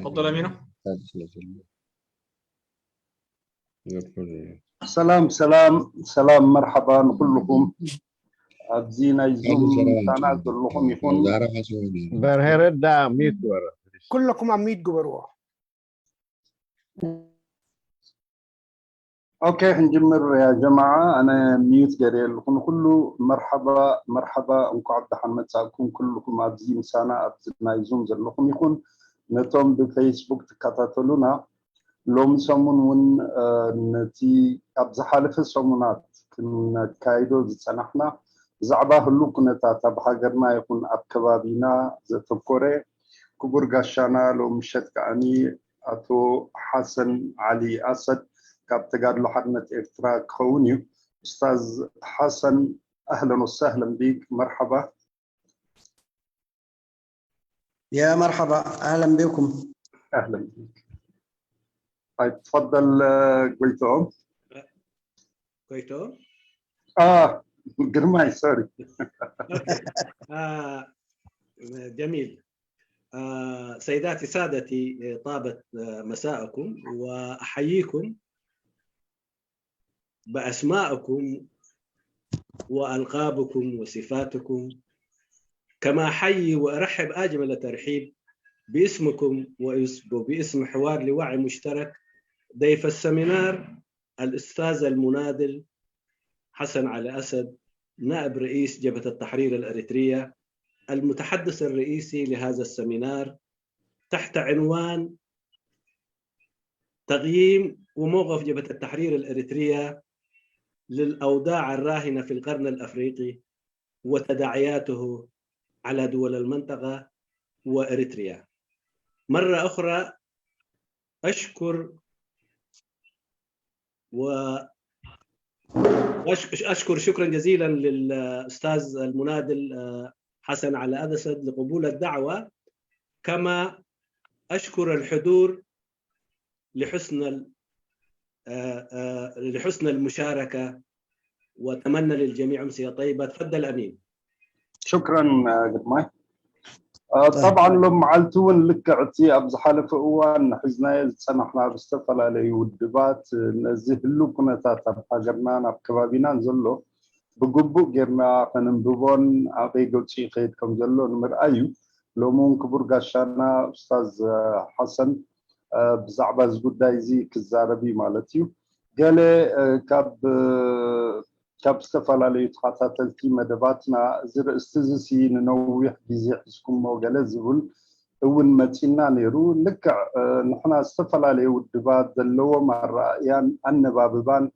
تفضل أمينة. سلام مرحبا كلكم. أبزينا يزوم تنازل لكم يكون كلكم عم يتقبروا. اوكي نجمر يا جماعه. انا ميوت قريل لكم كله مرحبا انكم عبد الحمد ساكم كلكم ابزي مسانا ابزنا يزوم زلكم يكون نتوم بفيسبوك تكتاتلونا لوم سمون ون نتي ابز حالف السمونات كن كايدو زصنحنا زعبا هلو كنتا تبهاجرنا يكون ابكبابينا زتفكوري كبر غشانا لو مشت كاني اتو حسن علي اسد كاب تقادلو حدمة إرترا كونيو. أستاذ حسن أهلا وسهلا بك. مرحبا. يا مرحبا، أهلا بكم. أهلا بك. طيب تفضل قويتو. قرماي سوري. جميل. سيداتي سادتي، طابت مساءكم وأحييكم بأسمائكم وألقابكم وصفاتكم، كما أحيي وأرحب أجمل ترحيب باسمكم وباسم حوار لوعي مشترك ضيف السمينار الأستاذ المناضل حسن علي أسد، نائب رئيس جبهة التحرير الأريترية، المتحدث الرئيسي لهذا السمينار تحت عنوان تقييم وموقف جبهة التحرير الأريترية للأوضاع الراهنة في القرن الأفريقي وتداعياته على دول المنطقة وإريتريا. مرة أخرى أشكر شكرا جزيلا للأستاذ المناضل حسن علي أسد لقبول الدعوة، كما أشكر الحضور لحسن المشاركة، وأتمنى للجميع أمسية طيبة. تفضل أمين. شكرا قدماي. طبعا لما علتون لك عتي أبز حالف أوان حزنا سنحنا بستفل علي والدبات نزهلو كنا تاتب حاجرنا بكبابينا نزلو بقبو جرنا فننبوبون أبي قلتشي خيدكم زلو نمر أيو لومون كبر قاشانا أستاذ حسن بزعبة زقوداي زي كالزاربي مالتيو قال كاب استفال على يتخاطات التي مدباتنا زر استزسي ننوح بزي حسكم وقال زبل اول ماتينا نيرو لك نحنا استفال عليه والدبات دلو مع الرأيان أن باببان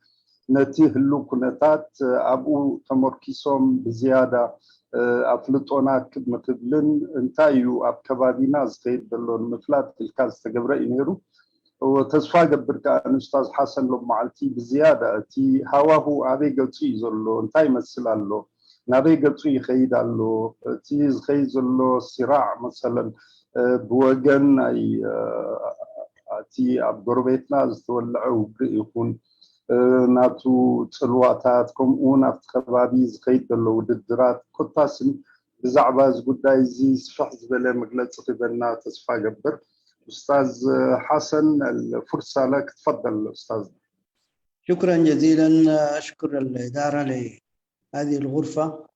نتيه اللو كنتات أبو تمركيسهم بزيادة أفلطونا كدمة بلن انتايو أب كبابينا زغيد دلون مفلات الكاز تقبرأ نيرو وتصفى قبر كان أستاذ حسن لو معلتي بزيادة تي هواه أبي قلتي زلو انتاي مسلالو نبي قلتي خيدالو تي خيزلو صراع مثلا بوغن أي تي أب قربيتنا زتولعو يكون ناتو تلواتاتكم ونفت خبابي زخيد دلو وددرات كتاسم بزعباز قداي زي سفحز بلا مقلت صقبنا تصفى قبر. أستاذ حسن الفرصة لك، تفضل أستاذ. شكرا جزيلا، أشكر الإدارة لهذه الغرفة،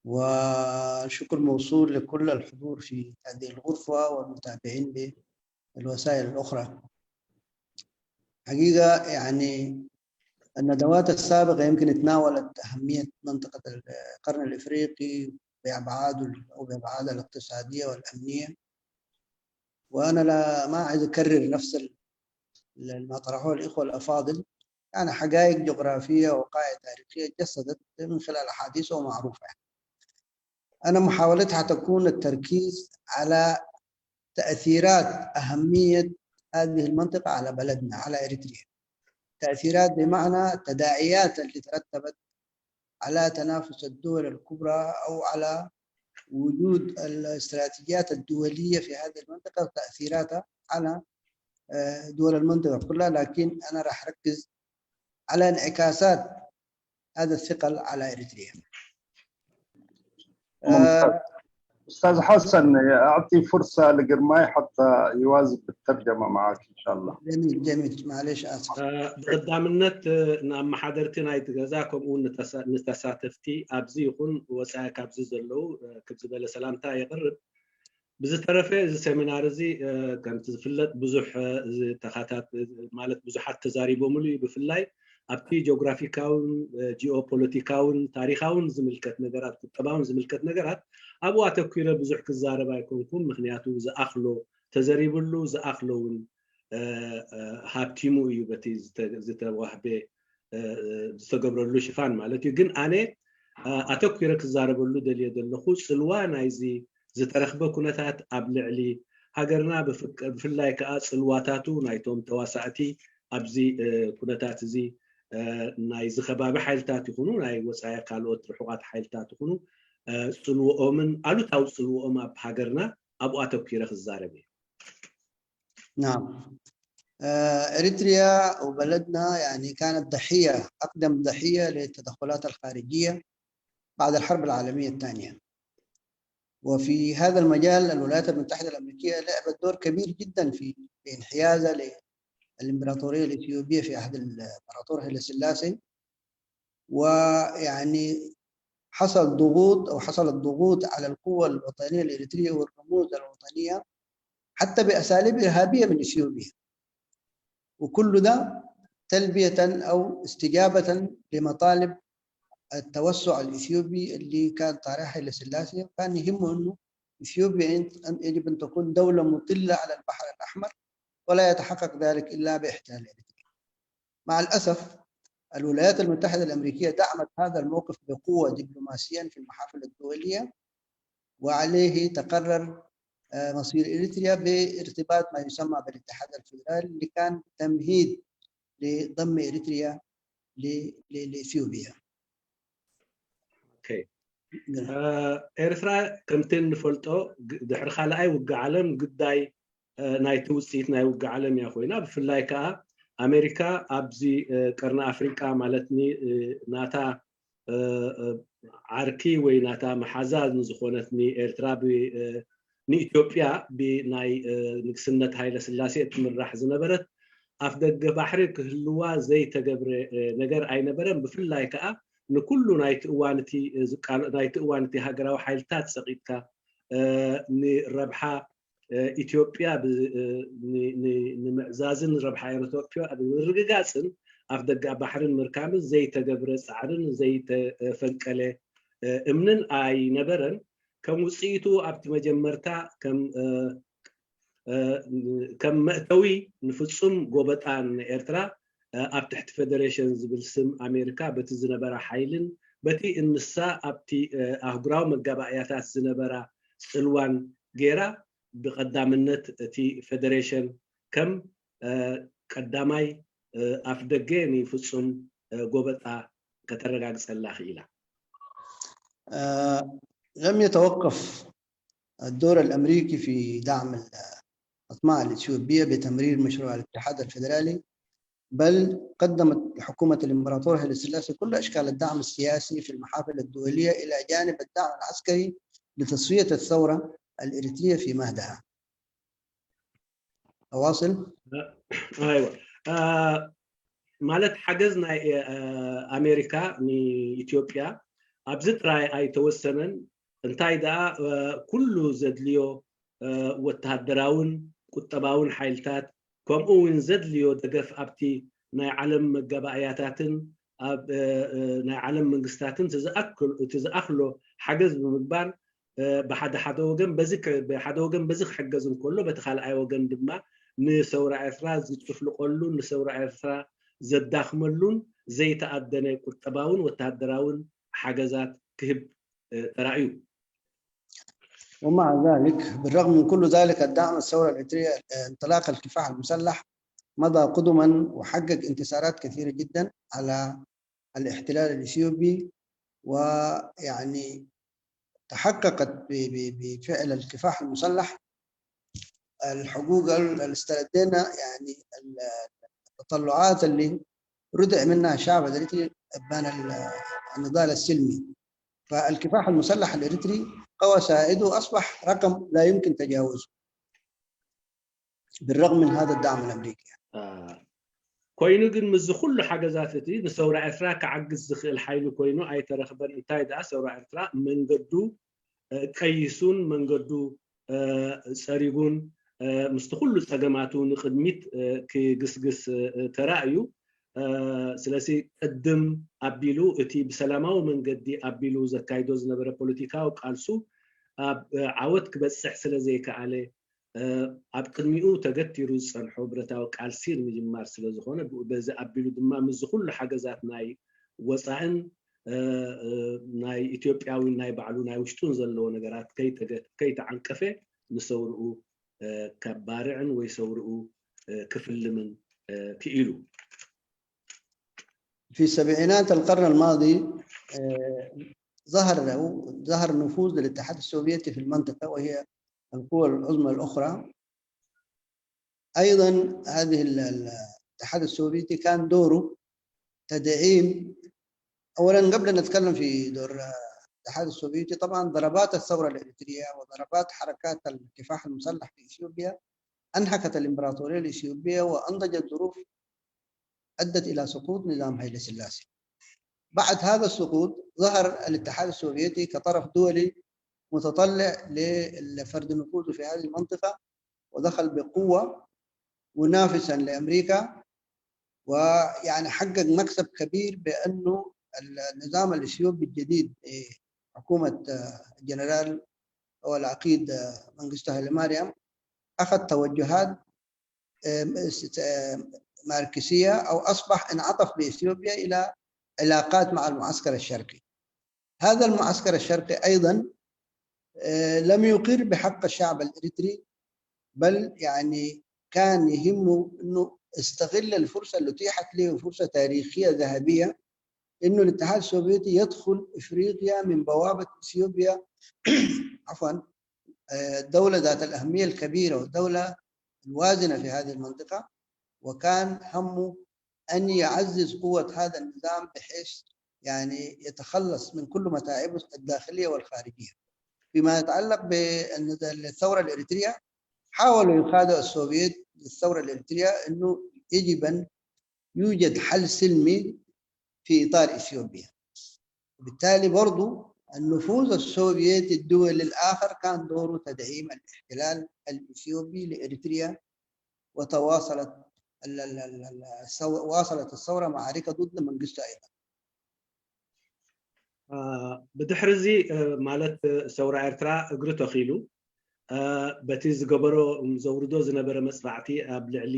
والشكر موصول لكل الحضور في هذه الغرفة والمتابعين بالوسائل الأخرى. حقيقة يعني الندوات السابقة يمكن تناولت أهمية منطقة القرن الإفريقي بأبعاده أو بأبعادها الاقتصادية والأمنية، وأنا ما عايز أكرر نفس ما طرحوه الإخوة الأفاضل، يعني حقائق جغرافية ووقائع تاريخية جسدت من خلال أحاديث ومعروفة. أنا محاولتها حتكون التركيز على تأثيرات أهمية هذه المنطقة على بلدنا، على إريتريا. تأثيرات بمعنى تداعيات اللي ترتبت على تنافس الدول الكبرى أو على وجود الاستراتيجيات الدولية في هذه المنطقة وتأثيراتها على دول المنطقة كلها، لكن أنا راح أركز على انعكاسات هذا الثقل على إريتريا. استاذ حسن اعطي فرصه لقرماي حتى يواظب بالترجمه معك ان شاء الله. جميل جميل، معلش اسف. بقدامنت نعم حضرتي نايت جزاكم ونتساتفتي ابزي يكون وساك ابزي زلو كتبله سلامتا يقرب بزترفه سيمينار زي كانت تفلت بزح تخاتات مالت بزحات تزاريبوملي بفلاي ابتي جغرافيكاون جيوبوليتيكاون تاريخاون زملكت نغرات كتباون زملكت نغرات ابو اتكيره بزح كزارب ايكونكم مخنياتو زاخلو تزريبلو زاخلون هابتيمو يبتي زتوهبه زتقبرلو شفان مالتي جن انا اتكيره كزاربلو دلي دلخو صلوان ايزي زترخبه كنتات ابلعلي هاجرنا بفلاي كاصلواتاتو نايتوم تواسعتي ابزي كنتات زي ناي زخباب حيلتات يكونوا ناي وصايا كالوت رحوقات حيلتات يكونوا صلوؤمن قالوا تاو صلوؤم اب هاجرنا ابو اتوكيره خزاربي. نعم. اريتريا وبلدنا يعني كانت ضحيه، اقدم ضحيه للتدخلات الخارجيه بعد الحرب العالميه الثانيه. وفي هذا المجال الولايات المتحده الامريكيه لعبت دور كبير جدا في انحيازها للامبراطوريه الاثيوبيه في عهد الامبراطور هيلي سلاسي. ويعني حصلت ضغوط على القوى الوطنيه الاريتريه والرموز الوطنيه حتى باساليب ارهابيه من اثيوبيا، وكل ده تلبيه او استجابه لمطالب التوسع الاثيوبي اللي كان طارحها هيلي سلاسي. كان يهمه انه اثيوبيا يجب ان تكون دوله مطله على البحر الاحمر، ولا يتحقق ذلك الا باحتلال اريتريا. مع الاسف الولايات المتحده الامريكيه دعمت هذا الموقف بقوه دبلوماسيا في المحافل الدوليه، وعليه تقرر مصير اريتريا بارتباط ما يسمى بالاتحاد الفيدرالي اللي كان تمهيد لضم اريتريا لاثيوبيا. اوكي. ኤርትራ ከምቲ ንፈልጦ ድሕሪ ካልኣይ ውግእ ዓለም ግዳይ ናይቲ ውፅኢት ናይ ውግእ ዓለም እያ ኮይና ብፍላይ ከዓ ኣሜሪካ ኣብዚ ቀርኒ ኣፍሪቃ ማለትኒ ናታ ዓርኪ ወይ ናታ መሓዛ ንዝኾነት ኤርትራ ንኢትዮጵያ ብናይ ንግስነት ሃይለ ስላሴ እትምራሕ ዝነበረት ኣፍ ደገ ባሕሪ ክህልዋ ዘይተገብረ ነገር ኣይነበረን። ብፍላይ ከዓ ንኩሉ ናይቲ እዋንቲ ሃገራዊ ሓይልታት ሰቂጥካ ንረብሓ ኢትዮጵያ ንምዕዛዝን ረብሓ ኢትዮጵያ ርግጋፅን ኣፍ ደጋ ባሕርን ምርካብን ዘይተገብረ ፃዕርን ዘይተፈንቀለ እምንን ኣይነበረን። ከም ውፅኢቱ ኣብቲ መጀመርታ ከም መእተዊ ንፍፁም ጎበጣን ኤርትራ ኣብ ትሕቲ ፌደሬሽን ዝብል ስም ኣሜሪካ በቲ ዝነበራ ሓይልን በቲ እንሳ ኣብቲ ኣህጉራዊ መጋባእያታት ዝነበራ ፅልዋን ጌራ ብቀዳምነት እቲ ፌደሬሽን ከም ቀዳማይ ኣፍ ደገ ንፍፁም ጎበጣ ከተረጋግፀላ ክኢላ። لم يتوقف الدور الامريكي في دعم الاطماع الاثيوبيه بتمرير مشروع الاتحاد الفيدرالي، بل قدمت حكومه الامبراطور هيلي سلاسي كل اشكال الدعم السياسي في المحافل الدوليه الى جانب الدعم العسكري لتصفيه الثوره الاريتريه في مهدها. اواصل؟ ايوه. مالت حجزنا امريكا لاثيوبيا ኣብዚ ጥራይ ኣይተወሰነን። እንታይ ደኣ ኩሉ ዘድልዮ ወተሃደራውን ቁጠባውን ሓይልታት ከምኡ እውን ዘድልዮ ደገፍ ኣብቲ ናይ ዓለም መጋባእያታትን ኣብ ናይ ዓለም መንግስታትን ትዝኣክሎ ሓገዝ ብምግባር ብሓደ ወገን በዚ ክሕገዝ እንከሎ በቲ ካልኣይ ወገን ድማ ንሰውራ ኤርትራ ዝጭፍልቀሉን ንሰውራ ኤርትራ ዘዳኽመሉን ዘይተኣደነ ቁጠባውን ወተሃደራውን حاجزات كهب رأيه. ومع ذلك بالرغم من كل ذلك الدعم الثورة الإريترية انطلاق الكفاح المسلح مضى قدما وحقق انتصارات كثيرة جدا على الاحتلال الإثيوبي، ويعني تحققت بفعل الكفاح المسلح الحقوق اللي استردينا، يعني التطلعات اللي ردع منها الشعب الإريتري بين النضال السلمي. فالكفاح المسلح الإريتري قوى سائده أصبح رقم لا يمكن تجاوزه بالرغم من هذا الدعم الأمريكي. ኮይኑ ግን ምዝ ኩሉ ሓገዛት እቲ ንሰውራ ኤርትራ ክዓግዝ ዝኽእል ሓይሊ ኮይኑ ኣይተረኽበን እንታይ ደኣ ሰውራ ኤርትራ መንገዱ ቀይሱን መንገዱ ፀሪጉን ምስቲ ኩሉ ፀገማቱ ንቅድሚት ክግስግስ ተራእዩ ስለዚ ቅድም ኣቢሉ እቲ ብሰላማዊ መንገዲ ኣቢሉ ዘካይዶ ዝነበረ ፖለቲካዊ ቃልሱ ኣብ ዓወት ክበፅሕ ስለ ዘይከኣለ ኣብ ቅድሚኡ ተገቲሩ ዝፀንሖ ብረታዊ ቃልሲ ንምጅማር ስለ ዝኾነ በዚ ኣቢሉ ድማ ምስ ኩሉ ሓገዛት ናይ ወፃእን ናይ ኢትዮጵያዊ ናይ ባዕሉ ናይ ውሽጡን ዘለዎ ነገራት ከይተዓንቀፈ ንሰውርኡ ከባርዕን ወይ ሰውርኡ ክፍልምን ክኢሉ في سبعينات القرن الماضي ظهر نفوذ للاتحاد السوفيتي في المنطقة وهي القوى العظمى الأخرى. أيضا هذه الاتحاد السوفيتي كان دوره تدعيم. أولا قبل أن نتكلم في دور الاتحاد السوفيتي طبعا ضربات الثورة الإريترية وضربات حركات الكفاح المسلح في إثيوبيا أنهكت الإمبراطورية الإثيوبية وأنضجت ظروف أدت إلى سقوط نظام هيلة سلاسي. بعد هذا السقوط ظهر الاتحاد السوفيتي كطرف دولي متطلع لفرض نفوذه في هذه المنطقة ودخل بقوة منافسا لأمريكا ويعني حقق مكسب كبير بأنه النظام الإثيوبي الجديد حكومة الجنرال أو العقيد منغستو هايلي ماريام أخذ توجهات ماركسية أو أصبح انعطف بإثيوبيا إلى علاقات مع المعسكر الشرقي. هذا المعسكر الشرقي أيضا لم يقر بحق الشعب الإريتري بل يعني كان يهمه أنه استغل الفرصة اللي أتيحت له فرصة تاريخية ذهبية أنه الاتحاد السوفيتي يدخل إفريقيا من بوابة إثيوبيا عفوا الدولة ذات الأهمية الكبيرة والدولة الوازنة في هذه المنطقة وكان همه أن يعزز قوة هذا النظام بحيث يعني يتخلص من كل متاعبه الداخلية والخارجية. فيما يتعلق بالثورة الإريترية حاولوا يخادعوا السوفيت للثورة الإريترية أنه يجب أن يوجد حل سلمي في إطار إثيوبيا. وبالتالي برضو النفوذ السوفيتي الدولي الآخر كان دوره تدعيم الاحتلال الإثيوبي لإريتريا وتواصلت واصلت الثورة معركة ضد منغستو أيضا. بدحرزي مالت ثورة إرترا እግሪ ተኺሉ በቲ ዝገበሮ ዘውርዶ ዝነበረ መስራዕቲ ኣብ ልዕሊ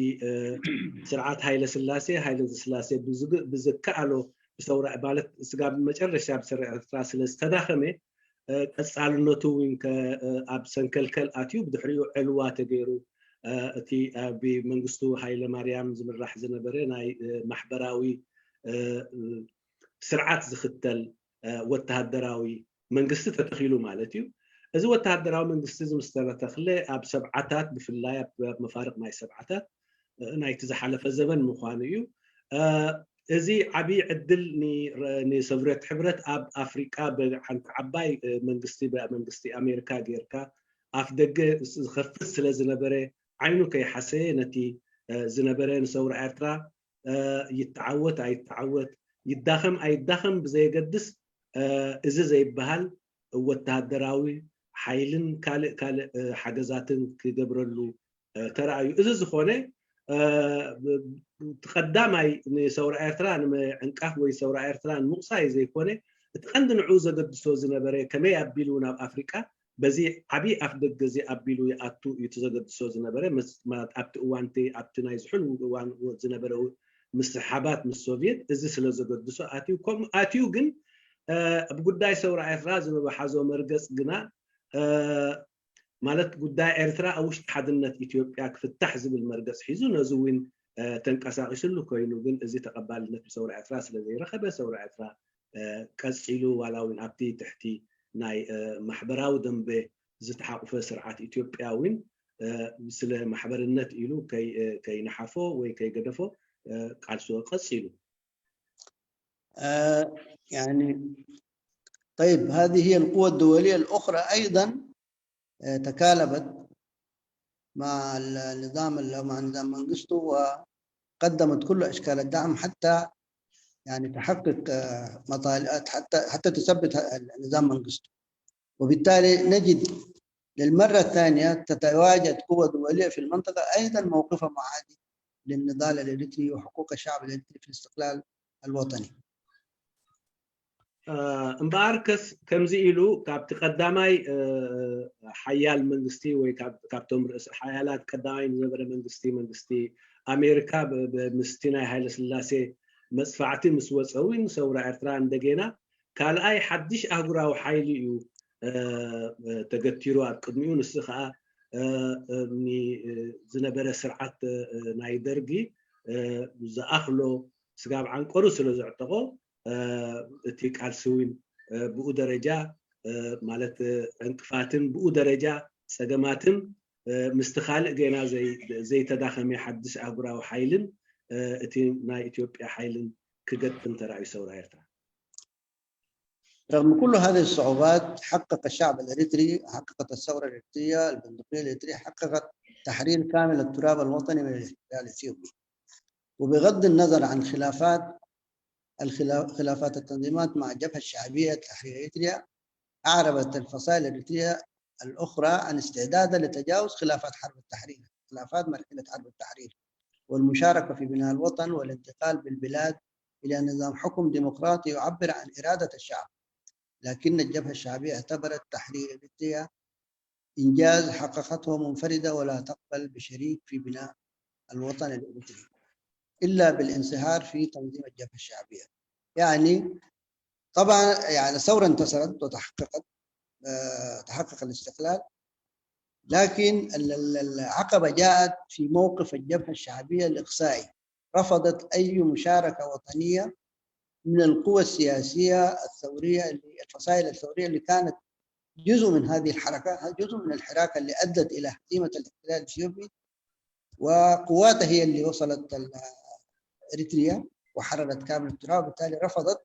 ስርዓት ሃይለ ስላሴ ብዝከኣሎ ብሰውራ ማለት ስጋብ መጨረሻ ብሰውራ ኤርትራ ስለ ዝተዳኸመ ቀጻልነቱ ኣብ ሰንከልከል ኣትዩ ብድሕሪኡ ዕልዋ ተገይሩ እቲ ብመንግስቱ ሃይለ ማርያም ዝምራሕ ዝነበረ ናይ ማሕበራዊ ስርዓት ዝኽተል ወተሃደራዊ መንግስቲ ተተኺሉ ማለት እዩ እዚ ወተሃደራዊ መንግስቲ ዝምስተተኸለ ኣብ ሰብዓታት ብፍላይ ኣብ መፋርቕ ናይ ሰብዓታት ናይቲ ዝሓለፈ ዘበን ምዃኑ እዩ እዚ ዓብይ ዕድል ንሶቪየት ሕብረት ኣብ ኣፍሪቃ ብሓንቲ ዓባይ መንግስቲ ኣሜሪካ ጌርካ ኣፍ ደገ ዝኸፍት ስለ ዝነበረ ዓይኑ ከይሓሰየ ነቲ ዝነበረ ንሰውራ ኤርትራ ይተዓወት ኣይተዓወት ይዳኸም ኣይዳኸም ብዘየገድስ እዚ ዘይበሃል ወተሃደራዊ ሓይልን ካልእ ሓገዛትን ክገብረሉ ተራእዩ እዚ ዝኾነ ተቀዳማይ ንሰውራ ኤርትራ ንዕንቃፍ ወይ ሰውራ ኤርትራ ንምቕሳይ ዘይኮነ እቲ ቀንዲ ንዑ ዘገድሶ ዝነበረ ከመይ ኣቢሉ ናብ ኣፍሪቃ በዚ ዓብይ ኣፍ ደገ እዚ ኣቢሉ ይኣቱ እዩ ዘገድሶ ዝነበረ ኣብቲ እዋንቲ ኣብቲ ናይ ዝሕሉ እዋን ዝነበረ ምስሓባት ምስ ሶቪየት እዚ ስለ ዘገድሶ ኣትዩ ግን ኣብ ጉዳይ ሰውራ ኤርትራ ዝመሓዞ መርገጽ ግና ማለት ጉዳይ ኤርትራ ኣብ ውሽጢ ሓድነት ኢትዮጵያ ክፍታሕ ዝብል መርገጽ ሒዙ ነዚ እውን ተንቀሳቒስሉ ኮይኑ ግን እዚ ተቐባልነት ብሰውራ ኤርትራ ስለ ዘይረኸበ ሰውራ ኤርትራ ቀፂሉ ዋላ እውን ኣብቲ ትሕቲ ናይ ማሕበራዊ ደንበ ዝተሓቁፈ ስርዓት ኢትዮጵያዊን ስለ ማሕበርነት ኢሉ ከይነሓፎ ወይ ከይገደፎ ቃልሱ ቀፂሉ يعني طيب هذه هي القوى الدولية الأخرى أيضا تكالبت مع مع نظام منغستو وقدمت كل أشكال الدعم حتى يعني تحقق مطالبات حتى تثبت نظام منغستو. وبالتالي نجد للمرة الثانية تتواجد قوى دولية في المنطقة أيضا موقفها معادي للنضال الإريتري وحقوق الشعب الإريتري في الاستقلال الوطني. امباركس كمزي إلو كابت قدامي حيال منغستي وكابتم رئيس حيالات قدامي نزبر منغستي أمريكا بمستنا هاي السلاسي مسفعتي مسوسوين سورة إرتران دقينا قال أي حدش أقرأ وحيلي تقتيروا قدميون السخاء زنبرة سرعة نايدرجي زأخلو سقاب عن قرص لزعتقو تيك عالسوين بقو درجة مالت انقفاتن بقو درجة سقماتن مستخالق جينا زي تداخمي حدش أقرأ وحيلن اتي ناي إثيوبيا حيلن كقد انترعي سورة إرتران. رغم كل هذه الصعوبات حقق الشعب الإريتري، حققت الثورة الإريترية البندقية الإريترية حققت تحرير كامل التراب الوطني من الاحتلال الإثيوبي. وبغض النظر عن خلافات التنظيمات مع الجبهة الشعبية تحرير إريتريا، أعربت الفصائل الإريترية الأخرى عن استعدادها لتجاوز خلافات حرب التحرير، خلافات مرحلة حرب التحرير، والمشاركة في بناء الوطن والانتقال بالبلاد إلى نظام حكم ديمقراطي يعبر عن إرادة الشعب. لكن الجبهة الشعبية اعتبرت تحرير إريتريا إنجاز حققته منفردة ولا تقبل بشريك في بناء الوطن الإريتري إلا بالانصهار في تنظيم الجبهة الشعبية. يعني طبعا يعني الثورة انتصرت وتحقق الاستقلال، لكن العقبة جاءت في موقف الجبهة الشعبية الإقصائي، رفضت أي مشاركة وطنية من القوى السياسية الثورية الفصائل الثورية اللي كانت جزء من هذه الحركة، جزء من الحراك اللي أدت إلى هزيمة الاحتلال الإثيوبي، وقواتها هي اللي وصلت إريتريا وحررت كامل التراب، وبالتالي رفضت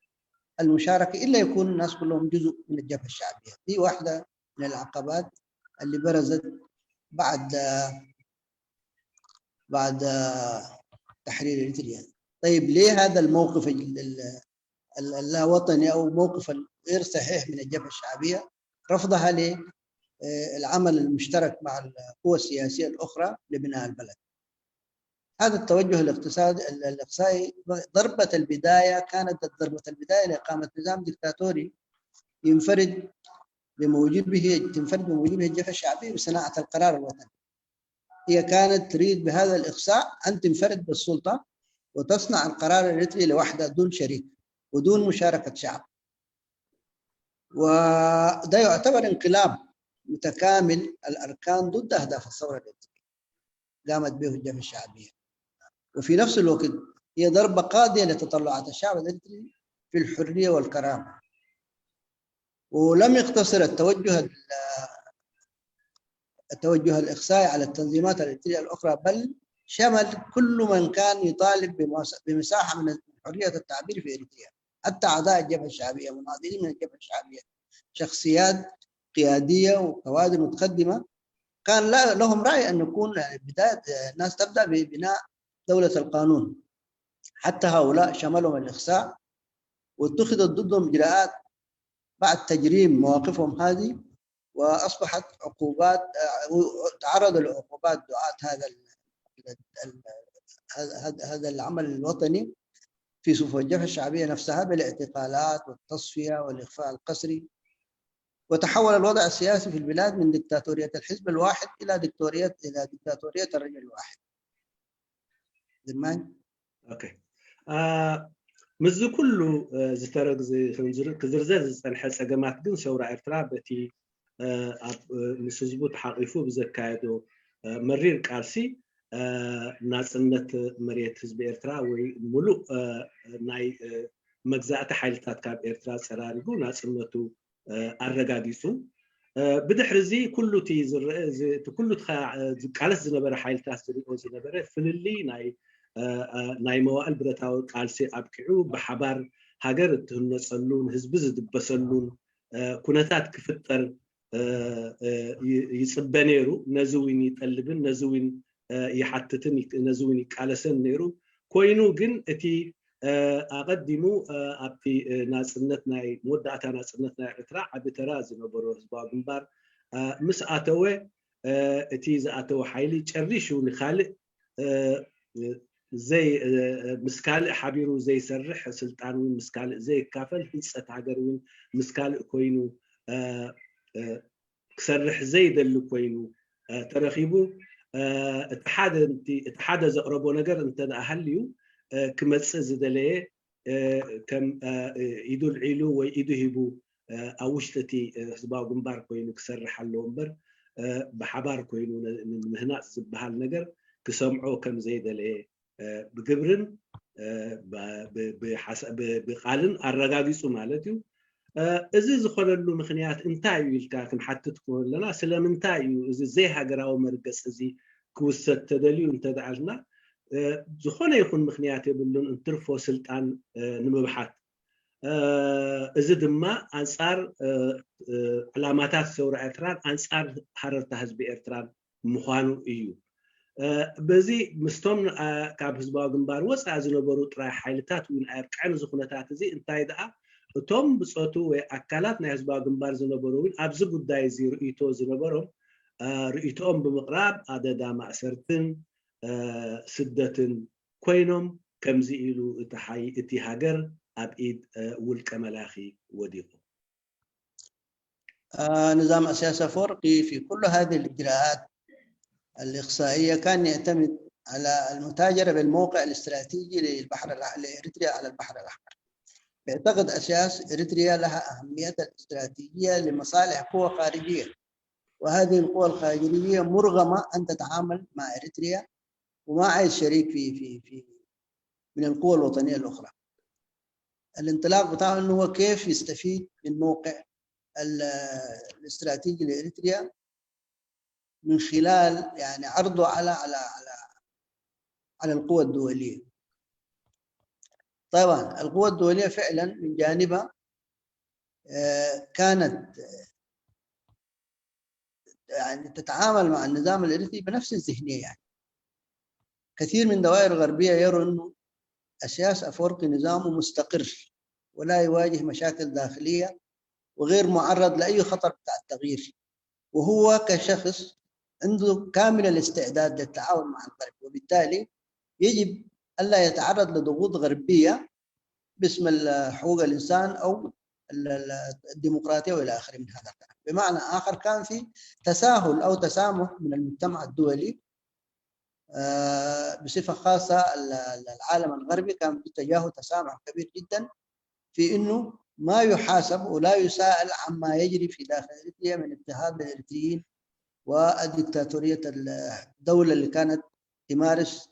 المشاركة إلا يكون الناس كلهم جزء من الجبهة الشعبية. دي واحدة من العقبات اللي برزت بعد تحرير إريتريا. طيب ليه هذا الموقف اللا وطني أو موقف غير صحيح من الجبهة الشعبية؟ رفضها للعمل المشترك مع القوى السياسية الأخرى لبناء البلد. هذا التوجه الإقصائي ضربة البداية كانت ضربة البداية لإقامة نظام ديكتاتوري تنفرد بموجبه الجبهة الشعبية بصناعة القرار الوطني. هي كانت تريد بهذا الإقصاء أن تنفرد بالسلطة وتصنع القرار الإريتري لوحدها دون شريك ودون مشاركة شعب. وده يعتبر انقلاب متكامل الأركان ضد أهداف الثورة الإريترية قامت به الجبهة الشعبية، وفي نفس الوقت هي ضربة قاضية لتطلعات الشعب الإريتري في الحرية والكرامة. ولم يقتصر التوجه الإقصائي على التنظيمات الإريترية الأخرى، بل شمل كل من كان يطالب بمساحة من حرية التعبير في إريتريا، حتى أعضاء الجبهة الشعبية، مناضلين من الجبهة الشعبية، شخصيات قيادية وكوادر متقدمة كان لهم رأي أن يكون بداية الناس تبدأ ببناء دولة القانون. حتى هؤلاء شملهم الإقصاء واتخذت ضدهم إجراءات بعد تجريم مواقفهم هذه، وأصبحت عقوبات، تعرضوا لعقوبات دعاة هذا العمل الوطني في صفوف الجبهة الشعبية نفسها بالاعتقالات والتصفية والإخفاء القسري. وتحول الوضع السياسي في البلاد من دكتاتورية الحزب الواحد إلى دكتاتورية الرجل الواحد. زمان اوكي مز كله زترغ كزرزر زنحل سقمات ግን ثورة ኤርትራ በቲ ምስ ህዝቡ ተሓቂፉ ብዘካየዶ መሪር ቃልሲ ናጽነት መሬት ህዝቢ ኤርትራ ወይ ሙሉእ ናይ መግዛእቲ ሓይልታት ካብ ኤርትራ ፀራሪጉ ናጽነቱ ኣረጋጊጹ ብድሕሪዚ ኩሉ እቲ ዝርአ እቲ ኩሉ ቃልስ ዝነበረ ሓይልታት ዝሪኦ ዝነበረ ፍልሊ ናይ መዋዕል ብረታዊ ቃልሲ ኣብቂዑ ብሓባር ሃገር እትህነፀሉን ህዝቢ ዝድበሰሉን كونتات كفتر يصبنيرو نزوين يطلبن نزوين يحتتن نزوين يقالسن نيرو كوينو جن اتي اقدمو ابتي ناصنتنا مودعتا ناصنتنا اترا عبترا زنبرو حزبا جنبار مس اتوه اتي زاتو حيلي چريشو نخالق زي مسكال حبيرو زي سرح سلطانوين مسكال زي كافل حصت هاجروين مسكال كوينو كسرح زي دلو كوينو ترخيبو اتحاد زقربو نجر انت اهليو كمص زدليه كم يدل عيلو ويدهبو اوشتتي حزبا جنبار كوينو كسرح له امبر بحبار كوينو هنا بهال نجر كسمعو كم زي دليه بجبرن بقالن الرغاغيصو مالتيو እዚ ዝኮነሉ ምክንያት እንታይ እዩ ኢልካ ክንሓትትኩ ለና ስለምንታይ እዩ እዚ ዘይ ሃገራዊ መርገጽ እዚ ክውሰድ ተደልዩ እንተዳልና ዝኾነ ይኹን ምክንያት የብሉን እንትርፎ ስልጣን ንምብሓት እዚ ድማ አንጻር ዕላማታት ሰውራ ኤርትራን አንጻር ሓረርታ ህዝቢ ኤርትራን ምዃኑ እዩ በዚ ምስቶም ካብ ህዝባዊ ግንባር ወፃኢ ዝነበሩ ጥራይ ሓይልታት እውን ኣርቃዕን ዝኹነታት እዚ እንታይ ደኣ እቶም ብጾቱ ወይ ኣካላት ናይ ህዝባዊ ግንባር ዝነበሩ እውን ኣብዚ ጉዳይ እዚ ርእይቶ ዝነበሮም ርእይቶኦም ብምቕራብ ኣደዳ ማእሰርትን ስደትን ኮይኖም ከምዚ ኢሉ እቲ ሃገር ኣብ ኢድ ውልቀ መላኺ ወዲቁ نظام السياسة أفورقي في كل هذه الإجراءات الإقصائية كان يعتمد على المتاجرة بالموقع الاستراتيجي للبحر لإريتريا على البحر الأحمر. يعتقد أساس إريتريا لها أهمية الاستراتيجية لمصالح قوى خارجية، وهذه القوى الخارجية مرغمة أن تتعامل مع إريتريا ومع أي شريك في من القوى الوطنية الأخرى. الانطلاق بتاعه إنه هو كيف يستفيد من موقع الاستراتيجي لإريتريا من خلال يعني عرضه على القوى الدولية. طبعا القوى الدولية فعلا من جانبها كانت يعني تتعامل مع النظام الإريتري بنفس الذهنية. يعني كثير من الدوائر الغربية يروا أنه أساس أفورقي نظامه مستقر ولا يواجه مشاكل داخلية وغير معرض لأي خطر بتاع التغيير، وهو كشخص عنده كامل الاستعداد للتعاون مع الغرب، وبالتالي يجب ألا يتعرض لضغوط غربية باسم حقوق الإنسان أو الديمقراطية وإلى آخره من هذا الكلام. بمعنى آخر كان في تساهل أو تسامح من المجتمع الدولي بصفة خاصة العالم الغربي كان باتجاهه تسامح كبير جدا في إنه ما يحاسب ولا يساءل عما يجري في داخل إريتريا من اضطهاد الإريتريين والدكتاتورية الدولة اللي كانت تمارس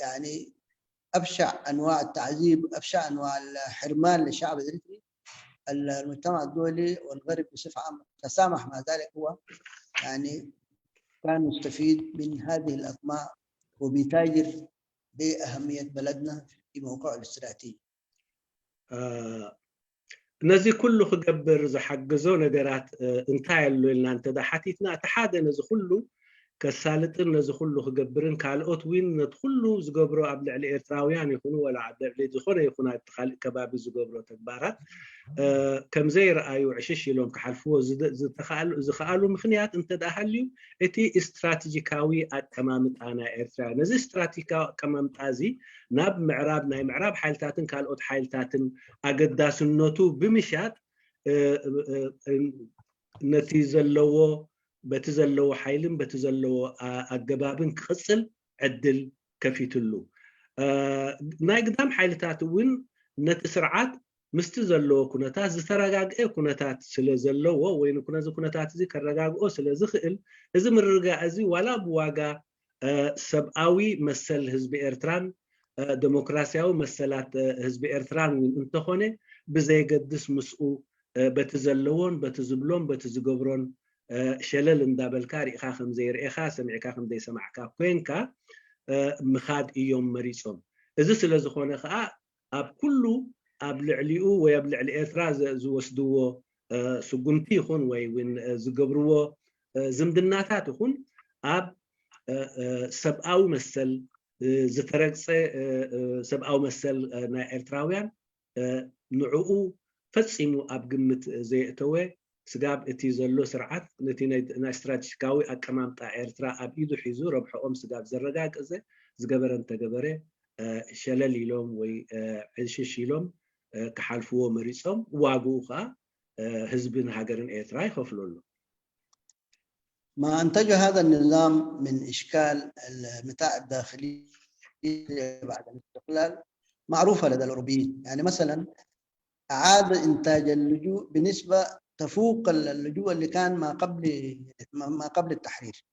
يعني أبشع أنواع التعذيب، أبشع أنواع الحرمان للشعب الإريتري. المجتمع الدولي والغرب بصفة عامة تسامح مع ذلك، هو يعني كان مستفيد من هذه الأطماع وبيتاجر بأهمية بلدنا في موقعه الاستراتيجي. نزي كله خجبر زحجزو نجارات انتهى لنا انت ده حتيتنا اتحاد نزي كله كسالتن نزي كله خجبرن كالوت وين ندخلوا زجبروا قبل على الإيرتراويان يكونوا ولا عبد على زخونه يكون التخال كباب زجبروا تكبارات كم زي رأيو عشش يلوم كحلفوه زخالوا مخنيات انت ده هاليو اتي استراتيجيكاوي تمام انا إيرترا نزي استراتيجيكا كمان تازي ناب معراب ناي معراب حالتاتن كالوت حالتاتن أقداس النوتو بمشات نتيزلوا بتزلوا حيلم بتزلوا الجبابن كخصل عدل كفيتلو ناي قدام حالتات وين نتسرعات مستزلوا كنتات زترجاج كنتات سلزلوا وين كنتات زي كرجاج أو سلزخل إذا مرجع زي ولا بواجا سبعوي مثل حزب إيرتران ديمقراطياوي مثلات حزب إيرتران انت هونه بزي قدس مسؤول بتزلون بتزبلون بتزجبرون شلل اندابلكاري خاخم زير إخا سمع كاخم دي سمع كا كوينكا مخاد إيوم مريسهم إذا سلزخونه خا أب كله أبلعليو ويبلعل إثرا زوسدوه سجنتي يخون وين زجبروه زمدناتات يخون أب سبعو مسل زترقص سبعو مسل نا إرتراويان نعو فتصيمو أب قمت زي توه سجاب اتيزلو سرعات نتي نا استراتيجيكاوي أكمام تاع إرترا أب إيدو حيزو ربحهم سجاب زرقاق زي زجبرن تجبره شلل يلوم وي عشش يلوم كحالفوه مريصهم واقوها حزبن هاجرن إرترا يخفلوا له. ما أنتج هذا النظام من إشكال المتاع الداخلية بعد الاستقلال معروفة لدى الأوروبيين. يعني مثلا أعاد إنتاج اللجوء بنسبة تفوق اللجوء اللي كان ما قبل التحرير،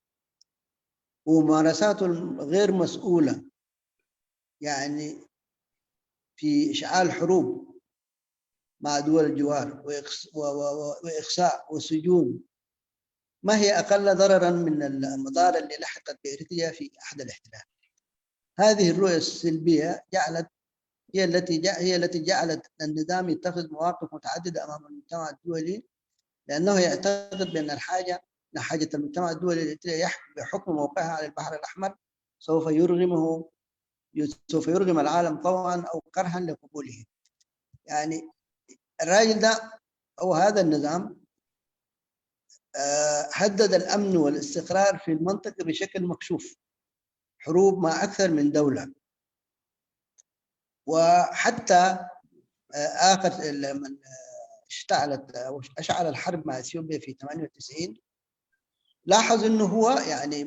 وممارساته غير مسؤولة يعني في إشعال حروب مع دول الجوار وإخساء وسجون ما هي أقل ضرراً من المضار اللي لحقت بإريتريا في أحد الاحتلال. هذه الرؤية السلبية هي التي جعلت النظام يتخذ مواقف متعددة أمام المجتمع الدولي، لأنه يعتقد بأن حاجة المجتمع الدولي الإريتريا بحكم موقعها على البحر الأحمر سوف يرغم العالم طوعاً أو كرها لقبوله. يعني الراجل ده أو هذا النظام هدد الأمن والاستقرار في المنطقة بشكل مكشوف، حروب مع أكثر من دولة. وحتى آخر لما أشعل الحرب مع إثيوبيا في 98 لاحظ إنه هو يعني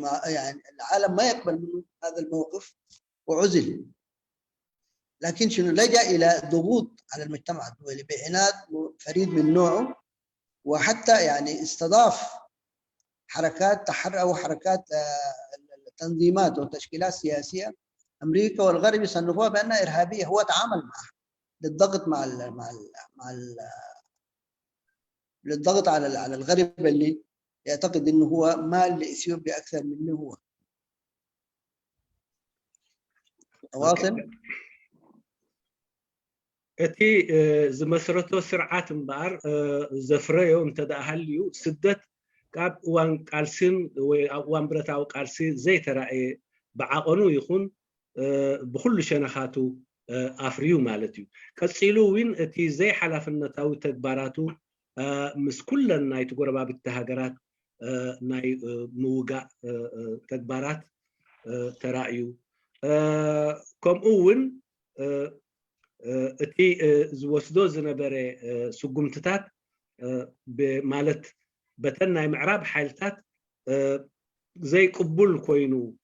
العالم ما يقبل منه هذا الموقف وعزل، لكن شنو لجأ إلى ضغوط على المجتمع الدولي بعناد فريد من نوعه، وحتى يعني استضاف حركات أو حركات تنظيمات وتشكيلات سياسية أمريكا والغرب يصنفوها بأنها إرهابية، هو تعامل معها للضغط للضغط على الغرب اللي يعتقد إنه هو مال لإثيوبيا أكثر منه هو. واصل؟ أتي زمسرته سرعات مبار زفريو انتدى هاليو سدت كاب وان قالسين وان برتاو قالسي زي ترى بعقنو يكون بكل شنخاتو أفريو مالتيو كسيلو وين أتي زي حلفنتاو تكباراتو مس كل ناي تقربا بالتهاجرات ناي موقع تكبارات ترايو كم أون أتي زوسدو زنبرة سجمتات بمالت بتنا معراب حالتات زي قبول كوينو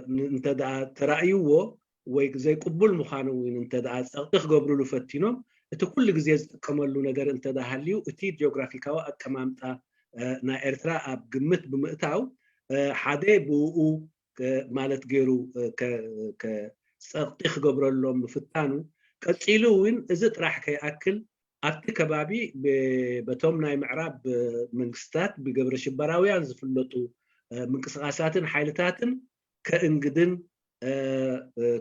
انت دا ترايوه وزي قبول مخانوين انت دا تخقبروا له فتينهم انت كل جزء كملوا نجار انت دا هاليو اتي جغرافيكاو كمامتا نا إرترا أب قمت بمقتاو حدا بو مالت غيرو ك تخقبروا لهم فتانو كتيلوين إذا راح كيأكل أبتي كبابي بتومنا معراب منكستات بجبر شبراويان زفلتو منكساسات حيلتات كإنجدن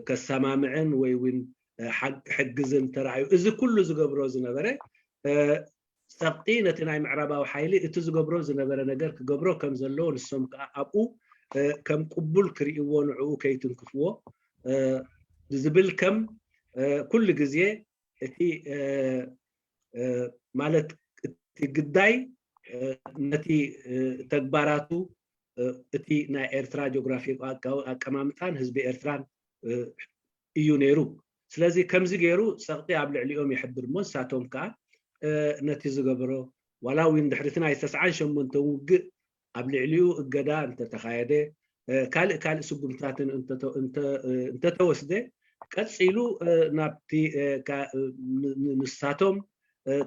كسمامعن وين حجزن تراعي إذا كله زجبرو زنبرة سبقينة ناي معربا وحيلي إتزجبرو زنبرة نجار كجبرو كم زلون السم أبو كم قبول كريون عو كي تنكفوه زبل كم كل جزية تي مالت قداي نتي تكباراتو تي نا إرترا جغرافي كمامتان حزب إرتران يونيرو سلازي كم زيرو سقطي قبل عليهم يحبر مون ساتهم كا نتي زغبرو ولا وين دحرتنا يتسعان شمون توق قبل عليو الجدا انت تخايده كال سقمتاتن انت توسده كتسيلو نابتي نساتهم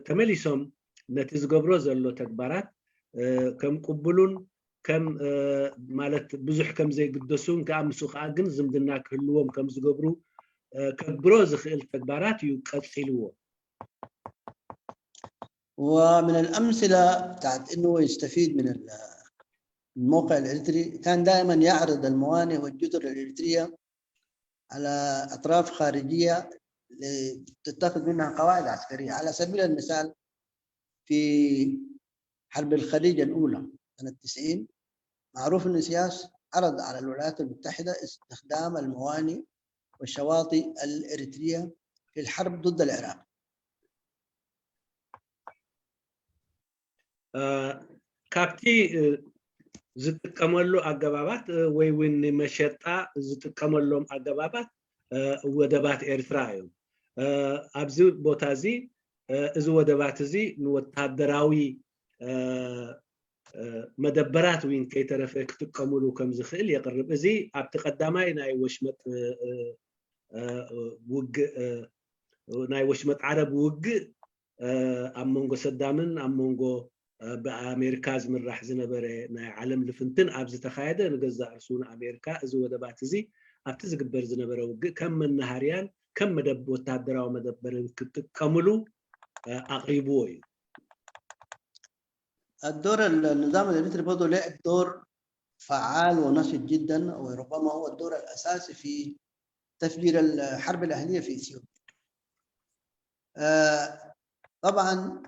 تمليسهم نتي زغبرو زلو تكبارات كم قبلون كم مالت بزح كم زي قدسون كامسو خاجن زمدنا كلهم كم زغبرو كبرو زخيل تكبارات يقتلوه. ومن الأمثلة بتاعت إنه يستفيد من الموقع الإريتري كان دائما يعرض الموانئ والجزر الإريترية على أطراف خارجية تتخذ منها قواعد عسكرية. على سبيل المثال في حرب الخليج الأولى سنة 90 معروف أن سياس عرض على الولايات المتحدة استخدام الموانئ والشواطئ الإريترية في الحرب ضد العراق. كابتي ዝጥቀመሉ ኣገባባት ወይ እውን መሸጣ ዝጥቀመሎም ኣገባባት ወደባት ኤርትራ እዮም ኣብዚ ቦታ እዚ እዚ ወደባት እዚ ንወታደራዊ መደበራት ወይ ከይተረፈ ክጥቀምሉ ከም ዝኽእል የቅርብ እዚ ኣብቲ ቀዳማይ ናይ ወሽመጥ ውግእ ናይ ወሽመጥ ዓረብ ውግእ ኣብ መንጎ ሰዳምን ኣብ መንጎ በአሜሪካ ዝምራሕ ዝነበረ ናይ ዓለም ልፍንትን ኣብ ዝተኻየደ ንገዛእ ርሱን ኣሜሪካ እዚ ወደባት እዚ ኣብቲ ዝግበር ዝነበረ ውግእ ከም መናሃርያን ከም መደብ ወታደራዊ መደበርን ክጥቀምሉ ኣቕሪብዎ እዩ። الدور النظام الإريتري برضه لعب دور فعال ونشط جدا وربما هو الدور الأساسي في تفجير الحرب الأهلية في إثيوبيا. طبعا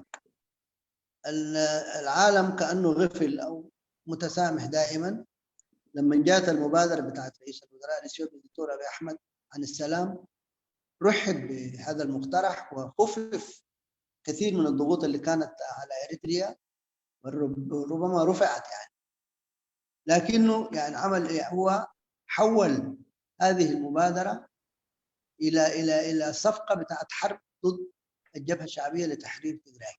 العالم كأنه غفل أو متسامح دائما. لما جاءت المبادرة بتاعت رئيس الوزراء الإثيوبي الدكتور أبي أحمد عن السلام رحب بهذا المقترح وخفف كثير من الضغوط اللي كانت على إريتريا وربما رفعت يعني، لكنه يعني عمل هو حول هذه المبادرة إلى صفقة بتاعت حرب ضد الجبهة الشعبية لتحرير تجراي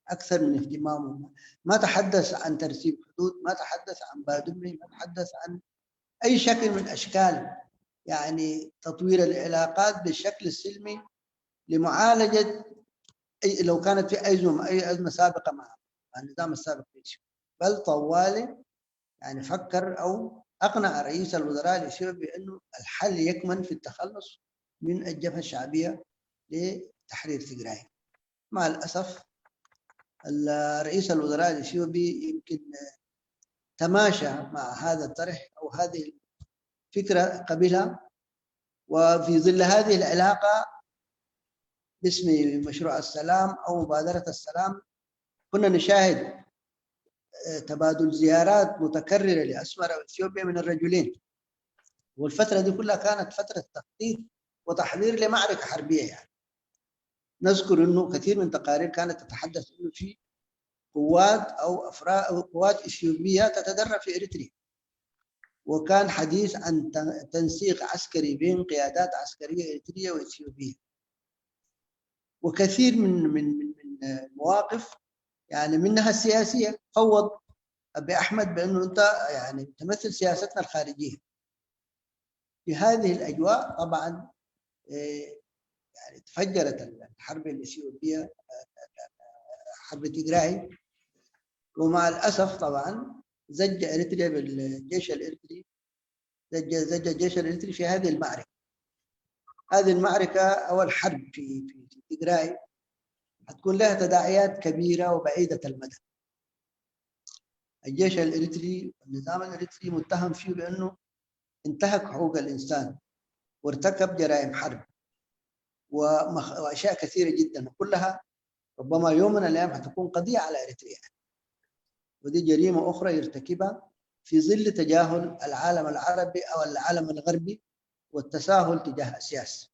أكثر من اهتمامه. ما تحدث عن ترتيب حدود، ما تحدث عن بادمي، ما تحدث عن أي شكل من أشكال يعني تطوير العلاقات بالشكل السلمي لمعالجة لو كانت في أي أزمة سابقة مع النظام السابق في إثيوبيا، بل طوالي يعني فكر أو أقنع رئيس الوزراء الإثيوبي بأنه الحل يكمن في التخلص من الجبهة الشعبية لتحرير تجراي. مع الأسف رئيس الوزراء الإثيوبي يمكن تماشى مع هذا الطرح أو هذه الفكرة قبلها، وفي ظل هذه العلاقة باسم مشروع السلام أو مبادرة السلام كنا نشاهد تبادل زيارات متكررة لأسمر وإثيوبيا من الرجلين، والفترة دي كلها كانت فترة تخطيط وتحضير لمعركة حربية. يعني نذكر انه كثير من تقارير كانت تتحدث انه في قوات او افراد او قوات اثيوبيه تتدرب في اريتريا، وكان حديث عن تنسيق عسكري بين قيادات عسكريه اريتريه واثيوبيه، وكثير من المواقف يعني منها السياسيه فوض ابي احمد بانه انت يعني تمثل سياستنا الخارجيه. في هذه الاجواء طبعا يعني تفجرت الحرب الإثيوبية حرب تجراي، ومع الأسف طبعا زج إريتريا بالجيش الإريتري زج الجيش الإريتري في هذه المعركة. هذه المعركة أو الحرب في تجراي هتكون لها تداعيات كبيرة وبعيدة المدى. الجيش الإريتري النظام الإريتري متهم فيه بأنه انتهك حقوق الإنسان وارتكب جرائم حرب واشياء كثيره جدا، وكلها ربما يوم من الايام حتكون قضيه على اريتريا، ودي جريمه اخرى يرتكبها في ظل تجاهل العالم العربي او العالم الغربي والتساهل تجاه السياسه.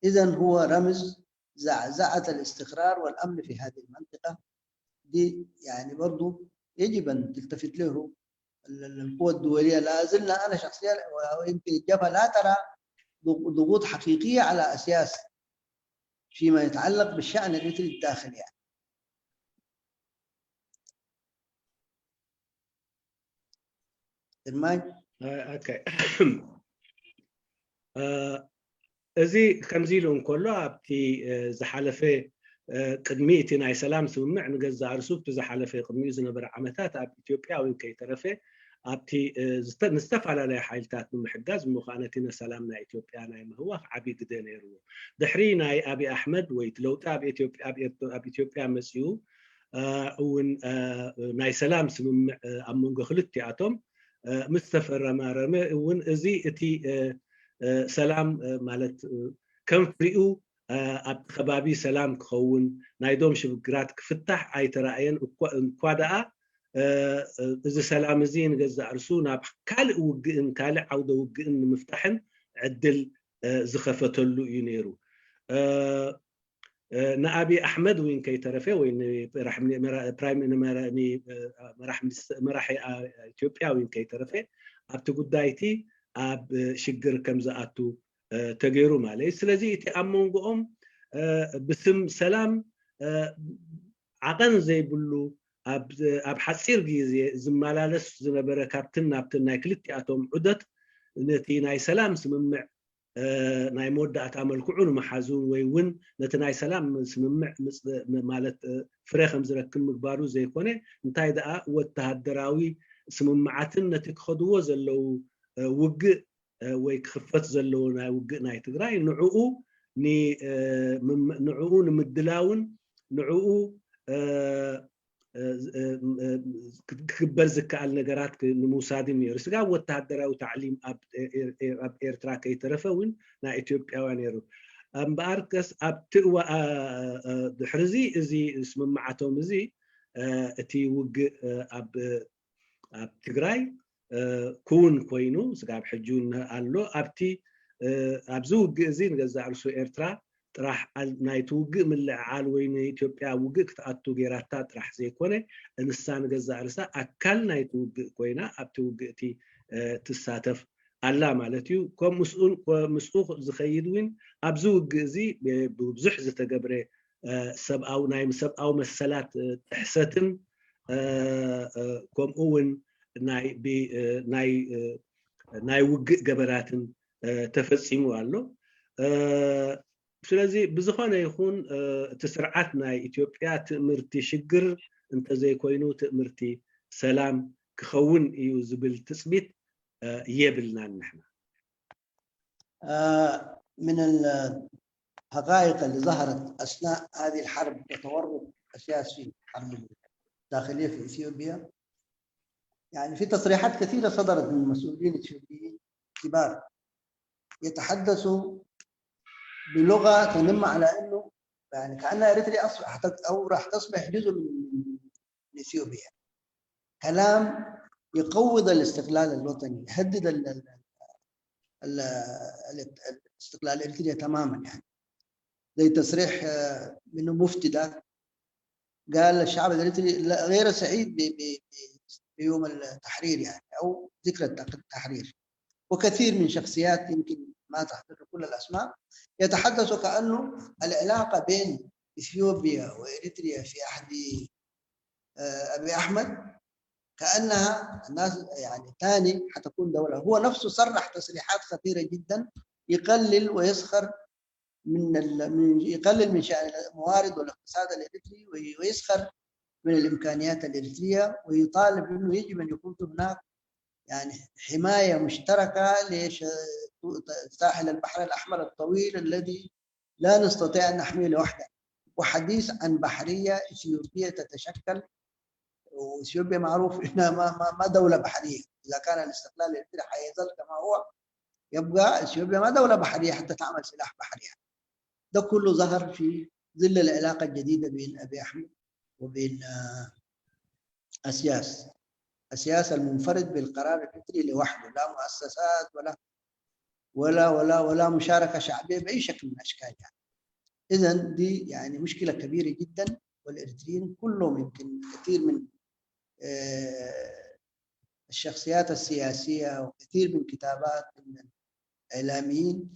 اذا هو رمز زعزعه الاستقرار والامن في هذه المنطقه دي، يعني برضو يجب ان تلتفت له القوى الدوليه. لا زلنا انا شخصيا ويمكن الجبهه لا ترى ضغوط حقيقيه على اساس فيما يتعلق بالشأن الإريتري الداخلي. يعني اوكي እዚ ከምዚ ኢሉ እንከሎ ኣብቲ ዝሓለፈ ቅድሚ እቲ ናይ ሰላም ስምምዕ ንገዛእ ርሱ እቲ ዝሓለፈ ቅድሚኡ ዝነበረ ዓመታት ኣብ ኢትዮጵያ ወይ ከይተረፈ ኣብቲ ንዝተፈላለዩ ሓይልታት ንምሕጋዝ ምዃነቲ ነሰላም ናይ ኢትዮጵያ ናይ ምህዋኽ ዓብዪ ግደ ነይርዎ። ድሕሪ ናይ ኣብይ ኣሕመድ ወይ ለውጢ ኣብ ኢትዮጵያ መፅኡ እውን ናይ ሰላም ስምምዕ ኣብ መንጎ ክልቲኣቶም ምስ ተፈረመ እውን እዚ እቲ ሰላም ማለት كم فريقو ኣብ ከባቢ ሰላም ክኸውን ናይዶም ሽግራት ክፍታሕ ኣይተራእየን እኳ ደኣ እዚ ሰላም እዚ ንገዛእ ርሱ ናብ ካልእ ውግእን ካልእ ዓውደ ውግእን ንምፍታሕን ዕድል ዝኸፈተሉ እዩ ነይሩ ንኣብይ ኣሕመድ ወይን ከይተረፈ ወይን መራሒ ኢትዮጵያ ወይን ከይተረፈ ኣብቲ ጉዳይቲ ኣብ ሽግር ከም ዝኣቱ ተገይሩ ማለት ስለዚ እቲ ኣብ መንጎኦም ብስም ሰላም ዓቐን ዘይብሉ ኣብ ሓፂር ግዜ ዝመላለስ ዝነበረ ካብትን ናብትን ናይ ክልቲኣቶም ዑደት ነቲ ናይ ሰላም ስምምዕ ናይ መወዳእታ መልክዑ ንምሓዙን ወይ እውን ነቲ ናይ ሰላም ስምምዕ ማለት ፍረ ከም ዝረክብ ምግባሩ ዘይኮነ እንታይ ደኣ ወተሃደራዊ ስምምዓትን ነቲ ክኸድዎ ዘለው ውግእ ወይ ክኽፈት ዘለዎ ናይ ውግእ ናይ ትግራይ ንዕኡ ንምድላውን ንዕኡ ክግበር ዝከኣል ነገራት ንምውሳድን ነይሩ ስጋብ ወተሃደራዊ ታዕሊም ኣብ ኤርትራ ከይተረፈ እውን ናይ ኢትዮጵያውያን ነይሩ እምበኣርከስ ኣብቲ ድሕርዚ እዚ ስምምዓቶም እዚ እቲ ውግእ ኣብ ትግራይ كون كوينو سقاب حجون الله أبتي أبزو جزين جزء عرسو إرترا راح نايت وجه من العال وين إثيوبيا وجه كتأتو جراتات راح زي كونه الإنسان جزء عرسا أكل نايت وجه كوينا أبتو وجهتي تساتف الله مالتيو كم مسؤول زخيدوين أبزو جزي بوزح زتجبره سب أو نايم سب أو مسلات تحستن كم أون ናይ ውግእ ገበራትን ተፈጺሙ ኣሎ ስለዚ ብዝኾነ ይኹን እቲ ስርዓት ናይ ኢትዮጵያ ትእምርቲ ሽግር እንተዘይ ኮይኑ ትእምርቲ ሰላም ክኸውን እዩ ዝብል ትጽቢት የብልናን نحن من الحقائق اللي ظهرت اثناء هذه الحرب وتورط السياسي الحرب الداخليه في اثيوبيا يعني في تصريحات كثيرة صدرت من مسؤولين اثيوبيين كبار يتحدثوا بلغة تنم على انه يعني كأنها اريتريا اصبحت او راح تصبح جزء من اثيوبيا. كلام يقوض الاستقلال الوطني، يهدد الاستقلال الاريتريا تماما يعني. زي تصريح منه مفتي ده قال الشعب الاريتري غير سعيد يوم التحرير يعني أو ذكرى التحرير. وكثير من شخصيات يمكن ما تحضر كل الأسماء يتحدثوا كأنه العلاقة بين إثيوبيا وإريتريا في عهد أبي أحمد كأنها الناس يعني ثاني حتكون دولة. هو نفسه صرح تصريحات خطيرة جدا يقلل ويسخر يقلل من شأن الموارد والاقتصاد الإريتري ويسخر من الإمكانيات الإريترية ويطالب إنه يجب أن يكون هناك يعني حماية مشتركة لساحل البحر الأحمر الطويل الذي لا نستطيع أن نحميه لوحده. وحديث عن بحرية إثيوبية تتشكل، وإثيوبيا معروف إنها ما دولة بحرية. إذا كان الاستقلال الإريتري حيظل كما هو يبقى إثيوبيا ما دولة بحرية حتى تعمل سلاح بحري. ده كله ظهر في ظل العلاقة الجديدة بين أبي أحمد وبين السياسة المنفرد بالقرار الفكري لوحده، لا مؤسسات ولا مشاركة شعبية بأي شكل من الأشكال يعني. إذن دي يعني مشكلة كبيرة جدا، والإريتريين كلهم يمكن كثير من الشخصيات السياسية وكثير من كتابات من الإعلاميين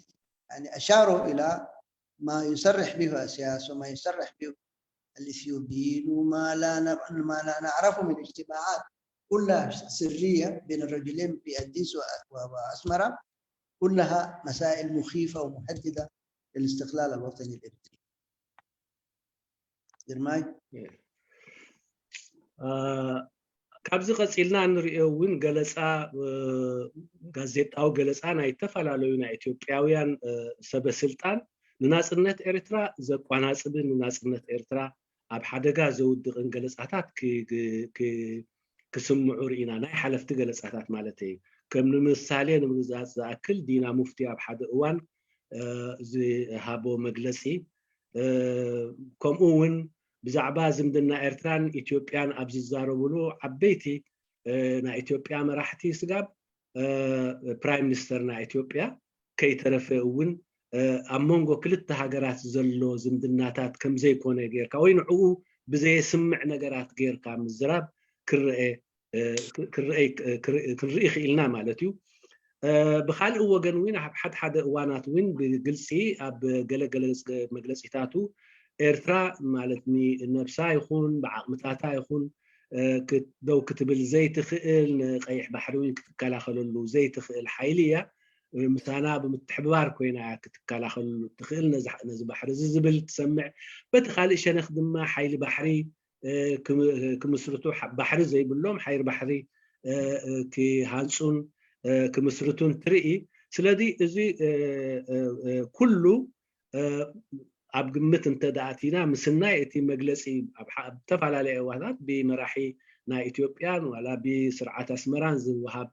يعني أشاروا إلى ما يصرح به السياسة وما يصرح به الإثيوبيين وما لا نعرفه من اجتماعات كلها سرية بين الرجلين في أديس وأسمرة، كلها مسائل مخيفة ومهددة للاستقلال الوطني الإريتري. درماي ካብዚ ቀፂልና ንሪኦ እውን ገለፃ ጋዜጣዊ ገለፃ ናይ ተፈላለዩ ናይ ኢትዮጵያውያን ሰበስልጣን ንናጽነት ኤርትራ ዘቋናጽብን ንናጽነት ኤርትራ ኣብ ሓደጋ ዘውድቕን ገለፃታት ክስምዑ ርኢና ናይ ሓለፍቲ ገለፃታት ማለት እዩ። ከም ንምሳሌ ንምግዛፅ ዝኣክል ዲና ሙፍቲ ኣብ ሓደ እዋን زي هابو مجلسي كمون بزعبا زمدنا إيرتران إثيوبيان أبز الزاربولو عبيتي نا إثيوبيا مراحتي سجاب برايم مينستر نا إثيوبيا كي ترفعون أمونغو كلت هاجرات زلو زمدناتات كم زي كونه غير كوين عو بزي سمع نجارات غير كام الزراب كرئي خيلنا مالتيو بخال وجن وين حد وانات وين بجلسي أب جلس مجلسيتاتو إرترا مالتني نفسها يكون بعمتاتا يكون دو كتب الزي تخيل قيح بحروين كتكالا خلولو زي تخيل حيلية مثلا بمتحبار كوينا كتكالا خلولو تخيل نز بحر زبل تسمع بتخالي شان نخدم ما حيل بحري كمسرتو بحر زي بلوم حير بحري كي هانسون كمسرتون ترئي سلادي زي كله أب قمت انت دعتينا مسنا يأتي مجلسي تفعل على وهذا بمراحي نا إثيوبيان ولا بسرعة أسمران زي وهاب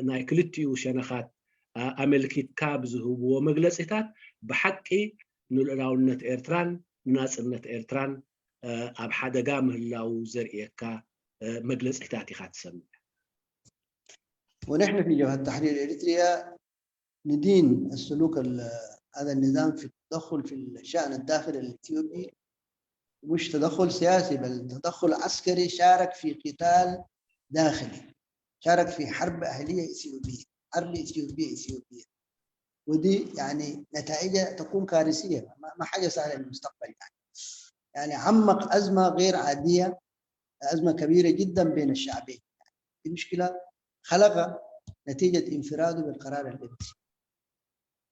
نا كلتي وشنخات أملكيت كابز هو مجلسيتات بحقي نلقاونة إيرتران ناس إنت إيرتران أب حدا قامه الله وزرئيكا مجلسيتاتي خات سمع ونحن في جبهة تحرير إريتريا ندين السلوك هذا النظام في التدخل في الشأن الداخلي الإثيوبي مش تدخل سياسي بل تدخل عسكري شارك في قتال داخلي شارك في حرب أهلية إثيوبية حرب إثيوبية ودي يعني نتائجها تكون كارثية ما حاجة سهلة للمستقبل يعني عمق أزمة غير عادية أزمة كبيرة جدا بين الشعبين المشكلة خلق نتيجة انفراده بالقرار الإرثي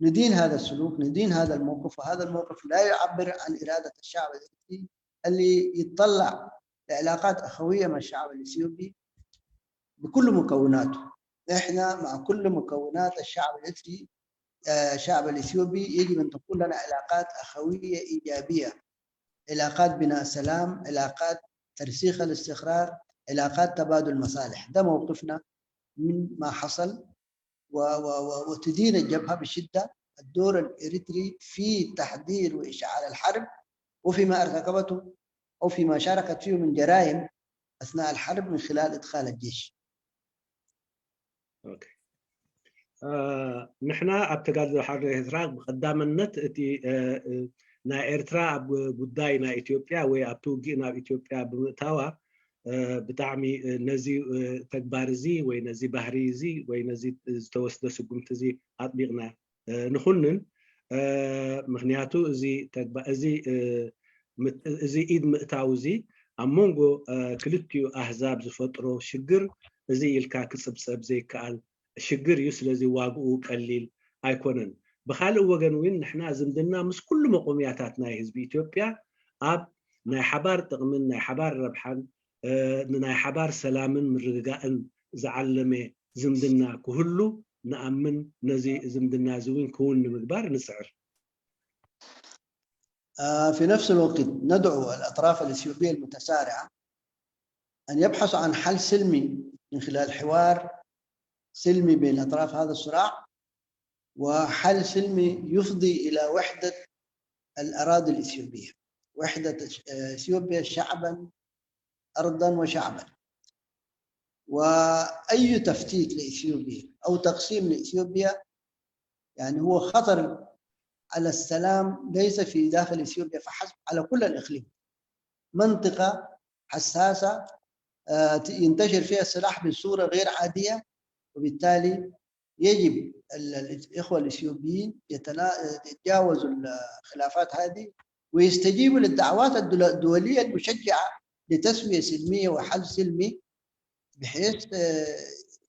ندين هذا السلوك ندين هذا الموقف وهذا الموقف لا يعبر عن إرادة الشعب الإثيوبي اللي يتطلع لعلاقات أخوية مع الشعب الإثيوبي بكل مكوناته إحنا مع كل مكونات الشعب الإثيوبي الشعب الإثيوبي يجب أن تكون لنا علاقات أخوية إيجابية علاقات بناء سلام علاقات ترسيخ الاستقرار علاقات تبادل مصالح ده موقفنا من ما حصل وتدين الجبهة بشدة الدور الإريتري في تحضير وإشعال الحرب وفيما ارتكبته أو فيما شاركت فيه من جرائم أثناء الحرب من خلال إدخال الجيش. أوكي. نحن أبتقال حرب إرترا بقدام النت نا إرترا بوداي نا إثيوبيا وأبتوجي نا إثيوبيا بمتاوى بتعمي نزي تكبارزي ونزي بحريزي ونزي توسد سقمتزي أطبقنا نخنن مغنياتو زي تكبارزي زي إيد متاوزي أمونغو كلتيو أحزاب زفترو شجر زي الكاك سبسب زي كال شجر يسل زي واقو قليل أيكونن بخالق وجن وين نحنا زمدنا مس كل مقومياتنا حزب إثيوبيا أب ناي حبار تغمن ناي حبار ربحان ناي حبار سلامن مرقاءن زعلمي زمدنا كهلو نأمن نزي زمدنا زوين كون مقبار نسعر في نفس الوقت ندعو الأطراف الإثيوبية المتسارعة أن يبحثوا عن حل سلمي من خلال حوار سلمي بين أطراف هذا الصراع وحل سلمي يفضي إلى وحدة الأراضي الإثيوبية وحدة إثيوبيا شعبا أرضا وشعبا وأي تفتيت لإثيوبيا أو تقسيم لإثيوبيا يعني هو خطر على السلام ليس في داخل إثيوبيا فحسب على كل الإقليم منطقة حساسة ينتشر فيها السلاح بصورة غير عادية وبالتالي يجب الإخوة الإثيوبيين يتجاوزوا الخلافات هذه ويستجيبوا للدعوات الدولية المشجعة لتسوية سلمية وحل سلمي بحيث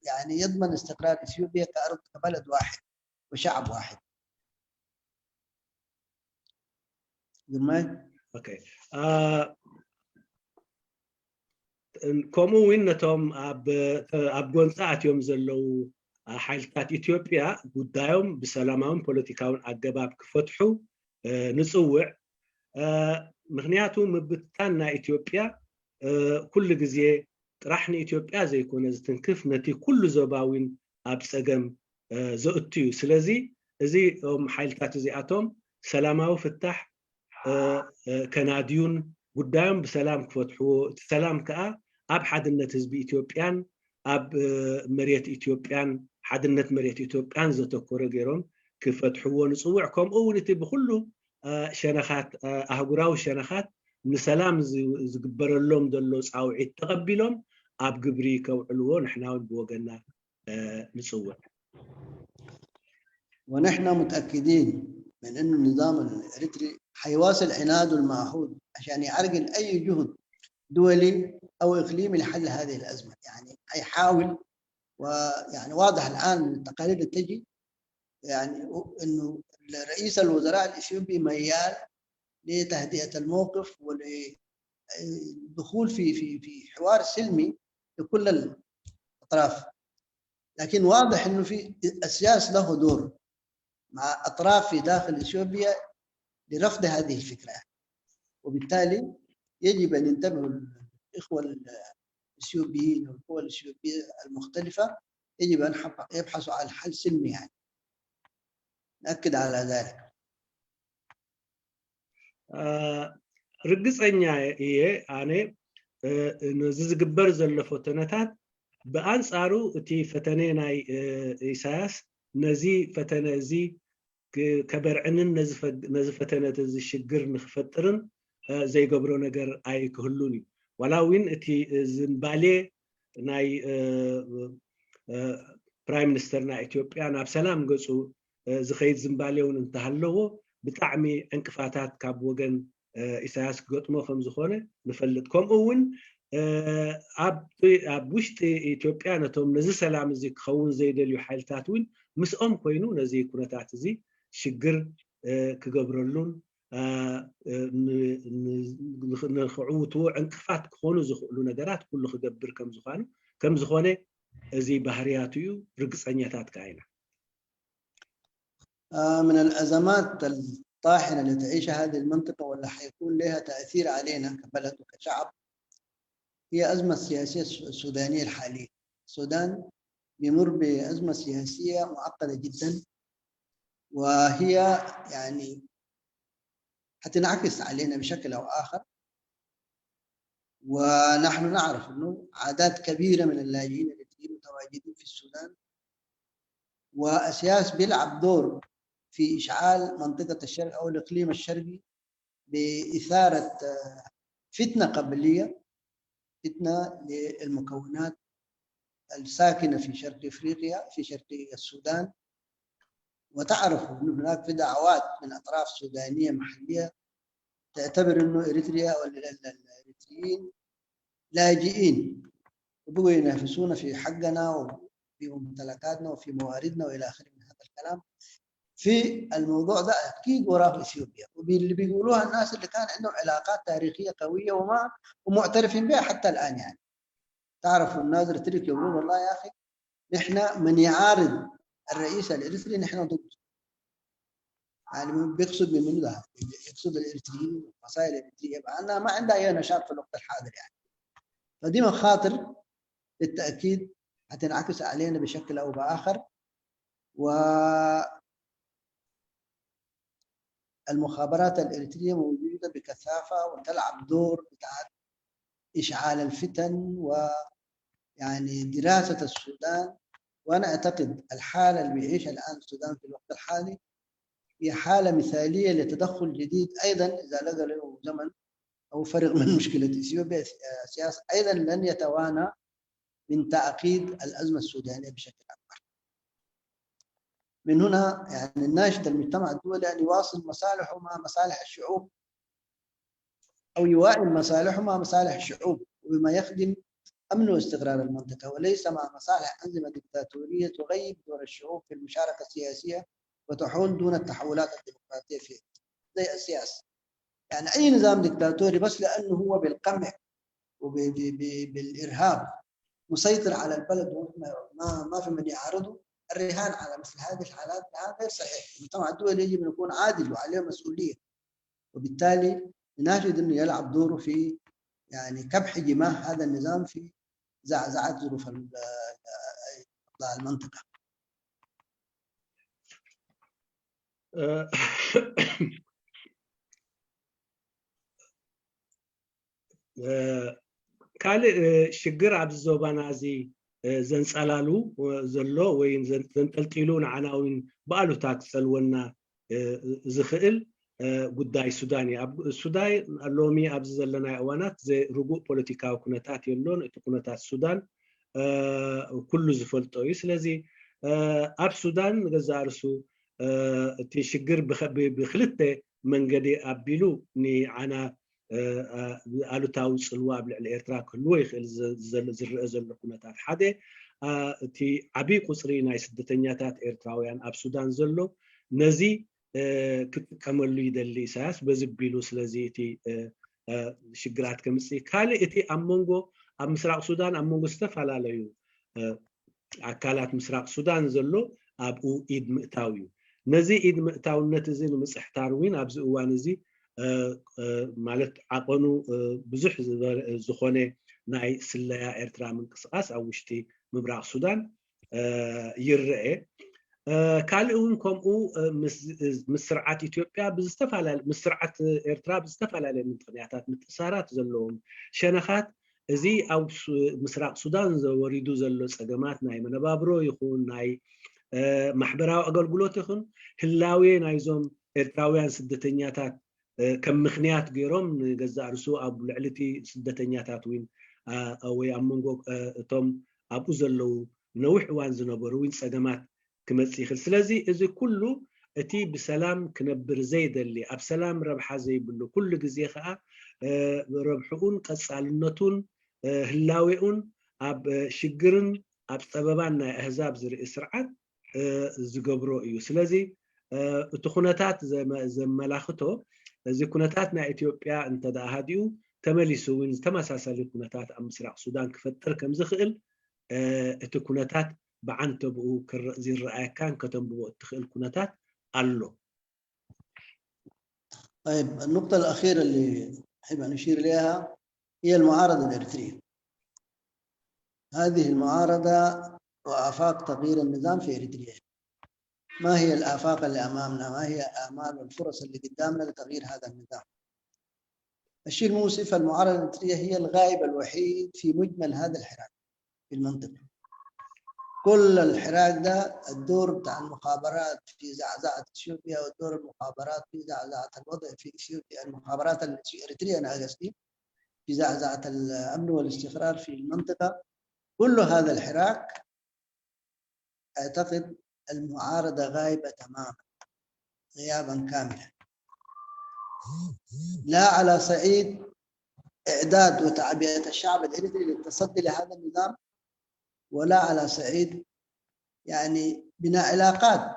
يعني يضمن استقرار إثيوبيا كأرض كبلد واحد وشعب واحد. اوكي كمو وينتهم اب غونصات يوم زلو حالتات إثيوبيا قدايم بسلامهم بوليتيكاون أجباب كفتحوا نصوع مغنياتهم مبتانا إثيوبيا كل جزية رحني إثيوبيا زي يكون تنكف نتي كل زباوين أبسجم زؤتيو سلازي እዚኦም ሓይልታት እዚኣቶም ሰላማዊ ፍታሕ ከናድዩን ጉዳዮም ብሰላም ክፈትሕዎ እቲ ሰላም ከዓ ኣብ ሓድነት ህዝቢ ኢትዮጵያን ኣብ መሬት ኢትዮጵያን ሓድነት መሬት ኢትዮጵያን ዘተኮረ ገይሮም ክፈትሕዎ ንፅውዕ ከምኡ እውን እቲ ብኩሉ ሸነኻት ኣህጉራዊ ሸነኻት ንሰላም ዝግበረሎም ዘሎ ፃውዒት ተቐቢሎም ኣብ ግብሪ ከውዕልዎ ንሕና እውን ብወገና نصور. ونحن متأكدين من أن النظام الإريتري حيواصل عناده المعهود عشان يعرقل أي جهد دولي أو إقليمي لحل هذه الأزمة. يعني حيحاول، ويعني واضح الآن من التقارير اللي تجي يعني أنه رئيس الوزراء الإثيوبي ميال لتهدئة الموقف وللدخول في حوار سلمي لكل الأطراف. لكن واضح انه في السياسة له دور مع اطراف في داخل اثيوبيا لرفض هذه الفكره، وبالتالي يجب ان ينتبهوا الاخوه الاثيوبيين والقوى الاثيوبيه المختلفه، يجب ان يبحثوا عن حل سلمي. يعني ناكد على ذلك. رجعنا انا نزغبر زل فتنات بأنصارو تي فتنة ناي إساس نزي فتنة زي كبرعنن نزي فتنة زي شجر نخفترن زي قبرو نجر أي كهلوني ولكن تي زنبالي ناي برايم مينستر ناي إثيوبيا أنا بسلام قصو زخيد زنبالي وننتهلوه بتعمي انكفاتات كابوغن إساس قطمو خمزخونه نفلتكم أون ኣብ ውሽጢ ኢትዮጵያ ነቶም ነዚ ሰላም እዚ ክኸውን ዘይደልዩ ሓይልታት እውን ምስኦም ኮይኑ ነዚ ኩነታት እዚ ሽግር ክገብረሉን ንኽዕውትዎ ዕንቅፋት ክኾኑ ዝኽእሉ ነገራት ኩሉ ክገብር ከም ዝኾነ እዚ ባህርያቱ እዩ። ርግፀኛታት ከዓይና من الأزمات الطاحنة اللي تعيشها هذه المنطقة واللي حيكون لها تأثير علينا كبلد وكشعب هي أزمة سياسية السودانية الحالية. السودان بيمر بأزمة سياسية معقدة جدا، وهي يعني حتنعكس علينا بشكل أو آخر. ونحن نعرف أنه عدد كبيرة من اللاجئين الذين متواجدين في السودان، والسياسة بيلعب دور في إشعال منطقة الشرق أو الإقليم الشرقي بإثارة فتنة قبلية، فتنة للمكونات الساكنة في شرق إفريقيا في شرق السودان. وتعرفوا أن هناك في دعوات من أطراف سودانية محلية تعتبر أنه إريتريا والإريتريين لاجئين وبقوا ينافسون في حقنا وفي ممتلكاتنا وفي مواردنا وإلى آخره من هذا الكلام. في الموضوع ده أكيد وراه إثيوبيا، واللي بيقولوها الناس اللي كان عندهم علاقات تاريخية قوية ومعترفين بها حتى الآن. يعني تعرفوا الناس الإريتريين يقولون والله يا أخي نحن من يعارض الرئيس الإريتري نحن ضده. يعني بيقصد من ده، يقصد الإريتريين والمسائل الإريترية أنها ما عندها أي نشاط في الوقت الحاضر. يعني فدي مخاطر بالتأكيد هتنعكس علينا بشكل أو بآخر. المخابرات الإريترية موجودة بكثافة وتلعب دور بتاع إشعال الفتن ويعني دراسة السودان. وأنا أعتقد الحالة اللي بيعيشها الآن السودان في الوقت الحالي هي حالة مثالية لتدخل جديد أيضا إذا لقى له زمن أو فرغ من مشكلة إثيوبيا سياسة أيضا لن يتوانى من تعقيد الأزمة السودانية بشكل أكبر. من هنا يعني الناشد المجتمع الدولي أن يواصل مصالحه مع مصالح الشعوب أو يوائم مصالحه مع مصالح الشعوب وبما يخدم أمن واستقرار المنطقة، وليس مع مصالح أنظمة دكتاتورية تغيب دور الشعوب في المشاركة السياسية وتحول دون التحولات الديمقراطية فيه زي السياسة. يعني أي نظام دكتاتوري بس لأنه هو بالقمع وبالإرهاب مسيطر على البلد وما في من يعارضه، الرهان على مثل هذه الحالات غير صحيح. المجتمع الدولي يجب أن يكون عادل وعليه مسؤولية، وبالتالي ناشد أنه يلعب دوره في يعني كبح جماح هذا النظام في زعزعة ظروف المنطقة. ካልእ ሽግር ኣብ ዞባና እዚ ዘንፀላሉ ዘሎ ወይ ዘንጠልጢሉ ንዓና እውን ብኣሉታ ክፀልወና ዝኽእል ጉዳይ ሱዳን እዩ። ኣብ ሱዳን ሎሚ ኣብዚ ዘለና እዋናት ርጉእ ፖለቲካዊ ኩነታት የሎን። እቲ ኩነታት ሱዳን ኩሉ ዝፈልጦ እዩ። ስለዚ ኣብ ሱዳን ገዛእ ርእሱ እቲ ሽግር ብክልተ መንገዲ ኣቢሉ ንዓና ኣሉታዊ ፅልዋ ኣብ ልዕሊ ኤርትራ ክህልዎ ይኽእል ዝረአ ዘሎ ኩነታት ሓደ እቲ ዓብይ ቁፅሪ ናይ ስደተኛታት ኤርትራውያን ኣብ ሱዳን ዘሎ ነዚ ክጥቀመሉ ይደሊ ኢሳያስ በዚ ቢሉ ስለዚ እቲ ሽግራት ከምፅእ ካልእ እቲ ኣብ መንጎ ኣብ ምስራቅ ሱዳን ኣብ መንጎ ዝተፈላለዩ ኣካላት ምስራቅ ሱዳን ዘሎ ኣብኡ ኢድ ምእታው እዩ። ነዚ ኢድ ምእታውነት እዚ ንምፅሕታር እውን ኣብዚ እዋን እዚ ማለት ዓቐኑ ብዙሕ ዝኾነ ናይ ስለያ ኤርትራ ምንቅስቃስ ኣብ ውሽጢ ምብራቅ ሱዳን ይርአ። ካልእ እውን ከምኡ ምስ ስርዓት ኢትዮጵያ ብዝተፈላለዩ ምስ ስርዓት ኤርትራ ብዝተፈላለዩ ምክንያታት ምትእስሳራት ዘለዎም ሸነኻት እዚ ኣብ ምስራቅ ሱዳን ዘወሪዱ ዘሎ ፀገማት ናይ መነባብሮ ይኹን ናይ ማሕበራዊ ኣገልግሎት ይኹን ህላዌ ናይዞም ኤርትራውያን ስደተኛታት ከም ምክንያት ገይሮም ገዛእ ርእሱ ኣብ ልዕሊ እቲ ስደተኛታት እውን ወይ ኣብ መንጎ እቶም ኣብኡ ዘለው ነዊሕ እዋን ዝነበሩ እውን ፀገማት ክመፅእ ይኽእል። ስለዚ እዚ ኩሉ እቲ ብሰላም ክነብር ዘይደሊ ኣብ ሰላም ረብሓ ዘይብሉ ኩሉ ግዜ ከዓ ረብሕኡን ቀፃልነቱን ህላዌኡን ኣብ ሽግርን ኣብ ፀበባን ናይ ኣህዛብ ዝርኢ ስርዓት ዝገብሮ እዩ። ስለዚ እቲ ኩነታት ዘመላኽቶ እዚ ኩነታት ናይ ኢትዮጵያ እንተዳሃዲኡ ተመሊሱ እውን ተመሳሳሊ ኩነታት ኣብ ምስራቅ ሱዳን ክፈጥር ከም ዝኽእል እቲ ኩነታት ብዓንተብኡ ዝረኣየካን ከተንብቦ እትኽእል ኩነታት ኣሎ። طيب النقطة الأخيرة اللي أحب أن أشير إليها هي المعارضة الإريترية. هذه المعارضة وآفاق تغيير النظام في إريتريا. ما هي الآفاق اللي أمامنا؟ ما هي آمال والفرص اللي قدامنا لتغيير هذا النظام؟ الشيء المؤسف المعارضة الإريترية هي الغائب الوحيد في مجمل هذا الحراك في المنطقة. كل الحراك ده الدور بتاع المخابرات في زعزعة اثيوبيا ودور المخابرات في زعزعة الوضع في اثيوبيا، المخابرات الإريترية أنا قصدي في زعزعة الأمن والاستقرار في المنطقة، كل هذا الحراك أعتقد المعارضة غائبة تماما غيابا كاملا، لا على صعيد إعداد وتعبئة الشعب الإريتري للتصدي لهذا النظام، ولا على صعيد يعني بناء علاقات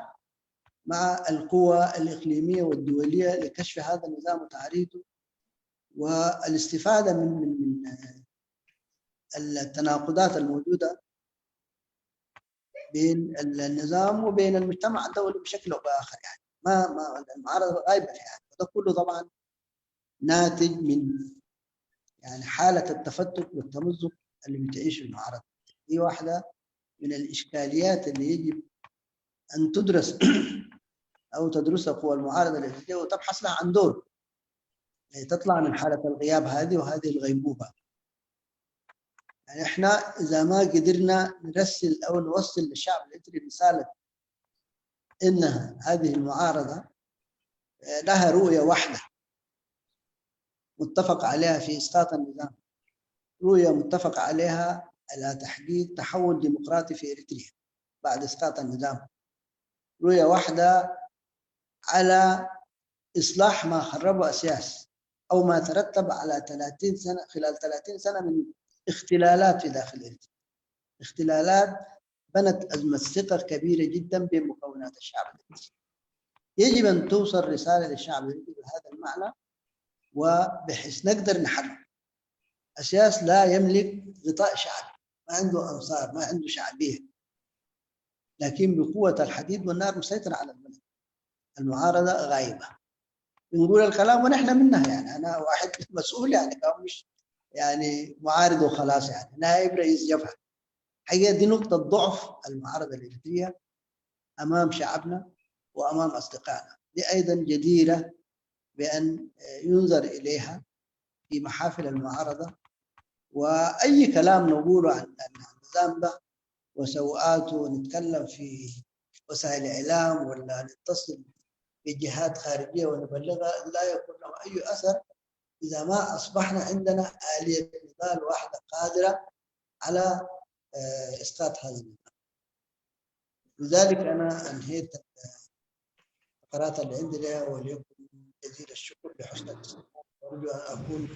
مع القوى الإقليمية والدولية لكشف هذا النظام وتعريضه والاستفادة من التناقضات الموجودة بين النظام وبين المجتمع الدولي بشكل او باخر. يعني ما المعارضه غايبه في هذا، وده كله طبعا ناتج من يعني حاله التفتت والتمزق اللي بتعيشه المعارضه. دي واحده من الاشكاليات اللي يجب ان تدرس او تدرسها قوى المعارضه الإريترية وتبحث لها عن دور، يعني تطلع من حاله الغياب هذه وهذه الغيبوبه. يعني احنا اذا ما قدرنا نرسل او نوصل للشعب الإريتري رساله ان هذه المعارضه لها رؤيه واحده متفق عليها في اسقاط النظام، رؤيه متفق عليها على تحقيق تحول ديمقراطي في إريتريا بعد اسقاط النظام، رؤيه واحده على اصلاح ما خربه اسياس او ما ترتب على 30 سنه خلال 30 سنه من اختلالات في داخل إريتريا، اختلالات بنت أزمة ثقة كبيرة جدا بين مكونات الشعب الإريتري. يجب أن توصل رسالة للشعب الإريتري بهذا المعنى، وبحيث نقدر نحرك. أسياس لا يملك غطاء شعبي، ما عنده أنصار، ما عنده شعبية، لكن بقوة الحديد والنار مسيطر على البلد. المعارضة غايبة، بنقول الكلام ونحن منها، يعني أنا واحد مسؤول يعني مش يعني معارض وخلاص، يعني نائب رئيس جبهة. حقيقة دي نقطة ضعف المعارضة الإريترية أمام شعبنا وأمام أصدقائنا، دي أيضا جديرة بأن ينظر إليها في محافل المعارضة، وأي كلام نقوله عن النظام ده وسوءاته ونتكلم في وسائل الإعلام ولا نتصل بجهات خارجية ونبلغها لا يكون له أي أثر إذا ما أصبحنا عندنا آلية نضال واحدة قادرة على إسقاط هذا النظام. لذلك أنا أنهيت الفقرات اللي عندي لها، وليكن جزيل الشكر لحسن الاستماع، وأرجو أن أكون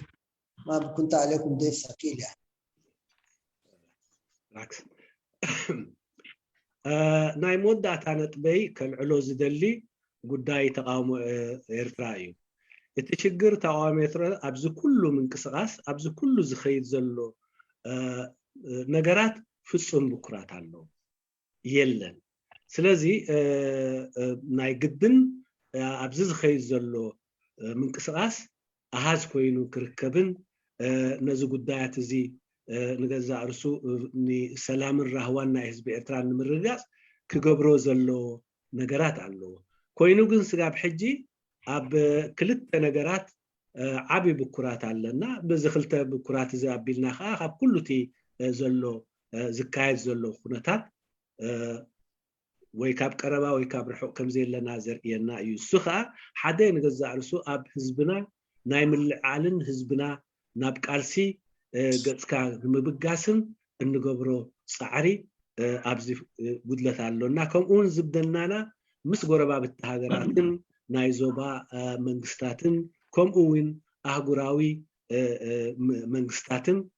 ما كنت عليكم ضيف ثقيل يعني. بالعكس. ناي مودعتا نطبي كالعلو زدلي قداي تقاوم إرترائي التشجر تقاوم إرترائي أبزو كله من كسغاس أبزو كله زخيد زلو نقرات فصم بكرات عنه يلن سلازي ناي قدن أبزو زخيد زلو من كسغاس أهاز كوينو كركبن نزو قدايات زي نجزع رسو ني سلام الرهوان نايز بإتران نمرقاس كجبرو زلو نجارات علو كوينو جن سجاب حجي أب كلت نجارات عبي بكرات علنا بزخلت بكرات زي أبيلنا خا أب كله تي زلو زكاية زلو خناتات ويكاب كربا ويكاب رحو كم زي لنا زر ينا يسخا حدا نجزع رسو أب حزبنا نايم العلن حزبنا ناب كارسي قصكا مبقاسن انقبرو صعري ابزي بدلت علونا كمون زبدنانا مس غربا بتهاجراتن نايزوبا منغستاتن كمون اهغراوي منغستاتن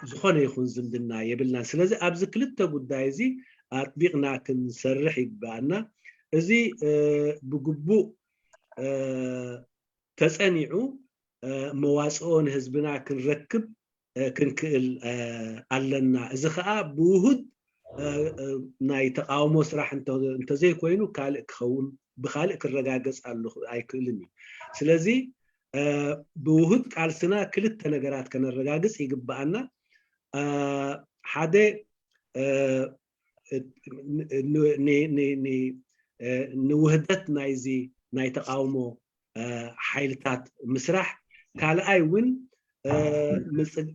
زخونه يخون زمدنا يبلنا سلازي ابزي كلته غداي زي اطبيقنا كنسرح يبانا ازي بغبو تصنيعو مواصون حزبنا كنركب كنكل علنا إذا خا بوهد ناي تقاومو صراحة انت زي كوينو كالك خون بخالك الرجاجس على أي كلني سلازي بوهد كالسنا كل التنجارات كان الرجاجس يجيب عنا حدا ني نوهدت نايزي ناي تقاومو حيلتات مسرح كال أي وين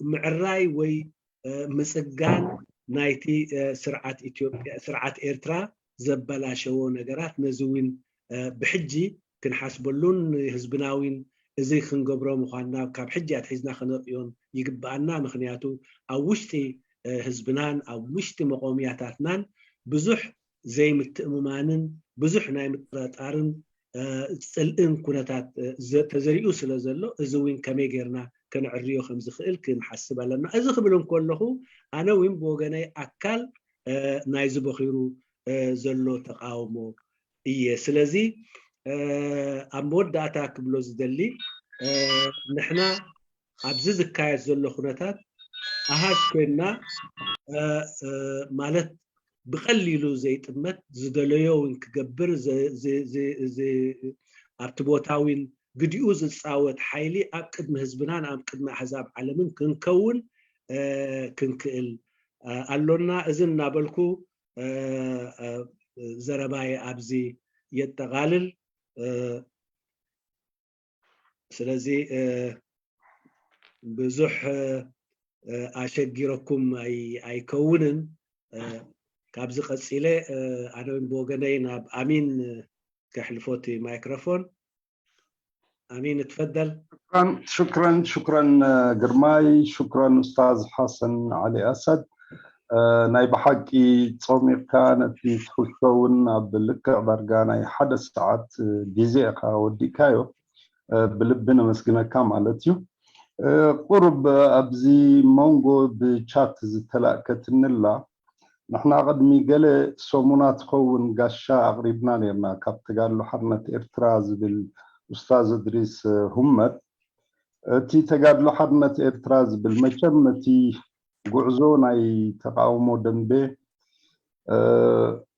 معراي وي مسجان نايتي سرعة إثيوبيا سرعة إيرترا زبلا شو نجارات نزوين بحجي كنحاسبلون حزبناوين إزاي خنقبرو مخانا كاب حجي حزنا خنقيون يجب عنا مخنياتو أو وشتي حزبنان أو وشتي مقومياتاتنان بزح زي متأممانن بزح ناي متطارن سلئن كونتات تزريو سلازلو إزوين كمي غيرنا كنعريو خمس خيل كنحسب لنا إذا خبلهم كله أنا وين بوجناي أكل نايز بخيرو زلو تقاومو إيه سلازي أمود داتا كبلوز دلي نحنا عبزز كايز زلو خناتات أهاش كنا مالت بقليلو زي تمت زدليو إنك زي أرتبوتاوين قد يوز الصاوت حيلي أبقد مهزبنان أبقد ما حزاب عالمين كنكون كنكل قالونا إذن نابلكو زرباي أبزي يتغالل سلازي بزح أشجركم أي كونن كابز قصيلة أنا من بوغنين أمين كحلفوتي مايكروفون أمين تفضل. شكرا قرماي، شكرا أستاذ حسن علي أسد. نايب حقي تصومي كانت تخشون بلك برقاني حد ساعات جزيقة وديكايو بلبنا مسكنا كامالتيو قرب أبزي مونغو بشات زتلاكة النلا نحن قد ميقال سومونات خون قاشا أغريبنا لنا كابتقال له حرنة إرتراز بالأستاذ إدريس همت تي تقال له حرنة إرتراز بالمجمة تي قعزونا يتقاومو دنبي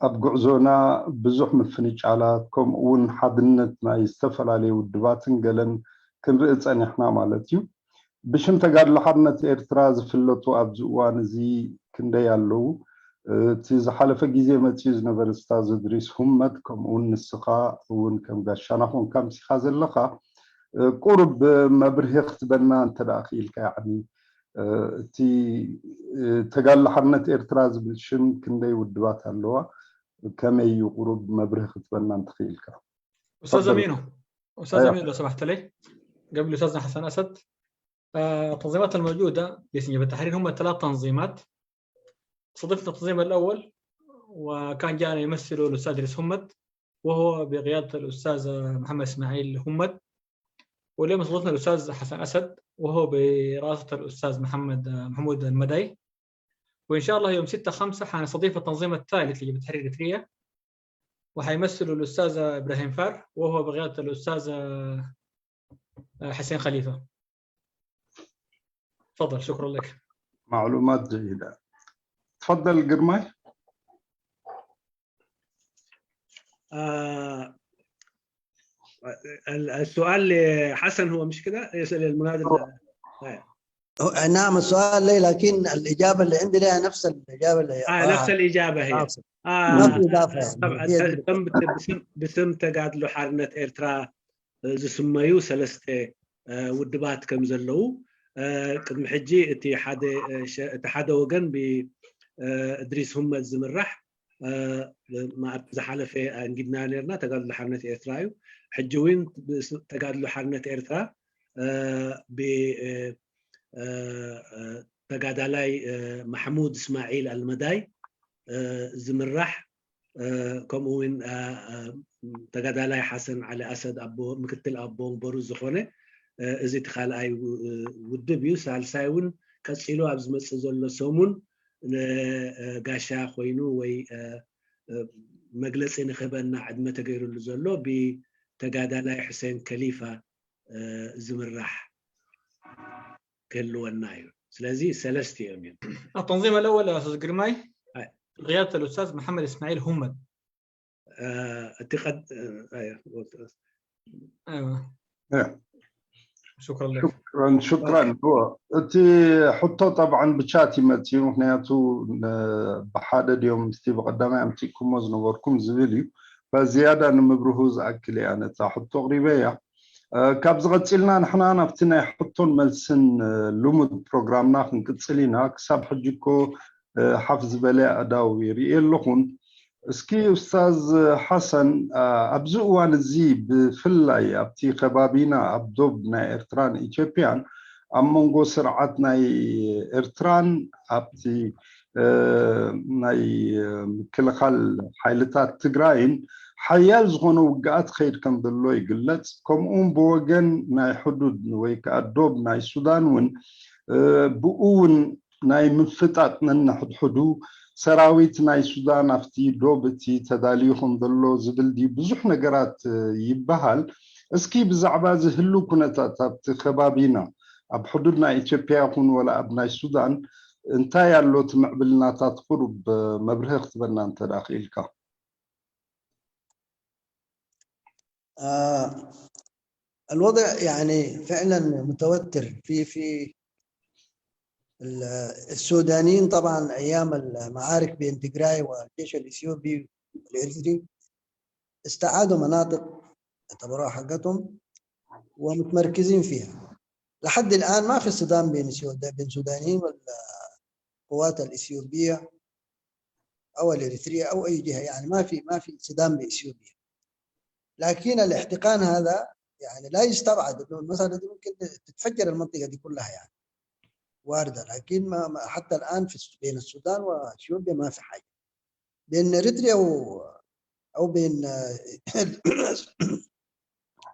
أب قعزونا بزح مفنيج على كم ون حدنتنا يستفل عليه ودباتن قلن كنرئيس أن إحنا مالتيو بشم تقال له حرنة إرتراز في اللطو أبزوان زي كندي اللو زحلفة جزء ما تيز نبر استاذ إدريس همت كم أون السقاء ون كم قشانهم كم سخاز اللقاء قرب مبره اختبرنا أنت داخل يعني تي تقال حرنة إرتراز بالشم كندي ودوات اللوا كم يقرب مبره اختبرنا أنت خيلك. أستاذ أمينو لو سمحت لي قبل أستاذنا حسن أسد التنظيمات الموجودة لسنجاب التحرير هم 3 تنظيمات. استضفنا التنظيم الأول وكان جاءنا يمثله الأستاذ إدريس همت وهو بقيادة الأستاذ محمد إسماعيل همت، واليوم استضفنا الأستاذ حسن أسد وهو برئاسة الأستاذ محمود المداي، وإن شاء الله يوم 6/5 حنستضيف التنظيم الثالث لجبهة التحرير الإريترية وحيمثله الأستاذ إبراهيم فار وهو بقيادة الأستاذ حسين خليفة. تفضل. شكرا لك. معلومات جيدة. تفضل قرماي. السؤال لحسن هو مش كده يسأل المناظر. نعم السؤال لي، لكن الإجابة اللي عندي لها نفس الإجابة اللي نفس الإجابة هي. ما في إضافة يعني. تم بسم تقعد حرنة إرترا زسميو 3 ودبات كم زلوا قدم حجي اتحاد وجن بإدريس هم الزمرح ما زحلفة انجدنا لنا تقعد حرنة إرترايو حجوين تقعد حرنة إرترا ب تقعد علي محمود إسماعيل المداي زمرح كموين تقعد علي حسن علي أسد أبو مكتل أبو بروز خونه إذا تخال أي ودبيو سالسايون كسيلو أبز مسزول سومون قاشا خوينو وي مجلس إن خبرنا عدمة تغير اللزولو بتقعد علي حسين كليفة زمرح كله النايو. سلازي 3 يومين. التنظيم الأول يا أستاذ قرماي قيادة الأستاذ محمد إسماعيل همت. اعتقد أيوة. شكرا لك. شكرا. أنتي حطوا طبعا بشاتي متي وحنياتو بحادة يوم استيب قدامي أمتيكم وزنوركم زبيليو فزيادة نمبرهوز أكلي أنا تحطوا غريبية كابز غتسلنا نحنا نفتنا يحطون ملسن لومد بروغرامنا نكتسلينا كساب حجيكو حفظ بلاء أداوي رئيل لخون اسكي أستاذ حسن أبزو وان الزي بفلاي أبتي خبابينا أبدوبنا إرتران إيجابيان أمونغو سرعتنا إرتران أبتي ناي كل خال حيلتات تقراين حيال زغنو وقعت خير كم دلو يقلت كم بوغن ناي حدود ويك أدوب ناي سودان ون بؤون ناي مفتات نحد حدو سراويت ناي سودان أفتي دوبتي تداليهم دلو زبل دي بزح نقرات يبهال اسكي بزعبا زهلو كنتا خبابينا أب حدودنا إيتشيبيا هون ولا أبناي سودان انتايا اللو تمقبلنا تقرب مبره اختبرنا انت داخلك. الوضع يعني فعلا متوتر في السودانيين طبعا ايام المعارك بين تجراي والجيش الاثيوبي والاريتري استعادوا مناطق اعتبروها حقتهم ومتمركزين فيها لحد الان. ما في صدام بين سودانيين والقوات الاثيوبيه او الاريتريه او اي جهه، يعني ما في صدام باثيوبيا. لكن الاحتقان هذا يعني لا يستبعد انه المساله دي ممكن تتفجر المنطقه دي كلها، يعني وارده. لكن ما حتى الان بين السودان واثيوبيا ما في حاجه. بين اريتريا او بين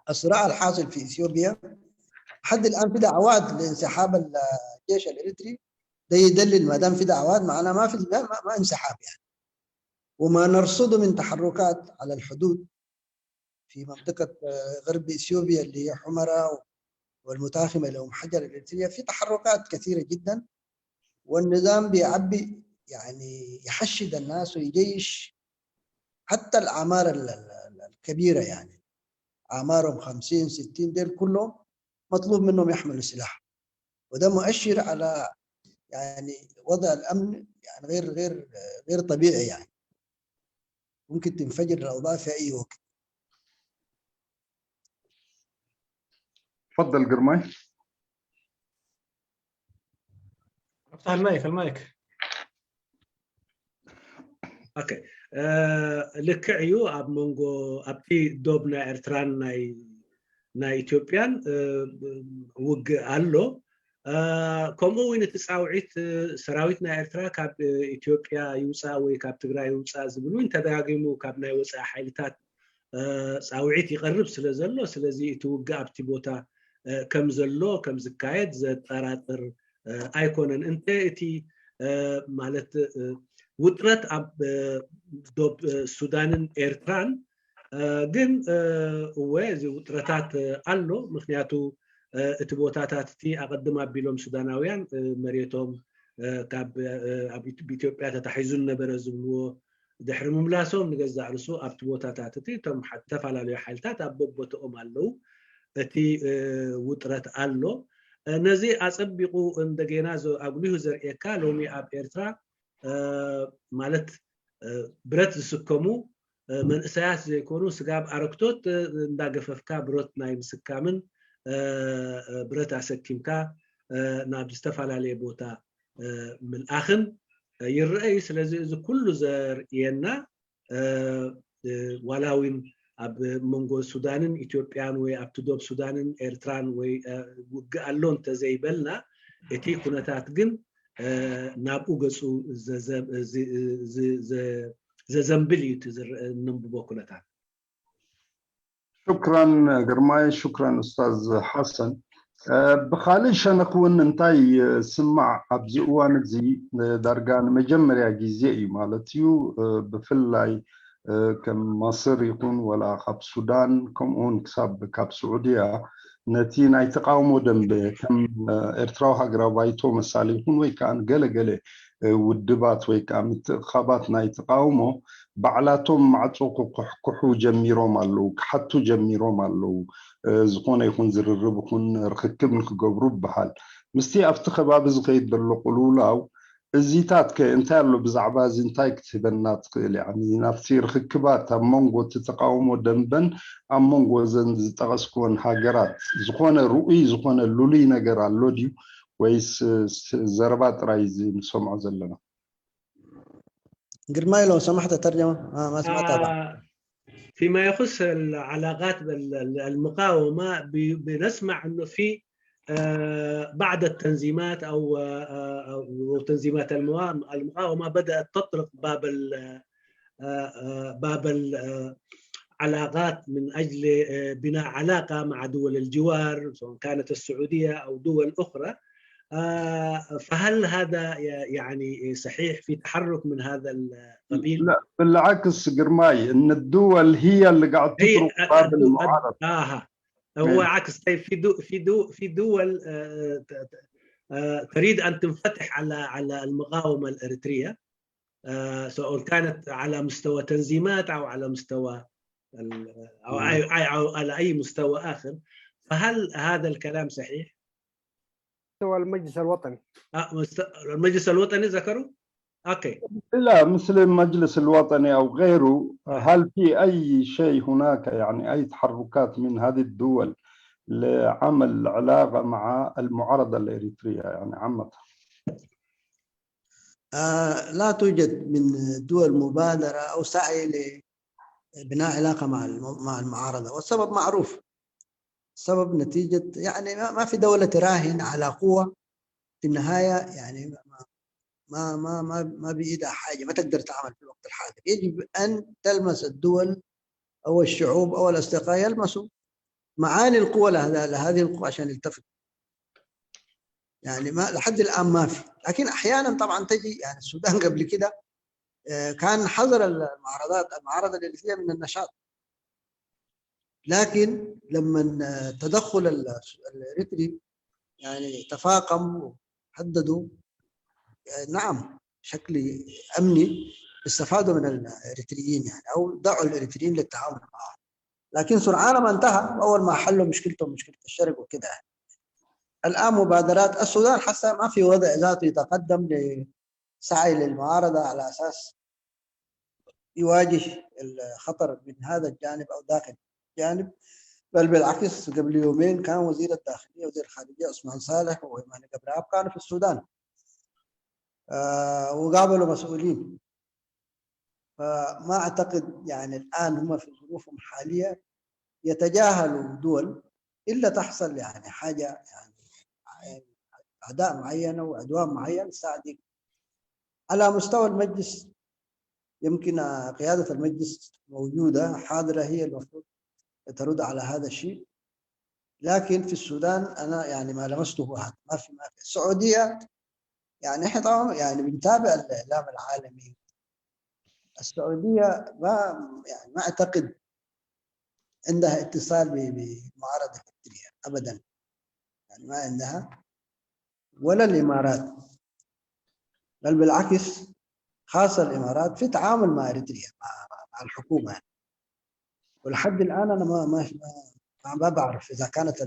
الصراع الحاصل في اثيوبيا لحد الان في دعوات لانسحاب الجيش الاريتري. ده يدلل ما دام في دعوات معناه ما في ما انسحاب يعني. وما نرصده من تحركات على الحدود في منطقه غرب اثيوبيا اللي هي حمراء والمتاخمه لهم حجر الاريتريه، في تحركات كثيره جدا، والنظام بيعبي يعني يحشد الناس ويجيش حتى الاعمار الكبيره، يعني اعمارهم 50 60 دول كلهم مطلوب منهم يحملوا سلاح. وده مؤشر على يعني وضع الامن يعني غير طبيعي، يعني ممكن تنفجر الاوضاع في اي وقت. تفضل قرماي. افتح المايك. اوكي لكعيو اب مونغو ابتي دوبنا ارتران ناي إثيوبيان وق ألو كمو وين تسعوعيت سراويتنا إرترا كاب إثيوبيا يوصا وكاب تجرا يوصا زبلون تداعيمو كاب ناي وصا حيلتات سعوعيت يقرب سلازلو سلازي توقع بتبوتا كم زلو كم زكايد زد طراطر أيكونن أنت إتي مالت وطرت أب دوب السودان إرتران ግን ወዚ ውጥረታት ኣሎ ምክንያቱ እቲ ቦታታት እቲ ኣቀድማ ኣቢሎም ሱዳናውያን መሬቶም ካብ ኣብ ኢትዮጵያ ተታሒዙ ነበረ ዝብልዎ ድሕሪ ምምላሶም ንገዛእ ርእሱ ኣብቲ ቦታታት እቲ እቶም ዝተፈላለዩ ሓይልታት ኣብ በቦትኦም ኣለው እቲ ውጥረት ኣሎ ነዚ ኣፀቢቑ እንደገና ኣጉሊሁ ዘርእየካ ሎሚ ኣብ ኤርትራ ማለት ብረት ዝስከሙ መንእሰያት ዘይኮኑ ስጋብ ኣረክቶት እንዳገፈፍካ ብረት ናይ ምስካምን ብረት ኣሰኪምካ ናብ ዝተፈላለዩ ቦታ ምልኣኽን ይርአይ ስለዚ እዚ ኩሉ ዘርእየና ዋላዊን ኣብ መንጎ ሱዳንን ኢትዮጵያን ወይ ኣብቲ ዶብ ሱዳንን ኤርትራን ወይ ውግእ ኣሎ እንተዘይበልና እቲ ኩነታት ግን ናብኡ ገፁ زنبلي ننبو كلتان. شكرا قرماي، شكرا استاذ حسن. بخالي شنكون انتاي سمع ابزئوان زي درجان مجمريا جيزي مالتيو بفلاي كم مصر يكون ولا خاب سودان كم اون كاب سعودية نتي ناي تقاومو دنب كم ارتراو هاقرا بايتو مسالي يكون ويكان قلق ውድባት ወይ ከዓ ምትኻባት ናይ ተቃውሞ ባዕላቶም ማዕጾ ኩሑ ጀሚሮም ኣለው ክሓቱ ጀሚሮም ኣለው ዝኾነ ይኹን ዝርርብ ይኹን ርክክብ ንክገብሩ በሃል ምስቲ ኣብቲ ከባቢ ዝኸይድ ዘሎ ቁልውላው እዚታት እንታይ ኣሎ ብዛዕባ እዚ እንታይ ክትህበና ትኽእል ያኒ ናብቲ ርክክባት ኣብ መንጎ ተቃውሞ ደንበን ኣብ መንጎ ዘን ዝጠቐስክዎን ሃገራት ዝኾነ ሩኡይ ዝኾነ ሉሉይ ነገር ኣሎ ድዩ ويس زربات رايز مسمع زلنا قرماي لو سمحت ترجمة ما سمعتها فيما يخص العلاقات المقاومة بنسمع انه في بعد التنظيمات او تنظيمات المقاومة بدأت تطرق باب العلاقات من اجل بناء علاقة مع دول الجوار سواء كانت السعودية او دول اخرى فهل هذا يعني صحيح في تحرك من هذا القبيل؟ لا بالعكس قرماي ان الدول هي اللي قاعد تطرق باب المعارضة. هو عكس. طيب في دول تريد ان تنفتح على المقاومة الاريترية سواء كانت على مستوى تنظيمات او على مستوى او على اي مستوى اخر، فهل هذا الكلام صحيح؟ مستوى المجلس الوطني. المجلس الوطني ذكروا؟ اوكي. لا مثل المجلس الوطني او غيره، هل في اي شيء هناك يعني اي تحركات من هذه الدول لعمل علاقه مع المعارضه الاريتريه يعني عامه؟ لا توجد من دول مبادره او سعي لبناء علاقه مع المعارضه، والسبب معروف. سبب نتيجة يعني ما في دولة تراهن على قوة في النهاية، يعني ما بإيدها حاجة، ما تقدر تعمل في الوقت الحاضر. يجب أن تلمس الدول أو الشعوب أو الأصدقاء يلمسوا معاني القوة لهذه القوة عشان يلتفتوا. يعني ما لحد الآن ما في، لكن أحيانا طبعا تجي يعني السودان قبل كده كان حظر المعارضة الإريترية من النشاط، لكن لما تدخل الإريتري يعني تفاقم وحددوا نعم بشكل أمني استفادوا من الإريتريين يعني أو دعوا الإريتريين للتعامل معهم، لكن سرعان ما انتهى أول ما حلوا مشكلتهم مشكلة الشرق وكده. الآن مبادرات السودان حتى ما في وضع ذاته يتقدم لسعي للمعارضة على أساس يواجه الخطر من هذا الجانب أو داخل الجانب، بل بالعكس قبل يومين كان وزير الداخلية وزير الخارجية عثمان صالح وإيمان قبراب كانوا في السودان وقابلوا مسؤولين. فما أعتقد يعني الآن هم في ظروفهم الحالية يتجاهلوا دول إلا تحصل يعني حاجة يعني أعداء معينة وعدوان معين ساعدك. على مستوى المجلس يمكن قيادة المجلس موجودة حاضرة، هي المفروض ترد على هذا الشيء، لكن في السودان أنا يعني ما لمسته هذا، ما في السعودية يعني إحنا طبعا يعني بنتابع الإعلام العالمي. السعودية ما أعتقد عندها اتصال بمعارضة إريتريا أبدا، يعني ما عندها، ولا الإمارات، بل بالعكس خاصة الإمارات في تعامل مع إريتريا مع الحكومة يعني. ولحد الآن أنا ما بعرف إذا كانت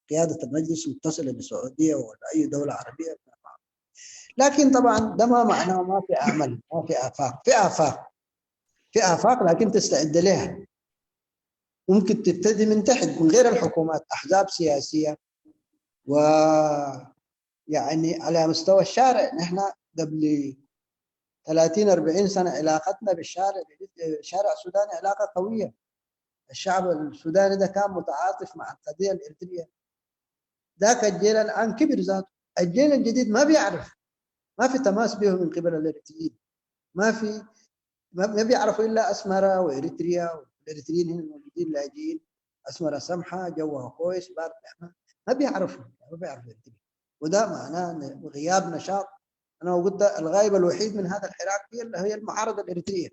قيادة المجلس متصلة بالسعودية ولا أي دولة عربية، لكن طبعا ده ما معناه ما في أمل، ما في آفاق، في آفاق لكن تستعد لها. ممكن تبتدي من تحت من غير الحكومات، أحزاب سياسية، ويعني على مستوى الشارع نحن قبل 30-40 سنة علاقتنا بالشارع السوداني علاقة قوية. الشعب السوداني ده كان متعاطف مع القضية الإريترية. ذاك الجيل الآن كبر ذاته، الجيل الجديد ما بيعرف، ما في تماس به من قبل الإريتريين، ما بيعرفوا إلا أسمرة وإريتريا، والإريتريين هنا الموجودين لاجئين، أسمرة سمحة جوها كويس ما بيعرفوا إريتريا. وده معناه غياب نشاط. أنا قلت الغائب الوحيد من هذا الحراك هي المعارضة الإريترية.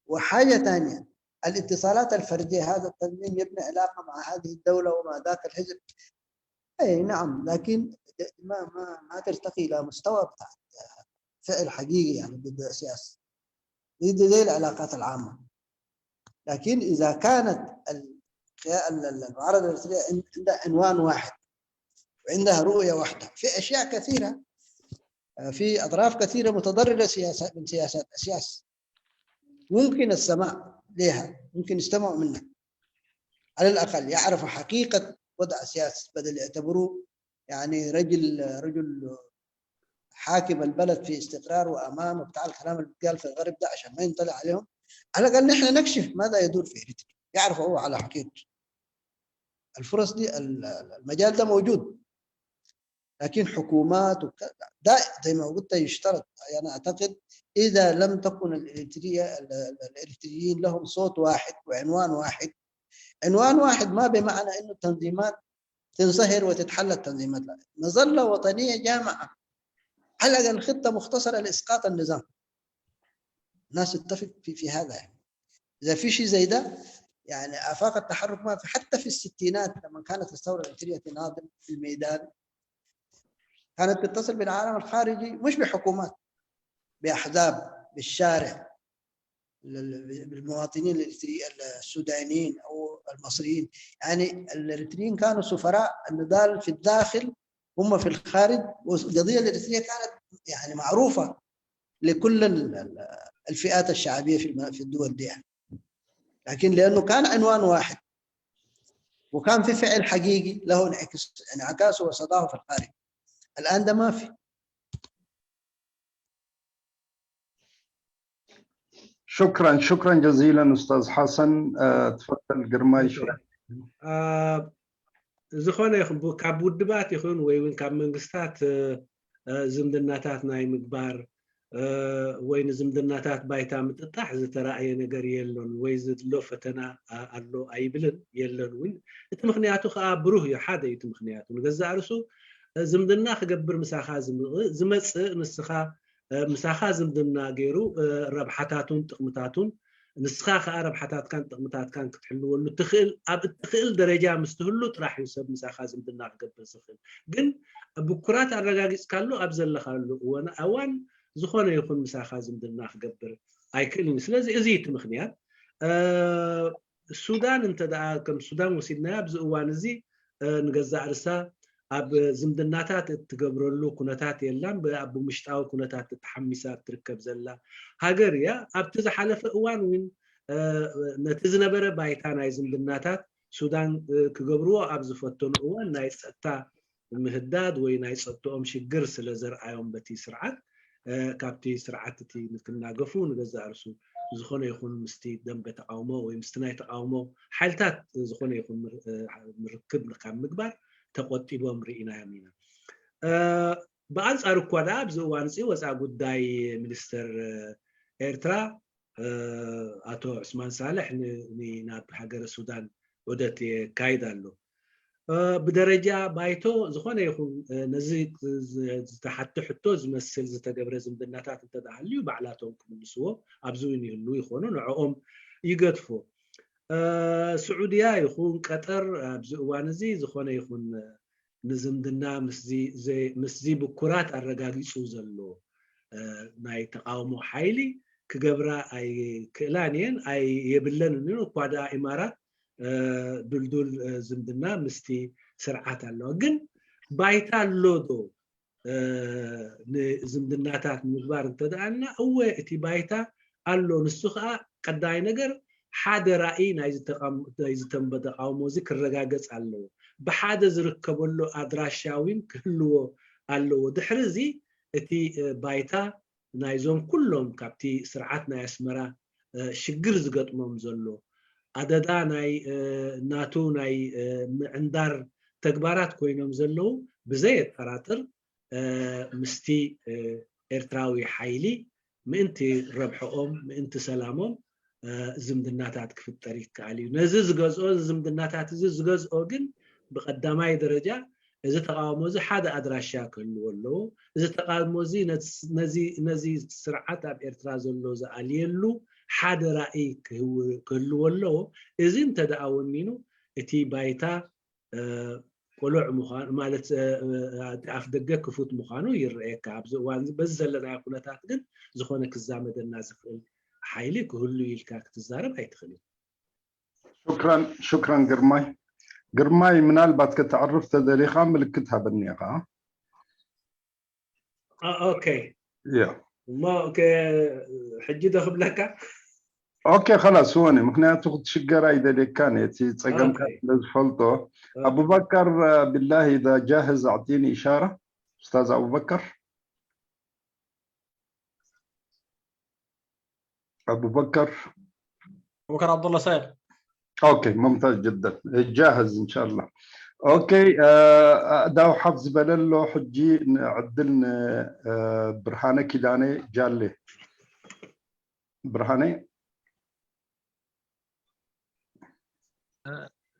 وحاجة ثانية الاتصالات الفردية، هذا التنظيم يبني علاقة مع هذه الدولة ومع ذاك الحزب، أي نعم، لكن ما ترتقي إلى مستوى بتاع فعل حقيقي يعني ضد السياسة. دي العلاقات العامة. لكن إذا كانت المعارضة الإريترية عندها عنوان واحد وعندها رؤية واحدة في أشياء كثيرة، في أطراف كثيرة متضررة من سياسات السياسة، ممكن السماع لها، ممكن يستمعوا منها، على الأقل يعرفوا حقيقة وضع السياسة بدل يعتبروه يعني رجل حاكم البلد في استقرار وأمان وبتاع الكلام اللي بيتقال في الغرب ده عشان ما ينطلع عليهم. على الأقل نحن نكشف ماذا يدور في إريتريا، يعرفوا هو على حقيقته. الفرص دي المجال ده موجود، لكن حكومات ده زي ما قلت يشترط. أنا يعني أعتقد إذا لم تكن الإريتريين لهم صوت واحد وعنوان واحد، عنوان واحد ما بمعنى إنه التنظيمات تنصهر وتتحل التنظيمات، لا، مظلة وطنية جامعة، على الأقل خطة مختصرة لإسقاط النظام. الناس تتفق في هذا يعني. إذا في شيء زي ده يعني آفاق التحرك ما في. حتى في الستينات لما كانت الثورة الإريترية تناضل في الميدان كانت تتصل بالعالم الخارجي، مش بحكومات، بأحزاب، بالشارع، بالمواطنين السودانيين أو المصريين. يعني الإريتريين كانوا سفراء النضال في الداخل، هم في الخارج. والقضية الإريترية كانت يعني معروفة لكل الفئات الشعبية في الدول دي يعني. لكن لأنه كان عنوان واحد وكان في فعل حقيقي له انعكاسه وصداه في الخارج، الآن ده ما في. شكرا جزيلا أستاذ حسن. تفضل قرماي شوي. ዝኾነ ይኹን ካብ ውድባት ይኹን ወይ እውን ካብ መንግስታት ዝምድናታት ናይ ምግባር ወይ ንዝምድናታት ባይታ ምጥጣሕ ዝተረኣየ ነገር የለን ወይ ዝድሎ ፈተና ኣሎ ኣይብልን የለን እውን። እቲ ምክንያቱ ከዓ ብሩህ እዩ። ሓደ እቲ ምክንያቱ ንገዛእ ርእሱ ዝምድና ክገብር ምሳኻ ዝመፅእ ንስኻ ምሳኻ ዝምድና ገይሩ ረብሓታቱን ጥቕምታቱን ንስኻ ከዓ ረብሓታትካን ጥቕምታትካን ክትሕልወሉ ትኽእል ኣብ እትኽእል ደረጃ ምስ ትህሉ ጥራሕ እዩ ሰብ ምሳኻ ዝምድና ክገብር ዝኽእል። ግን ብኩራት ኣረጋጊፅካሉ ኣብ ዘለኻሉ እዋን ዝኾነ ይኹን ምሳኻ ዝምድና ክገብር ኣይክእልን። ስለዚ እዚ እቲ ምክንያት ሱዳን እንተደኣ ከም ሱዳን ወሲድናያ ኣብዚ እዋን እዚ ንገዛእ ርሳ اب زمدناتات تقبرلو كنتات يلان اب مشتاو كنتات تحمسات تركب زلا هاجر يا اب تزحلف اوان وين نتزنبره بايتانا زمدناتات سودان كقبرو اب زفتون اوان ناي صتا مهداد وي ناي صتوم شجر سلا زرعايوم بتي سرعات كابتي سرعات تي نتناقفون غزارسو زخونه يكون مستي دم بتقاومو وي مستناي تقاومو حالتات زخونه يكون مركب لقام مقبار تقطيبهم رئينا يمينا بأنصار كودا بزوانسي وسا ጉዳይ ሚኒስተር ኤርትራ አቶ ዑስማን ሳልሕ ናብ ሃገረ ሱዳን ወደት ካይዳሉ ብደረጃ ባይቶ ዝኾነ ይኹን ነዚ ዝተሓተ ሕቶ ዝመስል ዝተገብረ ዝምድናታት እንተዳሃልዩ ባዕላቶም ክምልስዎ ኣብዙን ይህሉ ይኾኑ ንዕኦም ይገድፎ سعودية يكون قطر بزوان زي زخونه يكون نزمدنا مسزي بكرات الرقاقيسو زلو ناي تقاومو حيلي كقبرا اي كلانين اي يبلن انو قوادا امارات دول زمدنا مستي سرعات اللو قن بايتا اللودو زمدناتات مجبار انتدعنا او اتي بايتا اللو نسخة قداي نقر حدا رأي نايز تنبدا أو موزيك الرجاجس علو بحدا زركبلو أدراشاوين كلو علو دحرزي تي بايتا نايزون كلهم كابتي سرعتنا يسمرا شجر زقط ممزلو عددا ناي ناتو ناي عندار تكبارات كوينهم زلو بزيت فراتر مستي إرتراوي حيلي مئنتي ربحهم مئنتي سلامهم زمدناتات كفتر يكالي نزز غزو زمدناتات زغزو ግን بقداماي درجه اذا تقاومو حدا ادراشا كلولو اذا تقاومو نزي سرعات اب ارترا زلو زاليلو حدا راي كلولو اذا انت داونينو اتي بايتا قلوع مخان مالت اف دقه كفوت مخانو يرئيك ابزوان بزلنا كنتات ግን زخونه كزامدنا زفل حيلي كله يلكاك تزارب هيتخلي شكرا قرماي من البات كتعرف تدريخا ملكتها بالنيقة اوكي يا ما اوكي حجي دخل لك اوكي خلاص هوني مكنيات تاخذ شقرة اذا لك كانت تصقم فلطو ابو بكر بالله اذا جاهز اعطيني اشارة استاذ ابو بكر ابو بكر عبد الله سائل اوكي ممتاز جدا جاهز ان شاء الله اوكي داو حفظ بللو حجي عدلنا برهانه كيداني جالي برهاني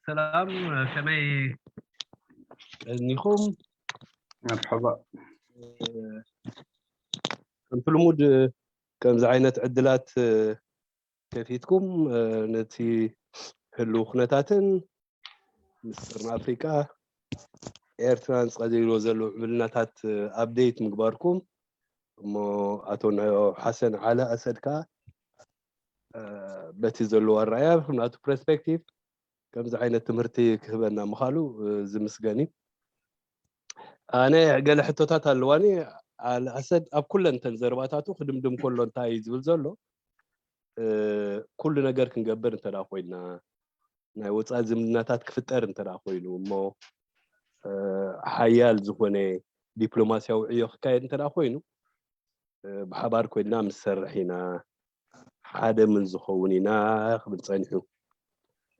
سلام كمي نيخوم مرحبا كنت المود كم زعينة عدلات كيفيتكم نتي حلو خناتاتن مصرنا افريكا ايرترانس قديرو زلو عملناتات ابديت مقباركم مو اتونا حسن على اسدكا بتي زلو الرأي ناتو برسبكتيف كم زعينة تمرتي كهبنا مخالو زمسقاني انا قال حتوتات اللواني على اسد اب كل انت زرباتاتو خدمدم كله انتاي زبل زلو كل ነገር ክንገብር እንተዳ ኮይና ናይ ወፃእ ዝምድናታት ክፍጠር እንተዳ ኮይኑ እሞ ሓያል ዝኾነ ዲፕሎማሲያዊ ዕዮ ክካየድ እንተዳ ኮይኑ ብሓባር ኮይና ምስ ሰርሒና ሓደ ምን ዝኸውን ኢና ክብል ፀኒሑ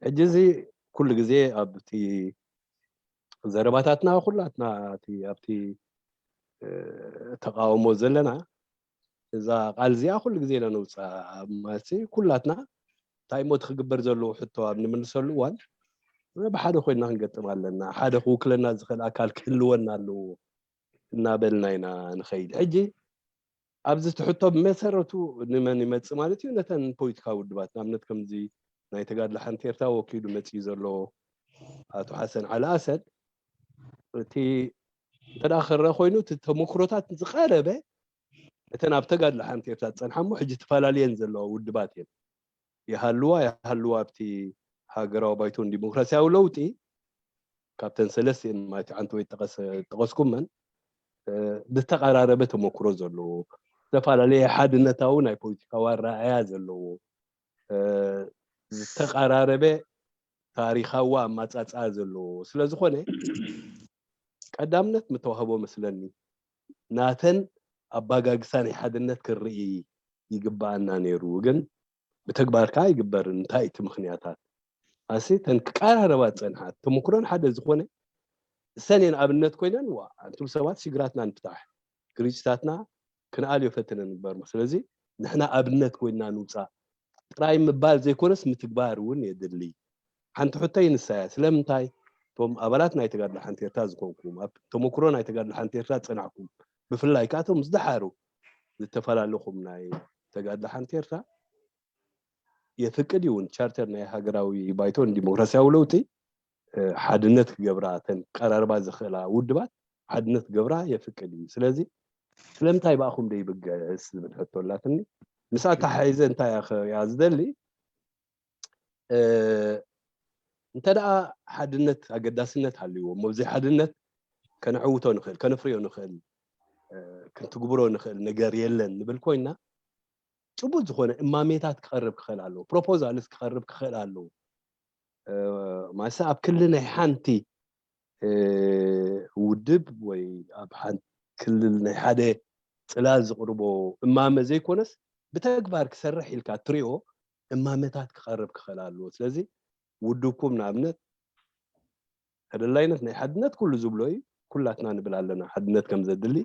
ሕጂ እዚ ኩሉ ግዜ ኣብቲ ዘረባታትና ኩላትና ኣብቲ ተቃውሞ ዘለና እዛ ቃል እዚኣ ኩሉ ግዜ ኢና ነውፃእ ማለት ኩላትና ታይሞት ክግበር ዘሎ ሕቶ ኣብ ንምልሰሉ እዋን ብሓደ ኮይና ክንገጥም ኣለና ሓደ ክውክለና ዝኽእል ኣካል ክህልወና ኣለዎ እናበልና ኢና ንኸይድ ሕጂ ኣብዚ ትሕቶ ብመሰረቱ ንመን ይመፅእ ማለት እዩ ነተን ፖለቲካዊ ውድባት ንኣብነት ከምዚ ናይ ተጋድሎ ሓንቲ ኤርትራ ወኪሉ መፅኡ ዘሎ ኣቶ ሓሰን ዓሊ ኣሰድ እቲ ተዳኸረ ኮይኑ ተመክሮታት ዝቐረበ እተን ኣብ ተጋድሎ ሓንቲ ኤርትራ ፀንሐሞ ሕጂ ተፈላለየን ዘለዋ ውድባት እየን يهلوا ابتي هاجروا بايتون ديمقراطياዊ ለውጢ كابتن سلسين ما عنده تقصكم من بتقاربته مكروز له تفعل عليه حد نتاونا بوليتيكا والرعاية له تقاربه تاريخوا ما تصاص له ስለዚህ ኾነ ቀዳምነት ምተዋህቦ መስለኒ ናተን አባጋግሳን ሓድነት ክርኢ ይግባአና ነይሩ ግን በተግባርካ ይግበርን እንታይ እቲ ምኽንያታት አሴተን ቀራረባ ጸንሓት ተመክሮን ሓደ ዝኾነ ሰኔን ኣብነት ኮይነን አንቱም ሰባት ሽግራትና ንፍታሕ ግሪጭታትና ክንአል ይፈትነን ነበር ስለዚ ንሕና ኣብነት ኮይና ንውፃ ጥራይ ምባል ዘይኮነስ ምትግባር እውን የድሊ ሓንቲ ሕቶይ ንሳያ ስለምንታይ ቶም ኣባላት ናይ ተጋድሎ ሓንቲ ኤርትራ ዝኮንኩም ተመክሮ ናይ ተጋድሎ ሓንቲ ኤርትራ ጸናዕኩም ብፍላይ ካቶም ዝደሓሩ ዝተፈላለኹም ናይ ተጋድሎ ሓንቲ ኤርትራ የፍቅድ ይውን ቻርተር ናይ ሃገራዊ ባይቶን ዲሞክራሲያዊ ለውጢ ሓድነት ክገብራ ተን ቀራርባ ዝኽእላ ውድባት ሓድነት ክገብራ የፍቅድ እዩ ስለዚ ስለምንታይ ባኹም ደይብገስ ዝብል ሕቶላትኒ ንሳታ ሓይዘ እንታይ ያዝደሊ እንተዳ ሓድነት ኣገዳስነት ሃልይዎ መብዚ ሓድነት ከነዕውቶ ንኽእል ከነፍርዮ ንኽእል ክንትግብሮ ንኽእል ነገር የለን ንብል ኮይና ጭቡጥ ዝኾነ እማሜታት ክቐርብ ክኽእል ኣለዎ ፕሮፖዛልስ ክቐርብ ክኽእል ኣለዎ ማሳ ኣብ ክልል ናይ ሓንቲ ውድብ ወይ ኣብ ሓንቲ ክልል ናይ ሓደ ጽላል ዝቕርቦ እማመ ዘይኮነስ ብተግባር ክሰርሕ ኢልካ ትሪኦ እማሜታት ክቐርብ ክኽእል ኣለዎ ስለዚ ውድብኩም ንኣብነት ተደላይነት ናይ ሓድነት ኩሉ ዝብሎ እዩ ኩላትና ንብል ኣለና ሓድነት ከም ዘድሊ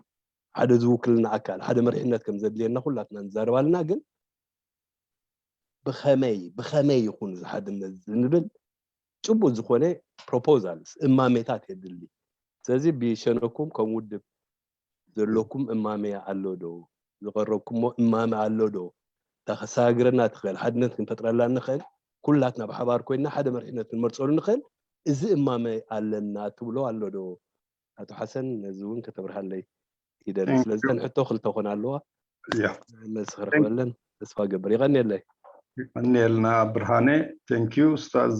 ሓደ ዝውክልና ኣካል ሓደ መሪሕነት ከም ዘድልየና ኩላትና ንዛረባልና ግን ብኸመይ ይኹን ዝሓድነት ዝንብል ጭቡጥ ዝኾነ ፕሮፖዛልስ እማሜታት የድሊ ስለዚ ብሸነኩም ከም ውድብ ዘለኩም እማሜያ ኣሎ ዶ ዝቐረብኩሞ እማሜ ኣሎ ዶ ተኸሳግረና ትኽእል ሓድነት ክንፈጥረላ ንኽእል ኩላትና ብሓባር ኮይና ሓደ መሪሕነት ክንመርፀሉ ንኽእል እዚ እማሜ ኣለና ትብሎ ኣሎ ዶ ኣቶ ሓሰን ነዚ እውን ከተብርሃለይ ይደሊ ስለዚ ሕቶ ክልተ ኾና ኣለዋ መስኽር ክበለን ተስፋ ገብር ይغنيلي يغنيلنا برهاني ثانك يو استاذ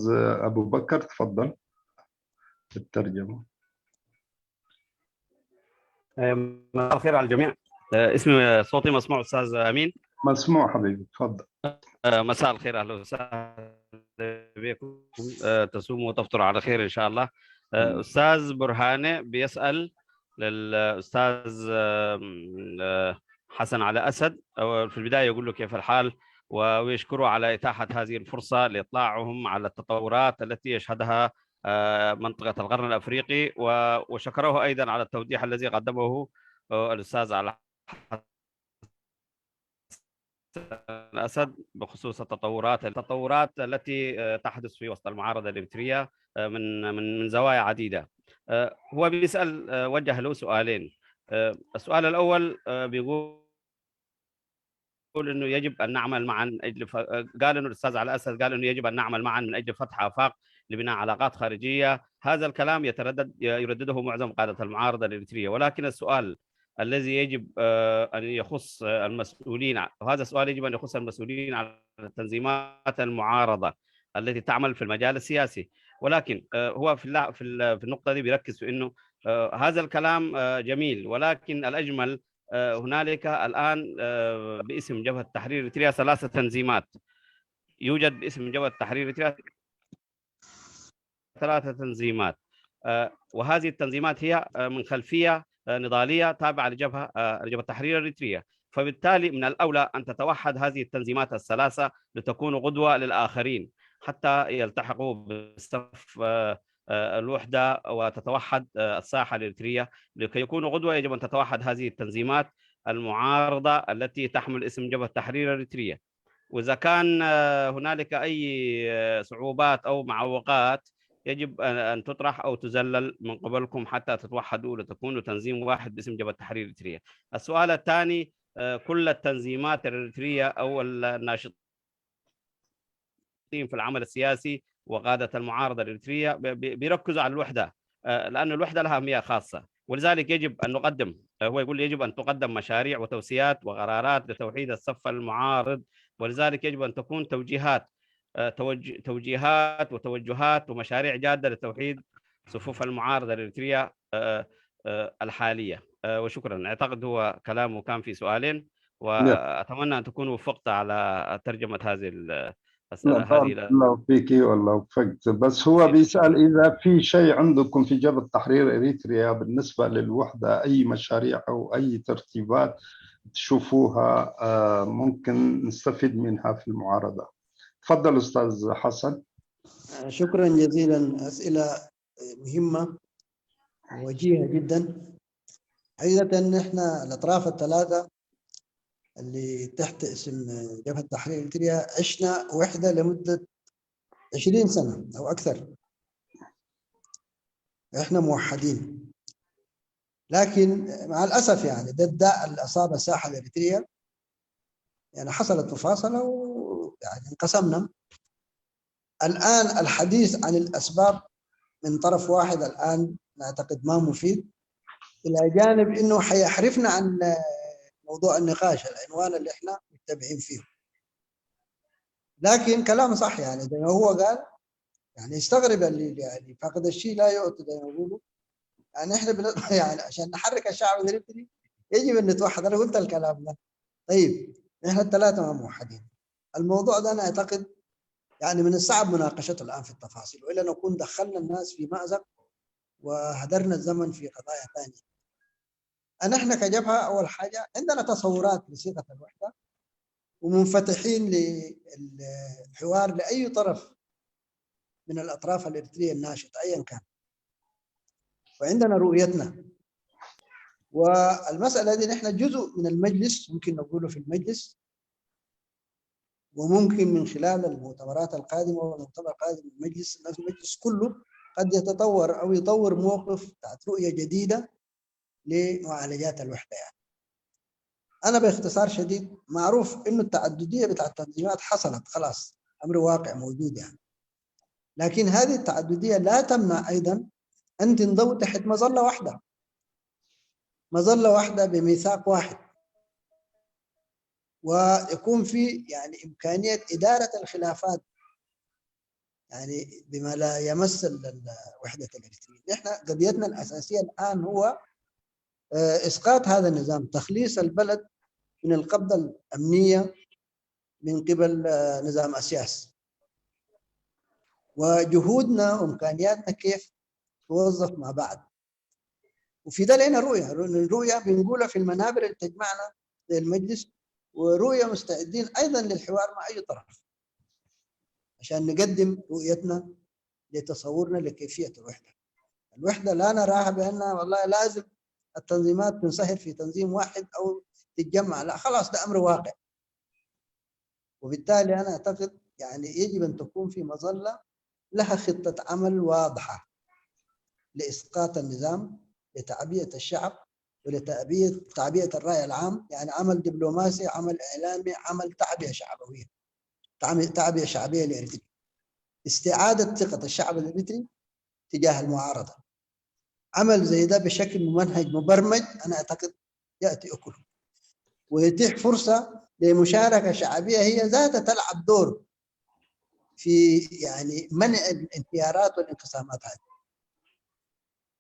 ابو بكر تفضل الترجمه مساء الخير على الجميع اسمي صوتي مسموع استاذ امين مسموع حبيبي تفضل مساء الخير اهلا وسهلا بكم تصوموا وتفطروا على خير ان شاء الله استاذ برهاني بيسال للاستاذ حسن على اسد في البدايه يقول له كيف الحال ويشكره على إتاحة هذه الفرصة لإطلاعهم على التطورات التي يشهدها منطقة القرن الأفريقي وشكره أيضا على التوضيح الذي قدمه الأستاذ على الأسد بخصوص التطورات التي تحدث في وسط المعارضة الإريترية من زوايا عديدة. هو بيسأل وجه له سؤالين. السؤال الأول بيقول انه يجب ان نعمل معا من اجل قال انه الاستاذ على الاسد قال انه يجب ان نعمل معا من اجل فتح افاق لبناء علاقات خارجيه، هذا الكلام يردده معظم قاده المعارضه الاريتريه، ولكن السؤال الذي يجب ان يخص المسؤولين، وهذا السؤال يجب ان يخص المسؤولين على التنظيمات المعارضه التي تعمل في المجال السياسي، ولكن هو في النقطه دي بيركز في انه هذا الكلام جميل، ولكن الاجمل هنالك الآن باسم جبهة التحرير الإريترية 3 تنظيمات. يوجد باسم جبهة التحرير الإريترية 3 تنظيمات، وهذه التنظيمات هي من خلفية نضالية تابعة لجبهة التحرير الإريترية، فبالتالي من الأولى أن تتوحد هذه التنظيمات ال3 لتكون قدوة للآخرين حتى يلتحقوا بصف الوحدة وتتوحد الساحة الإريترية. لكي يكونوا قدوة يجب أن تتوحد هذه التنظيمات المعارضة التي تحمل اسم جبهة التحرير الإريترية، وإذا كان هنالك أي صعوبات أو معوقات يجب أن تطرح أو تذلل من قبلكم حتى تتوحدوا لتكونوا تنظيم واحد باسم جبهة التحرير الإريترية. السؤال الثاني، كل التنظيمات الإريترية أو الناشطين في العمل السياسي وقادة المعارضة الإريترية بيركزوا على الوحدة، لأن الوحدة لها أهمية خاصة، ولذلك يجب أن نقدم، هو يقول يجب أن تقدم مشاريع وتوصيات وقرارات لتوحيد الصف المعارض، ولذلك يجب أن تكون توجيهات وتوجهات ومشاريع جادة لتوحيد صفوف المعارضة الإريترية الحالية. وشكرا. أعتقد هو كلامه كان في سؤالين، وأتمنى أن تكون وفقت على ترجمة هذه بارك الله فيك والله وفقت. بس هو بيسأل إذا في شيء عندكم في جبهة تحرير إريتريا بالنسبة للوحدة، أي مشاريع أو أي ترتيبات تشوفوها ممكن نستفيد منها في المعارضة. تفضل أستاذ حسن. شكرا جزيلا، أسئلة مهمة ووجيهة جدا. حقيقة نحن الأطراف الثلاثة اللي تحت اسم جبهة تحرير إريتريا عشنا وحدة لمدة 20 سنة أو أكثر، إحنا موحدين. لكن مع الأسف يعني ده الداء اللي أصاب الساحة الإريترية، يعني حصلت مفاصلة ويعني انقسمنا. الآن الحديث عن الأسباب من طرف واحد الآن نعتقد ما مفيد، إلى جانب إنه حيحرفنا عن موضوع النقاش العنوان اللي إحنا متبعين فيه. لكن كلام صح، يعني زي ما هو قال، يعني يستغرب اللي يعني فاقد الشيء لا يعطي زي ما يقولوا. يعني إحنا يعني عشان نحرك الشعب الإريتري يجب أن نتوحد. أنا قلت الكلام ده. طيب إحنا الثلاثة ما موحدين. الموضوع ده أنا أعتقد يعني من الصعب مناقشته الآن في التفاصيل، وإلا نكون دخلنا الناس في مأزق وهدرنا الزمن في قضايا ثانية. نحن كجبهة أول حاجة عندنا تصورات لصيغة الوحدة، ومنفتحين للحوار لأي طرف من الأطراف الإريترية الناشطة أيا كان، وعندنا رؤيتنا. والمسألة دي نحن جزء من المجلس، ممكن نقوله في المجلس، وممكن من خلال المؤتمرات القادمة والمؤتمر القادم من المجلس كله قد يتطور أو يطور موقف بتاعت رؤية جديدة لمعالجات الوحدة. يعني أنا باختصار شديد معروف إنه التعددية بتاع التنظيمات حصلت خلاص، أمر واقع موجود يعني. لكن هذه التعددية لا تمنع أيضا أن تنضوي تحت مظلة واحدة، مظلة واحدة بميثاق واحد، ويكون في يعني إمكانية إدارة الخلافات يعني بما لا يمس وحدة الإريتريين. نحن قضيتنا الأساسية الآن هو إسقاط هذا النظام، تخليص البلد من القبضة الأمنية من قبل نظام السياسي، وجهودنا وإمكانياتنا كيف توظف مع بعض. وفي ده لنا رؤية بنقولها في المنابر اللي تجمعنا للمجلس، ورؤية مستعدين أيضا للحوار مع أي طرف عشان نقدم رؤيتنا لتصورنا لكيفية الوحدة. الوحدة لا نراها بأنها والله لازم التنظيمات تنصهر في تنظيم واحد أو تتجمع، لا خلاص ده أمر واقع. وبالتالي أنا أعتقد يعني يجب أن تكون في مظلة لها خطة عمل واضحة لإسقاط النظام، لتعبئة الشعب ولتعبئة الرأي العام، يعني عمل دبلوماسي، عمل إعلامي، عمل تعبئة شعبوية، تعبئة شعبية لإريتريا، استعادة ثقة الشعب الإريتري تجاه المعارضة. عمل زي ده بشكل ممنهج مبرمج أنا أعتقد يأتي أكله، ويتيح فرصة لمشاركة شعبية هي ذاتها تلعب دور في يعني منع الانهيارات والانقسامات هذه.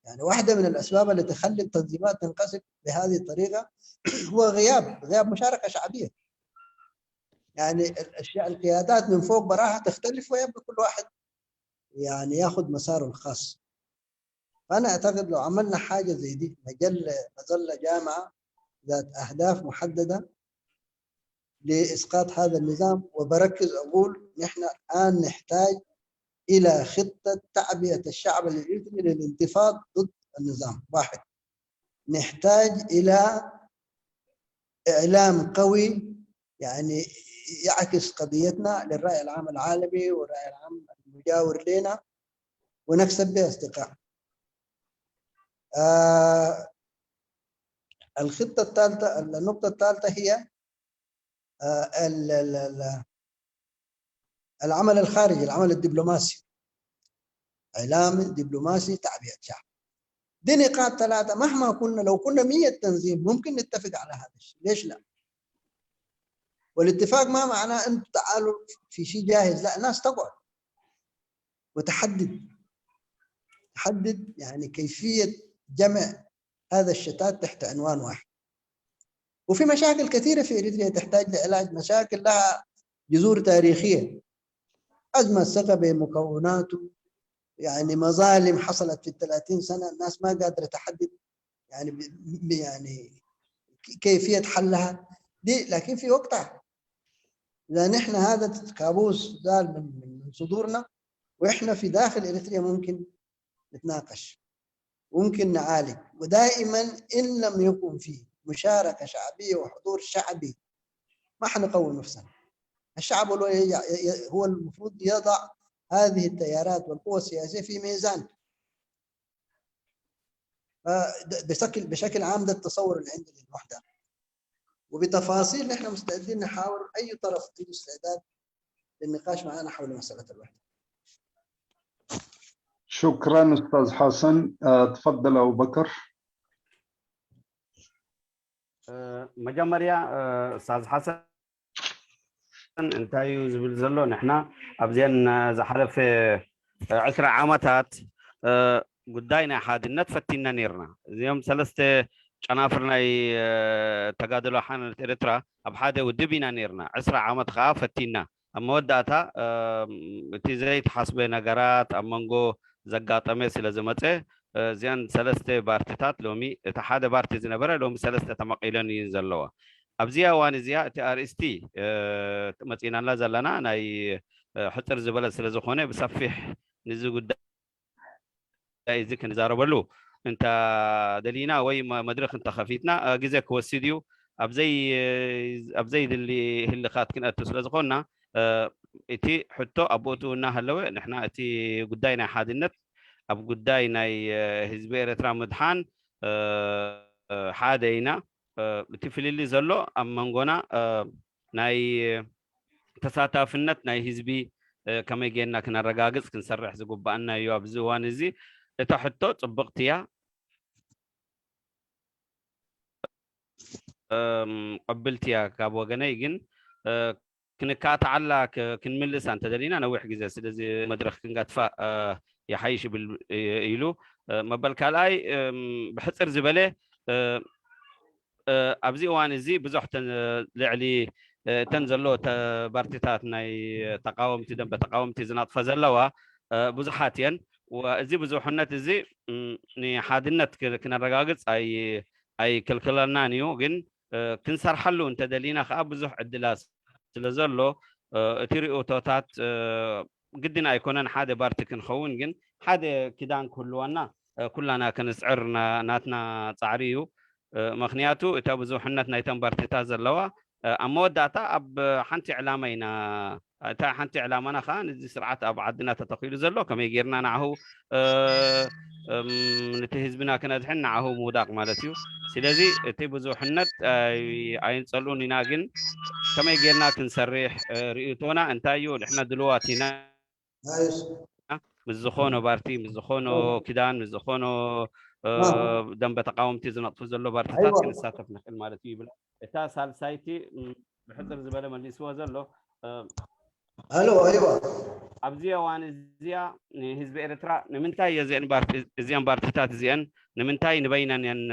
يعني واحدة من الأسباب اللي تخلي التنظيمات تنقسم بهذه الطريقة هو غياب مشاركة شعبية. يعني القيادات من فوق براها تختلف، ويبقى كل واحد يعني ياخذ مساره الخاص. فأنا أعتقد لو عملنا حاجة زي دي، مظلة جامعة ذات أهداف محددة لإسقاط هذا النظام، وبركز أقول نحن الآن نحتاج إلى خطة تعبئة الشعب الإريتري للانتفاض ضد النظام. واحد، نحتاج إلى إعلام قوي يعني يعكس قضيتنا للرأي العام العالمي والرأي العام المجاور لنا، ونكسب به أصدقاء. الخطة الثالثة، النقطة الثالثة هي العمل الخارجي، العمل الدبلوماسي، إعلام دبلوماسي، تعبئة شعب. دي نقاط ثلاثة مهما كنا، لو كنا 100 تنظيم ممكن نتفق على هذا الشيء، ليش لا؟ والاتفاق ما معناه أنتم تعالوا في شيء جاهز، لا، الناس تقعد وتحدد تحدد يعني كيفية جمع هذا الشتات تحت عنوان واحد. وفي مشاكل كثيرة في إريتريا تحتاج لعلاج، مشاكل لها جذور تاريخية، أزمة الثقة بمكوناته، يعني مظالم حصلت في 30 سنة الناس ما قادرة تحدد يعني كيفية حلها دي، لكن في وقتها إذا نحن هذا كابوس زال من صدورنا وإحنا في داخل إريتريا ممكن نتناقش، ممكن نعالج. ودائما إن لم يكن فيه مشاركة شعبية وحضور شعبي ما حنقوي نفسنا. الشعب هو المفروض يضع هذه التيارات والقوى السياسية في ميزان. بشكل عام ده التصور اللي عندي للوحدة، وبتفاصيل نحن مستعدين نحاور أي طرف عنده استعداد للنقاش معنا حول مسألة الوحدة. شكرا أستاذ حسن. تفضل أبو بكر. مجمريا أستاذ حسن انتايو زبل زلو نحنا أبزين زحلف 10 عامات قداينا حادنا تفتينا نيرنا اليوم 3 عنافرنا تقادلوا حان إريترا أبحاده ودبينا نيرنا 10 عامات خا فتينا أما وداتا تزاي تحسبي نجارات أمانجو زقات أمس لازمته زين 3 بارتيتات لومي تحاد بارتي زنبرة لومي 3 تمقيلون ينزلوا أبزيا وانزيا TRST متينا لا زلنا ناي حتر زبالة سلزخونة بصفح نزو قد إذا كان زاربلو أنت دلينا وي مدرخ أنت خفيتنا جزاك هو استديو أبزي اللي خات كنا تسلزخونا إتي حتى أبوتو نهلوه نحن إتي قداينا حادنت أب قداينا حزب إريترا مدحان حادينا بتفيل اللي زلوا أم منقونا ناي تساتافنت ناي حزبي كما يجينا كنا رجاجس كنسرح زقوب بأننا يوابزوان زي تحطو طبقتيا قبلتيا كابو جنايجن كنكات على كنملس أنت دلينا أنا وحجز سيدزي مدرخ كنقطفا يحيش بالإيلو مبالكالاي بحصر زبالة أبزي وانزي بزحت لعلي تنزلوا بارتيتات ناي تقاومتي دم بتقاومتي زنات فزلوا بزحاتين وزي بزوحنات زي ني حادنت كنا رجاجس أي كلكلنا نيو جن كنسر حلو أنت دلينا خاب بزح عدلاس سلزلوا تري أوتوتات قدنا يكونن حدا بارتك نخون جن حدا كدان كلنا كنسعرنا ناتنا تعريو مخنياتو تابزو حنت نايتن بارتيتا زلوا أما داتا أب حنتي علامينا تا حنتي علامنا خان دي سرعات أب عدنا تتقيل زلوا كما يجيرنا نعهو نتهزبنا كنا دحين نعهو موداق مالتيو سلازي تابزو حنت عين صلوني ناقن كما يجيرنا كنسريح رئيتونا انتايو احنا دلواتينا مزخونو بارتي مزخونو كدان مزخونو دم بتقاومتي زنط فزلو بارتيتات كن ساتفنا المالتي بلا تا سال سايتي بحضر زباله ملي سوا زلو الو ايوه ابزيا وان زيا حزب إريترا نمنتاي يزين بارتي زين بارتيتات زين نمنتاي نبينن ين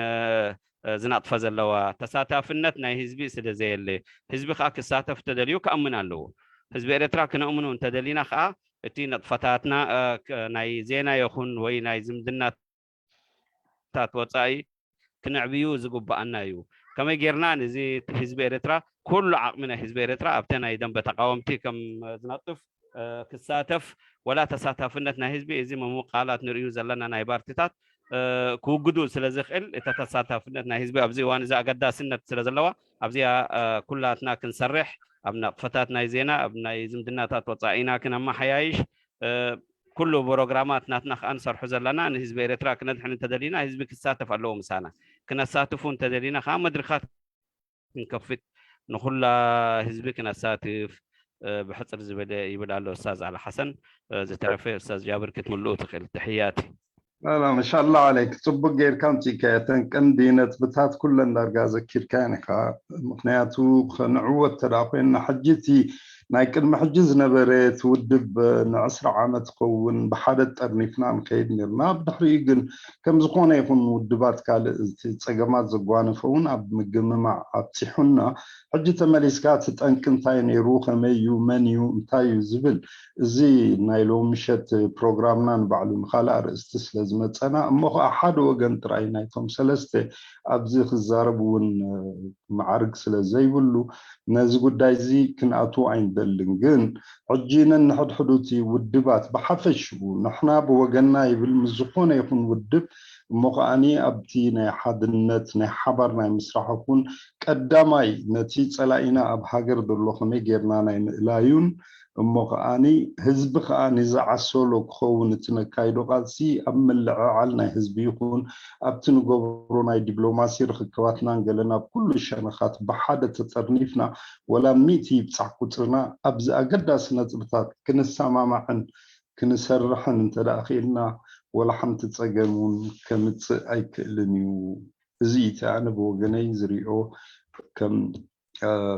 زنط فزلوا تساتفنت ناي حزبي سد زي اللي حزب خا كساتف تدليو كامن الله حزب إريترا كنؤمنو انت دلينا خا اتي نطفتاتنا ناي زينا يخون وي ناي زمدنا تات وصاي كنعبيو زقبأنا يو كما جيرنا نزي حزب إريترا كل عقمنا حزب إريترا ابتنا يدم بتقاومتي كم زنطف كساتف ولا تساتفنتنا حزبي إذا ما مقالات نريو زلنا ناي بارتيتات كوجدو سلازخل تتساتفنتنا حزبي ابزي وان اذا قدا سنه سلازلوا ابزي كلاتنا كنسرح ابنا فتاتنا زينا ابنا زمدنا تات وصاينا كنا ما حيايش كله بروجرامات ناتنا انصر حزلنا ان حزب إريترا كنا نحن تدلينا حزب كساتف الله مسانا كنا ساتفون تدلينا خا مدرخات نكفت نخل حزب كنا ساتف بحصر زبده يبدا له استاذ على حسن زترفي استاذ جابر كتملو تخيل تحياتي لا ما شاء الله عليك صبق غير كانتي كاتن كندينة بتات كل النرجع ذكر كان خا مقنعتو خنعوة تراقين حجتي ናይ ቅድሚ ሕጂ ዝነበረ ትውድብ ን10 ዓመት ክኸውን ብሓደ ጠርኒፍና ንከይድ ነርና ብድሕሪኡ ግን ከም ዝኾነ ይኹን ውድባት ካልእ ፀገማት ዘጓነፈውን ኣብ ምግምማዕ ኣብፂሑና ሕጂ ተመሊስካ እቲ ጠንቂ እንታይ ነይሩ ከመይ እዩ መን እዩ እንታይ እዩ ዝብል እዚ ናይ ሎሚ ምሸት ፕሮግራምና ንባዕሉ ንካልእ ኣርእስቲ ስለ ዝመፀና እሞ ከዓ ሓደ ወገን ጥራይ ናይቶም ሰለስተ ኣብዚ ክዛረብ እውን ማዕርግ ስለ ዘይብሉ ነዚ ጉዳይ እዚ ክንኣትዎ ኣይንደልን ግን ሕጂ ነንሕድሕዱቲ ውድባት ብሓፈሽኡ ንሕና ብወገንና ይብል ምዝኾነ ይኹን ውድብ እሞ ከዓኒ ኣብቲ ናይ ሓድነት ናይ ሓባር ናይ ምስራሕ ይኹን ቀዳማይ ነቲ ፀላኢና ኣብ ሃገር ዘሎ ከመይ ጌርና ናይ ምእላዩን እሞ ከዓኒ ህዝቢ ከዓኒ ዝዓሰሎ ክኸውን እቲ ነካይዶ ቃልሲ ኣብ ምልዕዓል ናይ ህዝቢ ይኹን ኣብቲ ንገብሮ ናይ ዲፕሎማሲ ርክክባትናን ገለና ኩሉ ሸነኻት ብሓደ ተጠርኒፍና ወላ ሚእቲ ይብፃሕ ቁፅርና ኣብዚ ኣገዳሲ ነጥብታት ክንሰማማዕን ክንሰርሕን እንተደኣ ኽኢልና ወላ ሓንቲ ፀገም እውን ከምፅእ ኣይክእልን እዩ እዚ እቲ ኣነ ብወገነይ ዝሪኦ ከም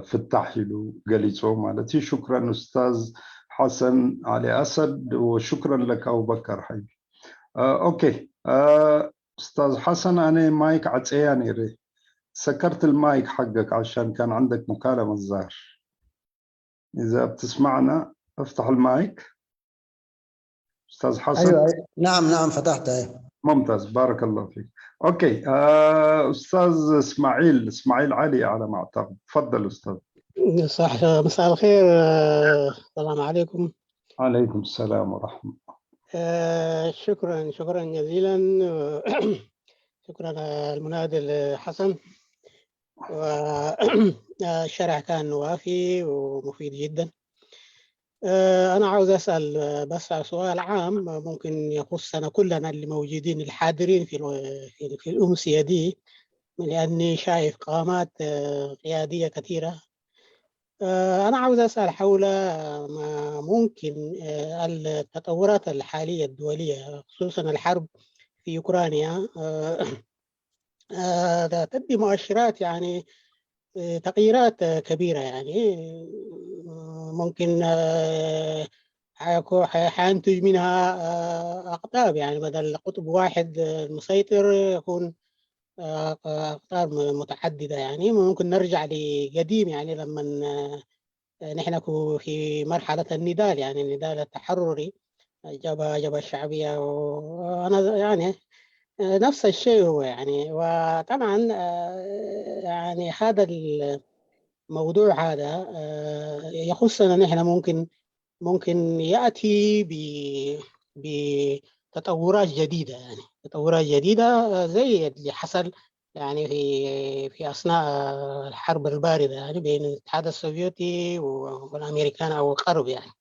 فتح له قليصو مالتي شكرا أستاذ حسن علي أسد وشكرا لك أبو بكر حبيبي أوكي أستاذ حسن أنا مايك عطياني ري سكرت المايك حقك عشان كان عندك مكالمة الظاهر إذا بتسمعنا افتح المايك أستاذ حسن أيوة. نعم فتحته ممتاز بارك الله فيك اوكي استاذ اسماعيل علي على ما اعتقد تفضل استاذ صح مساء الخير السلام عليكم عليكم السلام ورحمه شكرا جزيلا شكرا المنادي حسن والشرح كان وافي ومفيد جدا أنا عاوز أسأل بس سؤال عام ممكن يخصنا كلنا اللي موجودين الحاضرين في الأمسية دي لأني شايف قامات قيادية كثيرة. أنا عاوز أسأل حول ما ممكن التطورات الحالية الدولية خصوصا الحرب في أوكرانيا تدي مؤشرات يعني تغييرات كبيرة يعني ممكن حينتج منها أقطاب يعني بدل قطب واحد مسيطر يكون أقطاب متعددة يعني ممكن نرجع لقديم يعني لما نحن في مرحلة النضال يعني النضال التحرري جبهة الشعبية وأنا يعني نفس الشيء هو يعني وطبعا يعني هذا الموضوع هذا يخصنا نحن ممكن يأتي بتطورات جديدة يعني تطورات جديدة زي اللي حصل يعني في أثناء الحرب الباردة يعني بين الاتحاد السوفيتي والأمريكان أو الغرب يعني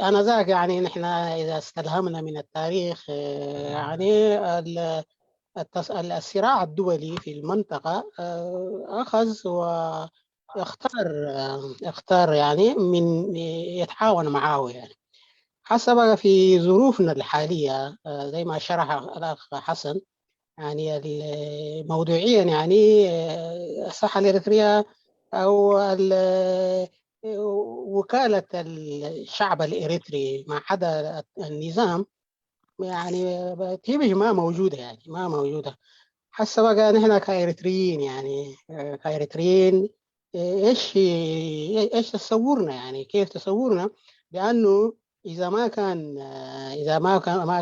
أنا ذاك يعني نحن إذا استلهمنا من التاريخ يعني الصراع الدولي في المنطقة أخذ واختار يعني من يتعاون معه يعني حسب في ظروفنا الحالية زي ما شرح الأخ حسن يعني موضوعيا يعني الصحة الإريترية أو وكالة الشعب الإريتري ما عدا النظام يعني تيجي ما موجودة يعني ما موجودة حسب بقى نحن كإريتريين يعني كإريتريين إيش تصورنا يعني كيف تصورنا لأنه إذا ما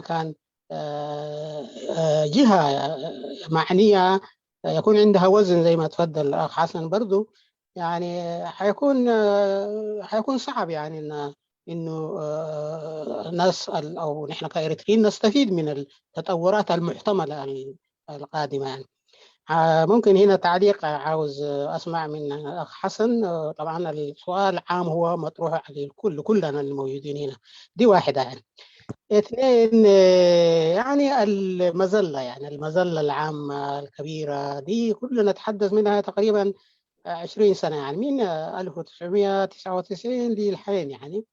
كان جهة معنية يكون عندها وزن زي ما تفضل الأخ حسن برضو يعني حيكون صعب يعني إنه نسأل أو نحن كإريتريين نستفيد من التطورات المحتملة القادمة يعني. ممكن هنا تعليق عاوز أسمع من الأخ حسن طبعا السؤال عام هو مطروح على الكل كلنا الموجودين هنا دي واحدة يعني. اثنين يعني المظلة العامة الكبيرة دي كلنا نتحدث منها تقريبا 20 سنة يعني من 1999 للحين يعني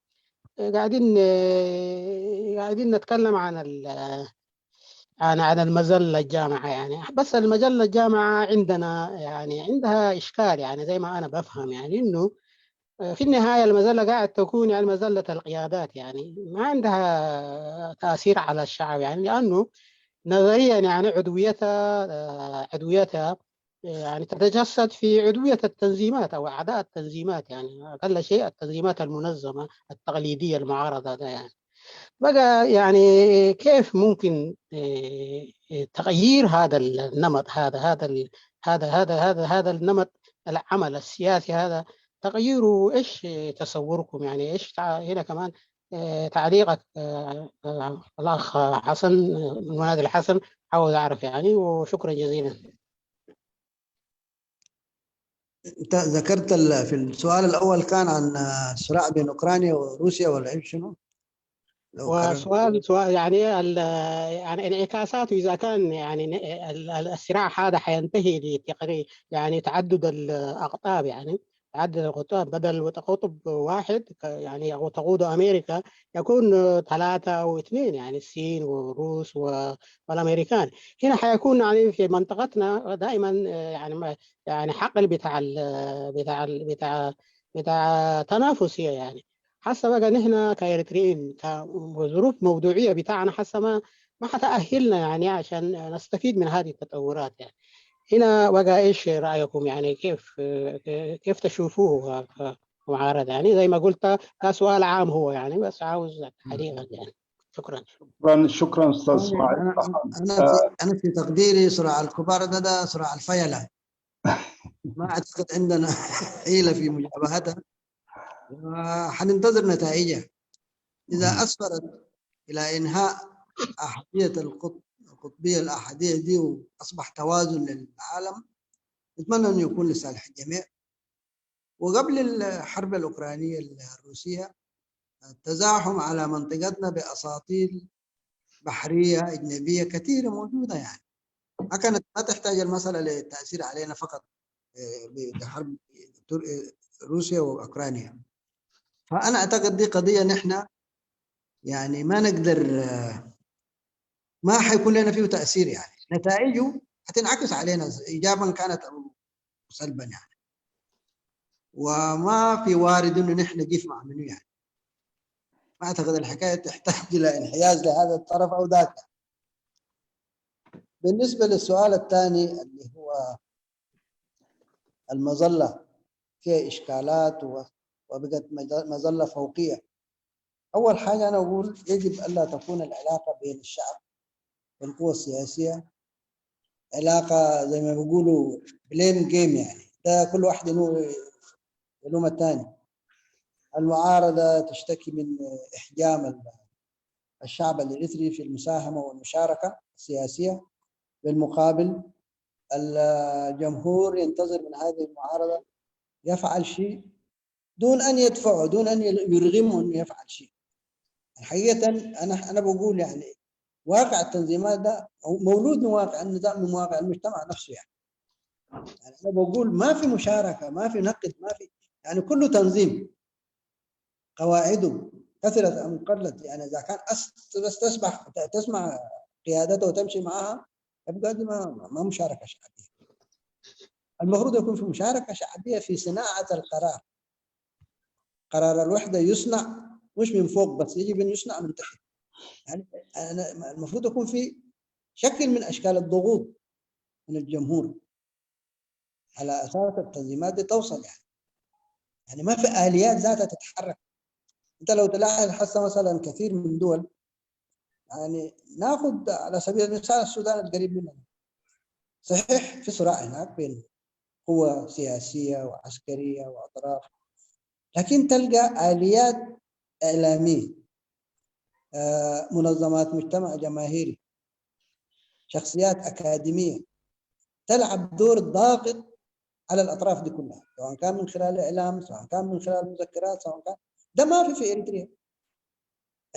قاعدين نتكلم عن المجلة الجامعة يعني. بس المجلة الجامعة عندنا يعني عندها إشكال يعني زي ما أنا بفهم يعني إنه في النهاية المجلة قاعد تكون يعني مجلة القيادات يعني ما عندها تأثير على الشعب يعني لأنه نظريا يعني عضويتها يعني تتجسد في عضوية التنظيمات أو أعداء التنظيمات يعني أقل شيء التنظيمات المنظمة التقليدية المعارضة ده يعني. بقى يعني كيف ممكن تغيير هذا النمط هذا النمط العمل السياسي هذا تغييره ايش تصوركم يعني ايش هنا كمان تعليقك الاخ حسن منادي الحسن عاوز اعرف يعني وشكرا جزيلا. انت ذكرت في السؤال الاول كان عن الصراع بين اوكرانيا وروسيا ولا ايه شنو؟ وسؤال يعني يعني انعكاساته اذا كان يعني الصراع هذا حينتهي لتقريبا يعني تعدد الاقطاب يعني تعدد القطب بدل قطب واحد يعني او تقود امريكا يكون 3 أو 2 يعني الصين والروس والامريكان. هنا حيكون يعني في منطقتنا دائما يعني حقل بتاع تنافسيه يعني. حاسه بقى نحن كايرتريين كظروف موضوعيه بتاعنا حاسه ما حتأهلنا يعني عشان نستفيد من هذه التطورات يعني. هنا بقى ايش رايكم يعني كيف تشوفوه معارضه يعني زي ما قلت ده سؤال عام هو يعني بس عاوز حقيقه يعني. شكرا. شكرا استاذ اسماعيل. انا في تقديري صراع الكبار ده صراع الفيله. ما اعتقد عندنا حيله في مجابهتها وحننتظر نتائجها. إذا أسفرت إلى إنهاء أحادية القطبية الأحادية دي وأصبح توازن للعالم نتمنى أن يكون لصالح الجميع. وقبل الحرب الأوكرانية الروسية التزاحم على منطقتنا بأساطيل بحرية أجنبية كثيرة موجودة يعني ما تحتاج المسألة للتأثير علينا فقط بحرب روسيا وأوكرانيا. فأنا أعتقد دي قضية نحن يعني ما نقدر ما حيكون لنا فيه تأثير يعني نتائجه حتنعكس علينا إيجابا كانت أو سلبا يعني. وما في وارد إنه نحن نقف مع منه يعني. ما أعتقد الحكاية تحتاج إلى انحياز لهذا الطرف أو ذاك. بالنسبة للسؤال الثاني اللي هو المظلة فيها إشكالات وبقت مظلة فوقية. أول حاجة أنا أقول يجب ألا تكون العلاقة بين الشعب والقوى السياسية علاقة زي ما بيقولوا بليم جيم يعني ده كل واحد يلوم الثاني. المعارضة تشتكي من إحجام الشعب الإريتري في المساهمة والمشاركة السياسية. بالمقابل الجمهور ينتظر من هذه المعارضة يفعل شيء دون أن يدفعه دون أن يرغمه أن يفعل شيء. حقيقة أنا بقول يعني واقع التنظيمات ده مولود من واقع النظام من واقع المجتمع نفسه يعني أنا بقول ما في مشاركة ما في نقد ما في يعني كله تنظيم قواعده كثرت أم قلت يعني إذا كان بس تسمع قيادته وتمشي معها يبقى دي ما مشاركة شعبية. المفروض يكون في مشاركة شعبية في صناعة القرار. قرار الوحدة يصنع مش من فوق بس يجب أن يصنع من تحت يعني المفروض يكون في شكل من أشكال الضغوط من الجمهور على أساس التنظيمات دي توصل يعني ما في آليات ذاتها تتحرك. أنت لو تلاحظ حتى مثلا كثير من دول يعني ناخذ على سبيل المثال السودان القريب مننا صحيح في صراع هناك بين قوى سياسية وعسكرية وأطراف لكن تلقى آليات إعلامية منظمات مجتمع جماهيري شخصيات أكاديمية تلعب دور ضاغط على الأطراف دي كلها سواء كان من خلال الإعلام سواء كان من خلال المذكرات سواء كان ده ما في إريتريا.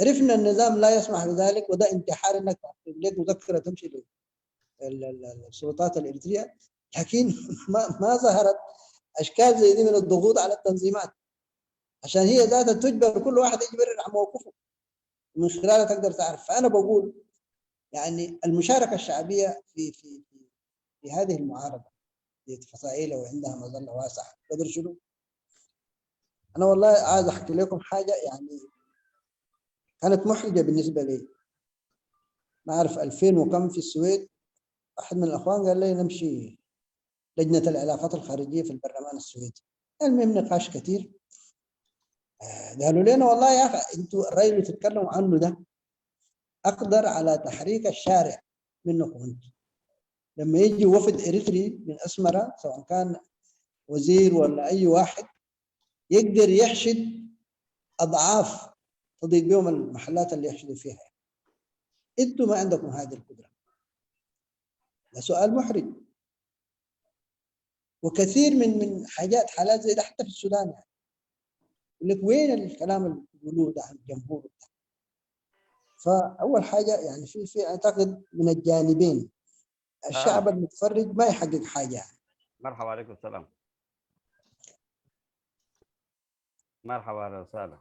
عرفنا النظام لا يسمح بذلك وده انتحار انك تكتب لك مذكره تمشي للسلطات الإريترية لكن ما ظهرت اشكال زي دي من الضغوط على التنظيمات عشان هي ذاتها تجبر كل واحد يجبر على موقفه من خلالها تقدر تعرف. فانا بقول يعني المشاركة الشعبية في هذه المعارضة فصائلة وعندها مظلة واسعة قدر شنو؟ أنا والله عايز أحكي لكم حاجة يعني كانت محرجة بالنسبة لي. ما أعرف 2000 وكم في السويد، واحد من الأخوان قال لي نمشي لجنة العلاقات الخارجية في البرلمان السويدي. المهم نقاش كثير. قالوا لنا والله يا أخي أنتوا الرأي اللي تتكلموا عنه ده أقدر على تحريك الشارع منكم أنتم. لما يجي وفد إريتري من أسمرة سواء كان وزير ولا أي واحد يقدر يحشد أضعاف تضيق بهم المحلات اللي يحشدوا فيها. أنتم ما عندكم هذه القدرة. ده سؤال محرج. وكثير من حاجات حالات زي ده حتى في السودان يعني. يقول لك وين الكلام اللي بيقولوه ده عن الجمهور ده؟ فأول حاجة يعني في أعتقد من الجانبين الشعب المتفرج ما يحقق حاجة يعني. مرحبا عليكم السلام. مرحبا اهلا وسهلا.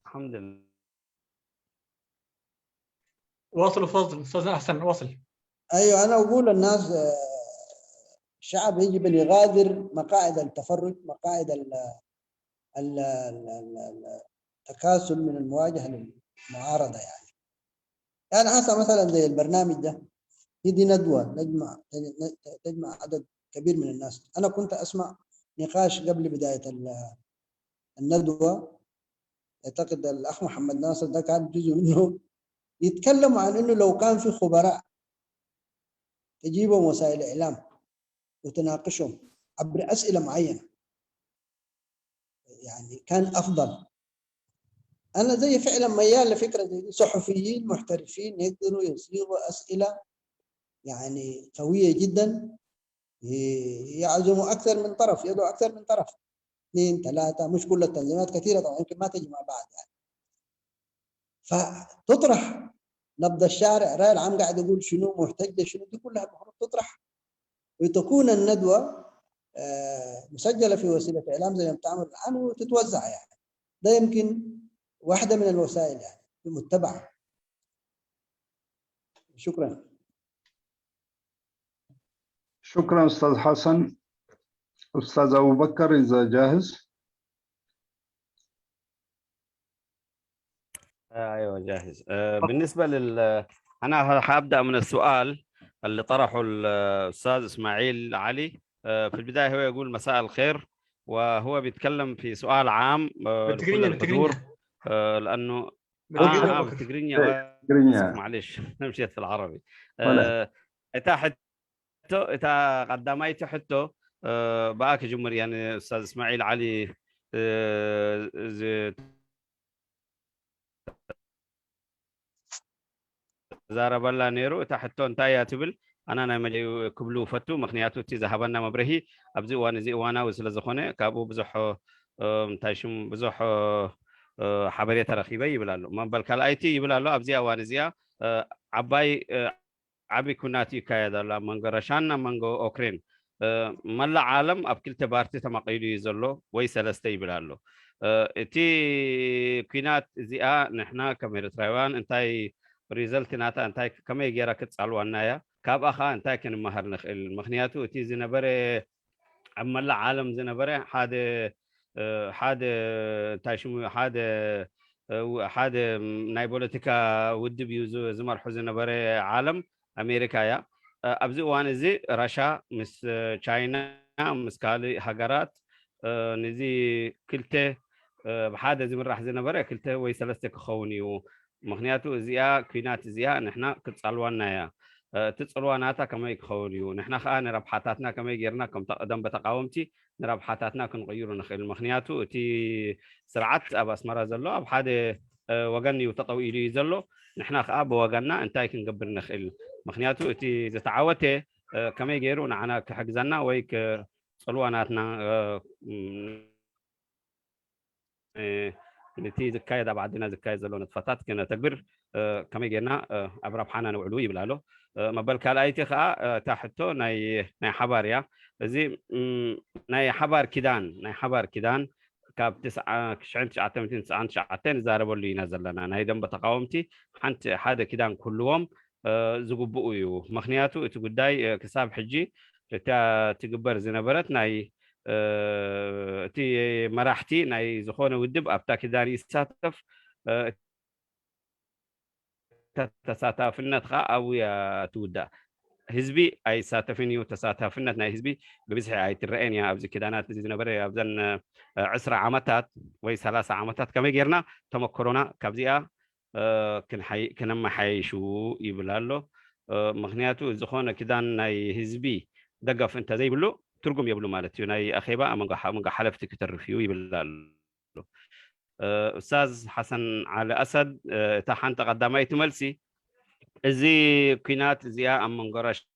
الحمد لله. واصل وفضل استاذنا احسن واصل. ايوه انا اقول الناس الشعب يجب ان يغادر مقاعد التفرج، مقاعد التكاسل من المواجهه للمعارضه يعني حسب مثلا زي البرنامج ده دي ندوه تجمع عدد كبير من الناس. انا كنت اسمع نقاش قبل بدايه الندوه، اعتقد الاخ محمد ناصر ده كان جزء منه، يتكلموا عن انه لو كان في خبراء تجيبهم وسائل الاعلام وتناقشهم عبر اسئله معينه يعني كان افضل. انا زي فعلا ميال لفكره زي دي. صحفيين محترفين يقدروا يصيغوا اسئله يعني قويه جدا، يعزموا اكثر من طرف، يدعوا اكثر من طرف، 2 3، مش كل التنظيمات، كثيره طبعا يمكن ما تجي مع بعض يعني. فتطرح نبض الشارع، الراي العام قاعد يقول شنو، محتج شنو، دي كلها المفروض تطرح، وتكون الندوه مسجله في وسيله اعلام زي ما بتعمل الان وتتوزع يعني. ده يمكن واحده من الوسائل يعني المتبعه. شكرا. شكرا استاذ حسن. استاذ ابو بكر اذا جاهز. ايوه جاهز. بالنسبه انا حابدا من السؤال اللي طرحه الاستاذ اسماعيل علي. في البدايه هو يقول مساء الخير، وهو بيتكلم في سؤال عام لكل الحضور لانه بالتقرينيا معلش مشيت في العربي. اتا قداميته حتى باك جمهور يعني استاذ اسماعيل علي زارب الله نيرو تحتو انتايا تبل انا ما كبلو فتو مخنياتو تي ذهبنا مبرهي ابزي وانا وسل زخونه كابو بزح متاشم بزح حبريه ترخيبه يبلالو ما بالكال اي تي يبلالو ابزي اوانزيا عباي عبي كناتي كايدا لا منغرشان منغو اوكرين ملا عالم ابكلت بارتي تمقيدو يزلو وي سلسته يبلالو تي كينات زيا نحنا كميرتراوان انتاي ريزلت ناتا انتاي كما يجرا كتصالوانايا كاب اخا انتاي كن مهر نخل مخنياتو تي زنبره عمل عالم زنبره حاد تاشمو حاد ناي بوليتيكا ود بيوزو زمر حزن بره عالم امريكا يا ابزي وان زي راشا مس تشاينا مس كالي هاجرات نزي كلته بحاده زي راح زنبره كلته وي ثلاثه كخوني مخنياتو زيا كينات زيا نحنا كتصالوانا يا تتصلواناتا كما يخونيو نحنا خان ربحاتاتنا كما يغيرنا كم تقدم بتقاومتي ربحاتاتنا كنغيرو نخيل مخنياتو تي سرعت اب اسمرا زلو اب حدا وغني وتطويلي زلو نحنا خاب وغنا انتاي كنقبر نخيل مخنياتو تي زتعوته كما يغيرو نحنا كحجزنا ويك صلواناتنا نتي زكاية دا بعدنا زكاية زلون اتفتات كنا تكبر كما يجينا أبراب حنا نوعلوي بلالو ما بالكال أيتي خا تحتو ناي حبار يا زي ناي حبار كدان كاب 999 زاربولو ينزلنا ناي دم بتقاومتي حنت حدا كدان كلهم زغبؤ يو مخنياتو اتو قداي كساب حجي تا تقبر زنبرت ناي تي مراحتي ناي زخونه ودب ابتا كدان يساتف تساتفنت خا او يا تودا حزبي اي ساتفني وتساتفنت ناي حزبي ببزح اي ترئين يا ابزي كدانات زي زنبر ابزن 10 عامتات وي 3 عامتات كما غيرنا تمكرونا كابزيا كنما حيشو يبلالو مخنياتو زخونه كدان ناي حزبي دقف انت زي بلو ترجم يبلو مالتي ناي اخيبا امغا حلفتك ترفيو يبلالو استاذ حسن على اسد تحن تقدمي تملسي ازي كينات زيا امنغرش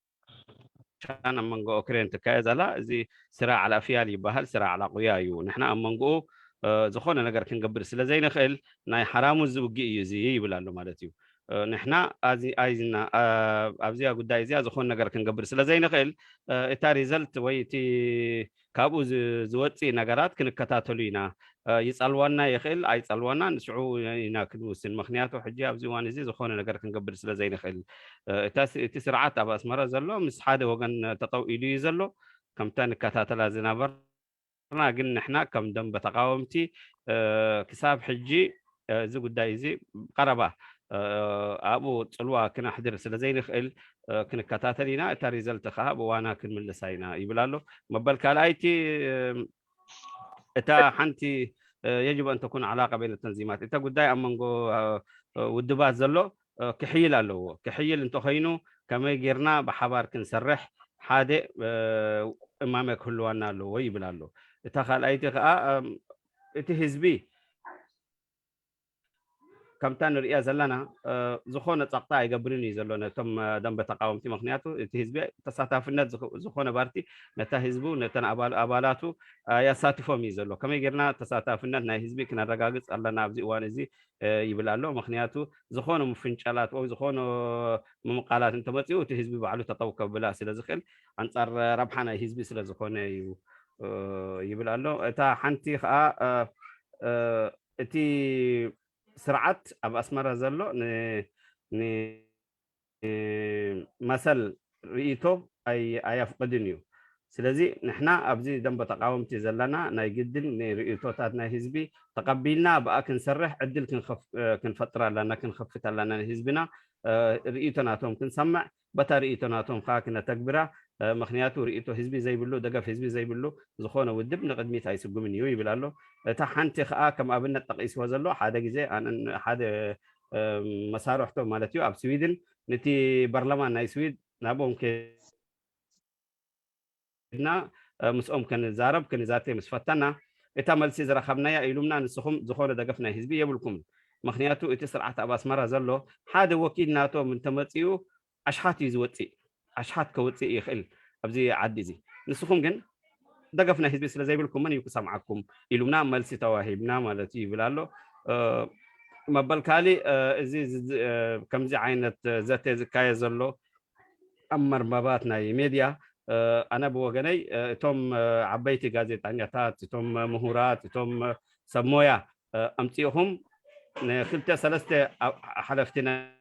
كان امنغو اوكرين تكايزلا ازي صراع على افيال يبهل صراع على قيايو نحن امنغو زخونه نجر كنقبر سلا زي نخل ناي حرام زوجي يزي يبلالو مالتي نحن ايزنا ابزيا قداي زيا زخون نجر كنقبر سلا زي نخل اتا ريزلت ويتي كابو زوصي نجرات كنكتاتلوينا يصلوانا يخل اي صلوانا نسعو ينا كدوسن مخنياتو حجي ابزي وان زي زخونه نجر كنقبر سلا زي نخل اتا سرعات ابا اسمره زلو مس حدا وغن تطويلي زلو كم تان كتاتلا زنابر قلنا نحنا كم دم بتقاومتي كساب حجي زي قداي زي قربه ابو صلوا كنا حضر سلا زي نخل كنا كتاتلينا اتا ريزلت خاب وانا كن ملساينا يبلالو مبل كالايتي اتا حنتي يجب ان تكون علاقه بين التنظيمات اتا قداي امنغو ودبات زلو كحيل له كحيل انتو خينو كما غيرنا بحبار كنسرح حادق امامك كلوانا له ويبلالو اتا خالايتي اتي حزبي كم تان رئيا زلنا زخونه صقطا يقبرني زلنا تم دم بتقاومتي مخنياتو حزبي تساتفنت زخونه بارتي نتا حزبو نتا ابالاتو يا ساتفو ميزلو كما يغيرنا تساتفنت نا حزبي كنا رغاغص الله ابزي وانزي يبلالو مخنياتو زخونه مفنچالات او زخونه مقالات انت مصيو حزبي بعلو تطوكب بلا سلا زخل انصار ربحنا حزبي سلا زخونه يبلالو اتا حنتي خا اتي سرعت اب اسمره زلو ن مثل ريتو اي افقدنيو سلازي نحنا ابزي دم بتقاومتي زلنا ناي جدل ريتوتاتنا حزبي تقبلنا بقى كنسرح عدل كنفتره لنا كنخفت لنا حزبنا ريتوناتهم كنسمع بتا ريتوناتهم خاكنا تكبره مخنياتو ريتو حزبي زي بلو دقف حزبي زي بلو زخونه ودب نقدميت هاي سقو منيو يبلالو تا حنتي خا كم ابن التقيس وزلو حدا غزي انا حدا مسارحته مالتيو اب سويدن نتي برلمان ناي سويد نابهم كنا مسؤوم كان زارب كان ذاتي مسفتنا اتا ملسي زرخبنا يا ايلومنا نسخم زخونه دقفنا حزبي يبلكم مخنياتو اتي سرعه اباس مره زلو حدا وكيل ناتو من تمصيو اشحات يزوصي اشحات كوصي يخل ابزي عدي زي نسخم كن دقفنا حزبي سلا زي بالكم من يكسا معكم إلونا ملسي تواهبنا مالتي بلالو مبال كالي زي كم زي عينة ذاتي زكاية زلو أمر مباتنا ميديا أنا بوغني توم عبيتي غازيتانياتات توم مهورات توم سمويا أمتيهم خلتا سلسة حلفتنا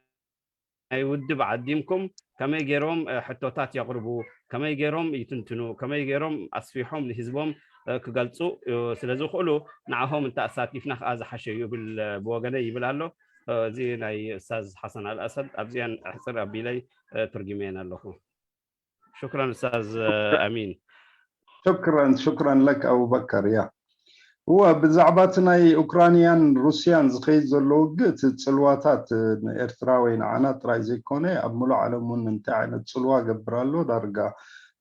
يود بعديمكم كما يجرم حتوتات يقربوا كما يجرم يتنتنوا كما يجرم أصفيحهم لحزبهم كقلصوا سلزو خلو نعهم انت أساتيفنا خاز حشيو بالبوغني يبلالو زي ناي أستاذ حسن على الأسد أبزيان أحسر أبيلي ترجمين له شكرا أستاذ أمين شكرا لك أبو بكر يا هو بزعباتنا أوكرانيان روسيان زخيز زلو قلت تسلواتات إرتراوين عنا تراي زي كوني أبملو علمون انتعنا تسلوا قبرالو دارقا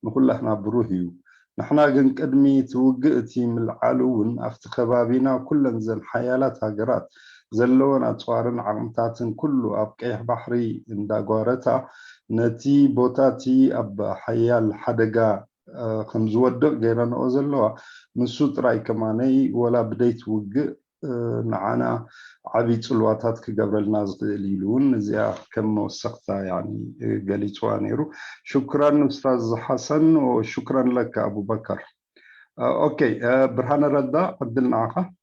نقول احنا بروهيو نحنا قن قدمي توقعتي من العلون افتخبابينا كل نزل حيالات هاقرات زلون أطوارن عمتاتن كله أبقيح بحري انداقوارتا نتي بوتاتي أب حيال حدقا خمزودق غيران أوزلوا من سوط راي كماني ولا بديت وقع نعانا عبيد الواتات كقبل الناس قليلون زي كم وثقتها يعني قليت وانيرو شكرا أستاذ حسن وشكرا لك أبو بكر اوكي برهان الردة قدلنا آخر.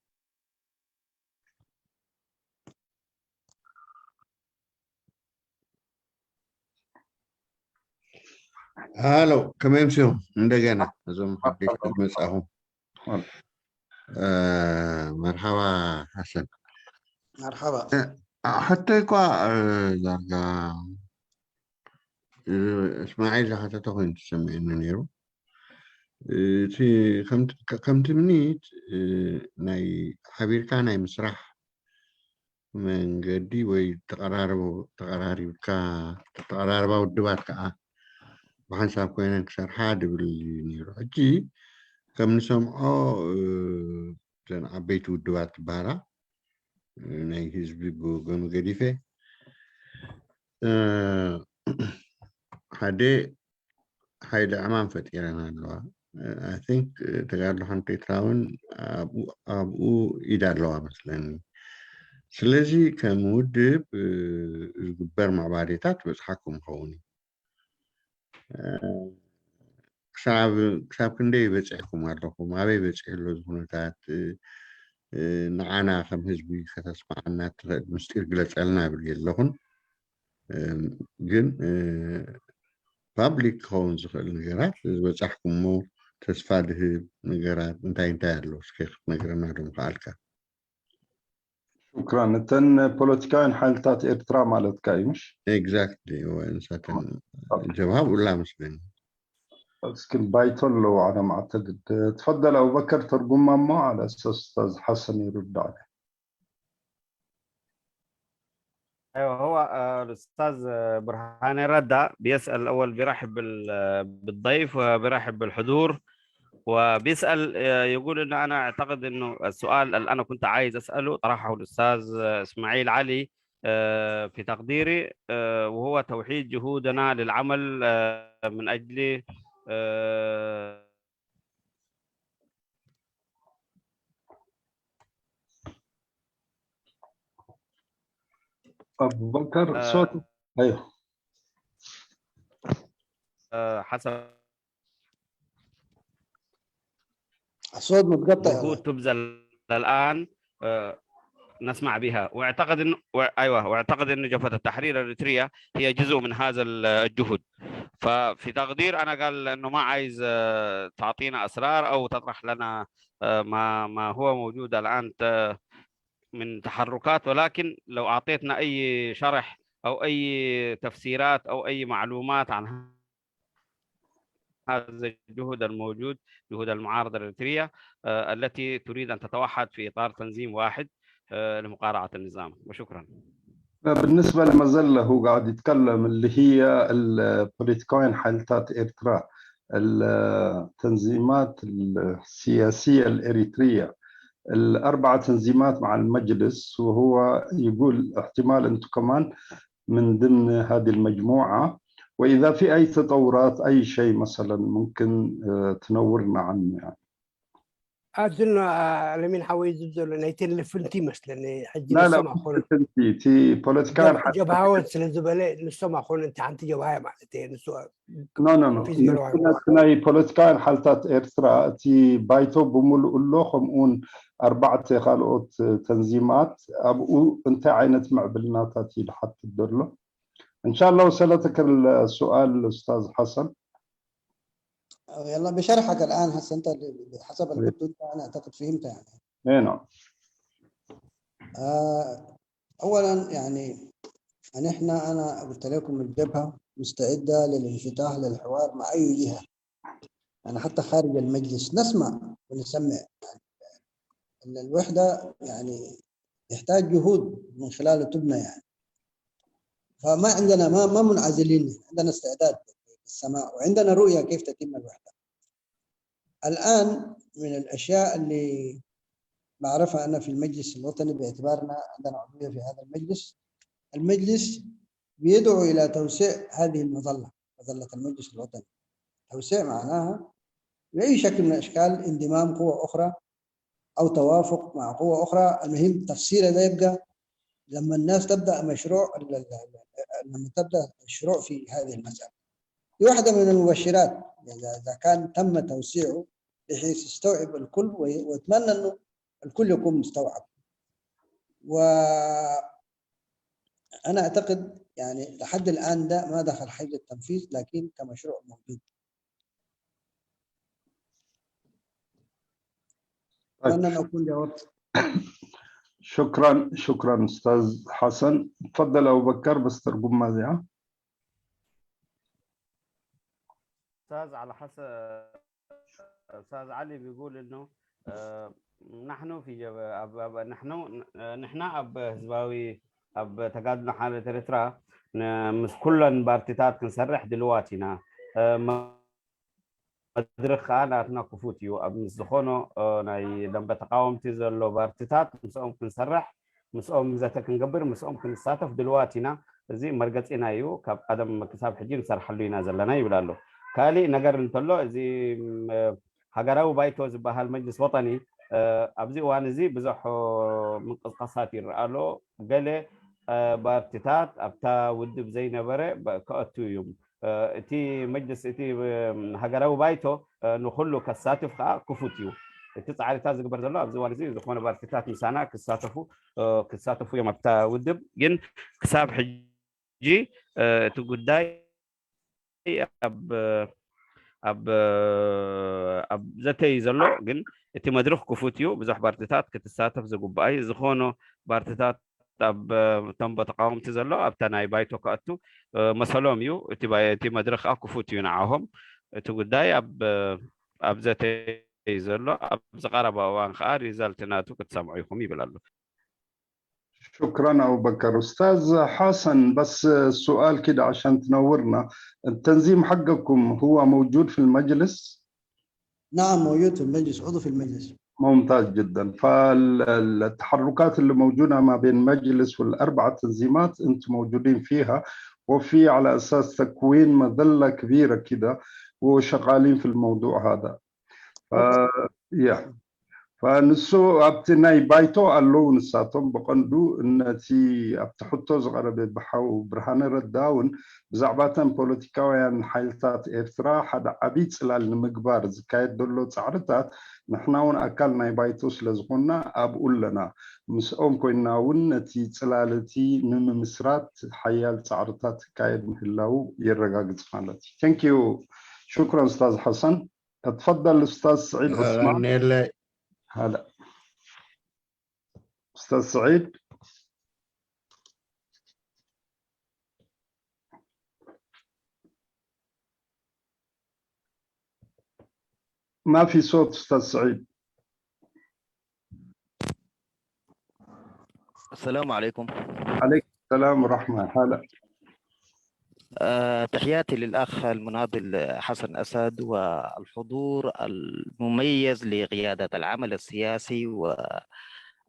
هالو كمان شو እንደገና እዞም ሓደሽቲ መፅኹም مرحبا حسن. مرحبا. حتى يقع دارجا اسماعيل حتى تكون تسمع إنه نيرو تي كم تمنيت ناي حبير كان ناي مسرح من قدي وي تقراربا ودبات كا بحسب كوين كسر حاد بالنيرو أجي كم نسمعه زين عبيت ودبات بارا ناي حزب بوغم قديفه هيدا عمان فتيرنا اللوا I think تقال حنتي تراون أبو إدار لوا مثلا سلزي كمودب الجبر مع بعضيتات بس حكم خوني كساب كندي بتسعكم علىكم ما بيبتسعلو زهونتات نعانا خم حزبي ختسمع عنا مستير قلت لنا باليلهن جن بابليك خون زخل نجارات بتسحكم مو تسفاده نجارات انتهى له سكيخ نجارنا لهم خالك. شكرا. نتن بوليتيكاين حالتات إرترا مالت كايمش. exactly وين ساتن جواب ولا مسلم. سكن بايتون لو على ما أعتقد. تفضل أبو بكر ترجمة ما على أساس أستاذ حسن يرد عليه. ايوه هو الاستاذ برهان الردة بيسال اول بيرحب بالضيف وبيرحب بالحضور وبيسال يقول انه انا اعتقد انه السؤال اللي انا كنت عايز اساله طرحه الاستاذ اسماعيل علي في تقديري وهو توحيد جهودنا للعمل من اجل أبو بكر صوت أيوه حسب الصوت متقطع. جهود تبذل الان نسمع بها واعتقد انه واعتقد انه جبهة التحرير الاريتريه هي جزء من هذا الجهد. ففي تقدير انا قال انه ما عايز تعطينا اسرار او تطرح لنا ما هو موجود الان من تحركات، ولكن لو اعطيتنا اي شرح او اي تفسيرات او اي معلومات عن هذا الجهد الموجود، جهود المعارضه الاريتريه التي تريد ان تتوحد في اطار تنظيم واحد لمقارعه النظام. وشكرا. بالنسبة لمازال هو قاعد يتكلم اللي هي البوليتيكاين حالتات إرترا، التنظيمات السياسية الإريترية، الأربعة تنظيمات مع المجلس، وهو يقول احتمال أنتم كمان من ضمن هذه المجموعة، وإذا في أي تطورات أي شيء مثلا ممكن تنورنا عنه يعني. أظن لمن حوي زبزول نيتين لفنتي مثلا حجي لا السماء خون تي بوليتيكال جبهة الزبلاء السماء خون أنت عن جبهة معناتين السؤال. نو كنا بوليتيكال حالتات إرترا تي بايتو بمول لهم اون أربعة خالقات تنظيمات أبو أنت عينت مع بلناتاتي لحتى تدور له. إن شاء الله وصلتك السؤال الأستاذ حسن. يلا بشرحك الآن هسه أنت حسب الحدود أنا أعتقد فهمت يعني. نعم. أولا يعني أنا قلت لكم الجبهة مستعدة للانفتاح للحوار مع أي جهة، يعني حتى خارج المجلس نسمع ونسمع. يعني الوحدة يعني يحتاج جهود من خلاله تبنى يعني، فما عندنا ما منعزلين، عندنا استعداد للسماع وعندنا رؤية كيف تتم الوحدة. الآن من الأشياء اللي بعرفها أنا في المجلس الوطني باعتبارنا عندنا عضوية في هذا المجلس بيدعو إلى توسيع هذه المظلة، مظلة المجلس الوطني. توسيع معناها بأي شكل من الأشكال انضمام قوة أخرى أو توافق مع قوة أخرى. المهم تفسيره ده يبقى لما الناس تبدأ مشروع، لما تبدأ الشروع في هذه المسألة. دي واحدة من المبشرات، إذا كان تم توسيعه بحيث يستوعب الكل، واتمنى انه الكل يكون مستوعب. وانا اعتقد يعني لحد الان ده ما دخل حيز التنفيذ، لكن كمشروع موجود. اتمنى ان اكون جاوبت. شكرا استاذ حسن. تفضل ابو بكر بس ترجم ماذا. استاذ على حسب استاذ علي بيقول انه نحن في نحن اب هزباوي اب تقادم حالة اريترا مس كلن بارتيتات كنسرح دلواتنا مدرخ انا اتنا كفوتيو اب مزخونو ناي دم تقاومتي زلو بارتيتات مسوم كنسرح مسوم زتا كنقبر مسوم كنساتف دلواتنا زي مرقصينا يو كاب ادم كتاب حجي نسرحلو ينا زلنا يبلالو كالي نجر نتلو زي هجراو بايتو زبهال مجلس وطني ابزي وان زي بزح من قصاصات يرالو قال بارتيتات ابتا ودب زي نبره كاتو يوم تي مجلس تي هجراو بايتو نخلو كساتف كفوتيو تسعى تازق برزلو ابزي وان زي زخونه بارتيتات مسانا كساتفو يوم ابتا ودب ين كساب حجي تقداي اب زتي زلو جن اتي مدرخ كفوتيو بزح بارتيتات كتساتف زغباي زخونو بارتيتات اب تم بتقاوم تزلو اب تناي بايتو كاتو مسلوم يو اتي مدرخ كفوتيو نعهم تقداي اب زتي زلو اب زقربا وان خار يزالتناتو كتسمعوا يخمي بلالو. شكرا أبو بكر. أستاذ حسن بس سؤال كده عشان تنورنا، التنظيم حقكم هو موجود في المجلس؟ نعم موجود في المجلس، عضو في المجلس. ممتاز جدا. فالتحركات اللي موجودة ما بين المجلس والأربعة تنظيمات أنتم موجودين فيها، وفي على أساس تكوين مظلة كبيرة كده وشغالين في الموضوع هذا. فنسو أبتناي بايتو اللون نساتهم بقندو إنتي أبتحطو زغرة بحاو برهان رداون بزعباتن بوليتيكاويان حيلتات إفترا حدا عبيد سلال نمقبار زكاية دولو تعرتات نحناون أكلنا بايتوس لزغونا أبقول لنا مسؤوم كويناون نتي سلالتي نممسرات حيال تعرتات كايد مهلاو يرقاق زغالتي. Thank you. شكرا أستاذ حسن. تفضل أستاذ سعيد عثمان. هلا أستاذ سعيد. ما في صوت أستاذ سعيد. السلام عليكم. عليكم السلام ورحمة. هلا. تحياتي للأخ المناضل حسن أسد والحضور المميز لقيادة العمل السياسي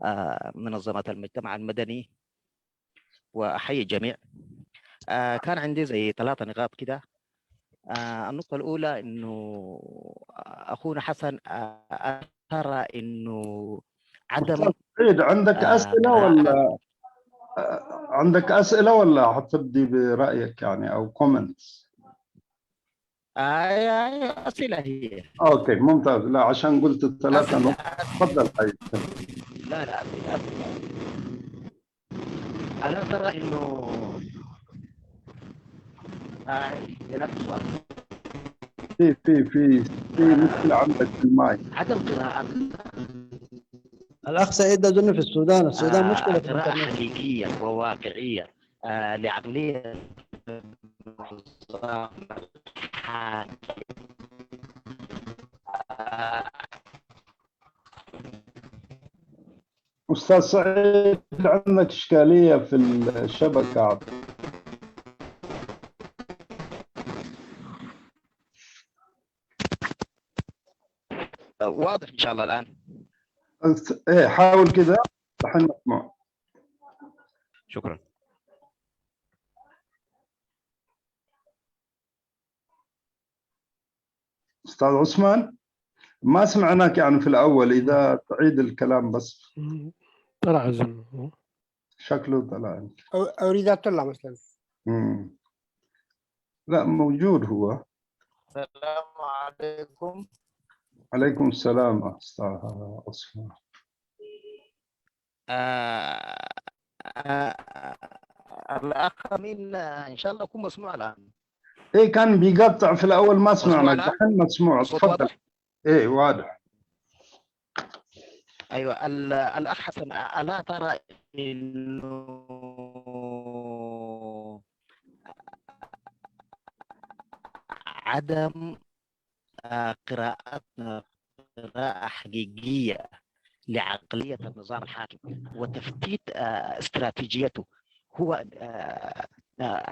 ومنظمة المجتمع المدني، وأحيي الجميع. كان عندي زي 3 نقاط كده. النقطة الأولى إنه أخونا حسن أرى إنه عدم عندك أسئلة ولا حتبدي برأيك يعني أو كومنتس؟ أسئلة هي. أوكي ممتاز. لا عشان قلت ال3 نقط. تفضل حي. لا أسئلة. أنا ترى إنه في مشكلة عندك في الماي. عدم قراءة. الأخ سعيد أظن في السودان مشكلة في قراءة حقيقية وواقعية لعقلية أستاذ سعيد عندك إشكالية في الشبكة. واضح إن شاء الله الآن. إيه حاول كذا الحين مسموع. شكرا. أستاذ عثمان ما سمعناك يعني في الأول، إذا تعيد الكلام بس. طلع أظن شكله طلع. أريد أطلع مثلا. لا موجود هو. السلام عليكم. عليكم السلام أستاذ عثمان. الأخ أمين إن شاء الله يكون مسموع الآن. إيه كان بيقطع في الأول ما سمعنا، الآن؟ الحين مسموع. الصوت تفضل. واضح؟ إيه واضح. أيوة الأخ حسن، ألا ترى إنه عدم قراءتنا قراءة حقيقية لعقلية النظام الحاكم وتفتيت استراتيجيته هو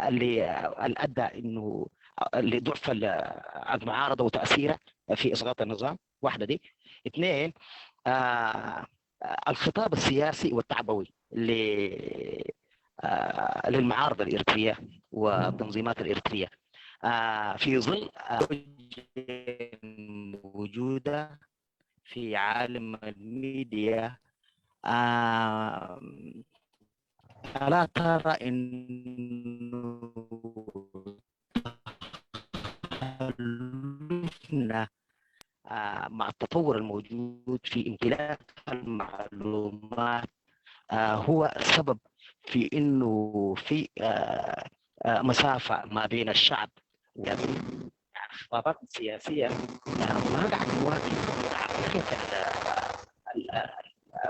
اللي أدى إنه لضعف المعارضة وتأثيره في إسقاط النظام. واحدة دي. اثنين، الخطاب السياسي والتعبوي للمعارضة الإريترية والتنظيمات الإريترية في ظل موجودة في عالم الميديا. ألا ترى إنه مع التطور الموجود في امتلاك المعلومات هو سبب في إنه في مسافة ما بين الشعب والخطابات السياسية ما قاعد تواكب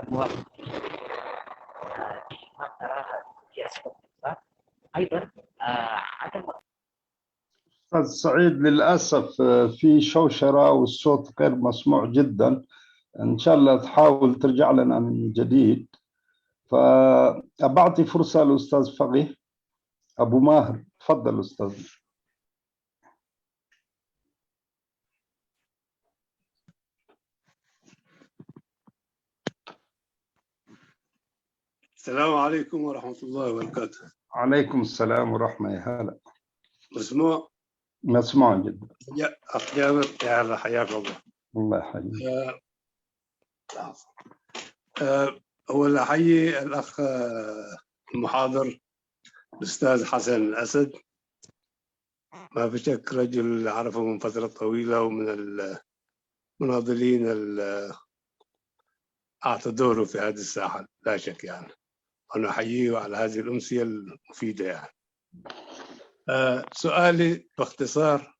المواقف أيضا عدم. أستاذ سعيد للأسف في شوشرة والصوت غير مسموع جدا، إن شاء الله تحاول ترجع لنا من جديد. فأبعطي فرصة للأستاذ فقيه أبو ماهر. تفضل أستاذ. السلام عليكم ورحمة الله وبركاته. عليكم السلام ورحمة. يا هلا. مسموع؟ مسموع جدا. يا أخ جابر، يا هلا، حياك الله. الله يحييك. أول أحيي الأخ المحاضر الأستاذ حسن الأسد، ما في شك رجل أعرفه من فترة طويلة ومن المناضلين أعطى دوره في هذه الساحة لا شك يعني. أنا أحييه على هذه الأمسية المفيدة يعني. سؤالي باختصار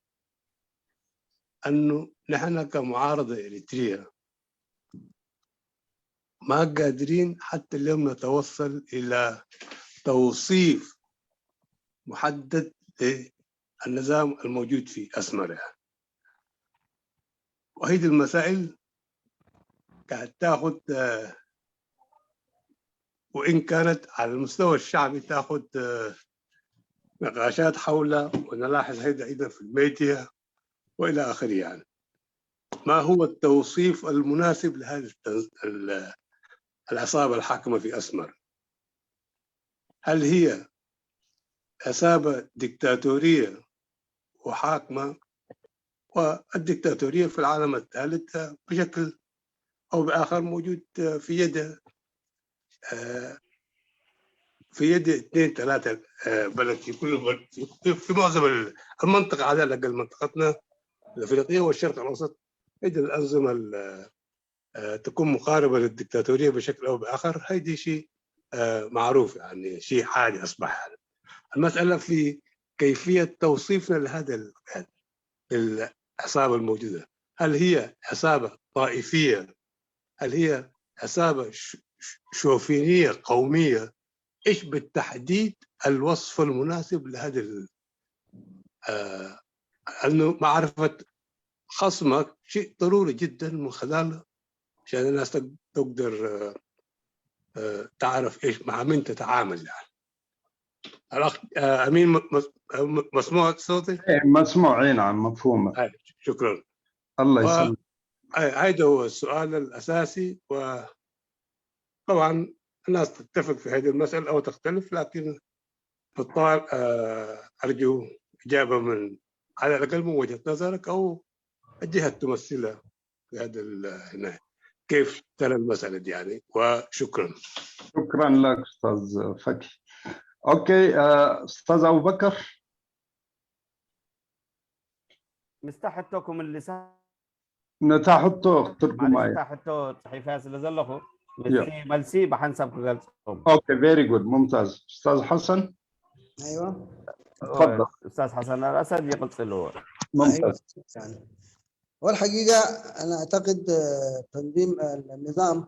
أنه نحن كمعارضة إريترية ما قادرين حتى اليوم نتوصل إلى توصيف محدد للنظام الموجود في أسمر يعني. وهذه المسائل قاعد تاخذ وإن كانت على المستوى الشعبي تاخذ نقاشات حولها، ونلاحظ هذا أيضا في الميديا وإلى آخره يعني. ما هو التوصيف المناسب لهذه العصابة الحاكمة في أسمر؟ هل هي عصابة ديكتاتورية وحاكمة؟ والديكتاتورية في العالم الثالث بشكل أو بآخر موجود في يد 2 3 بلد في كل في معظم المنطقة، على الأقل منطقتنا الأفريقية والشرق الأوسط. هذه الأنظمة تكون مقاربة للديكتاتورية بشكل أو بآخر. هذه شيء معروف يعني، شيء عادي أصبح يعني. المسألة في كيفية توصيفنا لهذا العصابة الموجودة. هل هي عصابة طائفية؟ هل هي عصابة شوفينية قومية؟ إيش بالتحديد الوصف المناسب لهذا أنه معرفة خصمك شيء ضروري جدا من خلاله عشان الناس تقدر تعرف إيش مع من تتعامل يعني. الأخ أمين مسموع صوتي؟ مسموع. نعم مفهوم. شكرا. الله يسلمك. هذا هو السؤال الأساسي، وطبعا الناس تتفق في هذه المسألة أو تختلف، لكن في الطال أرجو إجابة من على الأقل من وجهة نظرك أو الجهة تمثلها في هذا كيف ترى المسألة دي يعني. وشكرا. شكرا لك أستاذ فكي. أوكي أستاذ أبو بكر. مستحتكم اللسان. نتاحطو ترجمة معلش تحتو صحيفة لزلخو يا ملسي بحنسب قلت اوكي فيري جود ممتاز. استاذ حسن ايوه تفضل. استاذ حسن الاسد يقص له ممتاز. يعني والحقيقه انا اعتقد تنظيم النظام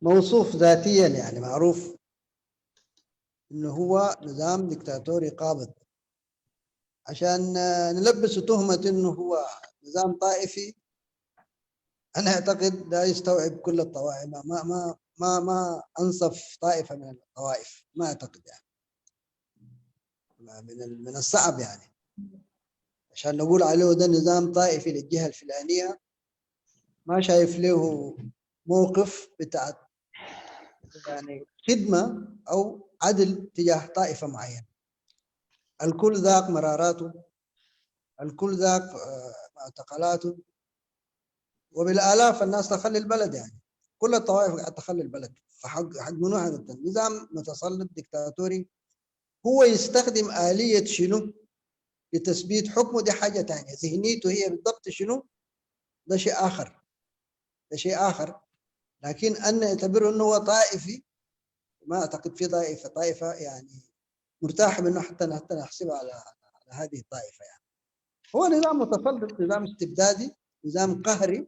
موصوف ذاتيا، يعني معروف انه هو نظام دكتاتوري قابض، عشان نلبسه تهمه انه هو نظام طائفي. انا اعتقد لا يستوعب كل الطوائف، ما انصف طائفه من الطوائف، ما اعتقد يعني من الصعب يعني عشان نقول عليه ده نظام طائفي للجهه الفلانيه. ما شايف له موقف بتاع يعني خدمه او عدل تجاه طائفه معينه. الكل ذاق مراراته، الكل ذاق معتقلاته، وبالالاف الناس تخلي البلد، يعني كل الطوائف قاعده تخلي البلد. فحق منو هذا النظام متسلط دكتاتوري؟ هو يستخدم آلية شنو لتثبيت حكمه، دي حاجة تانية. ذهنيته هي بالضبط شنو، ده شيء آخر، ده شيء آخر. لكن أن يعتبره أنه هو طائفي، ما أعتقد في طائفة يعني مرتاح منه حتى نحسبها على هذه الطائفة. يعني هو نظام متسلط، نظام استبدادي، نظام قهري،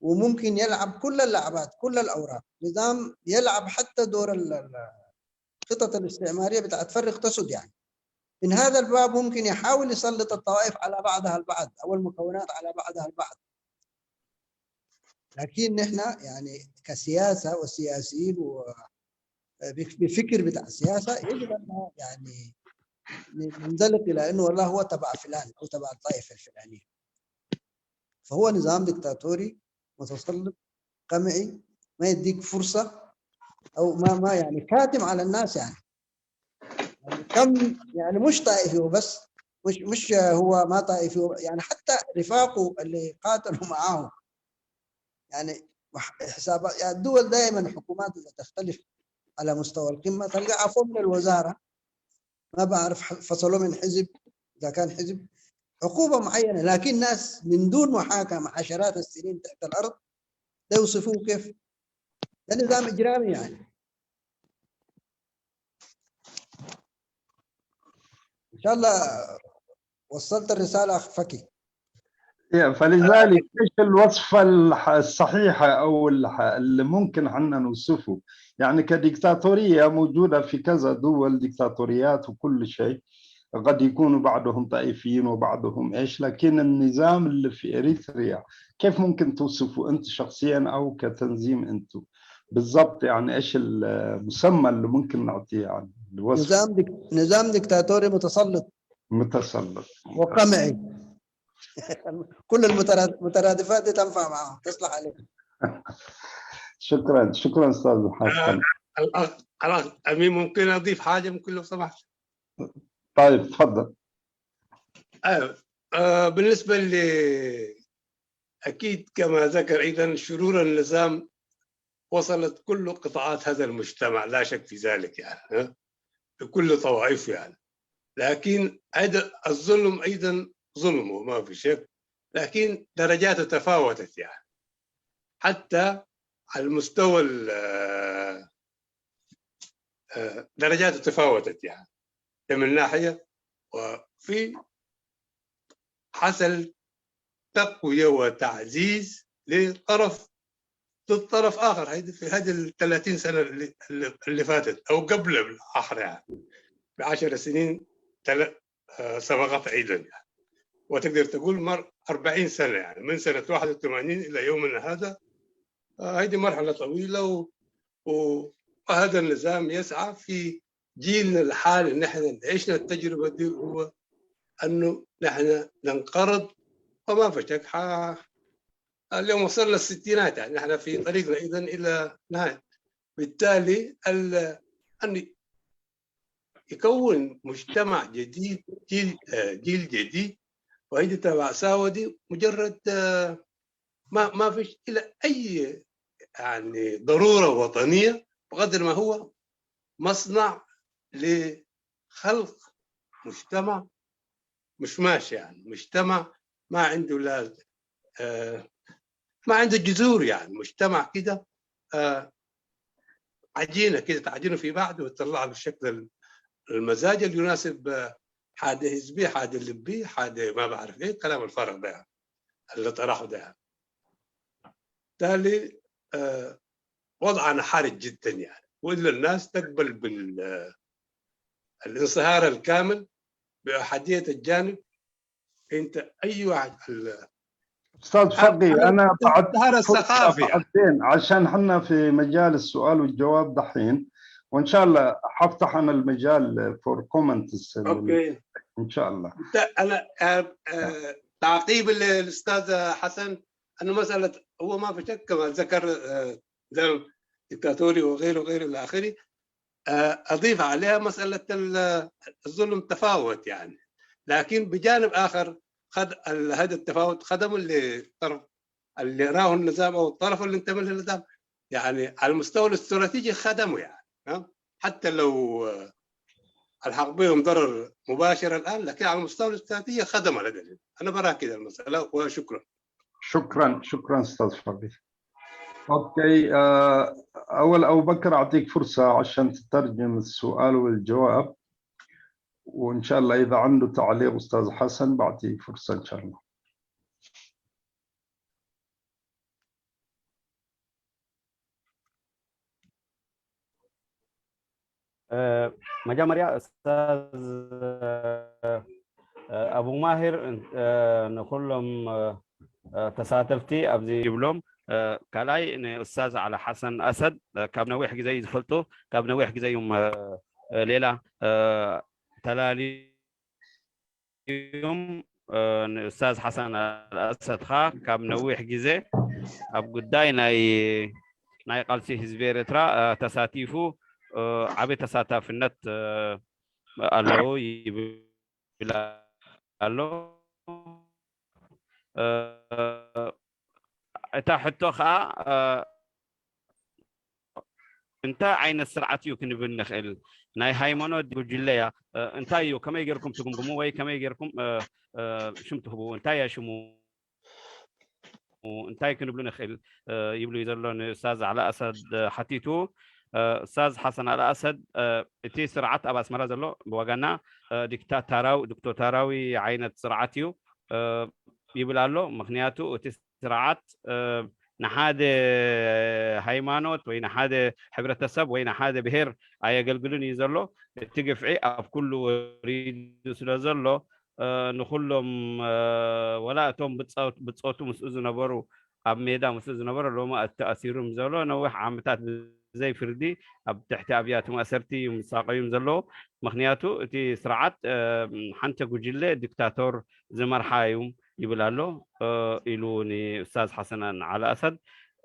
وممكن يلعب كل اللعبات، كل الأوراق. نظام يلعب حتى دور الخطط الاستعمارية بتاعت فرق تسد. يعني من هذا الباب ممكن يحاول يسلط الطوائف على بعضها البعض أو المكونات على بعضها البعض. لكن نحن يعني كسياسة وسياسيين وبفكر بتاع السياسة يجب أن يعني ننزلق إلى أنه والله هو تبع فلان أو تبع الطائفة الفلانية. فهو نظام دكتاتوري متسلط قمعي، ما يديك فرصة، أو ما يعني كاتم على الناس. يعني كم يعني مش طائفي وبس، مش هو ما طائفي، يعني حتى رفاقه اللي قاتلوا معاه. يعني حسابات يعني الدول دائما الحكومات اذا تختلف على مستوى القمه تلقى عفوا من الوزاره، ما بعرف فصلوا من حزب اذا كان حزب عقوبه معينه، لكن ناس من دون محاكمه عشرات السنين تحت الارض ده يوصفوه كيف؟ ده نظام اجرامي. يعني ان شاء الله وصلت الرساله اخ فكي. فلذلك ايش الوصفه الصحيحه او اللي ممكن احنا نوصفه؟ يعني كديكتاتوريه موجوده في كذا دول، ديكتاتوريات وكل شيء، قد يكونوا بعضهم طائفيين وبعضهم ايش، لكن النظام اللي في اريتريا كيف ممكن توصفه انت شخصيا او كتنظيم انتم بالضبط؟ يعني ايش المسمى اللي ممكن نعطيه يعني الوصف؟ نظام دكتاتوري متسلط وقمعي. كل المترادفات دي تنفع معه، تصلح عليه. شكرا استاذ حسن. الاخ امين ممكن اضيف حاجه ممكن لو سمحت؟ طيب تفضل. بالنسبه اكيد كما ذكر ايضا شرور النظام وصلت كل قطاعات هذا المجتمع، لا شك في ذلك، يعني بكل طوائفه يعني. لكن الظلم ايضا ظلم وما في شك، لكن درجاته تفاوتت. يعني حتى على المستوى درجاته تفاوتت، يعني من ناحيه، وفي حصل تقويه وتعزيز لطرف ضد طرف اخر في هذه ال 30 سنه اللي فاتت، او قبل بالاحرى يعني ب10 سنين سبقت ايضا. يعني وتقدر تقول 40 سنه، يعني من سنه 81 الى يومنا هذا. هذه مرحله طويله، وهذا النظام يسعى في جيلنا الحالي نحن عشنا التجربه دي، هو انه نحن ننقرض وما في شك. اليوم وصلنا الستينات، يعني نحن في طريقنا اذا الى نهايه. بالتالي ان يكون مجتمع جديد، جيل جديد، وهذه تبع ساودي مجرد ما فيش الى اي يعني ضروره وطنيه، بقدر ما هو مصنع لخلق مجتمع مش ماشي، يعني مجتمع ما عنده لا ما عنده جذور يعني مجتمع كده عجينه كده تعجنه في بعض وتطلع بالشكل المزاج اللي يناسب حاده حزبي حاده لبي حاده ما بعرف ايه الكلام الفارغ ده يعني اللي طرحه ده يعني. بالتالي وضعنا حرج جدا يعني والا الناس تقبل بالانصهار الكامل باحاديه الجانب. انت اي واحد استاذ فقي انا بعد الانصهار الثقافي يعني. عشان احنا في مجال السؤال والجواب دحين وان شاء الله حفتح انا المجال فور كومنتس. اوكي ان شاء الله. انا تعقيب الاستاذ حسن انه مساله هو ما في شك كما ذكر نظام ديكتاتوري وغيره وغيره الى اخره. اضيف عليها مساله الظلم تفاوت يعني، لكن بجانب اخر هذا التفاوت خدموا للطرف اللي راه النظام او الطرف اللي انتمى للنظام يعني على المستوى الاستراتيجي خدموا يعني حتى لو الحق بهم ضرر مباشر الان، لكن على المستوى الاستراتيجي خدموا لدى. انا برا كده المساله وشكرا. شكرا استاذ فقي. اوكي اول ابو بكر اعطيك فرصه عشان تترجم السؤال والجواب، وان شاء الله اذا عنده تعليق استاذ حسن بعطيك فرصه ان شاء الله. مجامر استاذ ابو ماهر نقولهم تساتفتي ابزي جبلهم كلاي استاذ على حسن اسد كابنا ويح زي زفلتو كابنا ويح زي يوم ليله تلالي يوم استاذ حسن الاسد خا كابنا ويح جزي اب قداي ناي قالسي حزب ارترا تساتيفو عبي تساتف النت الو يبلا الو اتا حتو خا انت عين السرعه يمكن بنخل ناي هايمونو دجليا انت يو كما يجركم تقوموا وي كما يجركم شمتوا انت يا شمو انت يمكن بنخل يبلو يزلون استاذ على اسد حتيتو استاذ حسن على اسد تي سرعه اباس مرازلو بوغنا دكتور تاراوي عينت سرعتيو يبلالو مخنياتو تي سرعات نحاد هايمانوت وين حاد حبرتسب وين حاد بهير اي قلقلون يزلو تقفعي اب كل وريد سلازلو نخلهم ولا توم بتصوتو مسؤز نبرو اب ميدا مسؤز نبرو لو ما تاثيرهم زلو نوح عامتات زي فردي اب تحت ابيات مؤثرتي ومساقيم زلو مخنياتو تي سرعات حنت جوجله دكتاتور زمر حايم يبلالو إلوني أستاذ حسن على أسد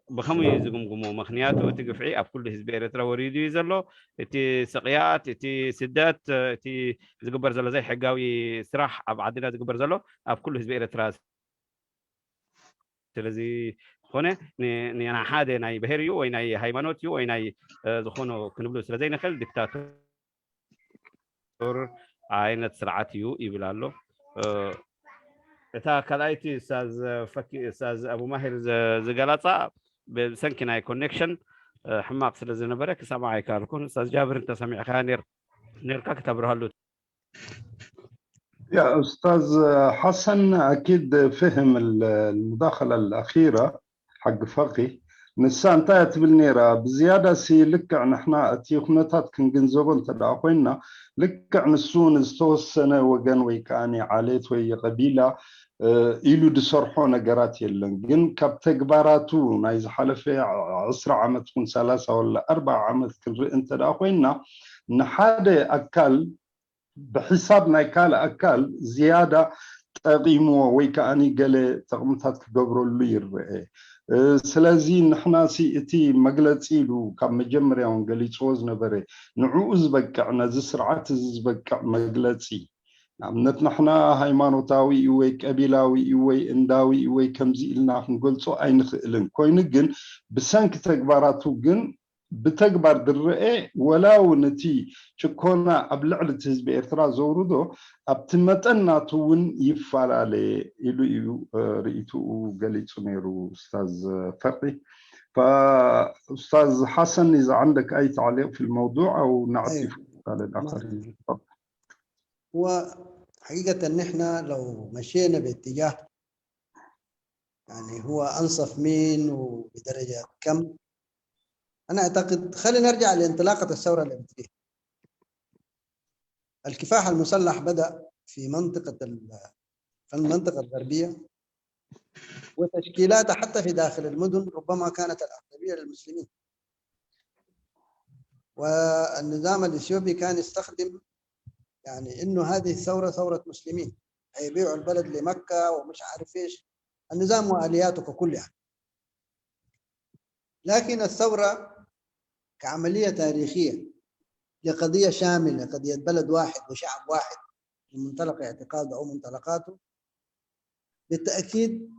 بخمو يزقمقمو مخنياتو تقفعي أب كل حزب إريترا وريدو يزلو تي سقيات تي سدات تي زقبر زلو زي حقاوي سراح أب عدنا زقبر زلو أب كل حزب إريترا تلزي خونه ني أنا حادي ناي بهيريو ويناي هايمانوتيو ويناي زخونو كنبلو سلزي نخل دكتاتور عينة سرعتيو يبلالو تا كلايتي استاذ فكي استاذ ابو ماهر زغلاصا بسنكناي كونكشن حماق سلازي نبرك سماعي كاركون استاذ جابر انت سميع خانير نركا كتبرهلو. يا استاذ حسن اكيد فهم المداخله الاخيره حق فقي نسان تايت بالنيره بزياده سي لك نحن اتي خنتات كنجنزبون تداخوينا لك نسون استوسنه وغن ويكاني عليت وي قبيله إلو دسرحو نقرات يلن جن كاب تقباراتو نايز حلفة 10 عام تكون 3 ولا 4 عام كل انت داخوينا نحاده أكل بحساب نايكال أكل زيادة تقيمو ويكاني قال تقمتات كقبرو اللير سلازي نحنا سي اتي مقلت إلو كم مجمريا ونقالي توز نبري نعوز بكع نزسرعات زبكع مقلتي نعم نحنا هايمانوتاوي وي قبيلاوي وي انداوي وي كمزي لنا نقولصو اي نخلن كوين جن بسانك تكباراتو جن بتكبر درئ ولو نتي شكونا أبلعلة حزب إرترا زوردو أبتمتنا تون يفعل عليه إلو رئيتو قليتو نيرو أستاذ فرقي. فأستاذ حسن إذا عندك أي تعليق في الموضوع أو نعطي فرصة للآخرين. هو حقيقة إن إحنا لو مشينا باتجاه يعني هو أنصف مين وبدرجة كم، أنا أعتقد خلينا نرجع لانطلاقة الثورة الإمريكية. الكفاح المسلح بدأ في المنطقة الغربية، وتشكيلاتها حتى في داخل المدن ربما كانت الأغلبية للمسلمين، والنظام الإثيوبي كان يستخدم يعني إنه هذه الثورة ثورة مسلمين، هيبيعوا البلد لمكة ومش عارف إيش، النظام وآلياته كلها. لكن الثورة كعملية تاريخية لقضية شاملة، قضية بلد واحد وشعب واحد من منطلق اعتقاده أو منطلقاته، بالتأكيد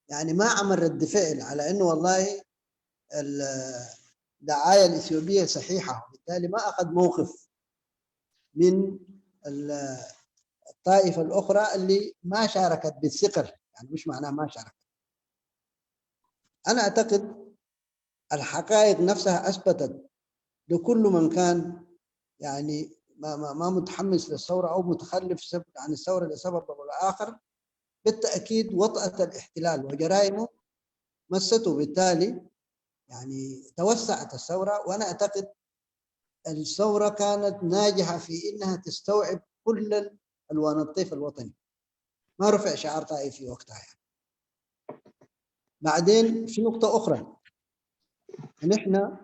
يعني ما عمل رد فعل على إنه والله الدعاية الإثيوبية صحيحة، وبالتالي ما أخذ موقف من الطائفة الأخرى اللي ما شاركت بالثقل، يعني مش معناه ما شاركت. أنا أعتقد الحقائق نفسها أثبتت لكل من كان يعني ما متحمس للثورة أو متخلف عن الثورة لسبب أو لآخر، بالتأكيد وطأة الاحتلال وجرائمه مسته، بالتالي يعني توسعت الثورة. وأنا أعتقد الثورة كانت ناجحة في إنها تستوعب كل ألوان الطيف الوطني، ما رفع شعار طائفي وقتها يعني. بعدين في نقطة أخرى، نحن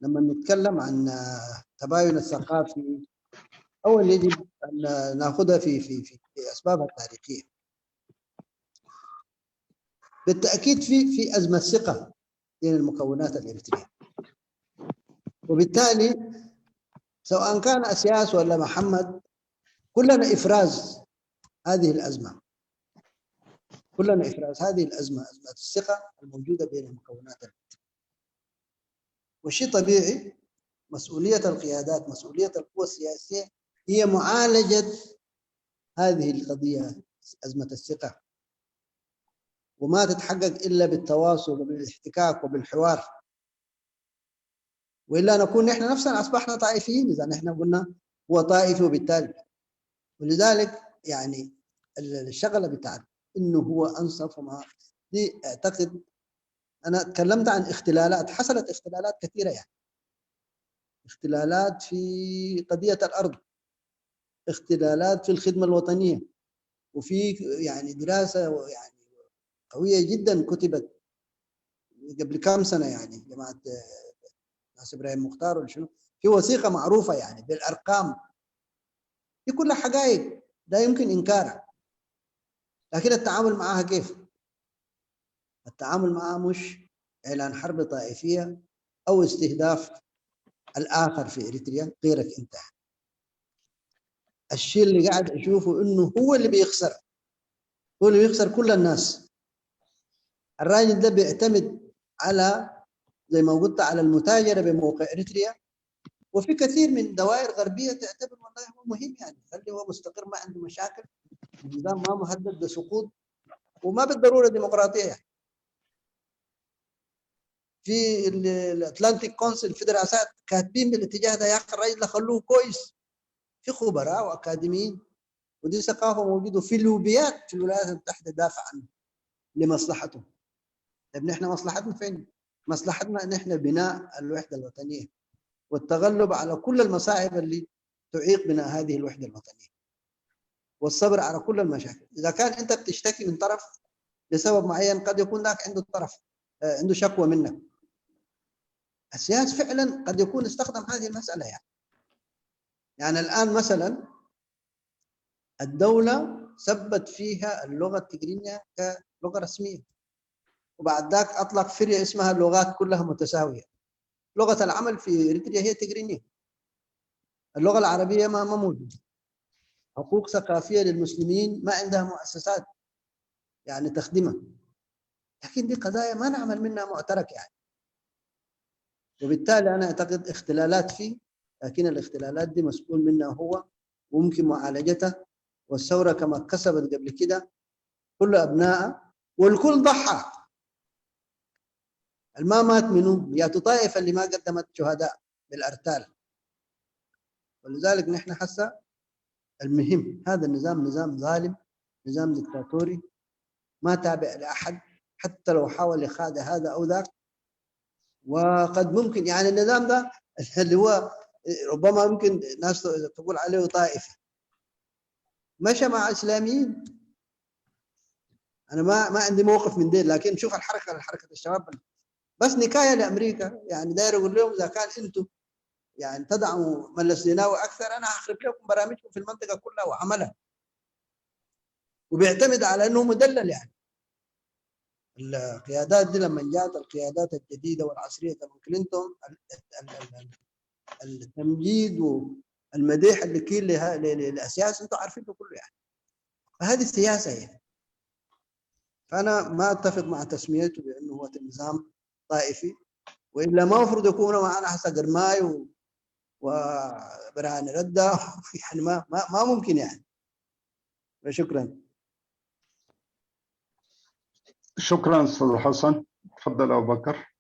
لما نتكلم عن التباين الثقافي أول يجب أن نأخذها في أسبابها التاريخية. بالتأكيد في أزمة ثقة بين المكونات الإريترية، وبالتالي سواء كان أسياس ولا محمد كلنا إفراز هذه الأزمة، كلنا إفراز هذه الأزمة، أزمة الثقة الموجودة بين المكونات الإريترية. وشيء طبيعي مسؤولية القيادات، مسؤولية القوى السياسية هي معالجة هذه القضية أزمة الثقة، وما تتحقق إلا بالتواصل وبالاحتكاك وبالحوار، وإلا نكون نحن نفسنا أصبحنا طائفيين إذا نحن قلنا هو طائفي. وبالتالي ولذلك يعني الشغلة بتاعت إنه هو أنصف وما دي، أعتقد أنا تكلمت عن اختلالات حصلت، اختلالات كثيرة يعني، اختلالات في قضية الأرض، اختلالات في الخدمة الوطنية، وفي يعني دراسة يعني قوية جدا كتبت قبل كم سنة يعني جماعة ناس إبراهيم مختار ولا شنو، في وثيقة معروفة يعني بالأرقام، دي كلها حقائق لا يمكن إنكارها. لكن التعامل معها كيف؟ التعامل معها مش إعلان حرب طائفية أو استهداف الآخر في إريتريا غيرك أنت. الشيء اللي قاعد أشوفه إنه هو اللي بيخسر، هو اللي بيخسر كل الناس. الراجل ده بيعتمد على زي ما قلت على المتاجرة بموقع إريتريا، وفي كثير من دوائر غربية تعتبر والله هو مهم يعني خلي هو مستقر ما عنده مشاكل، النظام ما مهدد بسقوط وما بالضرورة ديمقراطية يعني. في الأتلانتيك كونسل في دراسات كاتبين بالاتجاه ده، يا أخي الراجل خلوه كويس، في خبراء وأكاديميين، ودي ثقافة موجودة في اللوبيات في الولايات المتحدة دافع عنه لمصلحته. طيب نحن مصلحتنا فين؟ مصلحتنا ان احنا بناء الوحدة الوطنية والتغلب على كل المصاعب اللي تعيق بناء هذه الوحدة الوطنية، والصبر على كل المشاكل. إذا كان أنت بتشتكي من طرف لسبب معين، قد يكون ذاك عنده طرف عنده شكوى منك. السياسي فعلا قد يكون استخدم هذه المسألة يعني الآن مثلا الدولة ثبت فيها اللغة التجرينية كلغة رسمية، وبعد ذاك أطلق فرية اسمها اللغات كلها متساوية. لغة العمل في إريتريا هي تجرينية، اللغة العربية ما موجودة. حقوق ثقافية للمسلمين ما عندها مؤسسات يعني تخدمها. لكن دي قضايا ما نعمل منها معترك يعني. وبالتالي أنا أعتقد اختلالات فيه، لكن الاختلالات دي مسؤول منها هو وممكن معالجتها. والثورة كما كسبت قبل كده كل أبنائها والكل ضحى. الما مات منهم يا طائفة اللي ما قدمت شهداء بالأرتال. ولذلك نحن حسا المهم هذا النظام نظام ظالم، نظام دكتاتوري ما تابع لأحد، حتى لو حاول يخادع هذا أو ذاك. وقد ممكن يعني النظام ده اللي هو ربما ممكن ناس تقول عليه طائفي مشى مع إسلاميين. أنا ما عندي موقف من دين، لكن شوف حركة الشباب بس نكاية لأمريكا، يعني داير يقول لهم إذا كان أنتم يعني تدعموا مجلس الزناوي أكثر أنا هخرب لكم برامجكم في المنطقة كلها وعملها. وبيعتمد على أنه مدلل. يعني القيادات دي لما جاءت القيادات الجديدة والعصرية تبع كلينتون التمجيد والمديح اللي كيل للسياسة أنتم عارفينه كله يعني. فهذه السياسة يعني. فأنا ما أتفق مع تسميته بأنه هو نظام طائفي، وإلا ما المفروض يكونوا معنا حسن قرماي وبرهان ردة يعني ما ممكن يعني. شكرا. شكرا استاذ حسن. تفضل ابو بكر.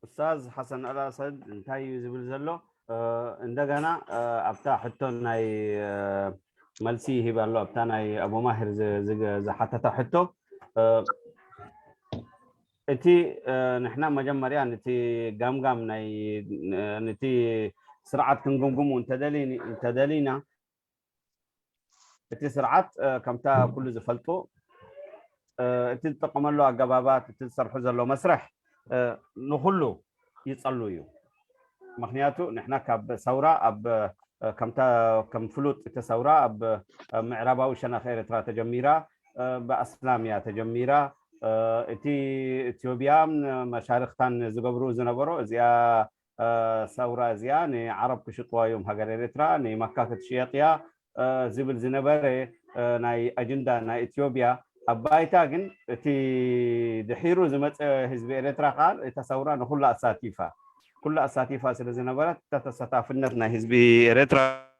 استاذ حسن الاسد انتاي زبل زلو عندنا ابتا حتى ناي ملسي هي بالله ابتا ناي ابو ماهر زحتته حتى اتي نحن مجمريا نتي قام ناي نتي سرعه كنقوم انتدلينا اتي سرعه كمتا كل زفلتو اتي تقوم له اجابات اتي صرحو زلو مسرح نخلو يصلوا يو مخنياتو نحن كاب ثوره اب كم فلوت تثوره اب معرباو شنا خير ترى تجميرا باسلاميا تجميرا اتي اثيوبيا مشارختان زغبرو زنبرو ازيا ثوره ازيا ني عرب كشطوا يوم هاجر اريترا ني مكاكت شياطيا زبل زنبره ناي اجندا ناي اثيوبيا أبايتا جن تي دحيرو زمت حزب إريترا قال الثورة نقول أساتيفا كل أساتيفا سلزنا برات تتستافنتنا حزب إريترا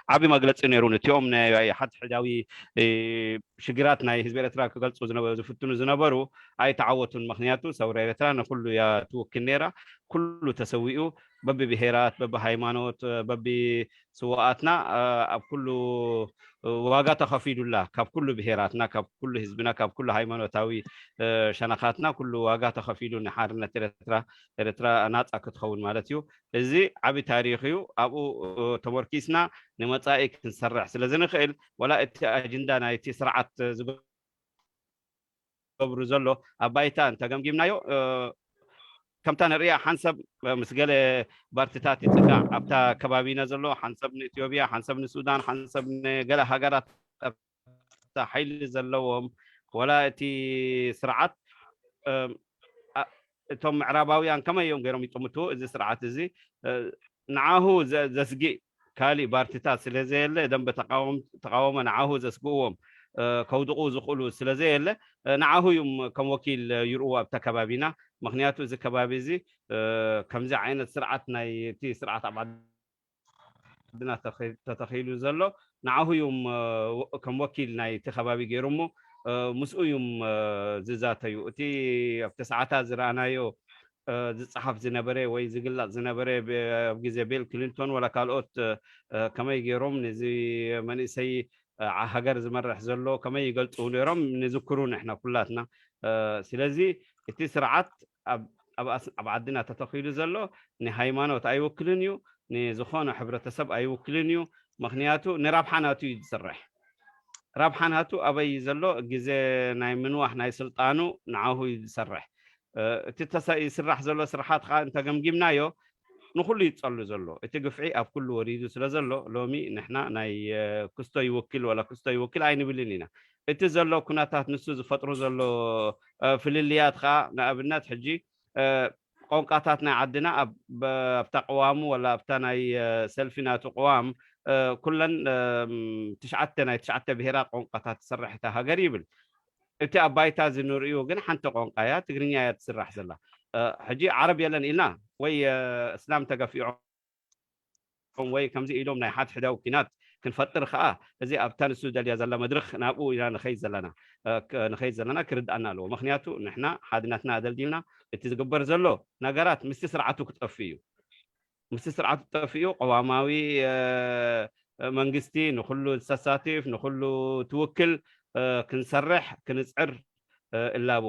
عبي ما قلت إنيرون تيوم نا حد حجاوي شجراتنا حزب إريترا قلت زفتون زنبرو أي تعوت مخنياتو ثورة إريترا نقول يا توكنيرا كله تسويه ببي بهيرات ببي هايمانوت ببي سواءاتنا كله واقات خفيد الله كاب كل بهيراتنا كاب كل حزبنا كاب كل هايمانوتاوي شنخاتنا كل واقات خفيد نحارنا ترترا نات اكتخون مالتيو ازي عبي تاريخيو ابو تمركيسنا نمصائك نسرح سلازن خيل ولا اجندا نايتي سرعه زبر زلو ابايتا انت جمجمنايو كم تان الرياح حنسب مسجلة بارتتات يتقع أبتا كبابينا زلو حنسب إثيوبيا حنسب السودان حنسب جلا هجرات أبتا حيل زلوهم ولا تي سرعات توم عرباويان كما يوم غيرهم يتمتو إذا سرعات زي نعاهو زسجي كالي بارتتات سلزيل دم بتقاوم نعاهو زسجوهم كودقو زقلو سلزيل نعاهو يوم كم وكيل يرؤوا أبتا كبابينا مخنياتو زي كبابي زي كم زي عين سرعتنا يتي سرعة بعدنا تتخيلوا زلو نعاهو يوم كم وكيل ناي تخبابي جيرمو مسؤول يوم زيزاتا يو تي بتسعة زرانا يو صحف زنبري وي زقلات زنبري بجزء بيل كلينتون ولا كالوت كما يجيرم نزي من سي هجر زمرح زلو كما يقلت ونيرم نذكرون احنا كلاتنا سلازي تي سرعات أبعدنا تتخيل زلو نهايمانوت أيوكلينيو نزخون حبرتسب أيوكلينيو مخنياتو نرابحاناتو يتسرح رابحاناتو أبي زلو جزء نايمنوح ناي سلطانو نعاهو يتسرح يسرح زلو سرحات خا انت جمجمنايو نقول يتصلوا زلو اتقفعي اب كل وريدو سلازلو لومي نحنا ناي كستو يوكل ولا كستو يوكل عين بلينينا اتزلو كناتات نسو زفطرو زلو فلليات خا نابنات حجي قونقاتاتنا عدنا بتقوام ولا بتناي سلفينات قوام كلن تشعتنا بهراق قونقاتات سرحتها قريب እቲ ኣብ ባይታ ዝንሪኡ ግን ሓንቲ ቋንቋ እያ ትግርኛ እያ ትስራሕ ዘላ ሕጂ ዓረብ የለን ኢልና ወይ እስላም ተገፊዖም ወይ ከምዚ ኢሎም ናይ ሓድሕዳዊ ኩናት ክንፈጥር ከዓ እዚ ኣብታ ንሱ ደልያ ዘላ መድረክ ናብኡ ኢና ንኸይድ ዘለና ክርድኣና ኣለዎ ምክንያቱ ንሕና ሓድነትና ኣደልዲልና እቲ ዝግበር ዘሎ ነገራት ምስቲ ስርዓቱ ክጠፍ እዩ ምስቲ ስርዓቱ ክጠፍ እዩ ቀዋማዊ መንግስቲ ንኩሉ ዝተሳትፍ ንኩሉ ትውክል ክንሰርሕ ክንፅዕር እላቡ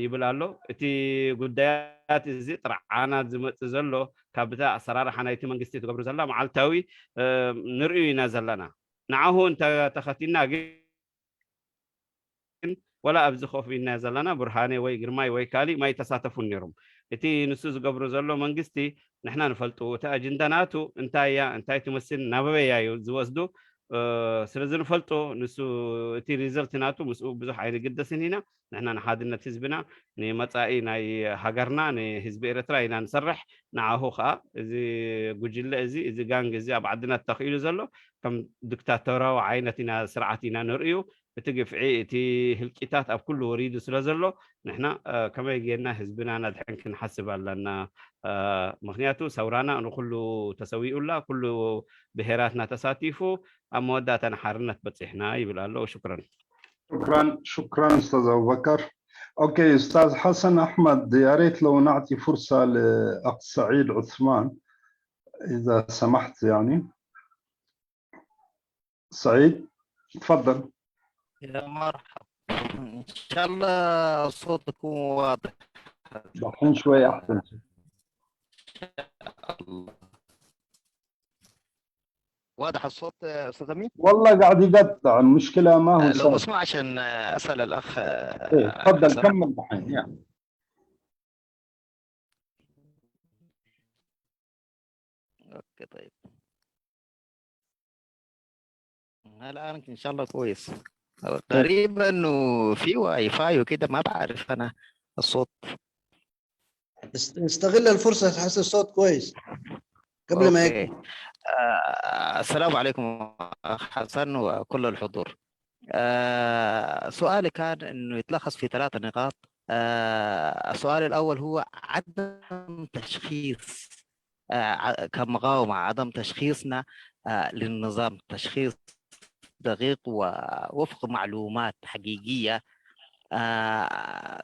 ይብል ኣሎ እቲ ጉዳያት እዚ ጥርዓና ዝመፅእ ዘሎ ካብታ ኣሰራርሓ ናይቲ መንግስቲ ትገብሩ ዘላ መዓልታዊ ንሪኡ ኢና ዘለና ንዓሁ እንተተኸቲና ግን ወላ ኣብዚ ኮፍ ኢልና ዘለና ብርሃኔ ወይ ግርማይ ወይ ካሊእ ማይ ተሳተፉን ነይሮም እቲ ንሱ ዝገብሩ ዘሎ መንግስቲ ንሕና ንፈልጡ እቲ ኣጀንዳናቱ እንታይ እያ እንታይ ትመስል ናበበያ እዩ ዝወስዱ ስለዚ ንፈልጦ ንሱ እቲ ሪዘልት ናቱ ምስኡ ብዙሕ ኣይንግደስን ኢና ንሕና ንሓድነት ህዝብና ንመፃኢ ናይ ሃገርና ንህዝቢ ኤርትራ ኢና ንሰርሕ ንዓሁ ከዓ እዚ ጉጅለ እዚ ጋንግ እዚ ኣብ ዓድና ተተኺሉ ዘሎ ከም ዲክታቶራዊ ዓይነት ኢና ስርዓት ኢና ንርእዩ እቲ ግፍዒ እቲ ህልቂታት ኣብ ኩሉ ወሪዱ ስለ ዘሎ ንሕና ከመይ ጌርና ህዝብና ናድሕን ክንሓስብ ኣለና ምክንያቱ ሰውራና ንኩሉ ተሰዊኡላ ኩሉ ብሄራትና ተሳቲፉ ኣብ መወዳእታ ንሓርነት በፂሕና ይብል ኣሎ ሽክራን شكرا استاذ ابو بكر. اوكي استاذ حسن احمد يا ريت لو نعطي فرصه لاخ سعيد عثمان اذا سمحت يعني. سعيد تفضل. يا مرحبا ان شاء الله الصوت يكون واضح. دحين شوي احسن. واضح الصوت استاذ امين؟ والله قاعد يقطع المشكله ما هو لو اسمع عشان اسال الاخ. تفضل كمل دحين يعني. اوكي طيب الان ان شاء الله كويس. تقريبا انه في واي فاي وكده ما بعرف انا الصوت. استغل الفرصه تحس الصوت كويس قبل ما يكمل. السلام عليكم اخ حسن وكل الحضور. سؤالي كان انه يتلخص في 3 نقاط. السؤال الاول هو عدم تشخيص كمقاومه عدم تشخيصنا للنظام تشخيص دقيق ووفق معلومات حقيقيه.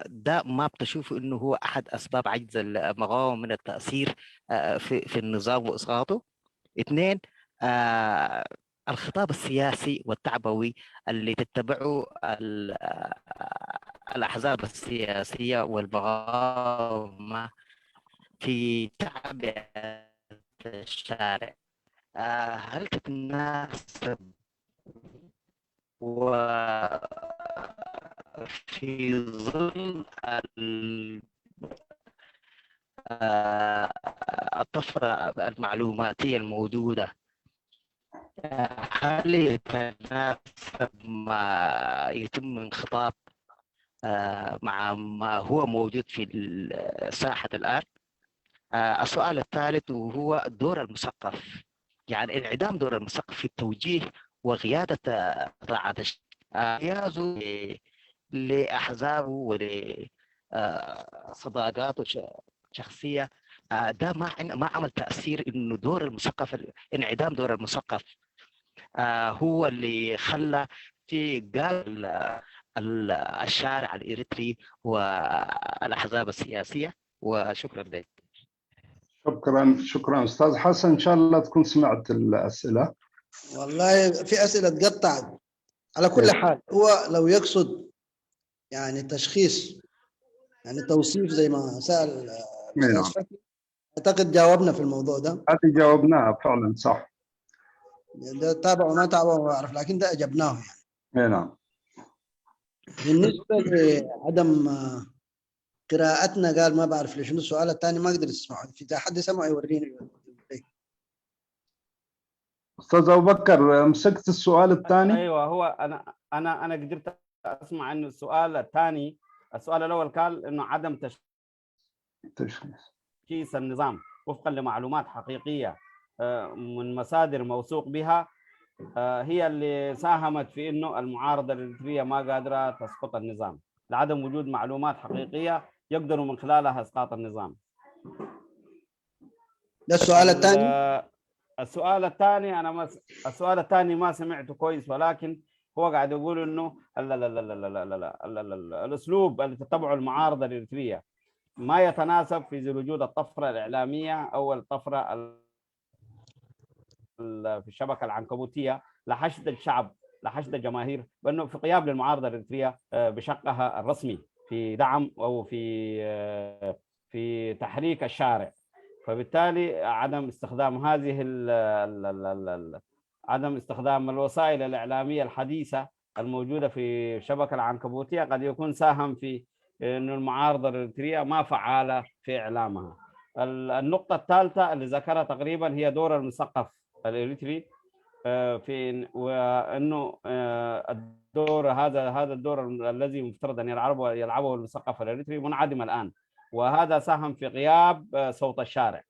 ده ما بتشوفوا انه هو احد اسباب عجز المقاومه من التاثير في النظام واسقاطه. 2 الخطاب السياسي والتعبوي اللي تتبعه الاحزاب السياسيه والمقاومه في تعبئه الشارع هل تتناسب وفي ظل الطفرة المعلوماتية الموجودة هل يتناسب ما يتم انخطاب مع ما هو موجود في الساحة الآن؟ السؤال الثالث وهو دور المثقف، يعني انعدام دور المثقف في التوجيه وقيادة قطاعات انحيازه لأحزابه ولصداقاته شخصية ده ما عمل تأثير إنه دور المثقف انعدام دور المثقف هو اللي خلى في قال الشارع الإريتري والأحزاب السياسية. وشكرا لك. شكرا استاذ حسن ان شاء الله تكون سمعت الاسئله. والله في اسئله تقطعت. على كل حال هو لو يقصد يعني تشخيص يعني توصيف زي ما سال اعتقد جاوبنا في الموضوع ده. هذه جاوبناها فعلا صح. ده تابع وما تابع ما اعرف لكن ده اجبناه يعني. نعم. بالنسبه لعدم قراءتنا قال ما بعرف ليش. السؤال الثاني ما اقدر اسمعه، اذا حد سمعه يوريني. استاذ ابو بكر مسكت السؤال الثاني؟ ايوه هو انا قدرت اسمع انه السؤال الثاني. السؤال الاول قال انه عدم تشخيص النظام وفقا لمعلومات حقيقيه من مصادر موثوق بها هي اللي ساهمت في انه المعارضه الاريتريه ما قادره تسقط النظام لعدم وجود معلومات حقيقيه يقدروا من خلالها اسقاط النظام. ده السؤال الثاني. السؤال الثاني السؤال الثاني ما سمعته كويس، ولكن هو قاعد يقول انه الاسلوب اللي تتبعه المعارضه الاريتريه ما يتناسب في ظل وجود الطفره الاعلاميه او الطفره في الشبكه العنكبوتيه لحشد الشعب، لحشد الجماهير، بانه في غياب للمعارضه الاريتريه بشقها الرسمي في دعم او في تحريك الشارع. فبالتالي عدم استخدام عدم استخدام الوسائل الاعلاميه الحديثه الموجوده في الشبكه العنكبوتيه قد يكون ساهم في انه المعارضه الاريتريه ما فعاله في اعلامها. النقطه الثالثه اللي ذكرها تقريبا هي دور المثقف الاريتري في وانه الدور هذا الدور الذي مفترض ان يلعبه المثقف الاريتري منعدم الان، وهذا ساهم في غياب صوت الشارع.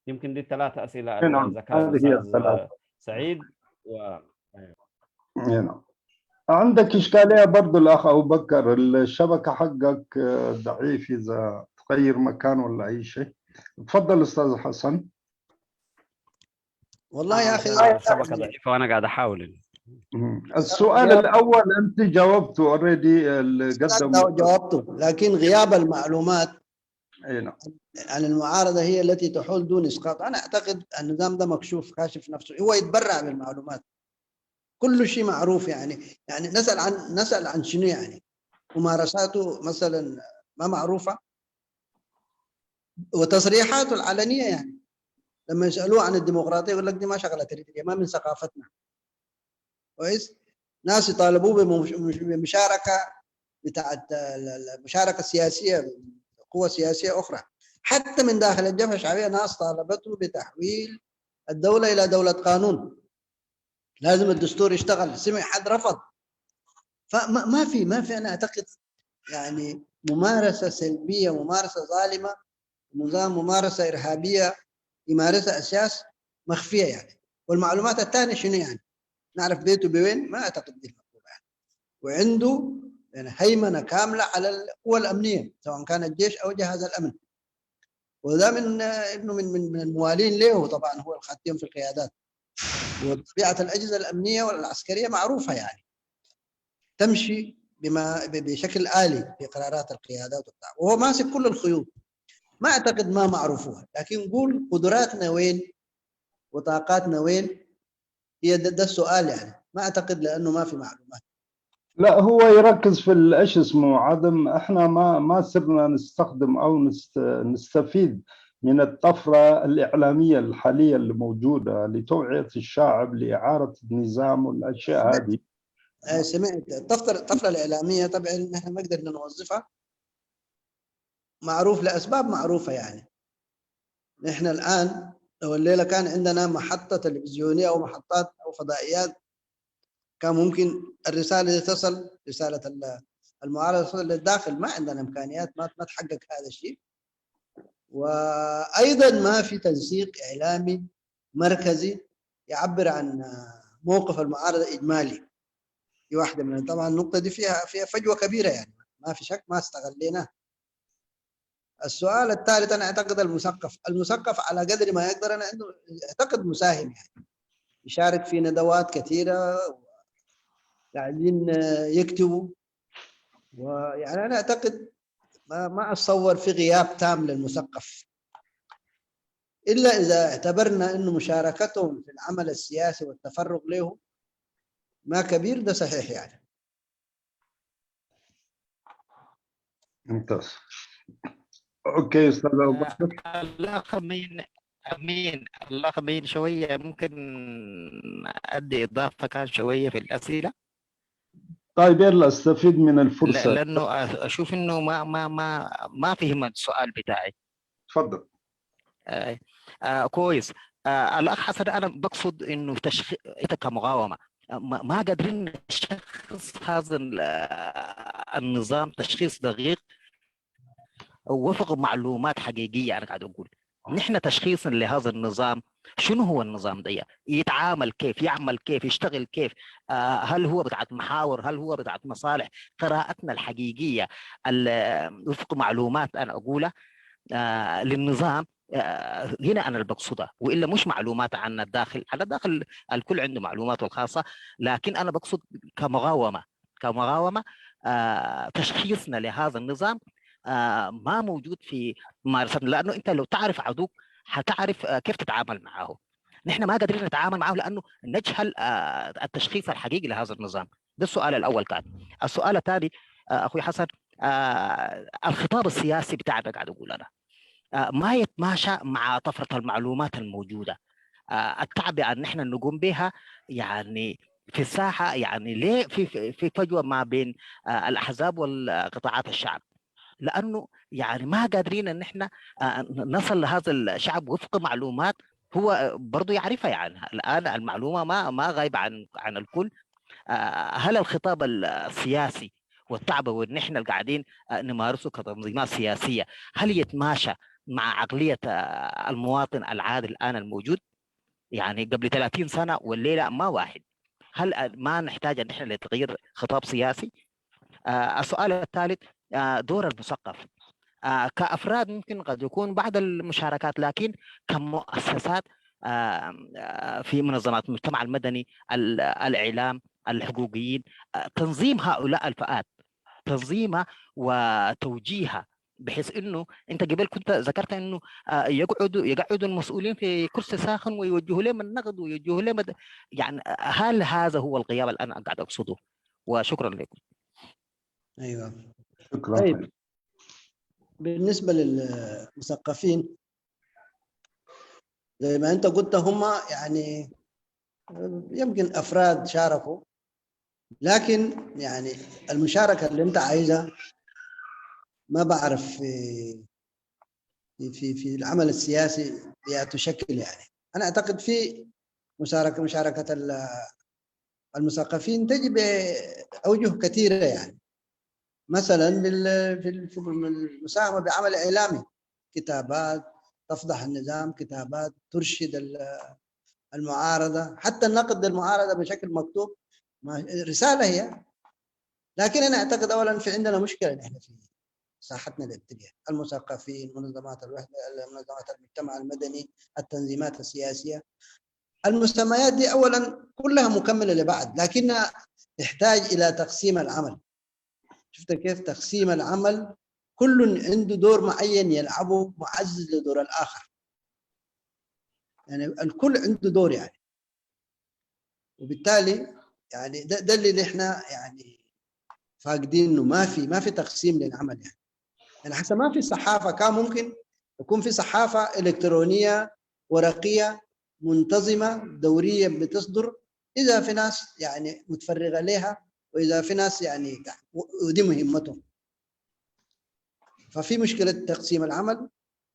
يمكن دي الثلاث اسئله اللي ذكرها الاستاذ سعيد. نعم. عندك اشكاليه برضه الاخ ابو بكر، الشبكه حقك ضعيف، اذا تغير مكان ولا اي شيء. تفضل استاذ حسن. والله يا اخي الشبكه ضعيفه وانا قاعد احاول. السؤال الاول انت جاوبته اوريدي، جاوبته، لكن غياب المعلومات نعم عن المعارضه هي التي تحول دون اسقاط. انا اعتقد النظام ده مكشوف كاشف نفسه، هو يتبرع بالمعلومات، كل شيء معروف. يعني نسال عن شنو؟ يعني ممارساته مثلا ما معروفه، وتصريحاته العلنيه. يعني لما يسالوه عن الديمقراطيه يقول لك دي ما شغله تريدية، ما من ثقافتنا. كويس؟ ناس يطالبوه بمشاركه بتاعت المشاركه السياسيه، قوى سياسيه اخرى، حتى من داخل الجبهه الشعبيه ناس طالبته بتحويل الدوله الى دوله قانون، لازم الدستور يشتغل. سمع حد رفض. فما في انا اعتقد يعني ممارسه سلبيه، ممارسه ظالمه، نظام ممارسه ارهابيه يمارسها اساس مخفيه يعني. والمعلومات الثانيه شنو يعني؟ نعرف بيته بوين؟ ما اعتقد دي المطلوبه يعني. وعنده يعني هيمنه كامله على القوى الامنيه سواء كان الجيش او جهاز الامن، وده انه من الموالين له طبعا، هو الخاتم في القيادات. وطبيعه الاجهزه الامنيه والعسكريه معروفه، يعني تمشي بشكل آلي في قرارات القيادات وبتاع، وهو ماسك كل الخيوط. ما اعتقد ما معروفوها، لكن نقول قدراتنا وين وطاقاتنا وين، هي ده السؤال. يعني ما اعتقد لانه ما في معلومات. لا، هو يركز في ايش اسمه عدم، احنا ما صرنا نستخدم او نستفيد من الطفره الاعلاميه الحاليه اللي موجوده لتوعيه الشعب لاعاده النظام والاشياء هذه. سمعت الطفره الاعلاميه طبعا احنا ما قدرنا نوظفها، معروف لاسباب معروفه. يعني نحن الان لو الليله كان عندنا محطه تلفزيونيه او محطات او فضائيات، كان ممكن الرساله تصل، رساله المعارضه تصل للداخل. ما عندنا امكانيات، ما تحقق هذا الشيء. وايضا ما في تنسيق اعلامي مركزي يعبر عن موقف المعارضه اجمالي. دي واحده من طبعا النقطه دي فيها فجوه كبيره، يعني ما في شك ما استغليناه. السؤال الثالث انا اعتقد المثقف على قدر ما يقدر، انا اعتقد مساهم، يعني يشارك في ندوات كثيره، قاعدين يكتبوا. ويعني انا اعتقد ما اتصور في غياب تام للمثقف، الا اذا اعتبرنا انه مشاركتهم في العمل السياسي والتفرغ له ما كبير. ده صحيح يعني. ممتاز. اوكي استاذ ابو بكر. الاخ امين شويه ممكن ادي اضافه كان شويه في الاسئله. طيب يلا استفيد من الفرصه. لانه اشوف انه ما فهم السؤال بتاعي. تفضل. كويس. الاخ حسن انا بقصد انه انت كمقاومه ما قادرين نشخص هذا النظام تشخيص دقيق وفق معلومات حقيقيه. انا قاعد اقول نحن تشخيصا لهذا النظام شنو هو النظام ده؟ يتعامل كيف؟ يعمل كيف؟ يشتغل كيف؟ هل هو بتاعت محاور؟ هل هو بتاعت مصالح؟ قراءتنا الحقيقية وفق معلومات أنا أقولها للنظام هنا أنا اللي بقصدها، وإلا مش معلومات عن الداخل. على الداخل الكل عنده معلوماته الخاصة، لكن أنا بقصد كمقاومة تشخيصنا لهذا النظام ما موجود في ممارستنا، لأنه أنت لو تعرف عدوك حتعرف كيف تتعامل معه. نحن ما قادرين نتعامل معه لأنه نجهل التشخيص الحقيقي لهذا النظام. ده السؤال الأول. كان السؤال الثاني أخوي حسن، الخطاب السياسي بتاعنا قاعد أقول أنا ما يتماشى مع طفرة المعلومات الموجودة التعبئة اللي نحن نقوم بها يعني في الساحة. يعني ليه في فجوة ما بين الأحزاب والقطاعات الشعب؟ لأنه يعني ما قادرين أن احنا نصل لهذا الشعب وفق معلومات هو برضو يعرفها. يعني الآن المعلومة ما غايبة عن الكل. هل الخطاب السياسي والتعبوي اللي نحن قاعدين نمارسه كتنظيمات سياسية هل يتماشى مع عقلية المواطن العادي الآن الموجود؟ يعني قبل 30 سنة والليلة ما واحد. هل ما نحتاج أن احنا لتغيير خطاب سياسي؟ السؤال الثالث، دور المثقف كأفراد ممكن قد يكون بعض المشاركات، لكن كمؤسسات في منظمات المجتمع المدني، الإعلام، الحقوقيين، تنظيم هؤلاء الفئات، تنظيمها وتوجيهها، بحيث انه انت قبل كنت ذكرت انه يقعدوا المسؤولين في كرسي ساخن ويوجهوا لهم النقد ويوجهوا لهم يعني هل هذا هو الغياب اللي انا قاعد اقصده؟ وشكرا لكم. ايوه شكرا. طيب بالنسبه للمثقفين زي ما انت قلت هم يعني يمكن افراد شاركوا، لكن يعني المشاركه اللي انت عايزها ما بعرف في العمل السياسي تشكل. يعني انا اعتقد في مشاركه المثقفين تجي باوجه كثيره، يعني مثلا في المساهمه بعمل اعلامي، كتابات تفضح النظام، كتابات ترشد المعارضه، حتى النقد للمعارضه بشكل مكتوب رساله هي. لكن انا اعتقد اولا في عندنا مشكله نحن في ساحتنا الابتدائيه، المثقفين، منظمات الوحده، منظمات المجتمع المدني، التنظيمات السياسيه، المسميات دي اولا كلها مكمله لبعض، لكنها تحتاج الى تقسيم العمل. شفت كيف تقسيم العمل؟ كل عنده دور معين يلعبه معزز لدور الاخر، يعني الكل عنده دور يعني. وبالتالي يعني ده اللي احنا يعني فاقدين، انه ما في تقسيم للعمل. يعني حتى ما في صحافه، كان ممكن يكون في صحافه الكترونيه ورقيه منتظمه دوريا بتصدر اذا في ناس يعني متفرغه لها، واذا في ناس يعني ودي مهمتهم. ففي مشكله تقسيم العمل،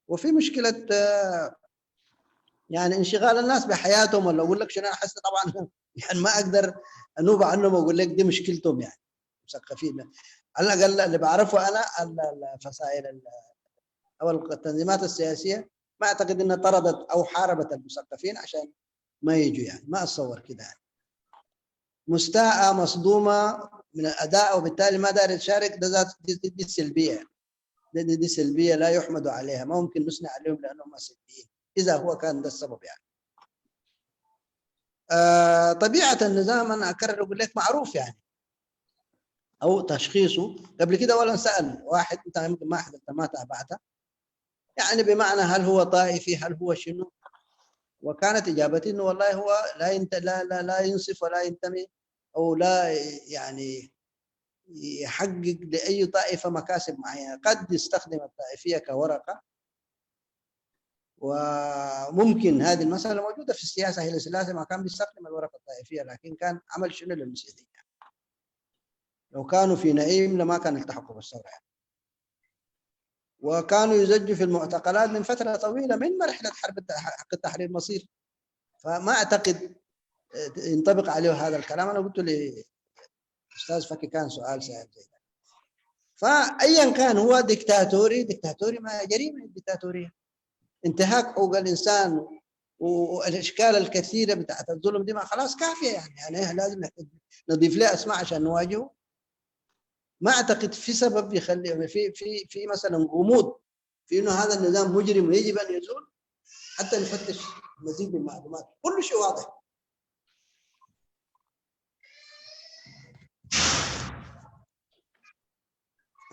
وفي مشكله يعني انشغال الناس بحياتهم. ولا اقول لك شنو، احس طبعا يعني ما اقدر انوب عنهم واقول لك دي مشكلتهم، يعني مثقفين على الاقل اللي بعرفه انا الفصائل او التنظيمات السياسيه ما اعتقد انها طردت او حاربت المثقفين عشان ما يجوا، يعني ما اتصور كده. يعني مستاءة مصدومه من الاداء وبالتالي ما دار تشارك، ده دي سلبيه، دي سلبيه لا يحمد عليها، ما ممكن نثني عليهم لانهم سلبيين اذا هو كان ده السبب. يعني طبيعه النظام انا اكرر اقول لك معروف يعني، او تشخيصه. قبل كده ولا سال واحد، انت يمكن ما حضرت ما تابعته، يعني بمعنى هل هو طائفي، هل هو شنو؟ وكانت اجابتي انه والله هو لا ينصف ولا ينتمي او لا يعني يحقق لاي طائفه مكاسب معينه. قد يستخدم الطائفيه كورقه، وممكن هذه المساله موجوده في السياسه. هي السياسه ما كان بيستخدم الورقه الطائفيه، لكن كان عمل شنو للمسيحيين؟ لو كانوا في نعيم لما كانوا التحقوا بالثوره يعني. وكانوا يزجوا في المعتقلات من فتره طويله من مرحله حرب حق التحرير مصير. فما اعتقد ينطبق عليه هذا الكلام. انا قلت لاستاذ فكي كان سؤال سهل زي ده. فايا كان هو ديكتاتوري ما جريمه ديكتاتوريه، انتهاك حقوق الانسان والاشكال الكثيره بتاعت الظلم دي ما خلاص كافيه يعني لازم نضيف لها اسماء عشان نواجهه. ما اعتقد في سبب يخلي في مثلا غموض في انه هذا النظام مجرم ويجب ان يزول حتى نفتش مزيد من المعلومات. كل شيء واضح.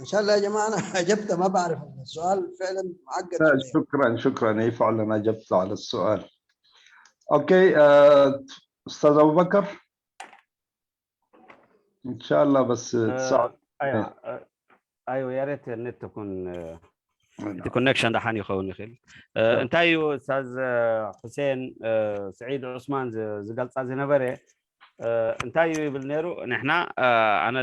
ان شاء الله يا جماعه انا اجبت، ما بعرف السؤال فعلا معقد. شكرا اي فعلا اجبت على السؤال. اوكي استاذ ابو بكر ان شاء الله بس تساعد. ايوه يا ريت النت تكون الكونكشن دحين يخون يخيل. انتايو استاذ حسين سعيد عثمان زقلص زنبري انتايو بالنيرو نحنا انا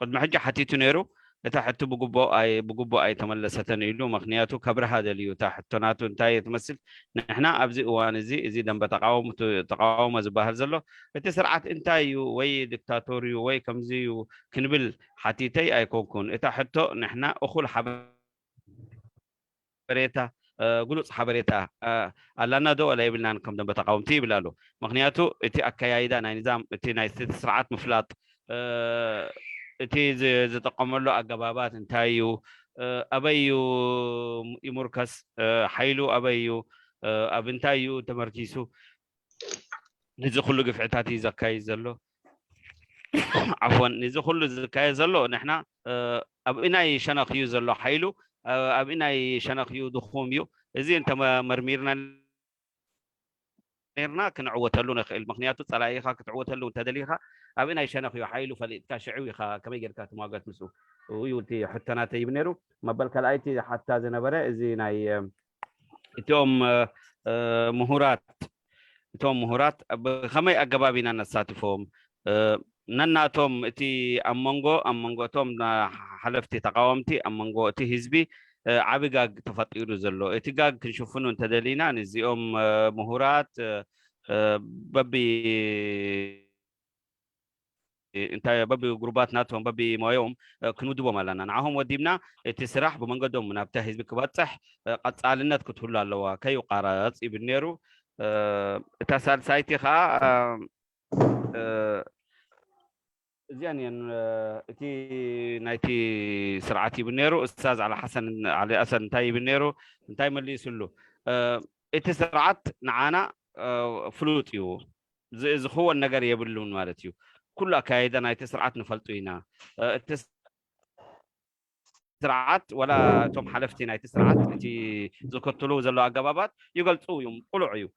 قد ما حاجه حتيتو نيرو تحت بقبو اي تملستن يلو مخنياتو كبر هذا اللي تحت ناتو انتاي تمثل نحنا ابزي وان زي دم تقاوم زباهل زلو تسرعت انتايو وي ديكتاتوريو وي كمزي كنبل حتيتي اي كونكون تحتو نحنا اخول حبريتا قلوص حبريتا الانا دو ولا يبلنا نكم دم تقاومتي بلالو مخنياتو اتي اكايدا ناي نظام اتي ناي سرعات مفلاط اتي زتقملو اقبابات انتايو ابيو يمركز حيلو ابيو ابنتايو تمركيسو نزي كله قفعتاتي زكاي زلو عفوا نزي كله زكاي زلو نحنا ابناي شنقيو زلو حيلو ابناي شنقيو دخوميو ازي انت مرميرنا نيرنا كنعوتلو نخيل مخنياتو صلايخا كتعوتلو تدليخا ابينا يشنخ يحيلو فليتكا شعوي خا كما يركات مواقات مسو ويوتي حتى انا تيبنيرو ما بالك الايتي حتى زنبره ازي ناي توم مهورات بخمي اقبابينا نساتفهم نناتهم اتي امونغو توم حلفتي تقاومتي امونغو اتي حزبي عبقاق تفطيرو زلو اتقاق كنشوفنو انت دلينا نزيهم مهورات انت ببي جروبات ناتهم ببي مويوم كنودبو مالنا نعهم وديبنا تسرح بمنقدهم من ابتا حزب كباتح قد سالنات كتهلا لوا كيو قارات ابن نيرو تسال سايتي خا يعني اتي نايتي سرعتي بالنيرو استاذ على حسن علي اسد انتاي بالنيرو انتاي ملي يسلو اتي سرعت نعانا فلوتيو زي هو النجار يبلون مالتيو كل اكايدا نايتي سرعت نفلتو هنا سرعت ولا توم حلفتي نايتي سرعت اتي زكتلو زلو اقبابات يقلطو يوم قلعيو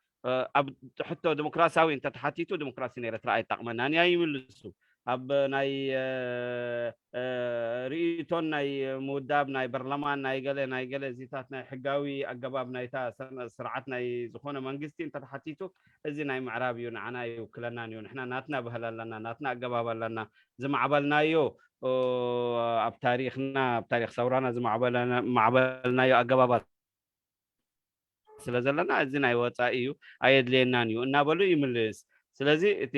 حتى ديمقراسياوي انت تحتيتو ديمقراسي نيرت راي تقمنا ناي يملسو اب ناي ريتون ناي موداب ناي برلمان ناي قال زيتات ناي حقاوي اقباب ناي تا سرعت ناي زخونه منغستي انت تحتيتو ازي ناي معرابيو نعناي وكلنانيو نحنا ناتنا بهللنا ناتنا اقباب لنا زم عبلنايو اب تاريخنا بتاريخ ثورانا زم عبلنايو اقبابات ስለዘለና እዚ ናይ ወፃኢ እዩ ኣየድልየናን እዩ እናበሉ ይምልስ ስለዚ እቲ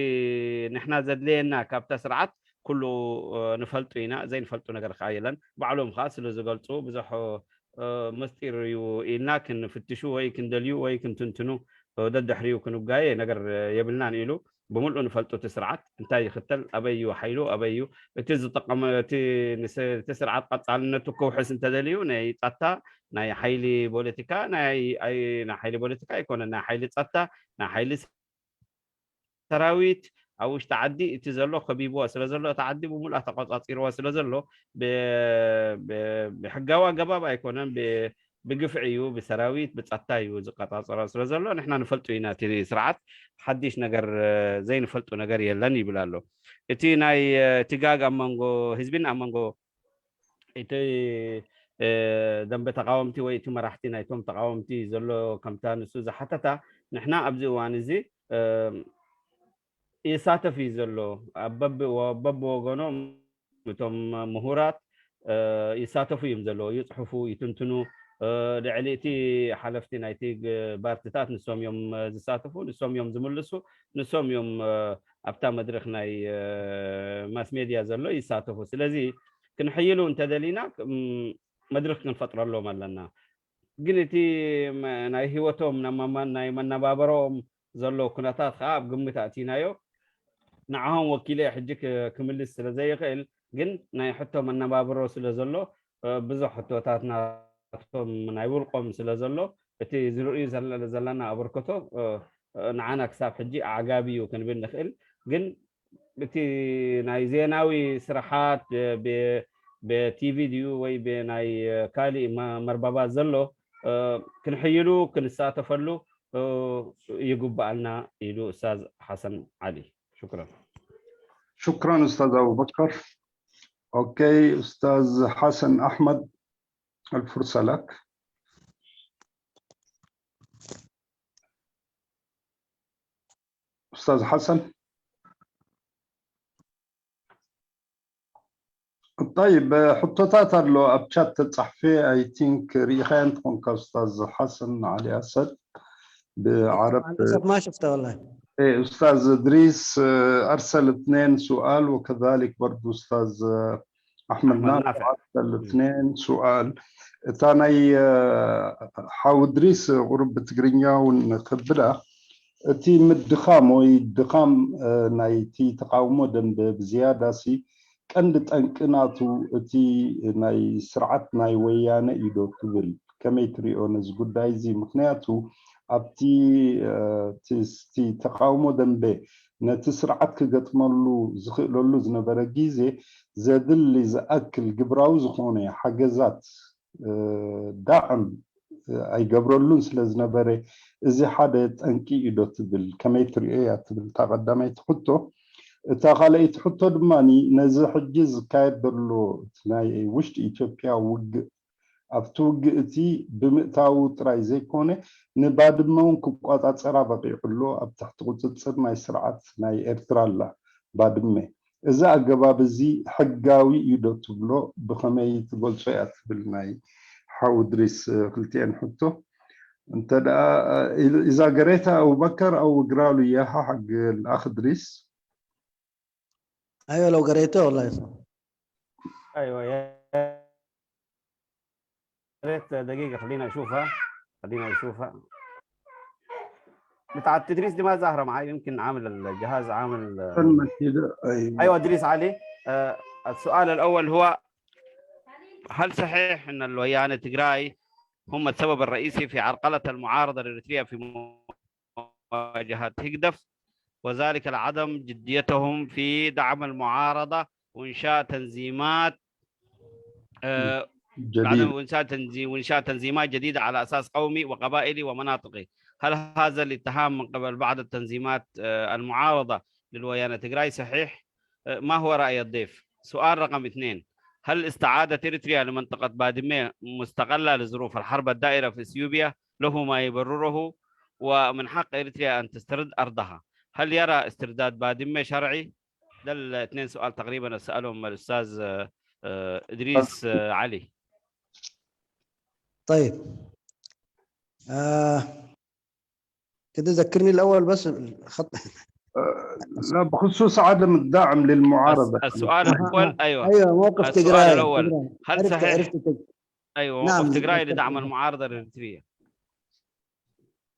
ንሕና ዘድልየና ካብታ ስርዓት ኩሉ ንፈልጡ ኢና ዘይንፈልጡ ነገር ከዓ የለን ባዕሎም ከዓ ስለ ዝገልፁ ብዙሕ ምስጢር እዩ ኢልና ክንፍትሹ ወይ ክንደልዩ ወይ ክንትንትኑ ደድሕሪኡ ክንጋየ ነገር የብልናን ኢሉ بملؤ نفلتو تسرعت انتاي يختل ابيو حيلو ابيو تزطقم تسرعت قطالنتو كوحس انت دليو ناي طتا ناي حيلي بوليتيكا ناي حيلي بوليتيكا يكون نا حيلي طتا نا حيلي سراويت اوش تعدي تزلو خبيبو سلازلو تعدي بملؤ تقاطير وسلازلو بحقاوا قبابا يكونن بقفعيو بسراويت بتصطايو زقطاصرا سلازلو نحنا نفلطو هنا تي سرعت حديش نجر زي نفلطو نجر يلن يبلالو اتي ناي تيغاغ امانغو حزبين امانغو اتي دنب تقاومتي ويتي مرحتي نايتوم تقاومتي زلو كمتا نسوز حتى نحنا ابزي وانزي يساتفي زلو بب وغنو متوم مهورات يساتفو يمزلو يصحفو يتنتنو لعليتي حلفتي نايتي بارتيتات نسوم يوم زساتفو نسوم يوم زملسو نسوم يوم ابتا مدرخ ناي ماس ميديا زلو يساتفو سلازي كنحيلو انت دلينا مدرخ كنفطر له مالنا قلتي ناي هيوتهم نما ناي منبابروم زلو كناتات خاب قمت اتينايو نعهم وكيلي حجك كملس سلا زي خيل جن ناي حتى منبابرو سلا زلو بزح حتوتاتنا ناي ولقم سلا زلو اتي زروري زلنا ابركتو نعانا كساب حجي عقابي وكنبين نخيل جن بتي ناي زيناوي سرحات بتي فيديو وي بناي كالي مربابات زلو كنحيلو كنساتفلو يقب لنا يلو استاذ حسن علي. شكرا. شكرا استاذ ابو بكر. اوكي استاذ حسن احمد الفرصه لك. استاذ حسن. طيب حطوتات له ابشات تصحفي اي ثينك ريخان تكون كاستاذ حسن علي اسد بعرب. للاسف ما شفته والله. ايه استاذ ادريس ارسل 2 سؤال وكذلك برضو استاذ احمد نافع ارسل 2 سؤال. تاني حاو ادريس غرب تقرينيا ونقبلها تي مدخام ويدخام ناي تي تقاومو دم بزياده سي كند تنقناتو تي ناي سرعت ناي ويانه يدو تبل كميتري اونز غداي زي مخنياتو ابتي تي تقاومو دنبه نتسرعت كغتملو زخلولو زنبره غيزي زدل زاكل جبراو زخونه حجزات دعم اي جبرولون سلازنبره ازي حدا تنقي يدو تبل كميتري اي تبل تقدمي تحطو تاخلي تحطو دماني نزي حجز كايد دلو تناي وشت ايثيوبيا وج أفتوج إتي بمئتاو تراي زي كونه نباد مون كقاطع صرافة بيقولوا أبتحت قصة ما يسرعت ما إرترالا بعد ما إذا أجاب زي حجاوي يدوت بلو بخمية تقول شيء بالماي حاودريس خلتين حطه أنت إذا قريتها أو بكر أو قرالوا إياها حق الأخ دريس. أيوة لو قريته والله يصح. أيوة يا ريت دقيقة خلينا نشوفها بتاع التدريس دي ما ظاهرة معي يمكن عامل الجهاز عامل أيوة إدريس علي. السؤال الأول هو هل صحيح أن الويان التجراي هم السبب الرئيسي في عرقلة المعارضة الإريترية في مواجهة هيجدف وذلك لعدم جديتهم في دعم المعارضة وإنشاء تنظيمات وإنشاء تنظيمات جديدة على أساس قومي وقبائلي ومناطقي؟ هل هذا الاتهام من قبل بعض التنظيمات المعارضة للويان التجراي صحيح؟ ما هو رأي الضيف؟ سؤال رقم 2: هل استعادة إريتريا لمنطقة بادمة مستقلة لظروف الحرب الدائرة في اثيوبيا له ما يبرره ومن حق إريتريا أن تسترد أرضها؟ هل يرى استرداد بادمة شرعي؟ ده الاثنين سؤال تقريبا سألهم الأستاذ إدريس علي. طيب كده ذكرني الأول بس الخط. لا بخصوص عدم الدعم للمعارضة. السؤال الأول أيوة موقف تجراي. السؤال الأول هل صحيح أيوة موقف نعم تجراي لدعم المعارضة الإريترية؟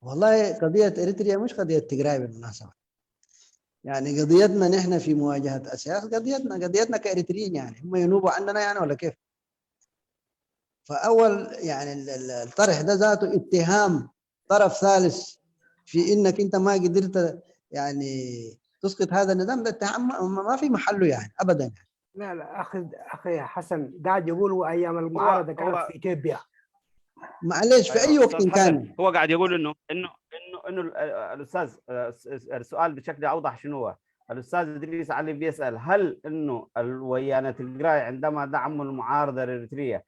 والله قضية إريتريا مش قضية تجراي بالمناسبة، يعني قضيتنا نحن في مواجهة أسياس قضيتنا كإريتريين، يعني هم ينوبوا عننا يعني ولا كيف؟ فأول يعني الطرح ده ذاته اتهام طرف ثالث في إنك أنت ما قدرت يعني تسقط هذا النظام، ده اتهام ما في محله يعني أبدا يعني. لا أخي حسن قاعد يقولوا أيام المعارضة كانت في إثيوبيا. معلش في أي وقت كان هو قاعد يقول إنه الأستاذ السؤال بشكل أوضح شنو هو؟ الأستاذ إدريس علي بيسأل هل إنه الويان التجراي عندما دعموا المعارضة الإريترية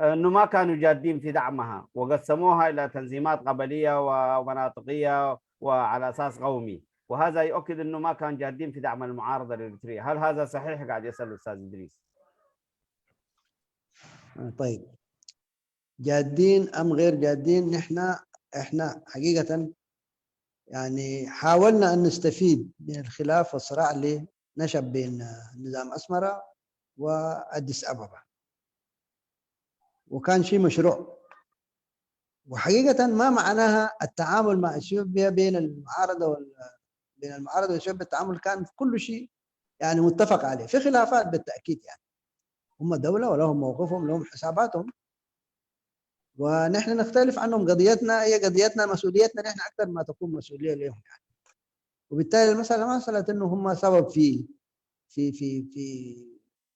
إنه ما كانوا جادين في دعمها وقسموها إلى تنظيمات قبلية ومناطقية وعلى أساس قومي، وهذا يؤكد إنه ما كانوا جادين في دعم المعارضة الإريترية. هل هذا صحيح؟ قاعد يسأل الأستاذ إدريس. طيب جادين أم غير جادين؟ إحنا حقيقة يعني حاولنا أن نستفيد من الخلاف والصراع اللي نشب بين نظام أسمرة وأديس أبابا، وكان شيء مشروع وحقيقة ما معناها التعامل مع اثيوبيا بين المعارضة واثيوبيا، التعامل كان في كل شيء يعني متفق عليه، في خلافات بالتأكيد يعني، هم دولة ولهم موقفهم لهم حساباتهم، ونحن نختلف عنهم. قضيتنا هي قضيتنا، مسؤوليتنا نحن أكثر ما تكون مسؤولية لهم يعني. وبالتالي المسألة ما مسألة إنه هم سبب في في في في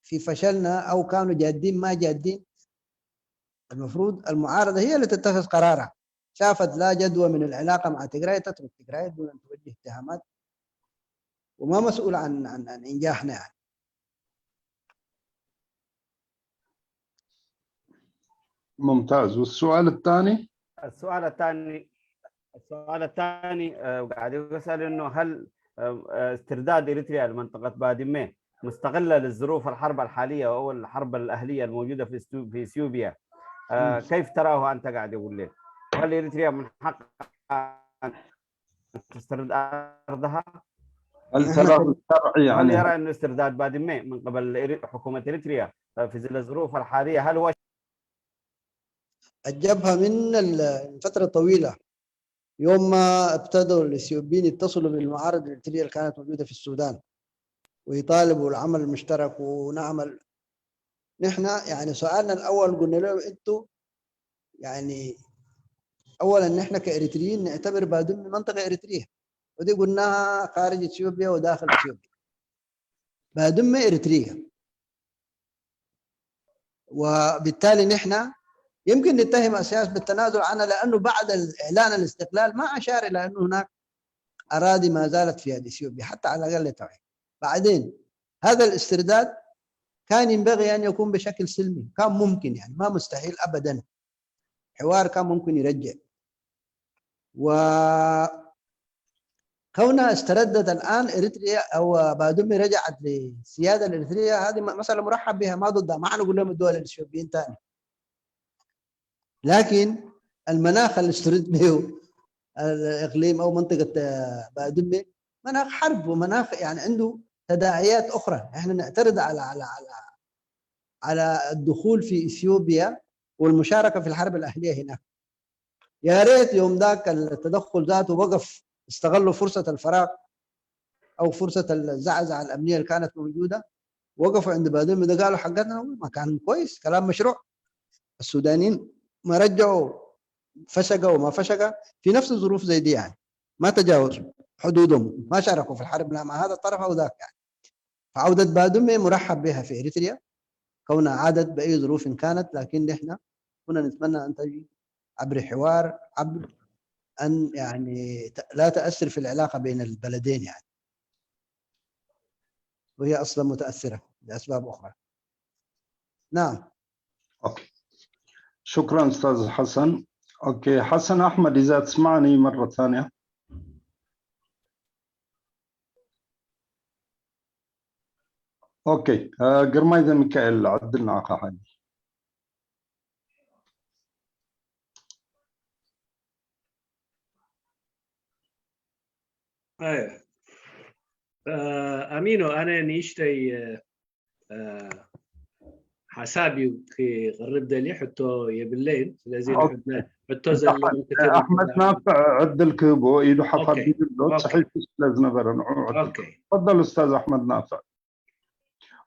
في فشلنا أو كانوا جادين ما جادين. المفروض المعارضة هي اللي تتخذ قرارها، شافت لا جدوى من العلاقة مع تجراي تترك تجراي دون أن توجه اتهامات، وما مسؤول عن إنجاحنا يعني. ممتاز. والسؤال الثاني؟ السؤال الثاني قاعد يسأل انه هل استرداد اريتريا لمنطقة بادمة مستغلة للظروف الحرب الحالية او الحرب الاهلية الموجودة في اثيوبيا، كيف تراه انت؟ قاعد يقول لك هل اريتريا من حق ان تسترد ارضها؟ هل ترى الشرعي هل يعني يرى انه استرداد بادمة من قبل حكومة اريتريا في ظل الظروف الحالية هل هو الجبهة من فترة طويلة، يوم ما ابتدوا الاثيوبيين يتصلوا بالمعارض الاريترية اللي كانت موجودة في السودان ويطالبوا العمل المشترك ونعمل، نحن يعني سؤالنا الأول قلنا لهم أنتوا يعني أولا نحن كإريتريين نعتبر بادم منطقة إريترية، ودي قلناها خارج اثيوبيا وداخل اثيوبيا. بادم إريترية، وبالتالي نحن يمكن نتهم السياسة بالتنازل عنها، لأنه بعد إعلان الاستقلال ما أشار إلى أنه هناك أراضي ما زالت في يد اثيوبيا حتى على الأقل توعية. بعدين هذا الاسترداد كان ينبغي أن يكون بشكل سلمي، كان ممكن يعني ما مستحيل أبدا، حوار كان ممكن يرجع. وكونها استردت الآن إريتريا أو بادمي رجعت للسيادة الإريترية، هذه مسألة مرحب بها ما ضدها، ما نقول لهم الدول الإثيوبيين ثاني، لكن المناخ اللي استرد به الإقليم أو منطقة بادمي مناخ حرب ومناخ يعني عنده تداعيات أخرى. إحنا نعترض على الدخول في إثيوبيا والمشاركة في الحرب الأهلية هناك. يا ريت يوم ذاك التدخل ذاته وقف، استغلوا فرصة الفراغ أو فرصة الزعزعة الأمنية اللي كانت موجودة، وقفوا عند بادمي ده قالوا حقتنا، ما كان كويس، كلام مشروع. السودانيين ما رجعوا فشقة وما فشقة في نفس الظروف زي دي يعني، ما تجاوزوا حدودهم، ما شاركوا في الحرب لا مع هذا الطرف أو ذاك يعني. فعودة بادمي مرحب بها في إريتريا كونها عادت بأي ظروف كانت، لكن نحن كنا نتمنى أن تجي عبر حوار، عبر أن يعني لا تأثر في العلاقة بين البلدين يعني، وهي أصلا متأثرة لأسباب أخرى. نعم. أوكي. شكرا أستاذ حسن. أوكي، حسن أحمد إذا تسمعني مرة ثانية. أوكي، قرميدة ميكائيل عدلنا عقا حاجة. ايوه امينو انا نيشتي حسابي في غرب دلي حتى يبلين لازم حتى زل احمد نافع عد الكيبو ايدو حفظ بيدو صحيح لازم نبرن. اوكي تفضل استاذ احمد نافع.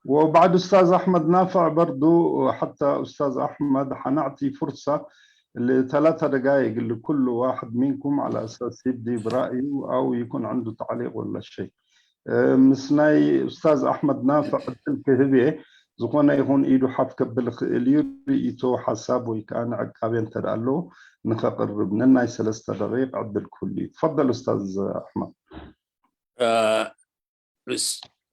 وبعد استاذ احمد نافع برضو حتى استاذ احمد حنعطي فرصه ل3 دقائق لكل واحد منكم على اساس يبدي برايه او يكون عنده تعليق ولا شيء. مسناي استاذ احمد نافع الكهبي زخونا يكون ايدو حف قبل اليوري ايتو حسابه كان عقابين تدالو نقرب لنا 3 دقائق عد الكلي. تفضل استاذ احمد.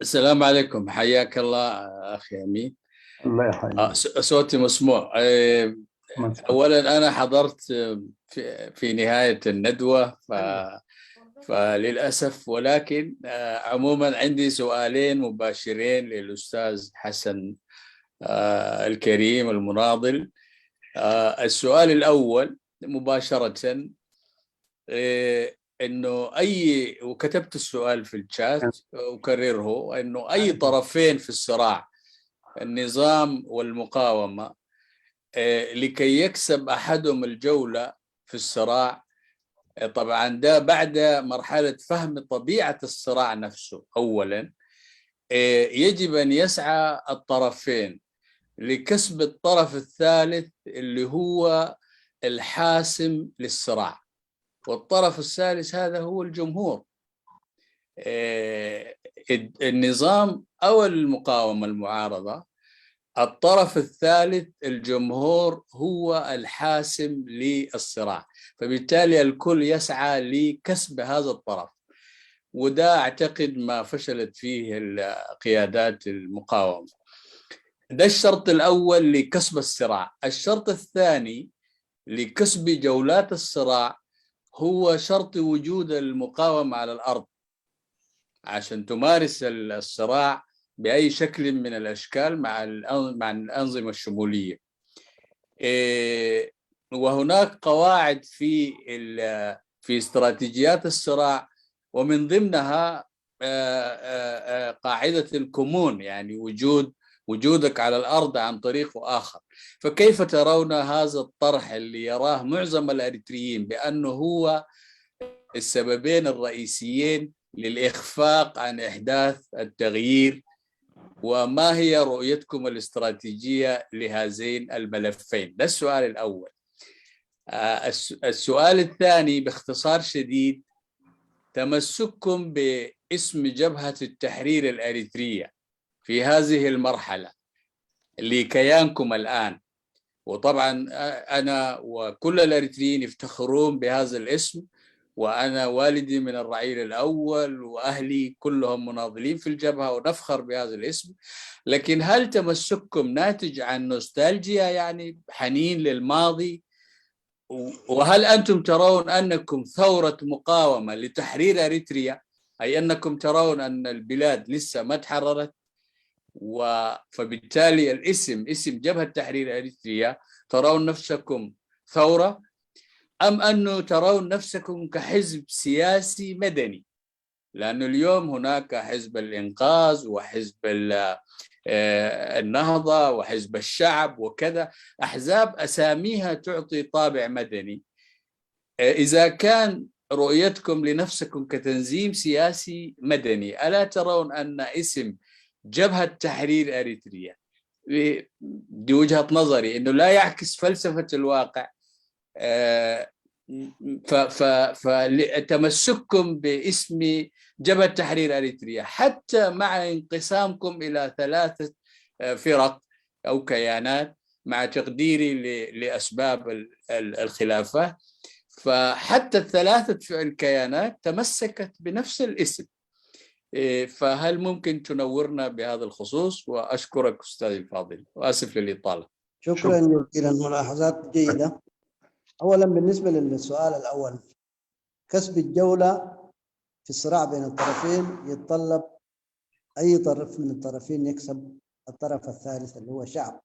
السلام عليكم، حياك الله اخي امين. الله يحييك. صوتي مسموع. اولا انا حضرت في نهايه الندوه فللاسف، ولكن عموما عندي سؤالين مباشرين للاستاذ حسن الكريم المناضل. السؤال الاول مباشره انه وكتبت السؤال في الشات اكرره، انه اي طرفين في الصراع النظام والمقاومه لكي يكسب احدهم الجوله في الصراع. طبعا ده بعد مرحلة فهم طبيعة الصراع نفسه. أولا يجب أن يسعى الطرفين لكسب الطرف الثالث اللي هو الحاسم للصراع، والطرف الثالث هذا هو الجمهور. النظام أو المقاومة المعارضة، الطرف الثالث الجمهور هو الحاسم للصراع، فبالتالي الكل يسعى لكسب هذا الطرف، وده أعتقد ما فشلت فيه قيادات المقاومة. ده الشرط الأول لكسب الصراع. الشرط الثاني لكسب جولات الصراع هو شرط وجود المقاومة على الأرض عشان تمارس الصراع بأي شكل من الأشكال مع الأنظمة الشمولية. وهناك قواعد في استراتيجيات الصراع، ومن ضمنها قاعدة الكمون، يعني وجودك على الأرض عن طريق آخر. فكيف ترون هذا الطرح اللي يراه معظم الأريتريين بأنه هو السببين الرئيسيين للإخفاق عن إحداث التغيير، وما هي رؤيتكم الاستراتيجية لهذين الملفين؟ ده السؤال الأول. السؤال الثاني باختصار شديد، تمسككم باسم جبهة التحرير الأريترية في هذه المرحلة لكيانكم الآن. وطبعا أنا وكل الأريتريين يفتخرون بهذا الاسم، وأنا والدي من الرعيل الأول وأهلي كلهم مناضلين في الجبهة ونفخر بهذا الاسم. لكن هل تمسككم ناتج عن نوستالجيا، يعني حنين للماضي؟ وهل أنتم ترون أنكم ثورة مقاومة لتحرير أريتريا، أي أنكم ترون أن البلاد لسه ما تحررت، فبالتالي الاسم اسم جبهة تحرير أريتريا ترون نفسكم ثورة، أم أنه ترون نفسكم كحزب سياسي مدني؟ لأنه اليوم هناك حزب الإنقاذ وحزب النهضة وحزب الشعب وكذا، أحزاب أساميها تعطي طابع مدني. إذا كان رؤيتكم لنفسكم كتنظيم سياسي مدني، ألا ترون أن اسم جبهة تحرير أريتريا دي وجهة نظري أنه لا يعكس فلسفة الواقع؟ فتمسككم باسم جبهة تحرير أريتريا حتى مع انقسامكم إلى 3 فرق أو كيانات، مع تقديري لأسباب الخلافة، فحتى ال3 الكيانات تمسكت بنفس الاسم. فهل ممكن تنورنا بهذا الخصوص؟ وأشكرك أستاذي الفاضل، وآسف للإطالة. شكرا جزيلا، ملاحظات جيدة. أولا بالنسبة للسؤال الأول، كسب الجولة في الصراع بين الطرفين يتطلب أي طرف من الطرفين يكسب الطرف الثالث اللي هو الشعب.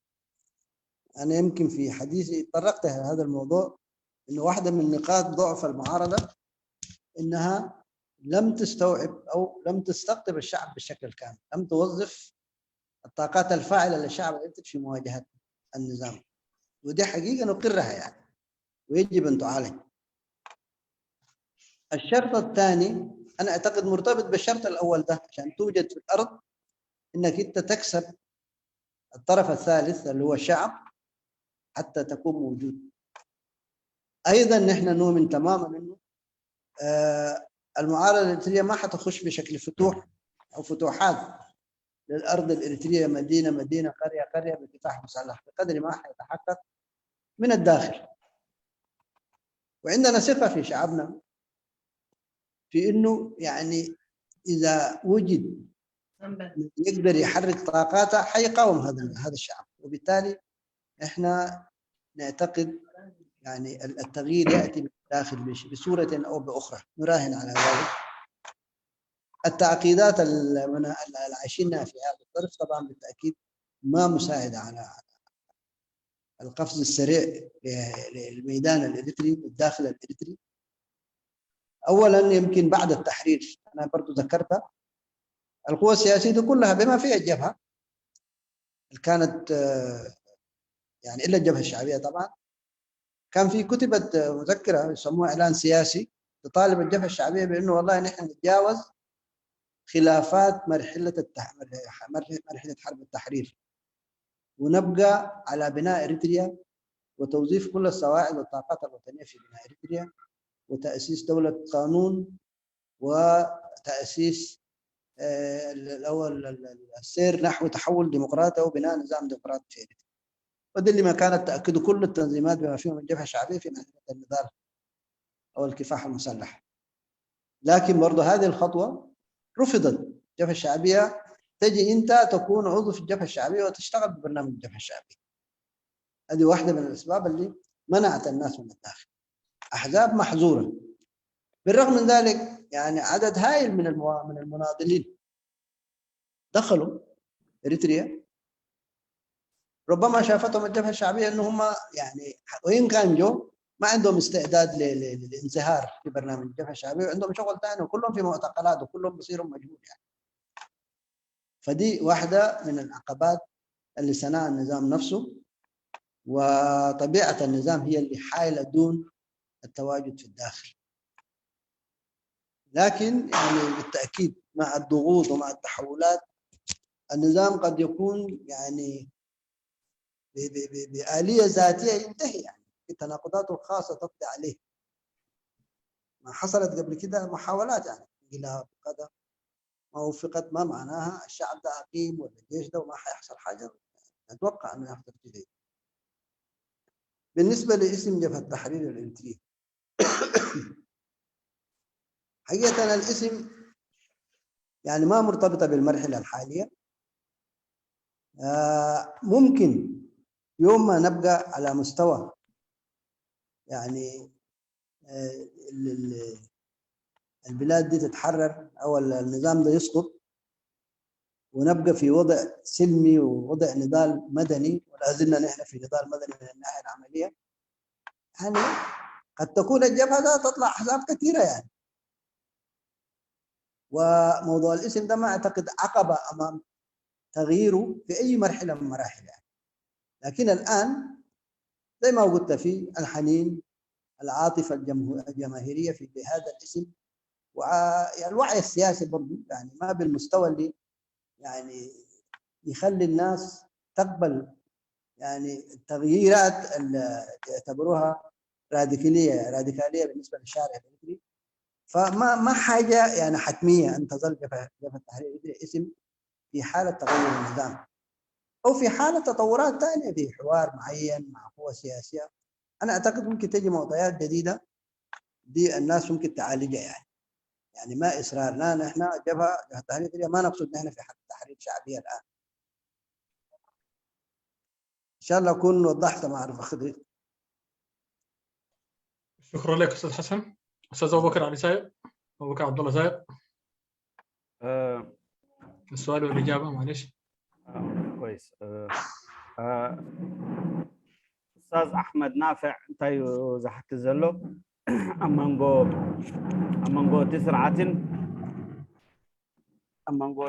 أنا يمكن في حديثي طرقت هذا الموضوع، إنه واحدة من نقاط ضعف المعارضة إنها لم تستوعب أو لم تستقطب الشعب بشكل كامل، لم توظف الطاقات الفاعلة للشعب في مواجهة النظام، ودي حقيقة نقرها يعني، ويجب أن تعالج. الشرط الثاني أنا أعتقد مرتبط بالشرط الأول ده، عشان توجد في الأرض إنك أنت تكسب الطرف الثالث اللي هو الشعب حتى تكون موجود. أيضا نحن نؤمن تماما إنه المعارضة الإريترية ما حتخش بشكل فتوح أو فتوحات للأرض الإريترية، مدينة مدينة قرية قرية بكفاح مسلح، بقدر ما حيتحقق من الداخل. وعندنا ثقة في شعبنا في إنه يعني إذا وجد يقدر يحرك طاقاته حيقاوم هذا الشعب، وبالتالي إحنا نعتقد يعني التغيير يأتي من الداخل بصورة أو بأخرى، نراهن على ذلك. التعقيدات اللي عايشينها في هذا الظرف طبعا بالتأكيد ما مساعدة على القفز السريع للميدان الإريتري والداخل الإريتري. أولا يمكن بعد التحرير أنا برضو ذكرتها، القوى السياسية كلها بما فيها الجبهة كانت يعني إلا الجبهة الشعبية طبعا كان في كتبت مذكره يسموها اعلان سياسي تطالب الجبهه الشعبيه بانه والله نحن نتجاوز خلافات مرحله حرب التحرير ونبقى على بناء اريتريا وتوظيف كل السواعد والطاقات الوطنيه في بناء اريتريا وتاسيس دوله قانون وتاسيس الاول السير نحو تحول ديمقراطي وبناء نظام ديمقراطي في اريتريا. وده اللي ما كانت تاكد كل التنظيمات بما فيهم الجبهه الشعبيه في مرحله النضال او الكفاح المسلح. لكن برضه هذه الخطوه رفضت. الجبهه الشعبيه تجي انت تكون عضو في الجبهه الشعبيه وتشتغل ببرنامج الجبهه الشعبيه. هذه واحده من الاسباب اللي منعت الناس من الداخل. احزاب محظوره. بالرغم من ذلك يعني عدد هائل من المناضلين دخلوا اريتريا، ربما شافتهم الجبهه الشعبيه انه هم يعني وان كان جو ما عندهم استعداد للانزهار في برنامج الجبهه الشعبيه وعندهم شغل ثاني وكلهم في معتقلات وكلهم بيصيروا مجهول يعني. فدي واحده من العقبات اللي صنعها النظام نفسه، وطبيعه النظام هي اللي حايله دون التواجد في الداخل. لكن يعني بالتاكيد مع الضغوط ومع التحولات النظام قد يكون يعني بآلية ذاتية ينتهي يعني التناقضات الخاصة تقضي عليه. ما حصلت قبل كده محاولات يعني انقلاب كذا ما وفقت، ما معناها الشعب ده عقيم ولا الجيش ده وما حيحصل حاجة. أتوقع أنه يحصل كده. بالنسبة لاسم جبهة التحرير الإريترية حقيقة الاسم يعني ما مرتبطة بالمرحلة الحالية. ممكن يوم ما نبقى على مستوى يعني البلاد دي تتحرر او النظام ده يسقط ونبقى في وضع سلمي ووضع نضال مدني، ولا زلنا نحن في نضال مدني من الناحيه العمليه، يعني قد تكون الجبهه ده تطلع احزاب كثيره يعني. وموضوع الاسم ده ما اعتقد عقبه امام تغييره في اي مرحله من مراحل يعني. لكن الان زي ما قلت في الحنين، العاطفه الجماهيريه في هذا الاسم، والوعي السياسي برضه يعني ما بالمستوى اللي يعني يخلي الناس تقبل يعني التغييرات اللي يعتبروها راديكاليه بالنسبه للشارع الاريتري. فما حاجه يعني حتميه ان تظل جبهه التحرير الاريتري اسم في حاله تغير النظام او في حاله تطورات ثانيه في حوار معين مع قوى سياسيه. انا اعتقد ممكن تجي معطيات جديده دي الناس ممكن تعالجها يعني ما اصرارنا نحن جبهه التحرير الاريتري ما نقصد نحن في حق تحرير شعبيه الان. ان شاء الله اكون وضحت ما اعرف خضري. شكرا لك استاذ حسن. استاذ ابو بكر علي سايق، ابو بكر عبد الله سايق. السؤال والاجابه معلش. كويس. استاذ احمد نافع انتي زحت زلو امانغو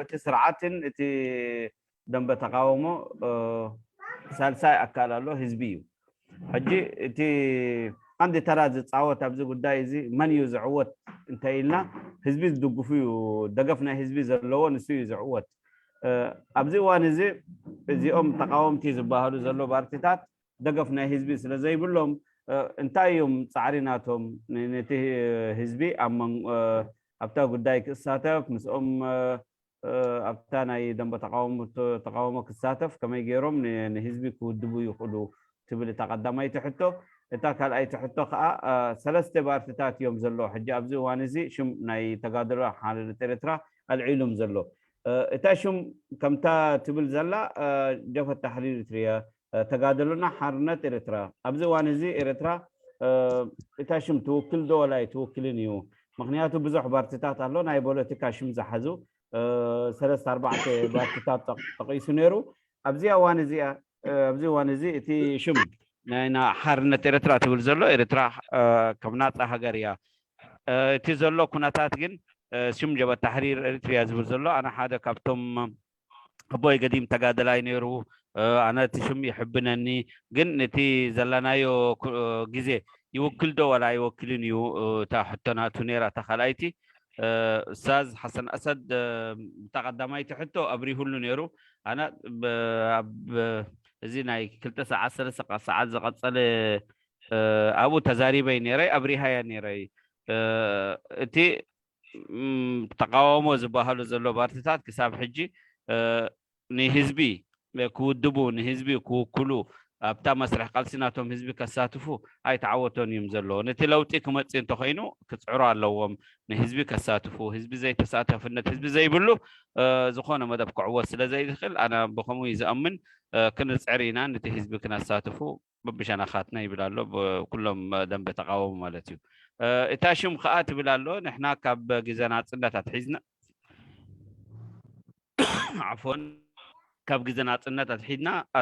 تسرعة اتي دنب تقاومو سالساي اكالالو حزبيو حجي اتي عندي تراز تصاوت ابزي قداي زي من يزعوت انتيلنا حزبي دغفيو دغفنا حزبي زلو نسو يزعوت ابزي وانزي ازيهم تقاومتي زباهلو زلو بارتيتات دغفنا حزبي سلازي بلوم انتايوم صعريناتهم نتي حزبي امن ابتا قداي كساتف مسهم ابتانا يدنب تقاوم كساتف كما يجيرهم حزبي كودبو يخلو تبلي تقدمي تحتو اتا كال اي تحتو ثلاثه بارتيتات يوم زلو حجي ابزي وانزي شم ناي تقادر حال التريترا العلم زلو اتا شم كمتا تبل زلا جبهه التحرير الاريتريه تقادلنا حرنه اريترا ابزي وانزي اريترا اتا شم توكل دولا توكلنيو مغنياتو بزح بارتيتات الله ناي بوليتيكا شم زحزو ثلاثه اربعه بارتيتات تقيسو نيرو ابزي وانزي تي شم ناينا حرنه اريترا تبل زلو اريترا كمناط هاغريا تي زلو كناتات جن شم جبهه التحرير الاريتريه زبل زلو انا حدا كابتم ابوي قديم تقادلاي نيرو أنا تشم يحبنني جن نتي زلنايو جزء يوكل دو ولا يوكلني تا حتى تونيرا تخلايتي أستاذ حسن أسد تقدمايتي حتى أبري هلو نيرو أنا زيناي كل تسعة ساعات زقصل أبو تزاريبي نيري أبري هاي نيري تي تقاومو زباهلو زلو بارتيتات كساب حجي نهزبي كودبو نهزبي كلو أبتا مسرح قلسيناتهم هزبي كساتفو أي تعوتون يمزلو نتي لو تيكم تسين تخينو كتعرى اللوم نهزبي كساتفو هزبي زي تساتف النت هزبي زي بلو زخونه مدى بقعوة سلا زي دخل أنا بخمو يزأمن كنا سعرينا نتي هزبي كنا ساتفو ببش أنا خاتنا يبلالو كلهم دم بتقاوم مالتيو إتاشم خات بلالو نحنا كاب جزانات سنة تحيزنا عفوا كاب جزانات سنة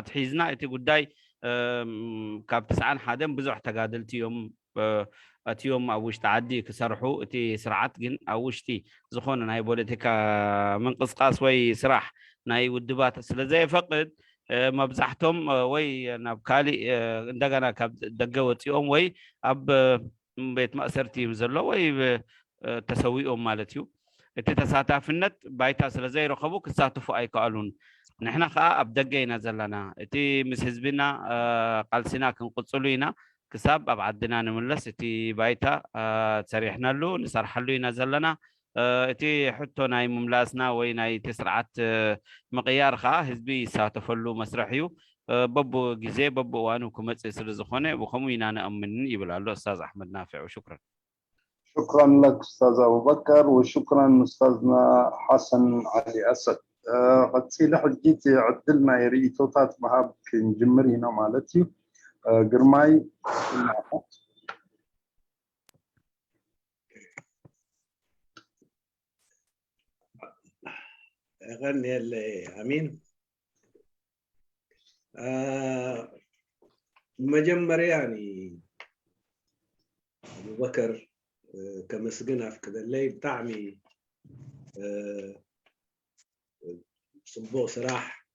تحيزنا إتي قداي كاب تسعان حادم بزح تقادلتي يوم أتيوم أوش تعدي كسرحو إتي سرعات جن أوشتي زخون ناي بوليتيكا من قصقاص وي سراح ناي ودبات سلزي فقد مبزحتهم وي نبكالي اندغنا كاب دقوت يوم وي أب بيت مأسرتي مزلو وي تسويهم مالتيو إتي تساتافنت بايتا سلزي رخبو كساتفو أي قالون نحنا خا أبدقينا زلنا إتي مس حزبنا قالسنا كنقصلوينا كساب أبعدنا نملس إتي بايتا تسريحنا له نصرح له ينزلنا إتي حتى ناي مملاسنا ويناي تسرعات مقيار خا حزبي ساتفلو مسرحيو ببو جزي ببو وانو كمت سرزخونه وخموينا نأمن يبلالو أستاذ أحمد نافع وشكرا. شكرا لك أستاذ أبو بكر وشكرا أستاذنا حسن علي أسد. قد سيلا حجيتي عدلنا يري توتات مهاب كنجمري هنا مالتي قرماي غني أمين مجمر يعني أبو بكر كمسجنا في كذا اللي بتعمي صبو صراح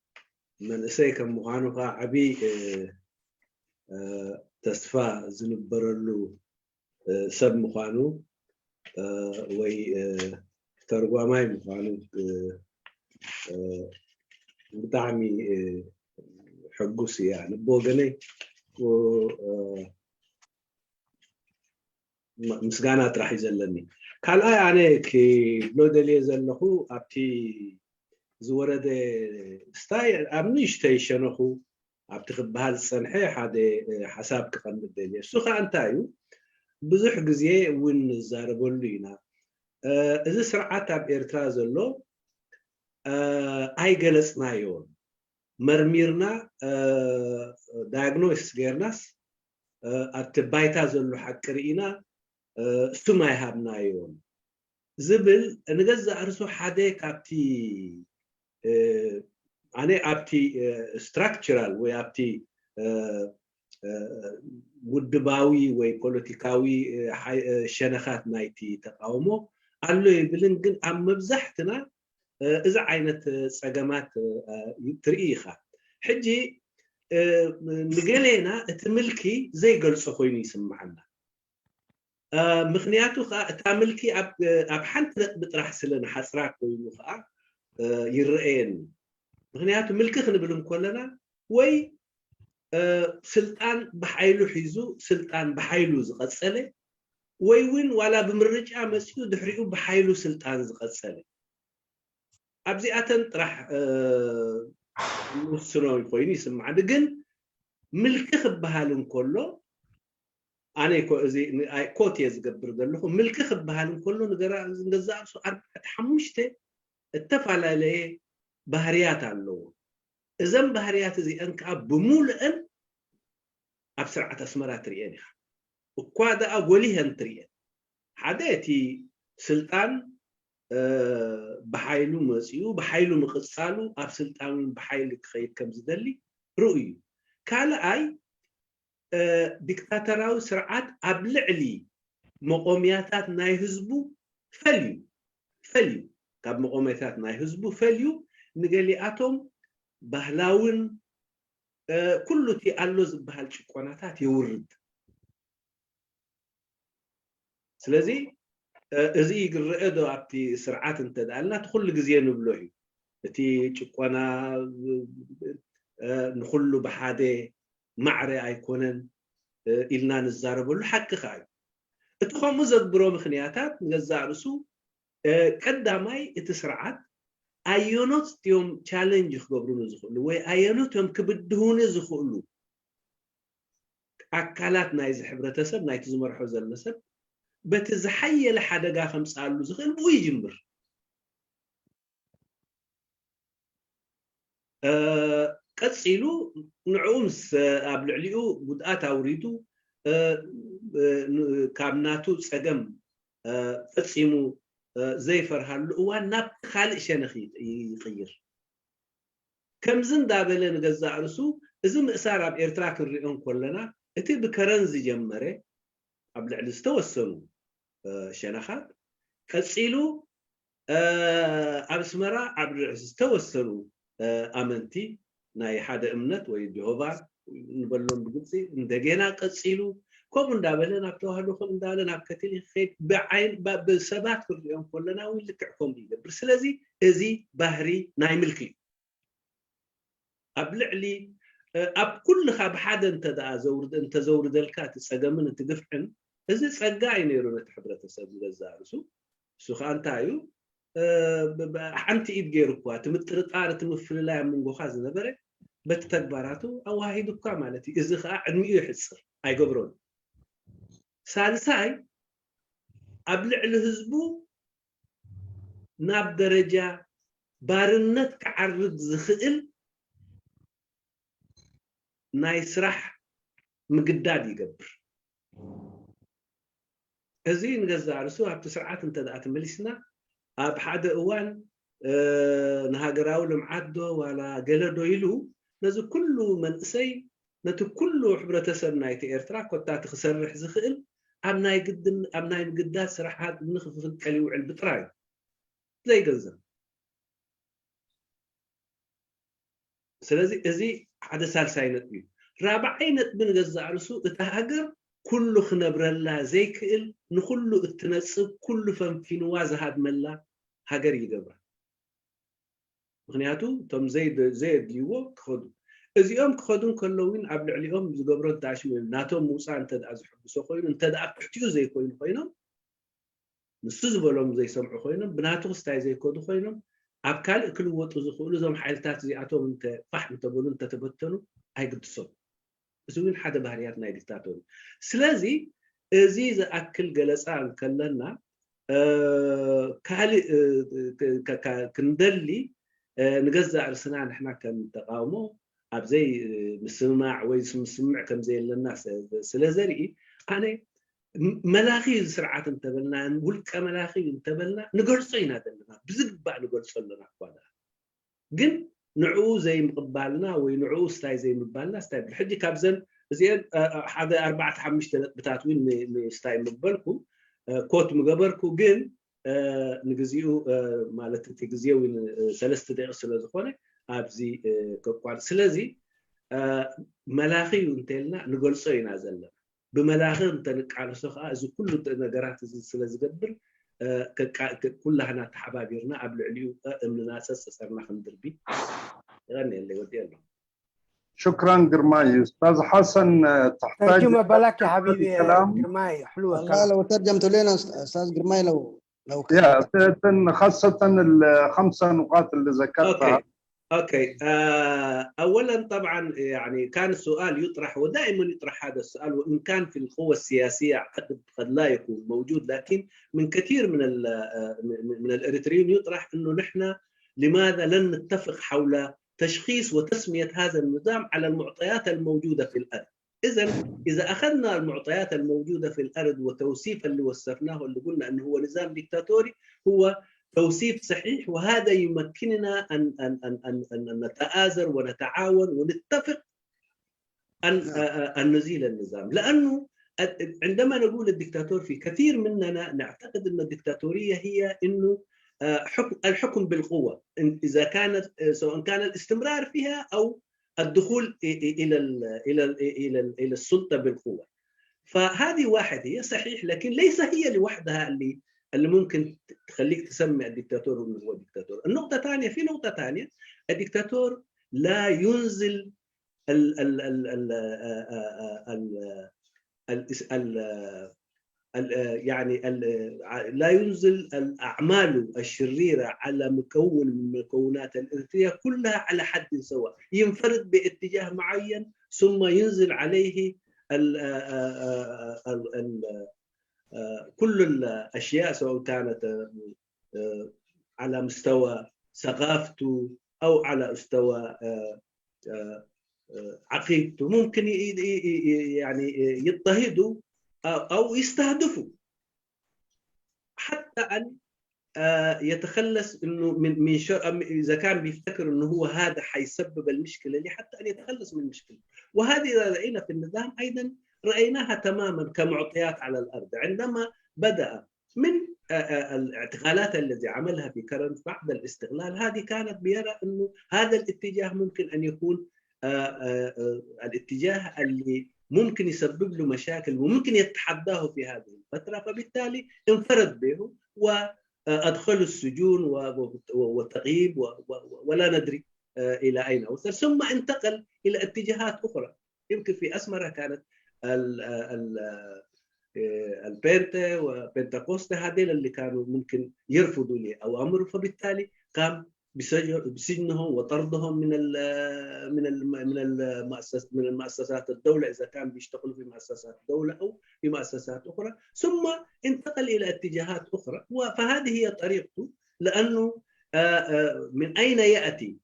من اسيكم مغانوها عبي تسفى زنبرلو سب مغانو وي ترجماي مغانو بتعمي حقوسي يعني بوغني و مسجانات راح يزلني قال يعني كي بلودلي يزلخو ابتي زورد ستايل امنيش تيشنخو ابتخبها السنحي حدا حساب كقن بدلي سوخا انتايو بزح غزي وين زاربولينا اذا سرعات اب ايرترا زلو اي جلسنايون مرميرنا دايغنوستس غيرناس اتبايتا زلو حقرينا سماي هابنايون زبل نجزا ارسو حدا كابتي أنا أبتي structural وأبتي مدباوي وبوليتيكاوي شنخات نايتي تقاومو قالوا يبلنجن أم مبزحتنا إذا عينت سجمات تريخة حجي نقلينا تملكي زي قلص خويني يسمعنا مخنياتو تملكي أب حنت بترح سلنا حسراك ويمخا يرئين مغنياتو ملكي خنبلهم كلنا وي سلطان بحايلو حيزو سلطان بحايلو زقصله وي وين ولا بمرجع مسيو دحريو بحايلو سلطان زقصله ابزياتن طرح مسنوي خويني سمع دغن ملكي خبهالن كله انا كوت يزقبر دلخو ملكي خبهالن كله نغرا نغزا 45 التفعل بهريات اللو إذن بهريات زي أنك بمولئن أبسرعة أسمرات ريانيها وقادة أقوليها انتريان حداتي سلطان بحايلو مسيو بحايلو مقصالو أب سلطان بحايلك خير كم زدلي رؤيو كالا أي ديكتاتراو سرعات أبلعلي مقومياتات ناي هزبو فليو كاب مقومياتات ناي هزبو فليو نقالي أتوم بهلاون كله تيالو زبهال ጭቆናታት يورد ስለዚህ እዚ ይግረአዶ ኣብቲ ስርዓት እንተዳልና ኩሉ ግዜ ንብሎ እዩ እቲ ጭቆና ንኩሉ በሓደ ማዕረ ኣይኮነን ኢልና ንዛረበሉ ሓቂ ኸ እዩ እቲ ከምኡ ዘግብሮ ምክንያታት ንገዛእ ርእሱ ቀዳማይ እቲ ስርዓት ኣየኖት እዮም ቻሌንጅ ክገብሩን ዝኽእሉ ወይ ኣየኖት እዮም ክብድሁን ዝኽእሉ ኣካላት ናይዚ ሕብረተሰብ ናይቲ ዝመርሖ ዘሎ ሰብ በቲ ዝሓየለ ሓደጋ ከምፃሉ ዝኽእል ብኡ ይጅምር ቀፂሉ ንዕኡ ምስ ኣብ ልዕሊኡ ጉድኣት ኣውሪዱ ካብ ናቱ ፀገም ፈፂሙ ዘይፈርሃሉ እዋን ናብ ካልእ ሸነኽ ይቕይር ከምዚ እንዳበለ ንገዛእ ርእሱ እዚ ምእሳር ኣብ ኤርትራ ክንሪኦ ከለና እቲ ብከረን ዝጀመረ ኣብ ልዕሊ ዝተወሰኑ ሸነኻት ቀፂሉ ኣብ ኣስመራ ኣብ ልዕሊ ዝተወሰኑ ኣመንቲ ናይ ሓደ እምነት ወይ ጀሆቫ ንበሎም ብግልፂ እንደገና ቀፂሉ ከምኡ እንዳበለ ናብ ተዋህዶ ከምኡ እንዳበለ ናብ ካቶሊክ ኸይድ ብዓይን ብሰባት ክንሪኦም ከለና እውን ልክዕ ከምኡ ይገብር ስለዚ እዚ ባህሪ ናይ ምልኪ እዩ ኣብ ልዕሊ ኣብ ኩልኻ ብሓደ እንተዘውርደልካ እቲ ፀገምን እቲ ግፍዕን እዚ ፀጋ እዩ ነይሩ ነቲ ሕብረተሰብ ዝገዛእ ርእሱ እሱ ከዓ እንታይ እዩ ሓንቲ ኢድ ገይሩ እኳ እቲ ምጥርጣር እቲ ምፍልላይ ኣብ መንጎኻ ዝነበረ በቲ ተግባራቱ ኣዋሂዱካ ማለት እዩ እዚ ከዓ ዕድሚኡ ይሕፅር ኣይገብሮን ሳልሳይ ኣብ ልዕሊ ህዝቡ ናብ ደረጃ ባርነት ክዓርግ ዝኽእል ናይ ስራሕ ምግዳድ ይገብር እዚ ንገዛእ ርእሱ ኣብቲ ስርዓት እንተደኣ ተመሊስና ኣብ ሓደ እዋን ንሃገራዊ ልምዓት ዶ ዋላ ገለ ዶ ኢሉ ነዚ ኩሉ መንእሰይ ነቲ ኩሉ ሕብረተሰብ ናይቲ ኤርትራ ኮታቲ ክሰርሕ ዝኽእል ኣብ ናይ ምግዳድ ስራሓት ንኽፍልቀል ይውዕል ብጥራይ ዘይገንዘብ ስለዚ እዚ ሓደ ሳልሳይ ነጥቢ እዩ ራብዓይ ነጥቢ ንገዛእ ርእሱ እታ ሃገር ኩሉ ክነብረላ ዘይክእል ንኩሉ እትነፅብ ኩሉ ፈንፊንዋ ዝሃድመላ ሃገር ይገብራ ምክንያቱ እቶም ዘየድልይዎ ክኸዱ እዚኦም ክኸዱን ከለውን ኣብ ልዕሊኦም ዝገብሮ እንታሽሙ ናቶም ምውፃእ እንተደኣ ዝሕግሶ ኮይኑ እንተደኣ ክሕትኡ ዘይኮይኑ ኮይኖም ንሱ ዝበሎም ዘይሰምዑ ኮይኖም ብናቱ ክስታይ ዘይከዱ ኮይኖም ኣብ ካልእ ክልወጡ ዝኽእሉ እዞም ሓይልታት እዚኣቶም ፋሕ እንተበሉ እንተተበተኑ ኣይግድሶም እዚ እውን ሓደ ባህርያት ናይ ዲክታቶር ስለዚ እዚ ዝኣክል ገለፃ ከለና ካልእ ክንደሊ ንገዛእ ርእስና ንሕና ከም ተቃውሞ ኣብዘይ ምስምማዕ ወይ ምስምዕ ከም ዘየለና ስለ ዘርኢ ኣነ መላኺ ስርዓት እንተበልና ውልቀ መላኺ እንተበልና ንገልፆ ኢና ዘለና ብዝግባእ ንገልፆ ኣለና እኳ ግን ንዕኡ ዘይምቕባልና ወይ ንዕኡ ስታይ ዘይምባልና ስታይ ብሕጂ ካብዘን እዚአን ሓደ 4-5 ነጥብታት እውን ስታይ ምበልኩ ኮት ምገበርኩ ግን ንግዚኡ ማለት እቲ ግዜ ወይ 3 ደቂቃ ስለ ዝኾነ ኣብዚ ከቋር ስለዚ መላኺ እንተልና ንገልፆ ኢና ዘለና ብመላኺ እንተንቃልሶ ከዓ እዚ ኩሉ ነገራት እዚ ስለ ዝገብር ኩላህና ተሓባቢርና ኣብ ልዕሊኡ እምንና ፀፀርና ክንድርቢ غني ودي له شكرا قرماي استاذ حسن تحتاج ترجمه بلاك يا حبيبي قرماي حلوه والله لو ترجمت لنا استاذ قرماي لو خاصه ال5 نقاط اللي ذكرتها اوكي اولا طبعا يعني كان السؤال يطرح ودائما يطرح هذا السؤال وان كان في القوى السياسيه اعتقد قد لا يكون موجود لكن من كثير من الاريتريين يطرح انه نحن لماذا لن نتفق حول تشخيص وتسمية هذا النظام على المعطيات الموجودة في الأرض إذا أخذنا المعطيات الموجودة في الأرض وتوصيف اللي وصفناه اللي قلنا أنه هو نظام ديكتاتوري هو توصيف صحيح وهذا يمكننا أن نتآزر ونتعاون ونتفق أن نزيل النظام لأنه عندما نقول الدكتاتور في كثير مننا نعتقد أن الدكتاتورية هي أنه الحكم بالقوة إذا كانت سواء كان الاستمرار فيها أو الدخول الى السلطه بالقوه. فهذه واحد هي صحيح، لكن ليس هي لوحدها اللي ممكن تخليك تسمي الدكتاتور انه هو دكتاتور. النقطه الثانيه، في نقطه ثانيه، الدكتاتور لا ينزل ال ال ال ال ال ال يعني لا ينزل الأعمال الشريرة على مكون من مكونات الإرثية كلها على حد سواء، ينفرد باتجاه معين ثم ينزل عليه كل الأشياء، سواء كانت على مستوى ثقافته أو على مستوى عقيدته، ممكن يعني يضطهدوا أو يستهدفوا حتى أن يتخلص إنه من إذا كان بيفتكر إنه هو هذا حيسبب المشكلة اللي حتى أن يتخلص من المشكلة. وهذه إذا رأينا في النظام أيضا رأيناها تماما كمعطيات على الأرض. عندما بدأ من الاعتقالات التي عملها في كرنك بعد الاستقلال، هذه كانت بيرى إنه هذا الاتجاه ممكن أن يكون الاتجاه اللي ممكن يسبب له مشاكل وممكن يتحداه في هذه الفترة، فبالتالي انفرد به وأدخلوا السجون والتغييب ولا ندري إلى أين وصل. ثم انتقل إلى اتجاهات أخرى، يمكن في أسمرة كانت البنتا وبنتاكوستا، هذين اللي كانوا ممكن يرفضوا لأوامره، فبالتالي قام بسجنهم وطردهم من المؤسسات الدولة إذا كان بيشتغلوا في مؤسسات الدولة أو في مؤسسات أخرى، ثم انتقل إلى اتجاهات أخرى. فهذه هي طريقته، لأنه من أين يأتي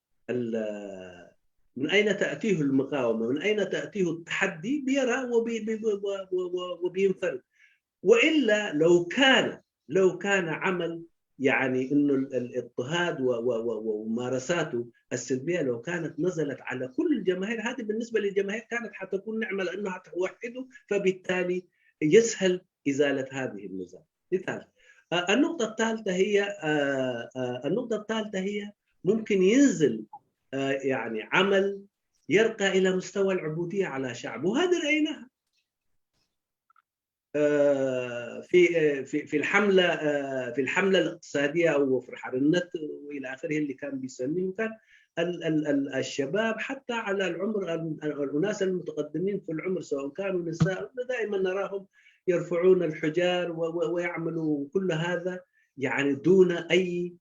من أين تأتيه المقاومة، من أين تأتيه التحدي، بيرى وبينفرد. وإلا لو كان عمل يعني إنه الاضطهاد وممارساته السلبية لو كانت نزلت على كل الجماهير، هذه بالنسبة للجماهير كانت حتكون نعمة لأنها توحده، فبالتالي يسهل إزالة هذه النزاع. النقطة الثالثة هي ممكن ينزل يعني عمل يرقى إلى مستوى العبودية على شعب، وهذا رأيناها في الحملة الاقتصادية أو في حرنت وإلى آخره اللي كان بيسميه. كان الشباب حتى على العمر، الناس المتقدمين في العمر سواء كانوا نساء، دائما نراهم يرفعون الحجار ويعملوا كل هذا يعني دون أي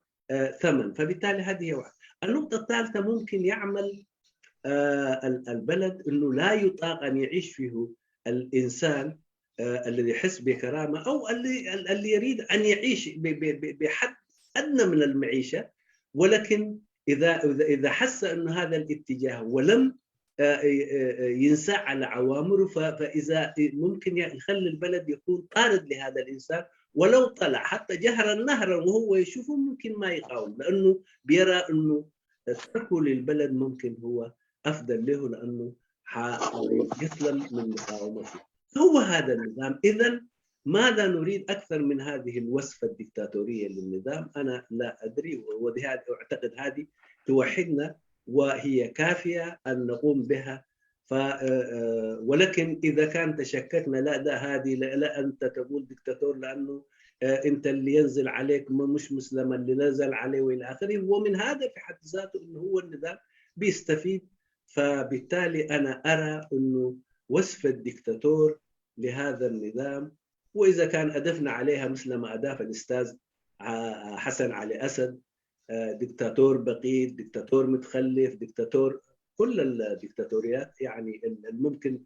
ثمن. فبالتالي هذه واحدة. النقطة الثالثة، ممكن يعمل البلد أنه لا يطاق أن يعيش فيه الإنسان الذي يحس بكرامة أو اللي يريد أن يعيش بحد أدنى من المعيشة، ولكن إذا حس أن هذا الاتجاه ولم ينسى على عوامره، فإذا ممكن يخلي البلد يكون طارد لهذا الإنسان، ولو طلع حتى جهرا نهرا وهو يشوفه ممكن ما يقاوم، لأنه بيرى أنه تركه للبلد ممكن هو أفضل له، لأنه يسلم من مقاومته. هو هذا النظام. إذن ماذا نريد أكثر من هذه الوصفة الدكتاتورية للنظام؟ أنا لا أدري، وأعتقد هذه توحدنا وهي كافية أن نقوم بها. ولكن إذا كان تشككنا، لا هذه لا أنت تقول دكتاتور لأنه أنت اللي ينزل عليك مش مسلم اللي نزل عليه وإلى آخره، ومن هذا في حد ذاته أنه هو النظام بيستفيد. فبالتالي أنا أرى أنه وصف الدكتاتور لهذا النظام، وإذا كان أدفنا عليها مثل ما أضاف الأستاذ حسن علي أسد، دكتاتور بقيت، دكتاتور متخلف، دكتاتور، كل الدكتاتوريات يعني الممكن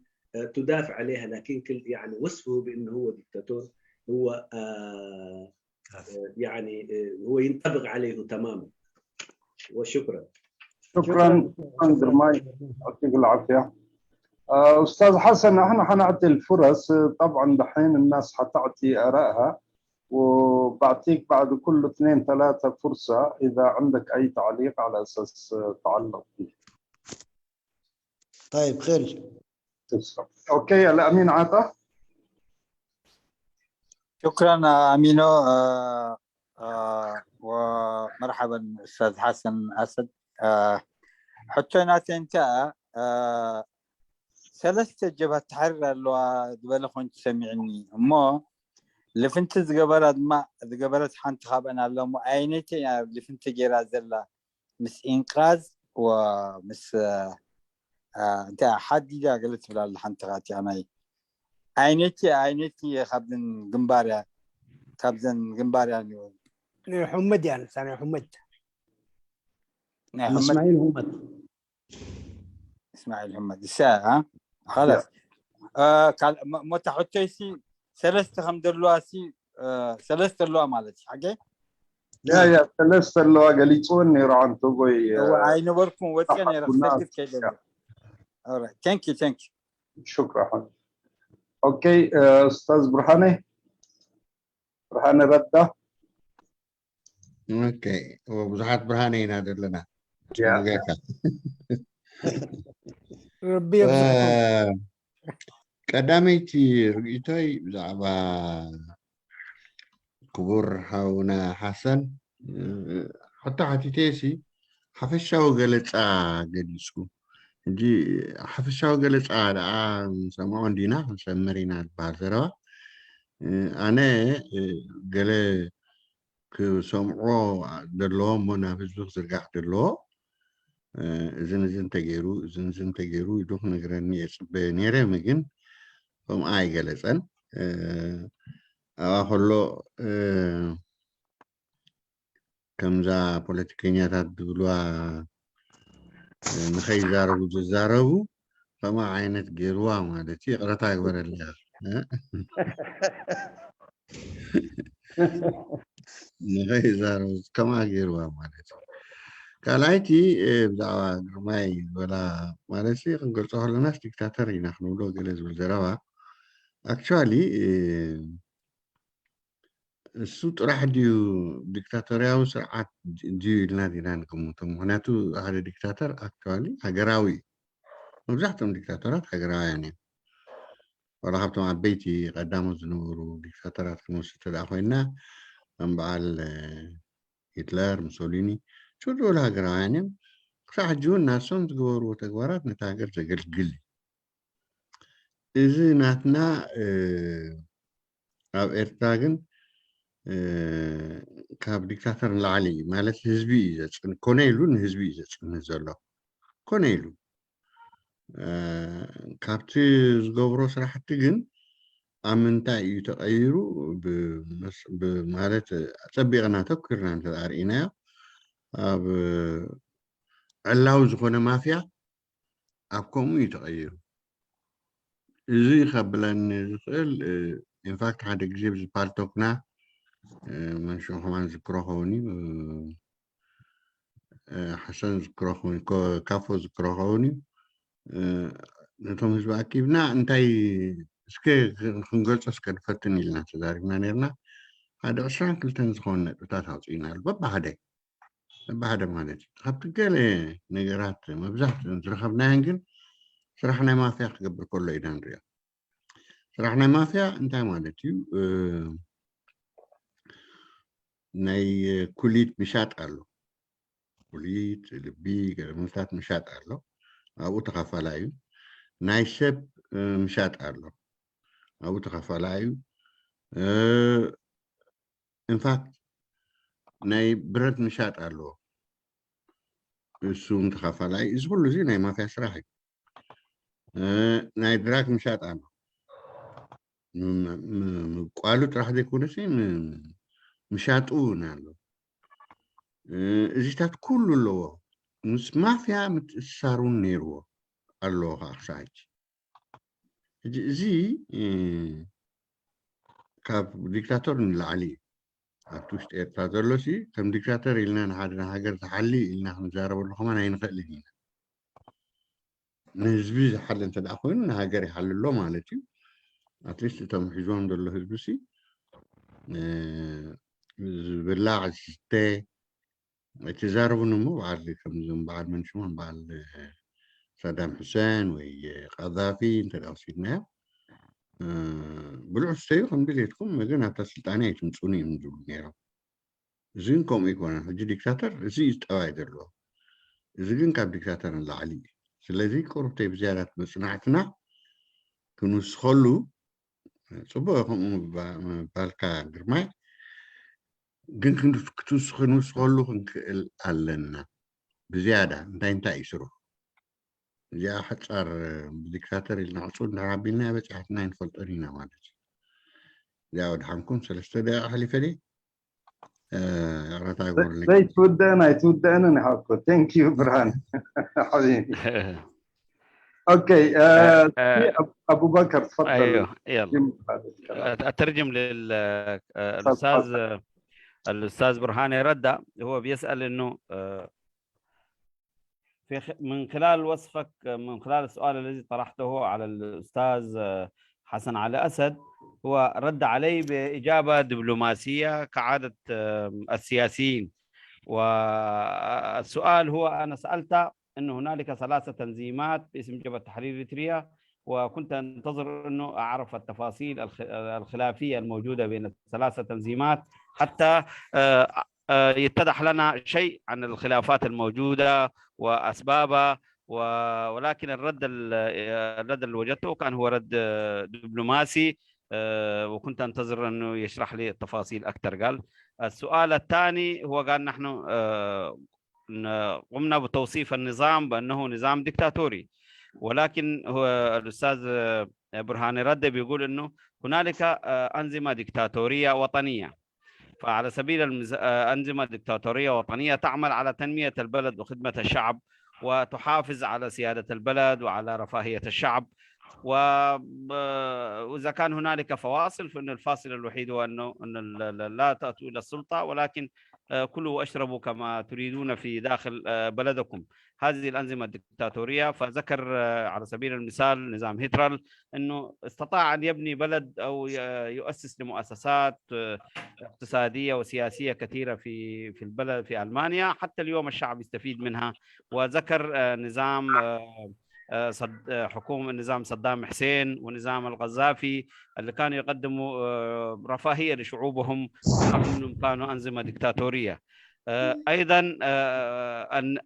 تدافع عليها، لكن يعني وصفه بأنه هو دكتاتور هو يعني هو ينطبق عليه تماما. وشكرا. شكرا درماي، يعطيك العافية. أستاذ حسن، احنا حنعطي الفرص طبعا، دحين الناس حتعطي آرائها، وبعطيك بعد كل 2-3 فرصة إذا عندك أي تعليق على أساس تعلق فيه. طيب خير. تسلم. أوكي، الأمين عطا. شكرا أمينو، ومرحبا أستاذ حسن أسد. حتى ناس انت ثلاثة جبهات تحرر اللي دبل خنت سمعني ما لفنت زجبرات ما زجبرات حنت خابنا لهم عينتي يعني لفنت جرا زلا مس إنقاذ ومس أنت حد جا قلت بلا الحنتقات يعني عينتي خابن جنباريا خابن جنباريا يعني حمد يعني سنة حمد اسماعيل همت اسماعيل حمد الساعة خلاص قال ما تحطيسي ثلاثة خمدر لواسي ثلاثة لوا مالتي حاجة يا ثلاثة اللي قاليتوني رعان تبوي هو عينه بركم وتسني رخصت كده alright thank you شكرا اوكي استاذ برهاني رده اوكي وبزحات برهاني ينادر لنا ربي يرزقكم قداميتي رؤيتي بزعبا كبر حونا حسن حتى حتيتيسي حفشاو قلتا قديسكو جي حفشاو قلتا دا سمعون دينا سمرينا البازروا أنا قال كسمعو دلو منافس بخزر قاعد دلو زن تجيرو يدوخ نقراني بنيرة مجن هم آي قلتن أخلو كمزا بوليتيكينيا تدلوا نخي زاربو فما عينت جيروا مالتي قرأتها أكبر اللي نخي زاربو كما جيروا مالتي كالايتي بدعوة جرماي ولا مالتي نقول صحر لناس ديكتاتوري نحن لو جلز بالزراوة actually السوت راح ديو ديكتاتوريا وسرعات ديو النادي لانكم هناتو هذا ديكتاتور actually هجراوي مبزحتهم ديكتاتورات هجراوي يعني ورحبتهم على بيتي قداموا زنور وديكتاتورات كموسة الأخوينا أنبعال هتلر موسوليني شو دول هجراوي يعني صح جون ناسهم تقور وتقورات نتاجر زقل قلي إذا ناتنا أو إرتاجن كاب ديكتاتور العالي مالت هزبي إذا كونيلو هزبي إذا نزله كونيلو كابتي زغبرو صراحة تجن أمنتا يتغيروا بمالت تبيغنا تكرنا أنت أرينا علاو زخونة مافيا أبكم يتغيروا زي خبلن زخل in fact هذا جيب بالتوكنا من شو همان ذكرهوني حسن ذكرهوني كافو ذكرهوني نتوم زبا كيفنا انتي سكي خنقول تسكن فتني لنا تداري نيرنا هذا أسران كل تنزخون وتاتعطينا البابا هذا مالتي خبت قال نقرات مبزحت نزرخبنا هنجن سرحنا ما فيها قبل كل إيدان ريال سرحنا ما فيها انتي مالتي ناي كليت مشات قالو كليت لبي مشات مشات قالو أو تخافلايو ناي سب مشات قالو أو تخافلايو in fact ناي برد مشات قالو السوم تخافلاي يزغلو زي ناي ما فيها شراحي ناي دراك مشات قالو قالو تراح دي كونسي مشاتو نالو زيتات كله اللو مش ما فيها متسارون نيرو اللو خاصاج زي كاب ديكتاتور العلي أتوش ديكتاتور لسي كم ديكتاتور إلنا هذا هاجر تحلي إلنا نجارب اللهم أنا ينقل هنا نزبي حل أنت دأخوين هاجر يحل اللو مالتي أتليست تم حجوان دلو هزبسي بالله عزتي تجاربوا نمو بعد كم زم بعد من شو بعد صدام حسين وقذافي انت قاصدنا بالعستي خم بيتكم مجنا تسلطانية تمسوني من جبنيرو زينكم يكون هجي ديكتاتور زي استوايد له زين كاب ديكتاتور العلي ስለዚህ ቁርብተይ ብዝያዳት መፅናዕትና ክንውስኸሉ ፅቡቅ ከምኡ ባልካ ግርማይ ግን ክንውስኸሉ ክንክእል ኣለና ብዝያዳ እንታይ እዩ ስሩዕ እዚኣ ሓፃር ብዲክታተር ኢልና ዕፁድ እንዳዓቢልና በፂሓትና ይንፈልጦን ኢና ማለት እዩ እዚኣ ወድሓንኩም 3 ደቂቃ ሓሊፈ ዲ أغرتها يقول لك زي تودنا نحكو ثانك يو برهان حبيبي اوكي ابو بكر تفضل. ايوه يلا اترجم للاستاذ برهاني ردا. هو بيسال انه من خلال وصفك من خلال السؤال الذي طرحته على الاستاذ حسن علي أسد هو رد علي بإجابة دبلوماسية كعادة السياسيين. والسؤال هو أنا سألت أنه هنالك 3 تنظيمات باسم جبهة تحرير إريتريا، وكنت أنتظر أنه أعرف التفاصيل الخلافية الموجودة بين ال3 تنظيمات حتى يتضح لنا شيء عن الخلافات الموجودة وأسبابها. ولكن الرد اللي وجدته كان هو رد دبلوماسي، وكنت انتظر انه يشرح لي التفاصيل اكثر. قال السؤال الثاني هو قال نحن قمنا بتوصيف النظام بانه نظام ديكتاتوري، ولكن هو الاستاذ برهاني رد بيقول انه هنالك انظمه ديكتاتوريه وطنيه. فعلى سبيل انظمه ديكتاتوريه وطنيه تعمل على تنميه البلد وخدمه الشعب وتحافظ على سيادة البلد وعلى رفاهية الشعب. وإذا كان هنالك فواصل فإن الفاصل الوحيد هو أنه لا تأتوا إلى السلطة ولكن كلوا واشربوا كما تريدون في داخل بلدكم. هذه الأنظمة الدكتاتورية. فذكر على سبيل المثال نظام هتلر أنه استطاع أن يبني بلد أو يؤسس لمؤسسات اقتصادية وسياسية كثيرة في البلد في ألمانيا، حتى اليوم الشعب يستفيد منها. وذكر نظام حكومة نظام صدام حسين ونظام القذافي اللي كانوا يقدموا رفاهية لشعوبهم أنهم كانوا أنظمة دكتاتورية. أيضا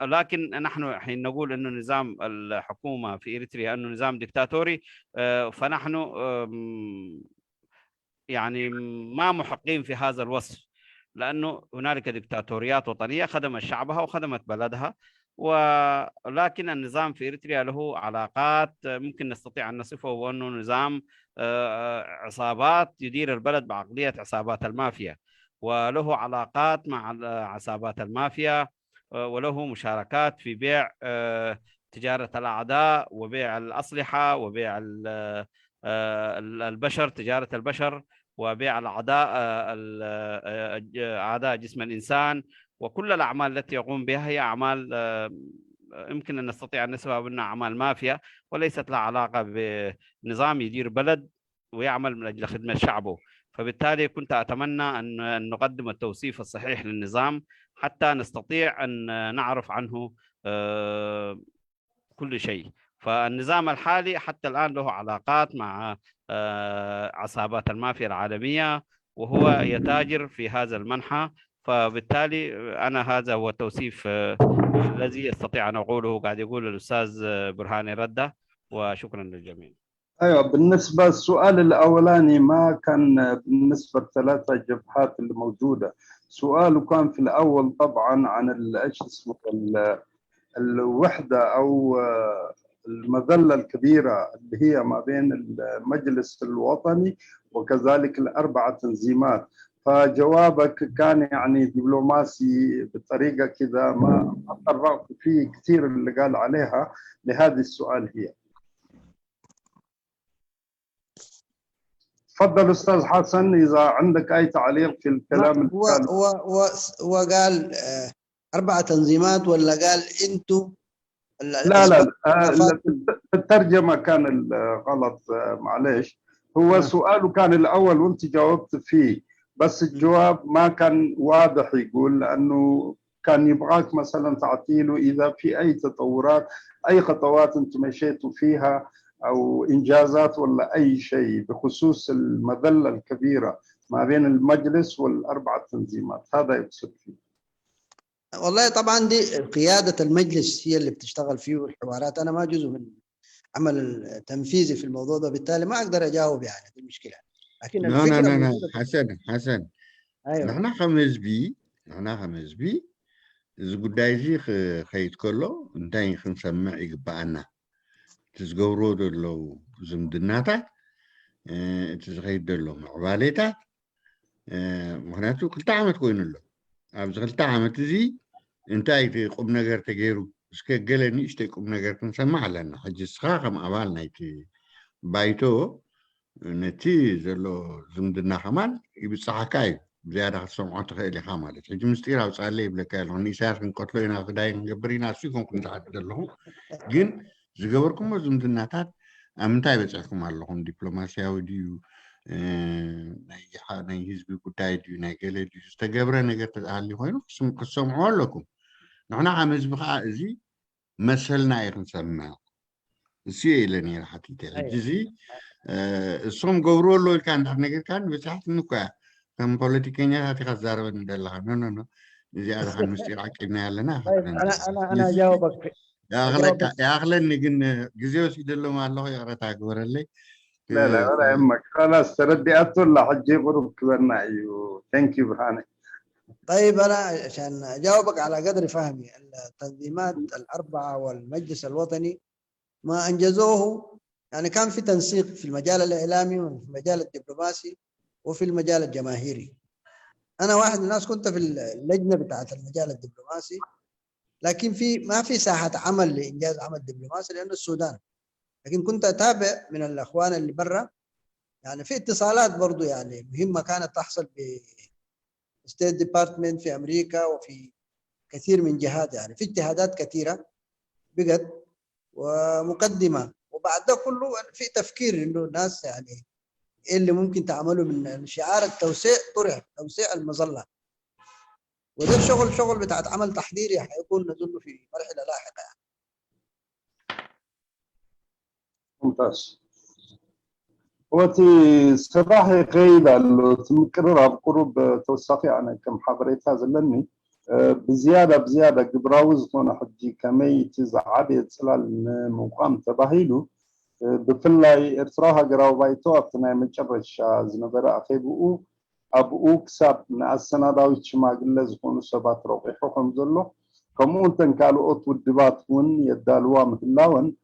لكن نحن حين نقول أنه نظام الحكومة في إريتريا أنه نظام دكتاتوري، فنحن يعني ما محقين في هذا الوصف، لأنه هنالك دكتاتوريات وطنية خدمت شعبها وخدمت بلدها. ولكن النظام في إريتريا له علاقات ممكن نستطيع أن نصفه بأنه نظام عصابات يدير البلد بعقلية عصابات المافيا، وله علاقات مع عصابات المافيا، وله مشاركات في بيع تجارة الأعداء وبيع الأسلحة وبيع البشر، تجارة البشر وبيع الأعداء أعداء جسم الإنسان. وكل الأعمال التي يقوم بها هي أعمال يمكن أن نستطيع أن نسميها بأنها أعمال مافيا، وليست لها علاقة بنظام يدير بلد ويعمل من أجل خدمة شعبه. فبالتالي كنت أتمنى أن نقدم التوصيف الصحيح للنظام حتى نستطيع أن نعرف عنه كل شيء. فالنظام الحالي حتى الآن له علاقات مع عصابات المافيا العالمية، وهو يتاجر في هذا المنحى. فبالتالي أنا هذا هو التوصيف الذي يستطيع أن أقوله قاعد يقول الأستاذ برهاني ردة. وشكرا للجميع. ايوه، بالنسبه للسؤال الاولاني ما كان بالنسبه ل3 جبهات اللي موجوده، سؤاله كان في الاول طبعا عن ايش اسمه الوحده او المذله الكبيره اللي هي ما بين المجلس الوطني وكذلك ال4 تنظيمات. فجوابك كان يعني دبلوماسي بطريقه كذا ما قررت فيه كثير اللي قال عليها لهذا السؤال. هي تفضل استاذ حسن اذا عندك اي تعليق في الكلام اللي هو قال 4 تنظيمات ولا قال انتوا؟ لا الترجمه كان غلط، معلش. هو سؤاله كان الاول وانت جاوبت فيه، بس الجواب ما كان واضح يقول، لانه كان يبغاك مثلا تعطي له اذا في اي تطورات، اي خطوات انتم مشيتوا فيها او انجازات ولا اي شيء بخصوص المذله الكبيره ما بين المجلس وال4 تنظيمات. هذا يقصد فيه. والله طبعا دي قيادة المجلس هي اللي بتشتغل فيه والحوارات، أنا ما جزء من عمل التنفيذي في الموضوع ده، بالتالي ما أقدر أجاوب يعني دي المشكلة. لكن لا الفكرة لا لا موجودة. حسن أيوه نحن خمس بي إذا قدايزي خيط كله انتين خنسمع يقبعنا تزقورو دلو زمدناتا تزغيد دلو معباليتا مخناتو كل تعمت كوين اللو أبز كل تعمت زي انتاي تقوم نجار تجيرو بس كجلني اشتي قوم نجار تنسمع لنا حج السخاخ معبالنا يتي بايتو نتي زلو زمدنا خمان يبصحكاي زيادة سمعت خيلي خاملت حج مستيرا وصالي بلكال هني ساركن قتلونا غداي نجبرينا سيكون كنت عدلهم جن زجبركم زمدناتات أمتى بتحكم علىهم دبلوماسيا وديو ناي حزب كتاي ديو ناي كله ديو استجبرنا نجت على هاي سمعوا لكم نحن عامز بقى زي مثلنا يخن سمع سي لني حتى تجزي الصوم قبروا له كان نجت كان بتحت نكوا كم بوليتيكينيا هاتي خزار من دلها نو زيادة خان مستير عقلنا لنا طيب أنا أجاوبك يا أغلى نجن جزيوس يدلوا مع الله يا رتاق ورلي لا ولا يهمك خلاص تردي أطلع حجي غروب كبرنا أيوه ثانك يو برهاني. طيب أنا عشان أجاوبك على قدر فهمي، التنظيمات الأربعة والمجلس الوطني ما أنجزوه يعني كان في تنسيق في المجال الإعلامي وفي المجال الدبلوماسي وفي المجال الجماهيري. أنا واحد من الناس كنت في اللجنة بتاعة المجال الدبلوماسي، لكن ما في ساحة عمل لإنجاز عمل دبلوماسي لأنه السودان، لكن كنت أتابع من الأخوان اللي برا، يعني في اتصالات برضو يعني مهمة كانت تحصل ب ستيت ديبارتمنت في أمريكا وفي كثير من جهات، يعني في اجتهادات كثيرة بقت ومقدمة، وبعد ده كله في تفكير إنه الناس يعني إيه اللي ممكن تعمله من شعار التوسيع طرح توسيع المظلة، وده الشغل بتاعت عمل تحضيري حيكون نظن في مرحلة لاحقة يعني. ممتاز. وتي صراحة قيدة اللي تمكررها بقرب توسعي أنا كم حضرتها زلني بزيادة قبراوز هنا حجي كمي تزعبي تسلال مقام تباهيلو بفلاي ارتراها قراو بايتو افتنا مجرش زنبرا أخيبو أبو كساب نأسنا داوي شما قلة زخونو سبات روقي حكم زلو كمون تنكالو أطو الدبات هون يدالوا مثلاون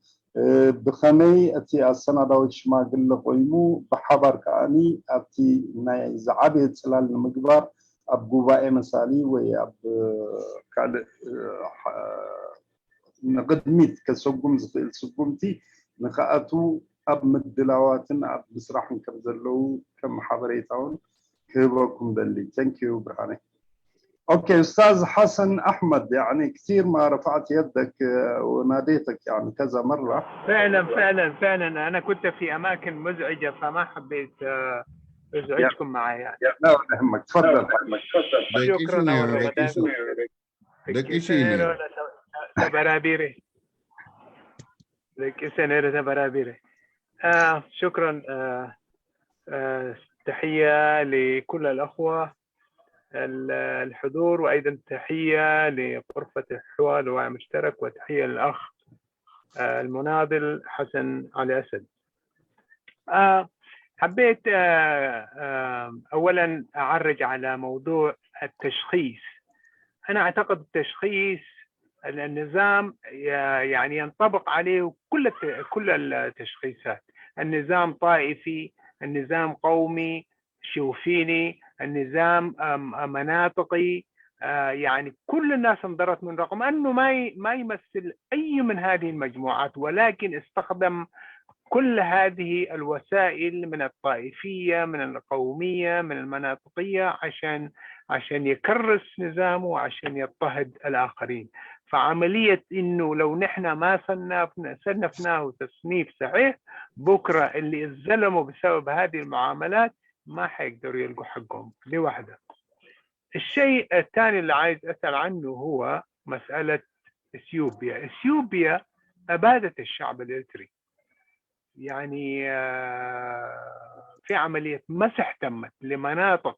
بخمي أتي السنة داوي شما قلة قيمو بحبر كأني أتي ناي زعبي تسلال المقبار أبو باقي مسالي ويا كان نقدميت كسوقم سوقمتي نخاتو أب مدلواتن أب مسرح كبزلو كم حضريتون كيبكم دلي ثانك يو برهاني. اوكي استاذ حسن احمد، يعني كثير ما رفعت يدك وناديتك يعني كذا مره. فعلا انا كنت في اماكن مزعجه فما حبيت ازعجكم معي يعني. لا ولا يهمك تفضل. شكرا. دكيشيني تبرابيري شكرا. تحيه لكل الاخوه الحضور، وايضا تحيه لغرفه الحوار الوعي المشترك، وتحيه للاخ المناضل حسن علي اسد. حبيت اولا اعرج على موضوع التشخيص. انا اعتقد التشخيص النظام يعني ينطبق عليه كل التشخيصات، النظام طائفي، النظام قومي شوفيني، النظام مناطقي، يعني كل الناس انضرت من رغم انه ما يمثل اي من هذه المجموعات، ولكن استخدم كل هذه الوسائل من الطائفية، من القومية، من المناطقية عشان يكرس نظامه وعشان يضطهد الآخرين. فعملية إنه لو نحن ما صنفناه تصنيف صحيح، بكرة اللي اتظلموا بسبب هذه المعاملات ما حيقدروا يلقوا حقهم. دي واحدة. الشيء الثاني اللي عايز أسأل عنه هو مسألة إثيوبيا. إثيوبيا أبادت الشعب الإريتري، يعني في عملية مسح تمت لمناطق،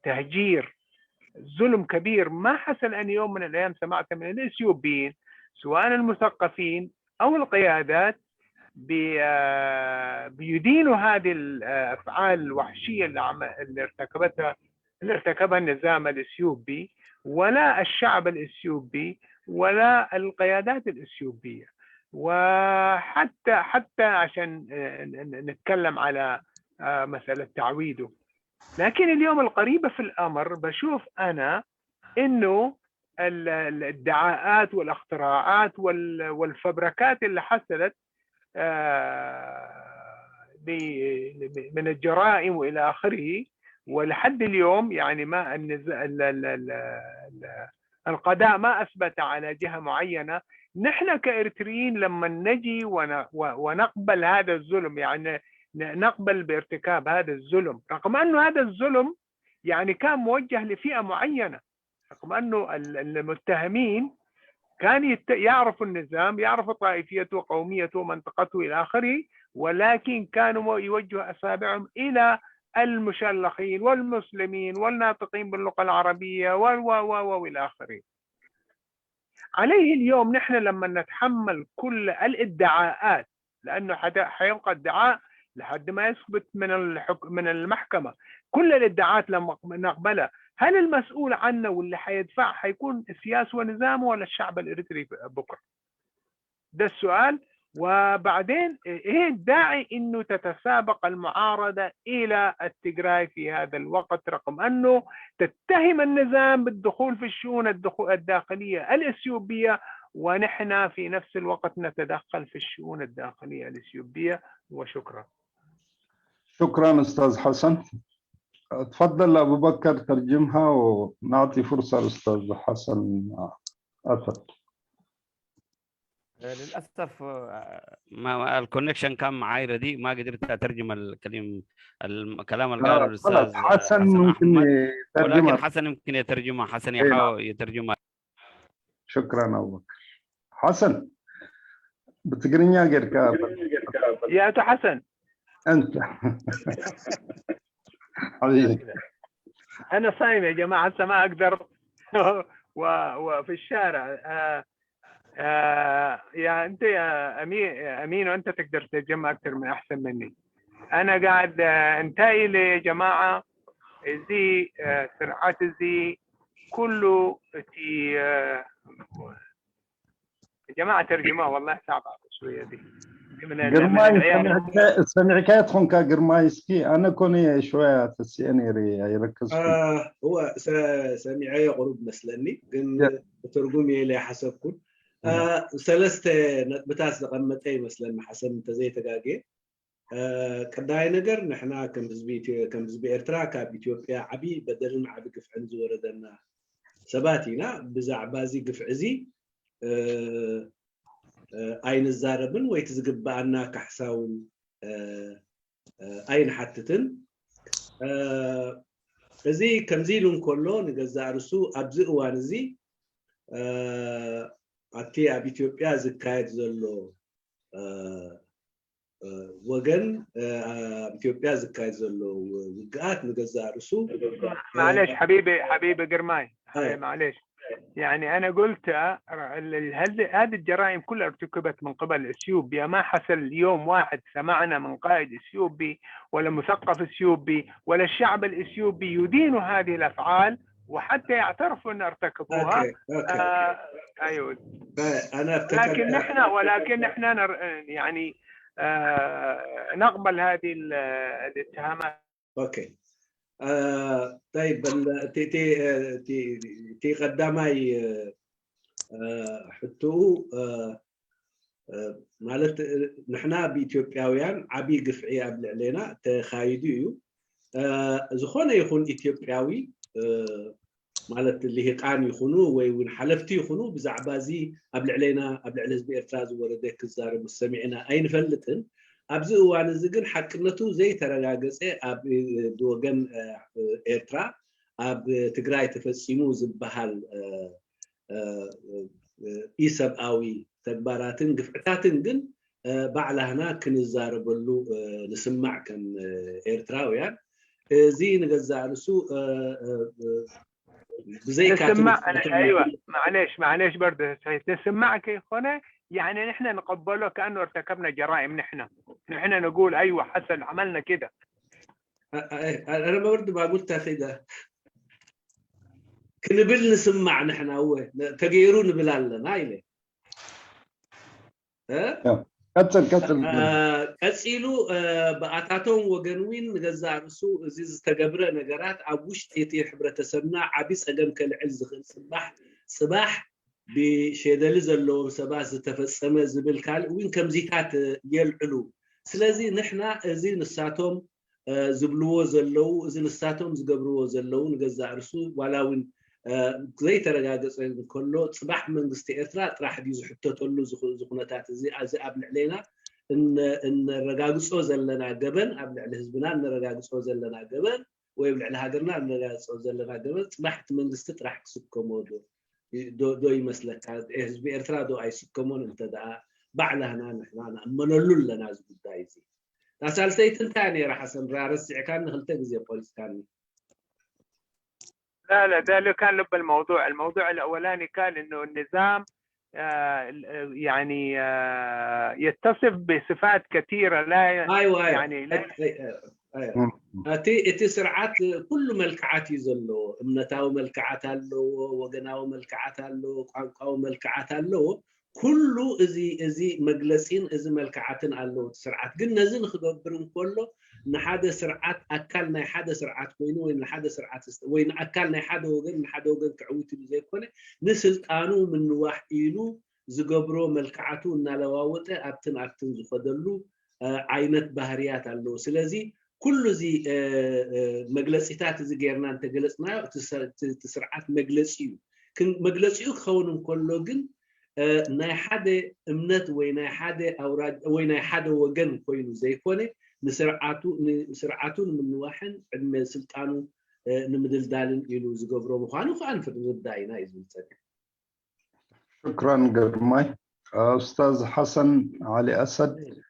تهجير ظلم كبير ما حصل أن يوم من الأيام سمعت من الإثيوبيين سواء المثقفين أو القيادات بيدينوا هذه الأفعال الوحشية اللي ارتكبها النظام الإثيوبي ولا الشعب الإثيوبي ولا القيادات الإثيوبية. وحتى عشان نتكلم على مسألة تعويده، لكن اليوم القريبة في الأمر بشوف أنا إنه الادعاءات والاختراعات والفبركات اللي حصلت من الجرائم وإلى آخره، ولحد اليوم يعني ما القضاء ما أثبت على جهة معينة. نحن كإريتريين لما نجي ونقبل هذا الظلم، يعني نقبل بارتكاب هذا الظلم، رغم أنه هذا الظلم يعني كان موجه لفئة معينة، رغم أنه المتهمين كان يعرفوا النظام، يعرفوا طائفيته وقوميته ومنطقته إلى آخره، ولكن كانوا يوجهوا أصابعهم إلى المشلخين والمسلمين والناطقين باللغة العربية وإلى آخره. عليه اليوم نحن لما نتحمل كل الادعاءات، لأنه حيبقى ادعاء لحد ما يثبت من المحكمة، كل الادعاءات لما نقبلها، هل المسؤول عنه واللي حيدفع حيكون السياسة ونظام ولا الشعب الإريتري بكرة؟ ده السؤال. وبعدين ايه الداعي انه تتسابق المعارضة الى التجراي في هذا الوقت، رغم انه تتهم النظام بالدخول في الشؤون الداخلية الإثيوبية، ونحن في نفس الوقت نتدخل في الشؤون الداخلية الإثيوبية. وشكرا. شكرا أستاذ حسن. تفضل أبو بكر ترجمها ونعطي فرصة لأستاذ حسن أثر. للاسف ما الكونكشن كان معي رديء، ما قدرت اترجم الكلام اللي قاله الاستاذ حسن ممكن يترجمها، ولكن حسن يمكن يترجمها، حسن يحاول يترجمها. شكرا ابو بكر. حسن بتقرينيا غير كاب يا أتو حسن انت حبيبي. انا صايم يا جماعه هسه ما اقدر وفي الشارع. يا انت يا امين وانت تقدر تترجم اكثر من احسن مني. انا قاعد انتهي يا جماعه زي سرعات زي كله تي يا جماعه ترجمه والله صعبه شويه دي. سمعك خونكا جرمايسكي انا كوني شويه تسيني يركز هو سمعي قرب مسلني ግን ترجمي الى حسب كل سلسته نطبتاس تقمطي مثلا حسن تزيتغاغي ቀዳይ ነገር ንሕና ከም ህዝቢ ኤርትራ ካብ ኢትዮጵያ ዓቢ በደልን ዓቢ ግፍዕን ዝወረደና ሰባት ኢና። ብዛዕባ እዚ ግፍዕ እዚ ኣይንዛረብን ወይ ትዝግባአና ካሕሳውን ኣይንሓትትን። እዚ ከምዚ ኢሉ እንከሎ ንገዛእ ርእሱ ኣብዚ እዋን እዚ ኣብቲ ኣብ ኢትዮጵያ ዝካየድ ዘሎ ወገን ኢትዮጵያ ዝካየድ ዘሎ ውግኣት ንገዛእ ርእሱ معلش حبيبي قرماي معلش يعني انا قلت هذه الجرائم كلها ارتكبت من قبل اثيوبيا. ما حصل يوم واحد سمعنا من قائد اثيوبي ولا مثقف اثيوبي ولا الشعب الاثيوبي يدين هذه الافعال وحتى يعترفوا ان ارتكبوها. ايوه انا ولكن نحن يعني نقبل هذه الاتهامات. اوكي طيب تي قدامي حتو مالت نحنا بإثيوبياويان عبي قفعي قبل علينا تخايدو زخونه يكون إثيوبياوي مالت اللي هي قان يخونوا وين حلفتي يخونوا بزعبازي قبل علينا قبل على حزب إرترا وردك الزارب مستمعنا أين فلتن ኣብዚ እዋን እዚ ግን ሓቅነቱ ዘይተረጋገፀ ኣብ ወገን ኤርትራ ኣብ ትግራይ ተፈፂሙ ዝበሃል ኢሰብኣዊ ተግባራትን ግፍዕታትን ግን ባዕላህና ክንዛረበሉ ንስማዕ ከም ኤርትራውያን እዚ ንገዛእ ርእሱ بزي نسمع ايوه معلش برضه نسمعك يا اخوانا. يعني نحن نقبله كانه ارتكبنا جرائم. نحن نقول ايوه حسن عملنا كده. انا برضه بقول تاخذها كنبل نسمع نحن هو تغيروا نبلالنا هايله ها قصيلو بأتاتهم وجنوين نجزع رسو زيز تجبر نجارات عبوش تيتي حبرتسبنا عبيس أجم كالعز صباح بشيدل زلو صباح زتفسمة زبل كال وين كم زيتات يلعلو سلازي نحنا زين الساتهم زبلو زلو زين الساتهم زجبرو زلو نجزع رسو ولا وين زي ترجاجس كله صباح من استئثرات راح يجوز حتى تقول له زخنتات زي قبل علينا ان الرجاجس زلنا جبن قبل على حزبنا ان الرجاجس زلنا جبن ويبلع على هاجرنا ان الرجاجس زلنا جبن صباح من استراح سكمو دو يمسلك حزب ارترا دو اي سكمون انت دا بعلها نحن منلو لنا زبدايزي تسالتي ثاني راح حسن راسع كان خلتك زي بوليس كان لا ده اللي كان لب الموضوع الأولاني كان إنه النظام يعني يتصف بصفات كثيرة لا أيوة. يعني لا أتي سرعات كل ملكعات يزلو امنتاو ملكعات له وجناو ملكعات له قانقاو ملكعات له كله ازي مجلسين ازي ملكعاتن له سرعات قلنا نزن خبرن كله نحد سرعات أكلنا حد سرعات وين وين حد سرعات وين أكلنا حد وجن كعوت زي كونه نسل قانون من وحيلو زجبرو ملكعاتو نالواوته أبتن زفدلو عينت بهريات له سلازي كل زي مجلسيات زي غيرنا أنت جلسنا تسرعات مجلسيو كن مجلسيو خونهم كله جن ناي حدا امنت وين حدا اوراد وين حدا وجن كوينو زي كونه نسرعاتو من واحد عندما سلطانو نمدل دالن يلو زغبرو مخانو خان في الداينا يزلت. شكرا قدماي. استاذ حسن علي اسد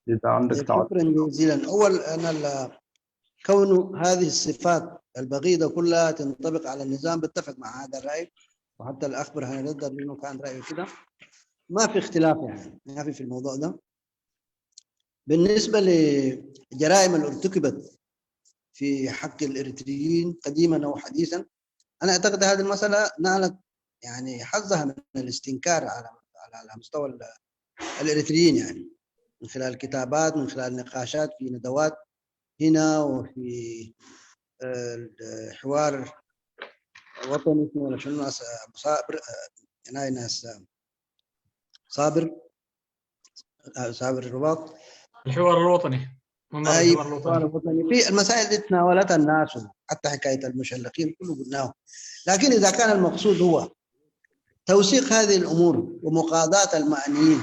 اذا عندك شكرا جزيلا. اول انا كون هذه الصفات البغيضه كلها تنطبق على النظام بتفق مع هذا الراي، وحتى الاخ برهان الدر انه كان رايه كده، ما في اختلاف يعني ما في الموضوع ده. بالنسبه للجرائم اللي ارتكبت في حق الاريتريين قديما او حديثا، انا اعتقد هذه المساله نالت يعني حظها من الاستنكار على مستوى الاريتريين، يعني من خلال كتابات، من خلال نقاشات في ندوات هنا وفي الحوار وطني اسمه ولا شنو، ناس ابو صابر هنا ناس صابر الرباط، الحوار الوطني. اي الحوار الوطني في المسائل دي تناولتها الناس، حتى حكايه المشلقين كله قلناه. لكن اذا كان المقصود هو توثيق هذه الامور ومقاضاه المعنيين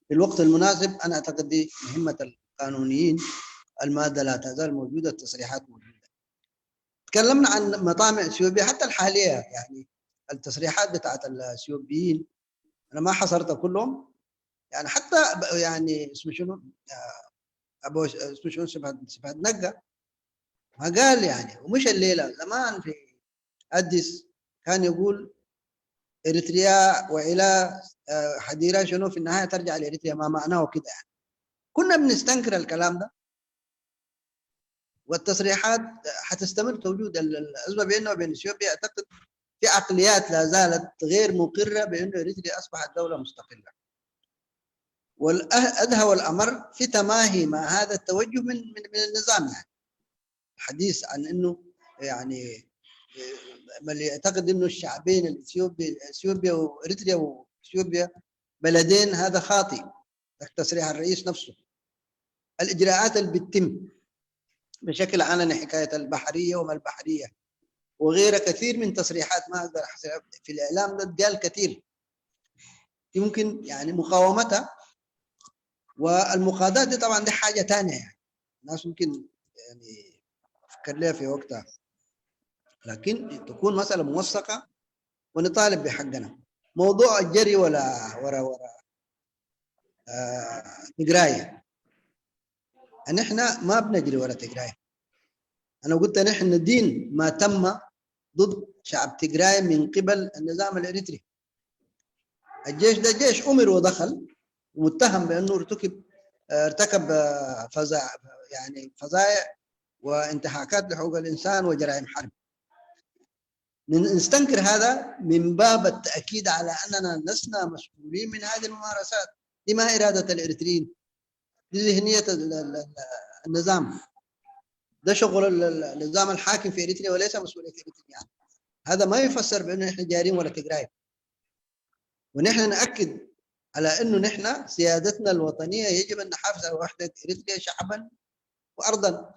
في الوقت المناسب، انا اعتقد دي مهمه القانونيين. الماده لا تزال موجوده، التصريحات موجوده. تكلمنا عن مطامع اثيوبيا حتى الحاليه، يعني التصريحات بتاعت الاثيوبيين انا ما حصرتها كلهم، يعني حتى يعني اسمه شنو ابو اسمه شنو سفهد نقا ما قال يعني، ومش الليله زمان في اديس كان يقول اريتريا والى حديره شنو في النهايه ترجع لاريتريا، ما معناه كده يعني. كنا بنستنكر الكلام ده، والتصريحات حتستمر توجود. الازمه بيننا وبين اثيوبيا اعتقد في عقليات لا زالت غير مقره بانه اريتريا اصبحت دوله مستقله، والادهى والامر في تماهي مع هذا التوجه من النظام. يعني الحديث عن انه يعني اللي يعتقد انه الشعبين اثيوبيا واريتريا واثيوبيا بلدين، هذا خاطئ. تصريح الرئيس نفسه، الاجراءات اللي بتتم بشكل علني، حكايه البحريه وما البحريه وغيرها، كثير من تصريحات ما اقدر احصرها في الاعلام، ده قال كثير يمكن يعني مقاومتها. والمقاضاه دي طبعا دي حاجه ثانيه، يعني الناس ممكن يعني تفكر لها في وقتها، لكن تكون مساله موثقه ونطالب بحقنا. موضوع الجري ورا تجرايه، نحن ما بنجري ورا تجرايه. انا قلت نحن ندين ما تم ضد شعب تيغراي من قبل النظام الإريتري. الجيش ده جيش أمر ودخل ومتهم بأنه ارتكب فظائع وانتهاكات لحقوق الإنسان وجرائم حرب. نستنكر هذا من باب التأكيد على أننا لسنا مسؤولين من هذه الممارسات. دي ما إرادة الإريتريين، دي ذهنية النظام، ده شغل النظام الحاكم في إريتريا وليس مسؤولية إريتريا. يعني هذا ما يفسر بأنه نحن جارين ولا تجراي. ونحن نأكد على أنه نحن سيادتنا الوطنية يجب أن نحافظ على وحدة إريتريا شعبا وأرضا،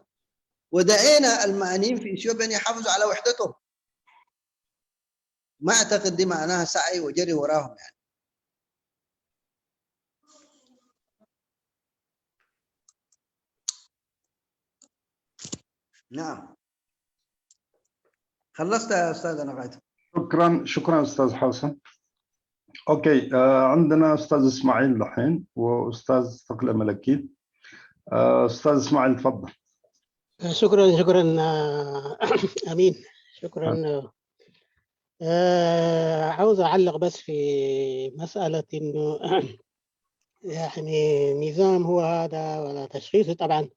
ودعينا المعنيين في إثيوبيا أن يحافظوا على وحدتهم. ما أعتقد دي معناها سعي وجري وراهم يعني. نعم خلصت يا أستاذ أنا غايت. شكرا أستاذ حسن. أوكي عندنا أستاذ إسماعيل الحين وأستاذ ثقل ملكي. أستاذ إسماعيل تفضل. شكرا أمين. شكرا. عاوز أعلق بس في مسألة إنه يعني نظام هو هذا ولا تشخيصه. طبعا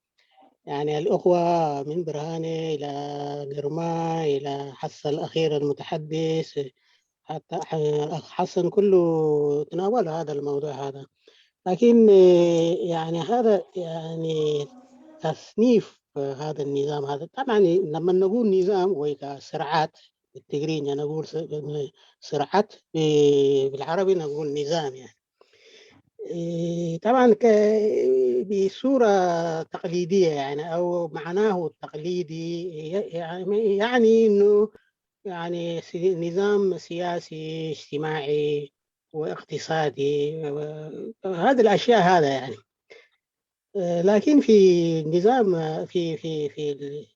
يعني الأخوة من برهانة إلى جرماي إلى حس الأخير المتحدث حتى الأخ حسن كله تناول هذا الموضوع هذا. لكن يعني هذا يعني تصنيف هذا النظام هذا. طبعا لما نقول نظام وكسرعات بالتقريب نقول سرعات، بالعربي نقول نظام يعني. طبعا بصورة تقليدية يعني أو معناه التقليدي يعني إنه يعني نظام سياسي اجتماعي واقتصادي هذه الأشياء هذا يعني. لكن في نظام في في في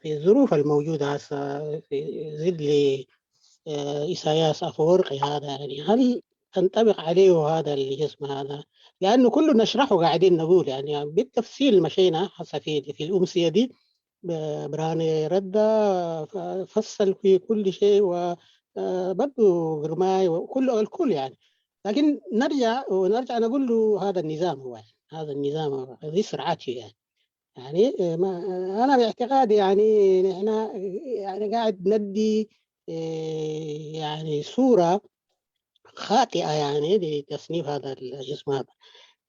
في الظروف الموجودة هسه في ظل إساياس أفورقي هذا يعني هل تنطبق عليه هذا الجسم هذا؟ لأنه كله نشرحه قاعدين نقول يعني بالتفصيل مشينا هسه في الأمسية دي برهاني ردا فصل في كل شيء وبرضه غرماي وكل الكل يعني. لكن نرجع نقول له هذا النظام هو يعني. هذا النظام هذه سرعته يعني أنا باعتقادي يعني نحن يعني قاعد ندي يعني صورة خاطئة يعني لتصنيف هذا الجسم هذا.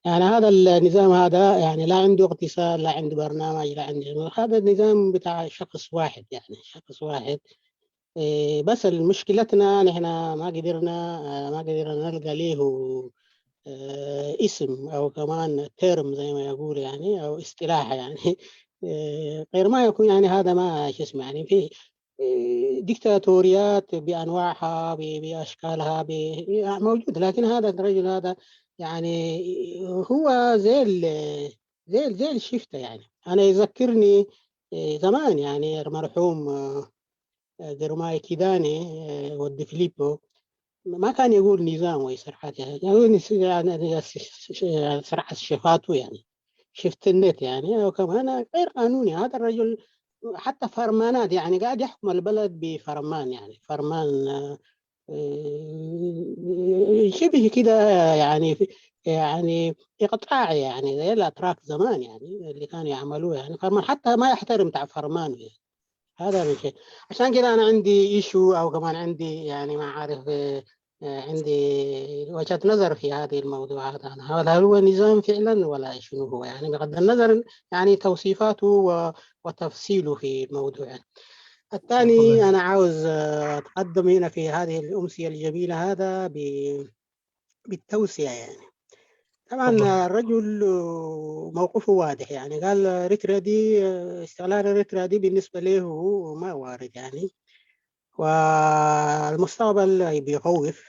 يعني هذا النظام هذا يعني لا عنده اقتصاد، لا عنده برنامج، لا عنده هذا النظام بتاع شخص واحد يعني شخص واحد. بس مشكلتنا نحن ما قدرنا نلقى له اسم أو كمان تيرم زي ما يقول يعني أو اصطلاح يعني غير ما يكون يعني هذا ما شو اسمه يعني في ديكتاتوريات بأنواعها بأشكالها موجود. لكن هذا الرجل هذا يعني هو زي الشفتة يعني. أنا يذكرني زمان يعني المرحوم جرماي كيداني ودي فيليبو ما كان يقول نظام ويسرحات يعني يقول سرحة شفاته يعني شفت النت يعني. وكمان غير قانوني هذا الرجل. حتى فرمانات يعني قاعد يحكم البلد بفرمان يعني فرمان شبه كده يعني إقطاعي يعني زي الأتراك زمان يعني اللي كانوا يعملوه يعني فرمان حتى ما يحترم تاع فرمان يعني. هذا من شيء. عشان كده أنا عندي إيشو أو كمان عندي يعني ما عارف عندي وجهة نظر في هذه الموضوع هذا. هل هو نظام فعلا ولا شنو هو يعني بغض النظر يعني توصيفاته وتفصيله في الموضوع. الثاني أنا عاوز أتقدم هنا في هذه الأمسية الجميلة هذا بالتوسية يعني. طبعا الرجل موقفه واضح يعني قال إريتريا دي استغلال إريتريا دي بالنسبة له ما وارد يعني والمستقبل بيخوف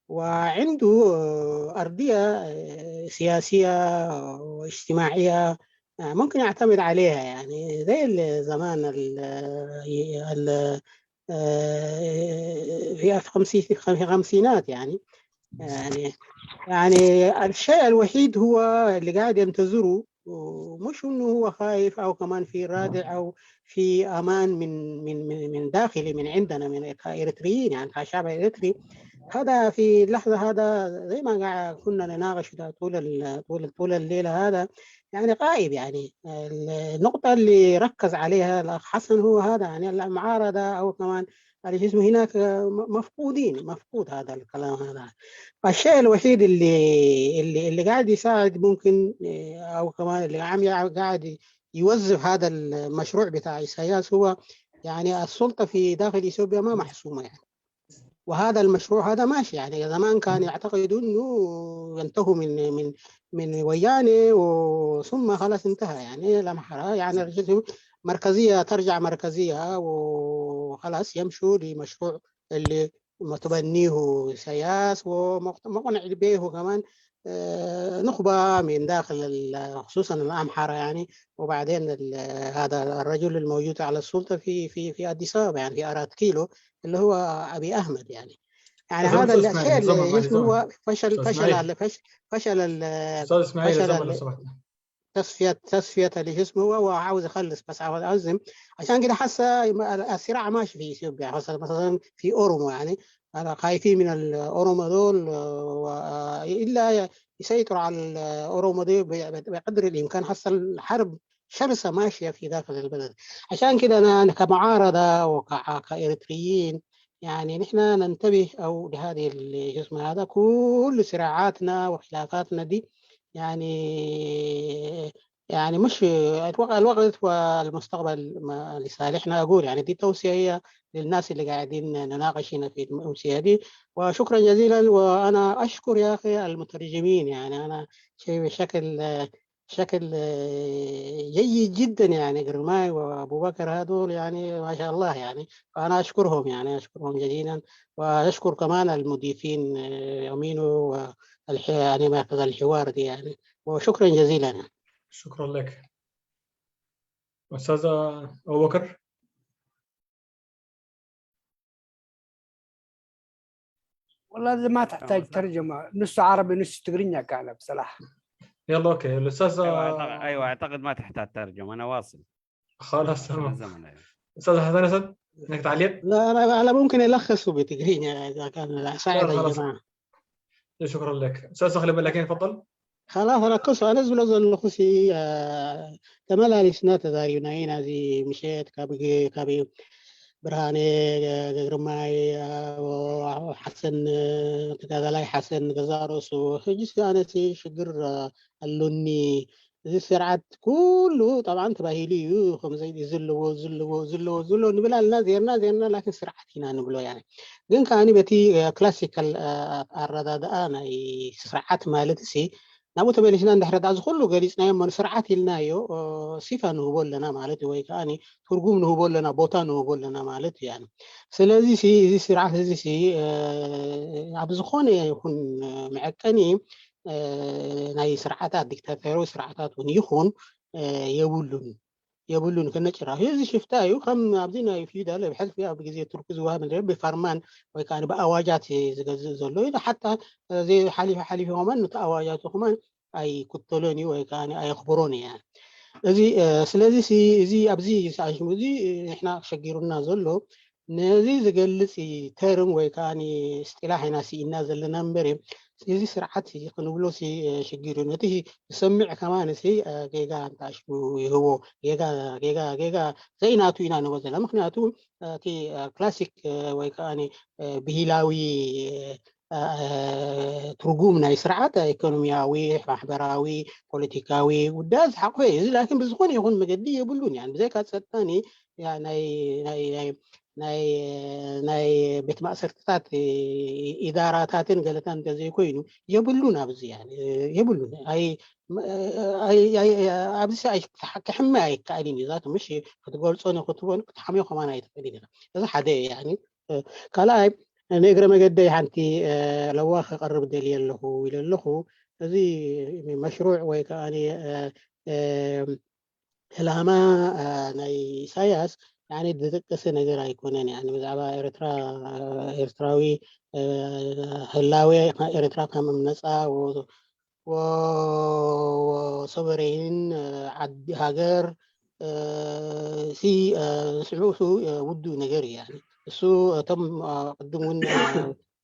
وعنده أرضية سياسية واجتماعية ممكن يعتمد عليها يعني زي زمان في الخمسينات يعني الشيء الوحيد هو اللي قاعد ينتظره ومش انه هو خايف او كمان في رادع او في امان من داخلي من عندنا من كاريتريين يعني كشعب اريتري. هذا في اللحظه هذا زي ما قاعد كنا نناقش طول الليله هذا يعني غايب. يعني النقطه اللي ركز عليها الاخ حسن هو هذا يعني المعارضه او كمان اللي اسمه هناك مفقود هذا الكلام هذا. فالشيء الوحيد اللي قاعد يساعد ممكن او كمان اللي قاعد يوظف هذا المشروع بتاع إساياس هو يعني السلطه في داخل اثيوبيا ما محسومه يعني. وهذا المشروع هذا ماشي يعني زمان كان يعتقدوا انه ينتهوا من وياني وثم خلاص انتهى يعني لمحرة يعني مركزيه ترجع مركزيه وخلاص يمشوا لمشروع اللي متبنيه سياس ومقنع به كمان نخبه من داخل خصوصا الامحره يعني. وبعدين هذا الرجل الموجود على السلطه في اديس ابابا يعني في ارات كيلو اللي هو ابي احمد يعني هذا الشيء اللي اسمه هو تصفيه اللي اسمه هو عاوز يخلص بس عاوز أعزم. عشان كده حاسه الصراع ماشي في اثيوبيا مثلا في اورومو يعني انا خايفين من الاورومو دول الا يسيطروا على الاورومو دي بقدر الامكان. حاسه الحرب شرسه ماشيه في داخل البلد. عشان كده انا كمعارضه وكاريتريين يعني نحن ننتبه او لهذه الجسم هذا كل صراعاتنا وخلافاتنا دي يعني مش الوقت والمستقبل لصالحنا. اقول يعني دي توصيه للناس اللي قاعدين نناقش هنا في الامسيه دي. وشكرا جزيلا. وانا اشكر يا اخي المترجمين يعني انا شيء شكل جيد جدا يعني قرماي وابو بكر هذول يعني ما شاء الله يعني. فانا اشكرهم يعني اشكرهم جزيلا. واشكر كمان المضيفين يومينو يعني مركز الحوار دي يعني. وشكرا جزيلا. شكرا لك استاذ ابو بكر. والله ما تحتاج ترجمه نص عربي نص تقرينيا كان بصراحه. يلا اوكي الاستاذ ايوه اعتقد ما تحتاج ترجمه انا واصل خلاص تمام. استاذ حسن اسد انك تعليق؟ لا انا ممكن الخصه بتقرينيا اذا كان ساعد الجماعه. شكرا لك استاذ سخلي لكن تفضل. خلاص ركزوا انا زول اظن خصي تملا لسنات دارينا زي مشيت كابي برهاني قرماي وحسن كذا لا حسن جزاروس وجس انا سي شجر اللوني زي سرعات كله طبعا تباهيلي خمسة زلوا نبلا نازيرنا لكن سرعات هنا نبلو يعني جن كاني بتي كلاسيكال الرداد انا سرعات مالتي نابو تبلش ندحرد از كله جالس نايم من سرعات لنايو صفه نقول لنا مالتي وي كاني ترجم نقول لنا بوتا نقول لنا مالتي يعني. ስለዚህ زي سرعات زي ኣብ ዝኾነ ይኹን መዐቀኒ ናይ ስርዓታት ዲክታተራዊ ስርዓታት እውን ይኹን የብሉን ከነጭራሹ እዚ ሽፍታ እዩ ከም ኣብዚ ናይ ፊውዳል ብሕልፊ ኣብ ግዜ ቱርክ ዝወሃብ ነበር ብፋርማን ወይ ከዓ ብኣዋጃት ዝገዝእ ዘሎ እዩ ሓታ ዘይ ሓሊፎምን ነቲ ኣዋጃቱ ከመን ኣይክተሎን እዩ ወይ ከዓ ኣየኽብሮን እያ እዚ ስለዚ እዚ ኣብዚ ሳሽሙ እዚ ንሕና ሸጊሩና ዘሎ ነዚ ዝገልፅ ተርም ወይ ከዓ እስጢላሕ ኢና ሲኢና ዘለና እምበር እዚ ስርዓት ክንብሎ ሽጊሩ ነቲ ዝሰምዕ ከማን ጌጋ እንታሽሙ ይህቦ ጌጋ ዘይናቱ ኢና ንቦ ዘለና ምክንያቱ እቲ ክላሲክ ወይ ከዓ ብሂላዊ ትርጉም ናይ ስርዓት ኢኮኖሚያዊ ማሕበራዊ ፖለቲካዊ ጉዳይ ዝሓቆ እዩ ላኪን ብዝኾነ ይኹን መገዲ የብሉን يعني ብዘይካ ፀጥታኒ ናይ ቤት ማእሰርትታት ኢዳራታትን ገለታን እንተዘይኮይኑ የብሉን ኣብዚ يعني የብሉን ኣብዚ ክሕመ ኣይከኣልን እዩ ዛቱ ምሽ ክትገልፆ ክትቦን ክትሓምዮ ከማን ኣይትኽእልን ኢኻ እዚ ሓደ يعني ካልኣይ نقرأ مجدي حنتي لو أقرب دليل له إلى له هذه مشروع ويكاني هلما ناي ساياس يعني دقة نجرا يكونن يعني بزعبا إرتراوي هلاوي إرترا كم منسا وصبرين عد هاجر سي سعوسو ودو نجري يعني سو تم قدمون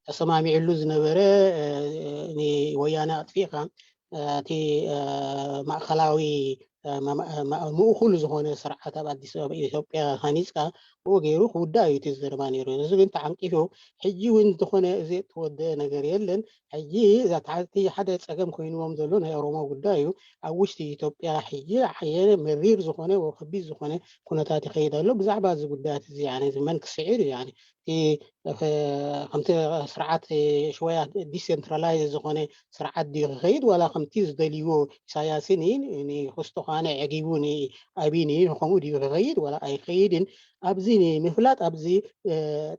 سمامي علوز نبرة ني ويانا أتفيقا تي مع خلاوي مو كل زهونه صراحة بعد إثيوبيا خانيسكا وغيره خدا يتزرباني رزق أنت عم كيفه حجي وين تخونه زيت ود نجريلن حجي إذا تعرتي حدا تسقم كوينو ممزلون هي روما ودايو أوشتي إثيوبيا حجي حيانا مرير زهونه وخبيز زهونه كنا تاتي خيدا له بزعبة زبدات يعني زمان كسعير يعني في خمسة سرعات شوية ديسنترلايز زهونه سرعات دي غيد ولا خمتيز دليو سياسيين يعني خستخانة عجيبوني أبيني خمودي غيد ولا أي خيد أبزيني مفلات أبزي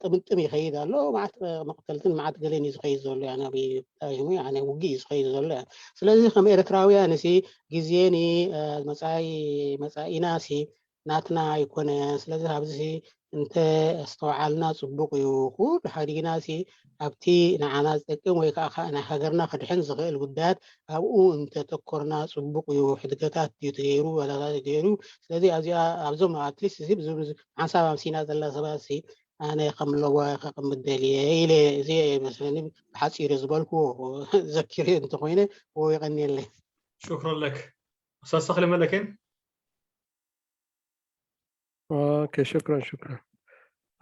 تمنتمي خيد الله مع مقتلتن مع تقليني خيد زول يعني أبي يعني وجيز خيد زول سلازي خم إرتراوي أنا سي جزيني مساي ناسي ناتنا يكون سلازي أبزي أنت استوعلنا صبوق يوخو بحرينا سي أبتي نعناز تكون ويكا أنا حجرنا خدحين زغيل قدات أو أنت تذكرنا صبوق يوحدكات يتغيروا ولا لا يتغيروا الذي أبزم أتليس زي عن سبب سينا ذلا سباسي أنا قم لوا قم الدليل إلى زي مثلا حاسي رزبالكو ذكري أنت خوينه ويغني له. شكرا لك أستاذ صخلي ملكين. اوكي شكرا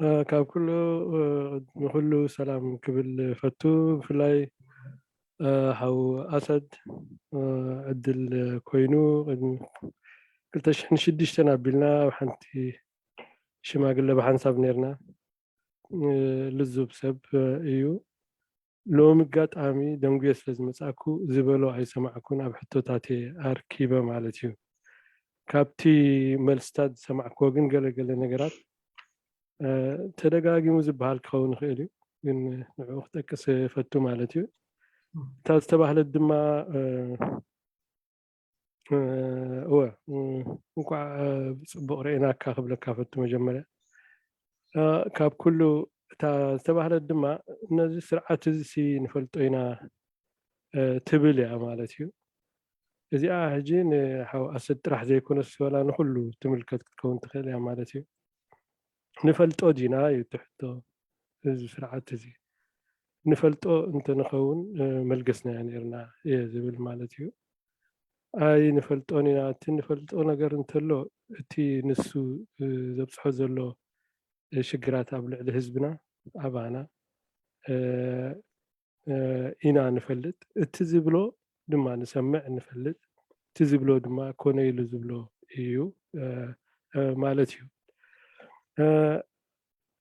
كاب كله سلام قبل فتو فلاي حو اسد عدل كوينو قلت احنا شديش تنابلنا وحنتي شما قل بحنساب نيرنا لزوب سب ايو لو مقات امي دمقيس لازم مساكو زبلو اي سمعكون اب حتوتاتي اركيبه مالتيو كابتي ملستاد سمعكو ግን ገለገለ ነገራት ተደጋጊሙ ዝባሃል ክኸውን ይኽእል እዩ ግን ንዑ ክጠቅስ ፈቱ ማለት እዩ እታ ዝተባህለት ድማ እንኳዕ ብፅቡቕ ርኢናካ ክብለካ ፈቱ መጀመርያ ካብ ኩሉ እታ ዝተባህለት ድማ ነዚ ስርዓት እዚ ንፈልጦ ኢና ትብል እያ ማለት እዩ እዚኣ ሕጂ ንሓው ኣሰድ ጥራሕ ዘይኮነስ ወላ ንኩሉ ትምልከት ክትከውን ትኽእል እያ ማለት እዩ ንፈልጦ ዲና እዩ ትሕቶ እዚ ስርዓት እዚ ንፈልጦ እንተንኸውን መልገስና ነርና እየ ዝብል ማለት እዩ ኣይ ንፈልጦን ኢና እቲ ንፈልጦ ነገር እንተሎ እቲ ንሱ ዘብፅሖ ዘሎ ሽግራት ኣብ ልዕሊ ህዝብና ኣባና ኢና ንፈልጥ እቲ ዝብሎ ድማ ንሰምዕ ንፈልጥ እቲ ዝብሎ ድማ ኮነ ኢሉ ዝብሎ እዩ ማለት እዩ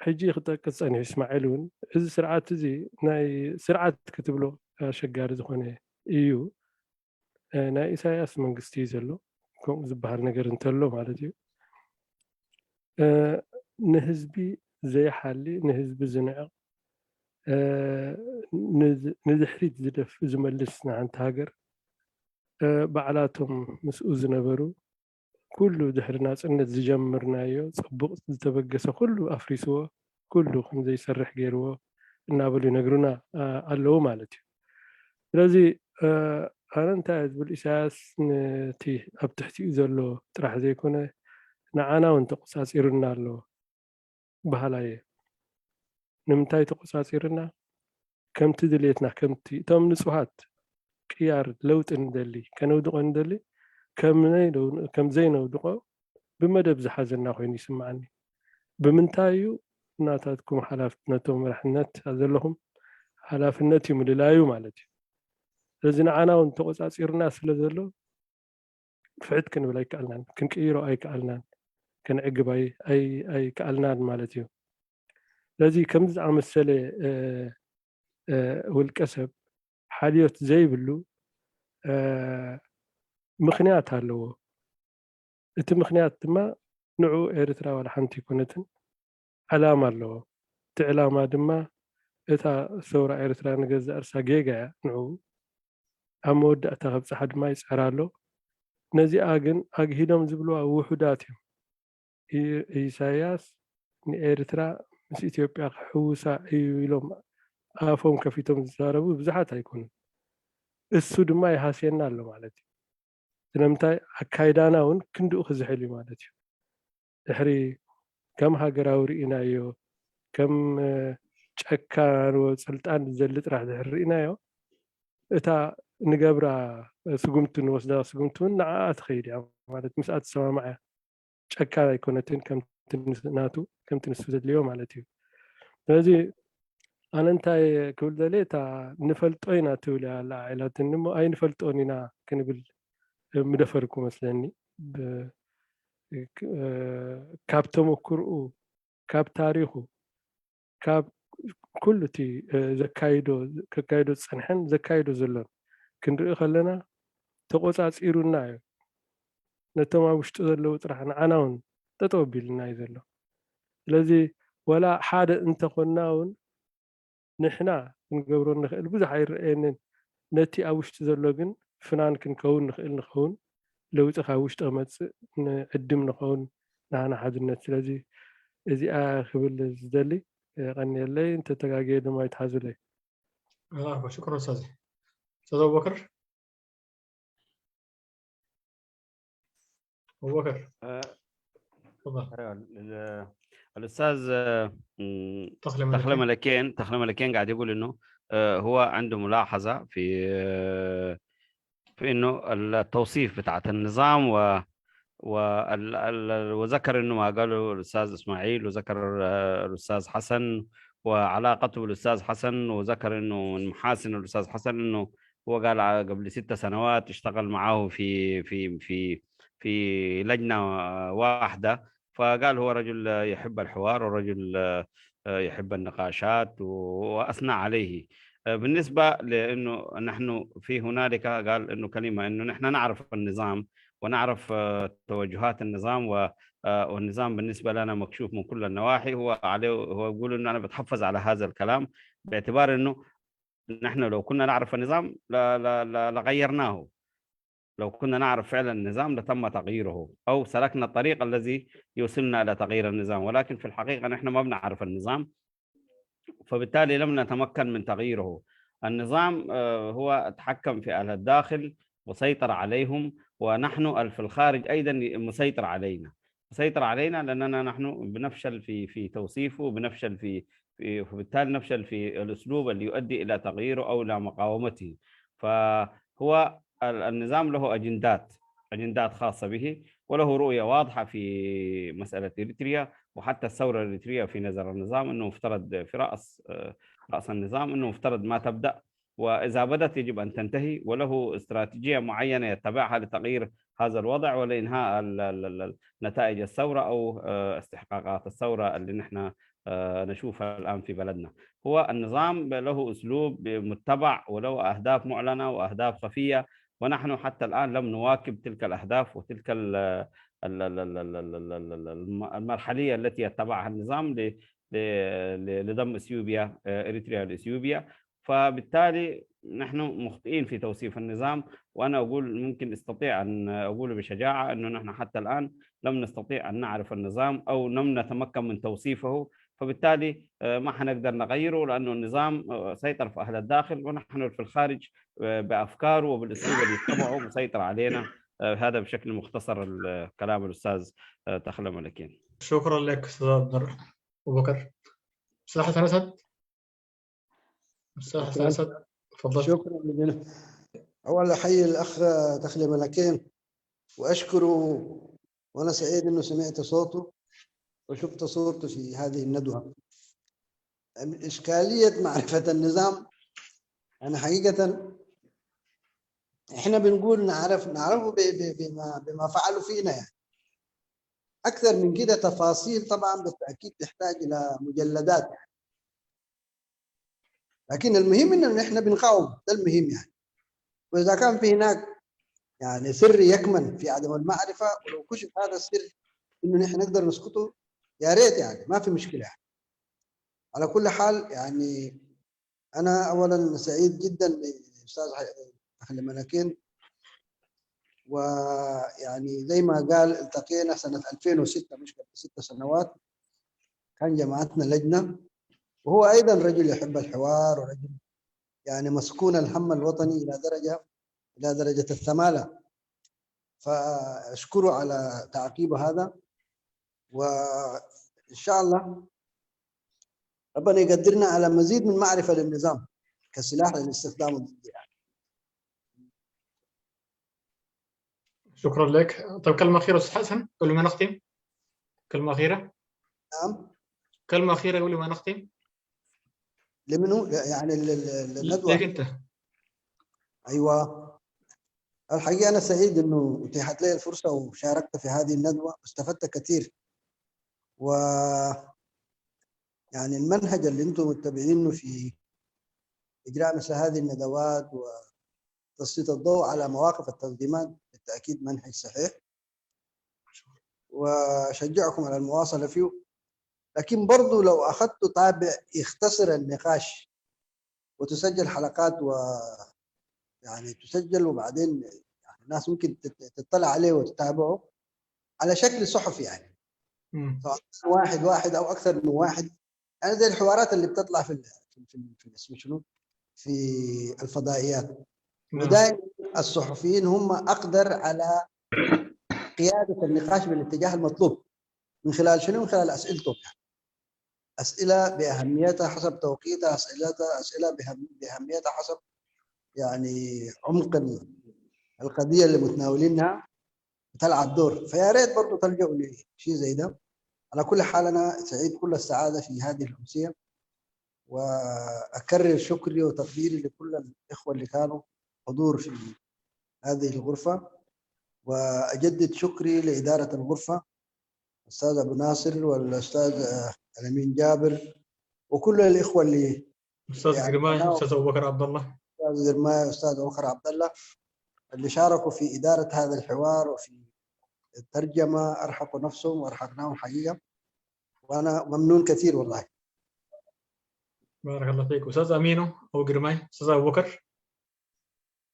ሕጂ ክጠቅስ ፀኒሑ እስማዒል እውን እዚ ስርዓት እዚ ናይ ስርዓት ክትብሎ ኣሸጋሪ ዝኾነ እዩ ናይ ኢሳያስ መንግስቲ እዩ ዘሎ ከምኡ ዝበሃል ነገር እንተሎ ማለት እዩ ንህዝቢ ዘይሓሊ ንህዝቢ ዝንዕቕ ንድሕሪት ዝመልስ ንሓንቲ ሃገር ባዕላቶም ምስኡ ዝነበሩ ኩሉ ድሕሪ ናፅነት ዝጀምርናዮ ፅቡቕ ዝተበገሰ ኩሉ ኣፍሪስዎ ኩሉ ከምዘይሰርሕ ገይርዎ እናበሉ ይነግሩና ኣለዉ ማለት እዩ ስለዚ ኣነ እንታይ ዝብል ኢሳያስ ነቲ ኣብ ትሕቲኡ ዘሎ ጥራሕ ዘይኮነ ንዓና እውን ተቆፃፂሩና ኣሎ ባህላ እየ ንምንታይ ተቆፃፂሩና ከምቲ ድሌትና ከምቲ እቶም ንፁሃት ቅያር ለውጢ ንደሊ ከነውድቆ ንደሊ ከምዘይነውድቆ ብመደብ ዝሓዘና ኮይኑ ይስማዓኒ ብምንታይ እዩ እናታትኩም ሓላፍነቶም መራሕነት ዘለኹም ሓላፍነት እዩ ምልላዩ ማለት እዩ ስለዚ ንዓና እውን ተቆፃፂሩና ስለ ዘሎ ፍዕት ክንብል ኣይከኣልናን ክንቅይሮ ኣይከኣልናን ክንዕግብ ኣይከኣልናን ማለት እዩ ስለዚ ከምዚ ዝኣመሰለ ውልቀ ሰብ ሓልዮት ዘይብሉ ምክንያት ኣለዎ እቲ ምክንያት ድማ ንዑ ኤርትራ ዋላ ሓንቲ ይኮነትን ዕላማ ኣለዎ እቲ ዕላማ ድማ እታ ሰውራ ኤርትራ ንገዛእ ርሳ ጌጋ እያ ንዑ ኣብ መወዳእታ ከብፅሓ ድማ ይፅዕራ ኣሎ ነዚኣ ግን ኣግሂዶም ዝብልዋ ውሑዳት እዮም ኢሳያስ ንኤርትራ ምስ ኢትዮጵያ ክሕውሳ እዩ ኢሎም ኣፎም ከፊቶም ዝዛረቡ ብዙሓት ኣይኮኑን እሱ ድማ ይሃስየና ኣሎ ማለት እዩ ስለምንታይ ኣካይዳና እውን ክንድኡ ክዝሕል እዩ ማለት እዩ ድሕሪ ከም ሃገራዊ ርኢናዮ ከም ጨካ ስልጣን ዘሊ ጥራሕ ድሕሪ ርኢናዮ እታ ንገብራ ስጉምቲ ንወስዳ ስጉምቲ እውን ንዓኣ ትኸይድ እያ ማለት ምስኣ ትሰማምዐ ጨካ ኣይኮነትን ከምቲ ንሱ ዘድልዮ ማለት እዩ ስለዚ ኣነ እንታይ ክብል ዘለ እታ ንፈልጦ ኢና ትብል እያ ላዓይላትን እሞ ኣይንፈልጦን ኢና ክንብል ምደፈርኩ መስለኒ ካብ ተመክርኡ ካብ ታሪኹ ካብ ኩሉ እቲ ከካይዶ ዝፀንሐን ዘካይዶ ዘሎን ክንርኢ ከለና ተቆፃፂሩና እዩ ነቶም ኣብ ውሽጡ ዘለዉ ጥራሕ ንዓና እውን ጠጠው ኣቢልና እዩ ዘሎ ስለዚ ወላ ሓደ እንተኮና እውን ንሕና ክንገብሮ ንኽእል ብዙሕ ኣይረአየንን ነቲ ኣብ ውሽጢ ዘሎ ግን ፍናን ክንከውን ንኽእል ንኸውን ለውጢ ካብ ውሽጢ ክመፅእ ንዕድም ንኸውን ንሃና ሓድነት ስለዚ እዚኣ ክብል ዝደሊ ቀኒየለይ እንተተጋገየ ድማ ይትሓዙለይ شكرا استاذ ابو بكر تفضل الاستاذ تخلى ملكين قاعد يقول انه هو عنده ملاحظه في انه التوصيف بتاعت النظام وذكر انه ما قاله الاستاذ اسماعيل وذكر الاستاذ حسن وعلاقته بالاستاذ حسن وذكر انه من محاسن الاستاذ حسن انه هو قال قبل 6 سنوات اشتغل معه في لجنه واحده فقال هو رجل يحب الحوار ورجل يحب النقاشات واثنى عليه بالنسبه لانه نحن في هنالك قال انه كلمه انه نحن نعرف النظام ونعرف توجهات النظام والنظام بالنسبه لنا مكشوف من كل النواحي هو يقول انه انا بتحفظ على هذا الكلام باعتبار انه نحن لو كنا نعرف النظام لغيرناه لو كنا نعرف فعلا النظام لتم تغييره او سلكنا الطريق الذي يوصلنا الى تغيير النظام ولكن في الحقيقه نحن ما بنعرف النظام فبالتالي لم نتمكن من تغييره النظام هو تحكم في اهل الداخل وسيطر عليهم ونحن في الخارج ايضا مسيطر علينا لاننا نحن بنفشل في توصيفه وبنفشل وبالتالي نفشل في الاسلوب اللي يؤدي الى تغييره او الى مقاومته فهو النظام له اجندات خاصه به وله رؤيه واضحه في مساله اريتريا وحتى الثوره الاريتريه في نظر النظام انه مفترض في راس النظام انه مفترض ما تبدا واذا بدات يجب ان تنتهي وله استراتيجيه معينه يتبعها لتغيير هذا الوضع ولانهاء نتائج الثوره او استحقاقات الثوره اللي نحن نشوفها الان في بلدنا هو النظام له اسلوب متبع وله اهداف معلنه واهداف خفيه ونحن حتى الآن لم نواكب تلك الأهداف وتلك المرحلية التي يتبعها النظام لضم إثيوبيا إريتريا لإثيوبيا فبالتالي نحن مخطئين في توصيف النظام وأنا أقول ممكن أستطيع أن أقول بشجاعة أنه نحن حتى الآن لم نستطيع أن نعرف النظام أو لم نتمكن من توصيفه فبالتالي ما حنقدر نغيره لأنه النظام سيطر في أهل الداخل ونحن في الخارج بأفكاره وبالأسلوب اللي يتبعه مسيطر علينا هذا بشكل مختصر الكلام الأستاذ تخلى ملكين شكرا لك أستاذ أبو بكر أستاذ حسن أسد تفضل شكرا لك أول أحيي الأخ تخلى ملكين وأشكره وأنا سعيد أنه سمعت صوته وشفت صورته في هذه الندوة إشكالية معرفة النظام أنا حقيقة إحنا بنقول نعرفه بما فعلوا فينا يعني أكثر من كده تفاصيل طبعا بالتأكيد تحتاج إلى مجلدات يعني. لكن المهم إنه إحنا بنقاوم ده المهم يعني وإذا كان في هناك يعني سر يكمن في عدم المعرفة ولو كشف هذا السر إنه نحن نقدر نسكته يا ريت يعني ما في مشكلة يعني. على كل حال يعني أنا أولا سعيد جدا بأستاذ تخلى ملكين ويعني زي ما قال التقينا سنة 2006 مش قبل 6 سنوات كان جماعتنا لجنة وهو أيضا رجل يحب الحوار ورجل يعني مسكون الهم الوطني إلى درجة الثمالة. فأشكره على تعقيبه هذا، وإن شاء الله ربنا يقدرنا على مزيد من معرفة للنظام كسلاح للاستخدام الضدي. شكرا لك. طيب كلمة أخيرة أستاذ حسن قبل ما نختم. كلمة أخيرة. نعم. كلمة أخيرة قبل ما نختم. لمنو يعني الندوة؟ ليك أنت. أيوة، الحقيقة أنا سعيد إنه أتيحت لي الفرصة وشاركت في هذه الندوة واستفدت كثير. و يعني المنهج اللي أنتم متبعينه في إجراء مثل هذه الندوات وتسليط الضوء على مواقف التنظيمات بالتأكيد منهج صحيح، وأشجعكم على المواصلة فيه. لكن برضو لو أخذت طابع يختصر النقاش وتسجل حلقات يعني تسجل وبعدين يعني الناس ممكن تطلع عليه وتتابعه على شكل صحفي، يعني سواء واحد او اكثر من واحد، يعني زي الحوارات اللي بتطلع في اسمه شنو في الفضائيات. ودائما الصحفيين هم اقدر على قياده النقاش بالاتجاه المطلوب من خلال شنو؟ من خلال اسئلتهم، يعني اسئله باهميتها حسب توقيتها، اسئله باهميتها حسب يعني عمق القضيه اللي متناولينها بتلعب دور. فيا ريت برضه تلجأوا لشيء زي ده. على كل حال انا سعيد كل السعاده في هذه الامسيه، واكرر شكري وتقديري لكل الاخوه اللي كانوا حضور في هذه الغرفه، واجدد شكري لاداره الغرفه الاستاذ ابو ناصر والاستاذ الامين جابر وكل الاخوه اللي استاذ قرماي، استاذ ابو بكر عبد الله، استاذ قرماي، استاذ ابو بكر عبد الله، اللي شاركوا في اداره هذا الحوار وفي الترجمه. ارحقوا نفسهم وارحقناهم حقيقه، وانا ممنون كثير والله. بارك الله فيك. استاذ امينو ابو قرماي، استاذ ابو بكر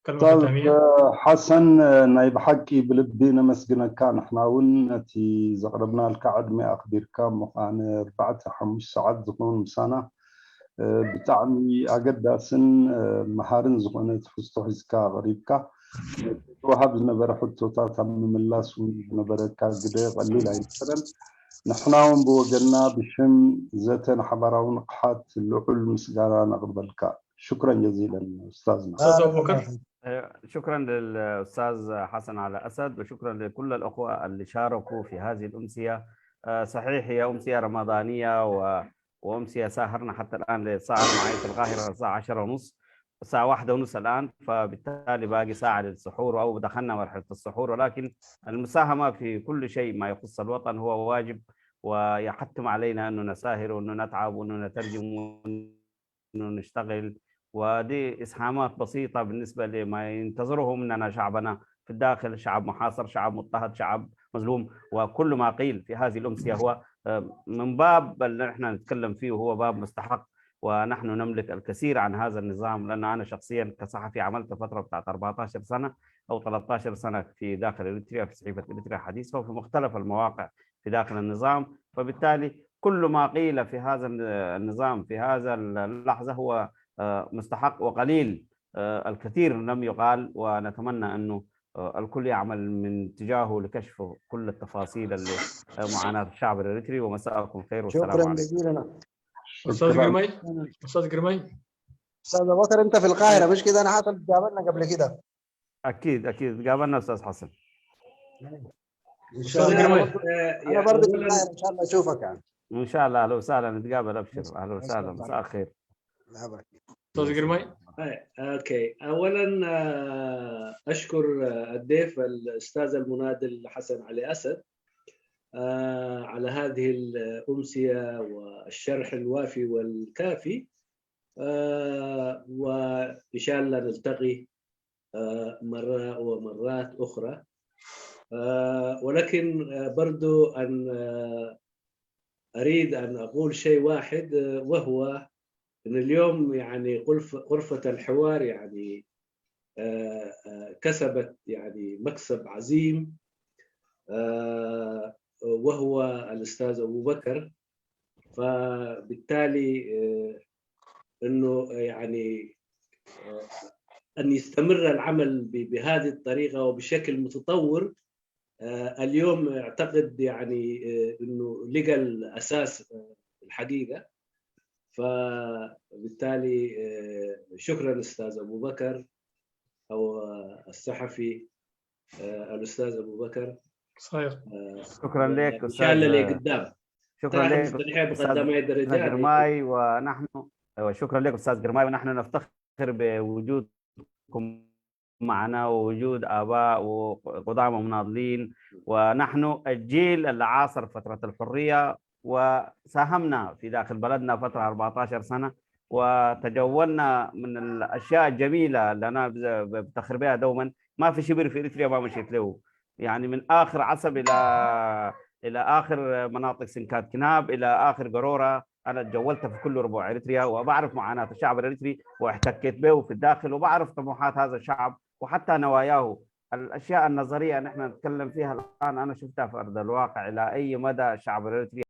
كلمه أستاذ ختاميه. حسن نايب حكي بلبينا مسجنا كان احنا ونتي زغربنا الكعد ما أخبر كام مقانا 4-5 ساعات زقون سنة بتعني أقداسن محارن زقونة فستو حزكا غريبكا وهاب نبرا حطوتا تمم الله سون نبرا كاقدي قليل عين سرن نحناهم بوجنا بشم زيتنا حبراون قحات اللحل مسجارا نقبلك. شكرا جزيلا أستاذنا. أستاذ أبو بكر. شكرا للأستاذ حسن على أسد، وشكرا لكل الأخوة اللي شاركوا في هذه الأمسية. صحيح هي أمسية رمضانية وأمسية ساهرنا حتى الآن للساعة معي في القاهرة الساعة 10:30، الساعة 1:30 الآن، فبالتالي باقي ساعة للسحور أو دخلنا مرحلة السحور. ولكن المساهمة في كل شيء ما يخص الوطن هو واجب، ويحتم علينا أنه نساهر وأنه نتعب وأنه نترجم وأنه نشتغل، ودي إسهامات بسيطة بالنسبة لما ينتظره مننا شعبنا في الداخل. شعب محاصر، شعب مضطهد، شعب مظلوم، وكل ما قيل في هذه الأمسية هو من باب اللي نحن نتكلم فيه، وهو باب مستحق. ونحن نملك الكثير عن هذا النظام، لأن أنا شخصيا كصحفي عملت فترة بتاعت 14 سنة أو 13 سنة في داخل إريتريا، في صحيفة إريتريا حديثة وفي مختلف المواقع في داخل النظام. فبالتالي كل ما قيل في هذا النظام في هذا اللحظة هو مستحق، وقليل الكثير لم يقال، ونتمنى أنه الكل يعمل من تجاهه لكشف كل التفاصيل اللي معاناة الشعب الإريتري. ومساءكم خير والسلام عليكم. شكرا جزيلا. أستاذ قرماي. أستاذ قرماي. أستاذ أبو بكر أنت في القاهرة مش كده؟ أنا حاصل تقابلنا قبل كده. أكيد قابلنا أستاذ حسن. إن شاء الله. أنا برضه في القاهرة إن شاء الله أشوفك يعني. إن شاء الله. أهلا وسهلا، نتقابل. أبشر. أهلا وسهلا، مساء الخير. الله يبارك. أستاذ قرماي. اوكي، اولا اشكر الضيف الاستاذ المناضل حسن علي اسد على هذه الامسيه والشرح الوافي والكافي، وان شاء الله نلتقي مرة ومرات اخرى. ولكن برضو ان اريد ان اقول شيء واحد، وهو إن اليوم يعني غرفة الحوار يعني كسبت يعني مكسب عظيم، وهو الأستاذ أبو بكر. فبالتالي إنه يعني أن يستمر العمل بهذه الطريقة وبشكل متطور. اليوم أعتقد يعني أنه لقى الأساس الحقيقة. فبالتالي شكرا أستاذ أبو بكر أو الصحفي الأستاذ أبو بكر. صحيح. شكرا لك إن شاء الله اللي قدام. شكرا لك أستاذ قرماي. ونحن شكرا لك أستاذ قرماي، ونحن نفتخر بوجودكم معنا ووجود آباء وقضاة ومناضلين، ونحن الجيل اللي عاصر فترة الحرية وساهمنا في داخل بلدنا فترة 14 سنة، وتجولنا من الأشياء الجميلة اللي أنا بفتخر بها دوما. ما في شبر في إريتريا ما مشيت له، يعني من آخر عصب إلى آخر مناطق سنكات كناب إلى آخر قرورة. أنا تجولت في كل ربوع إريتريا وبعرف معاناة الشعب الإريتري واحتكيت به في الداخل، وبعرف طموحات هذا الشعب وحتى نواياه. الأشياء النظرية نحن نتكلم فيها الآن أنا شفتها في أرض الواقع إلى أي مدى الشعب الإريتري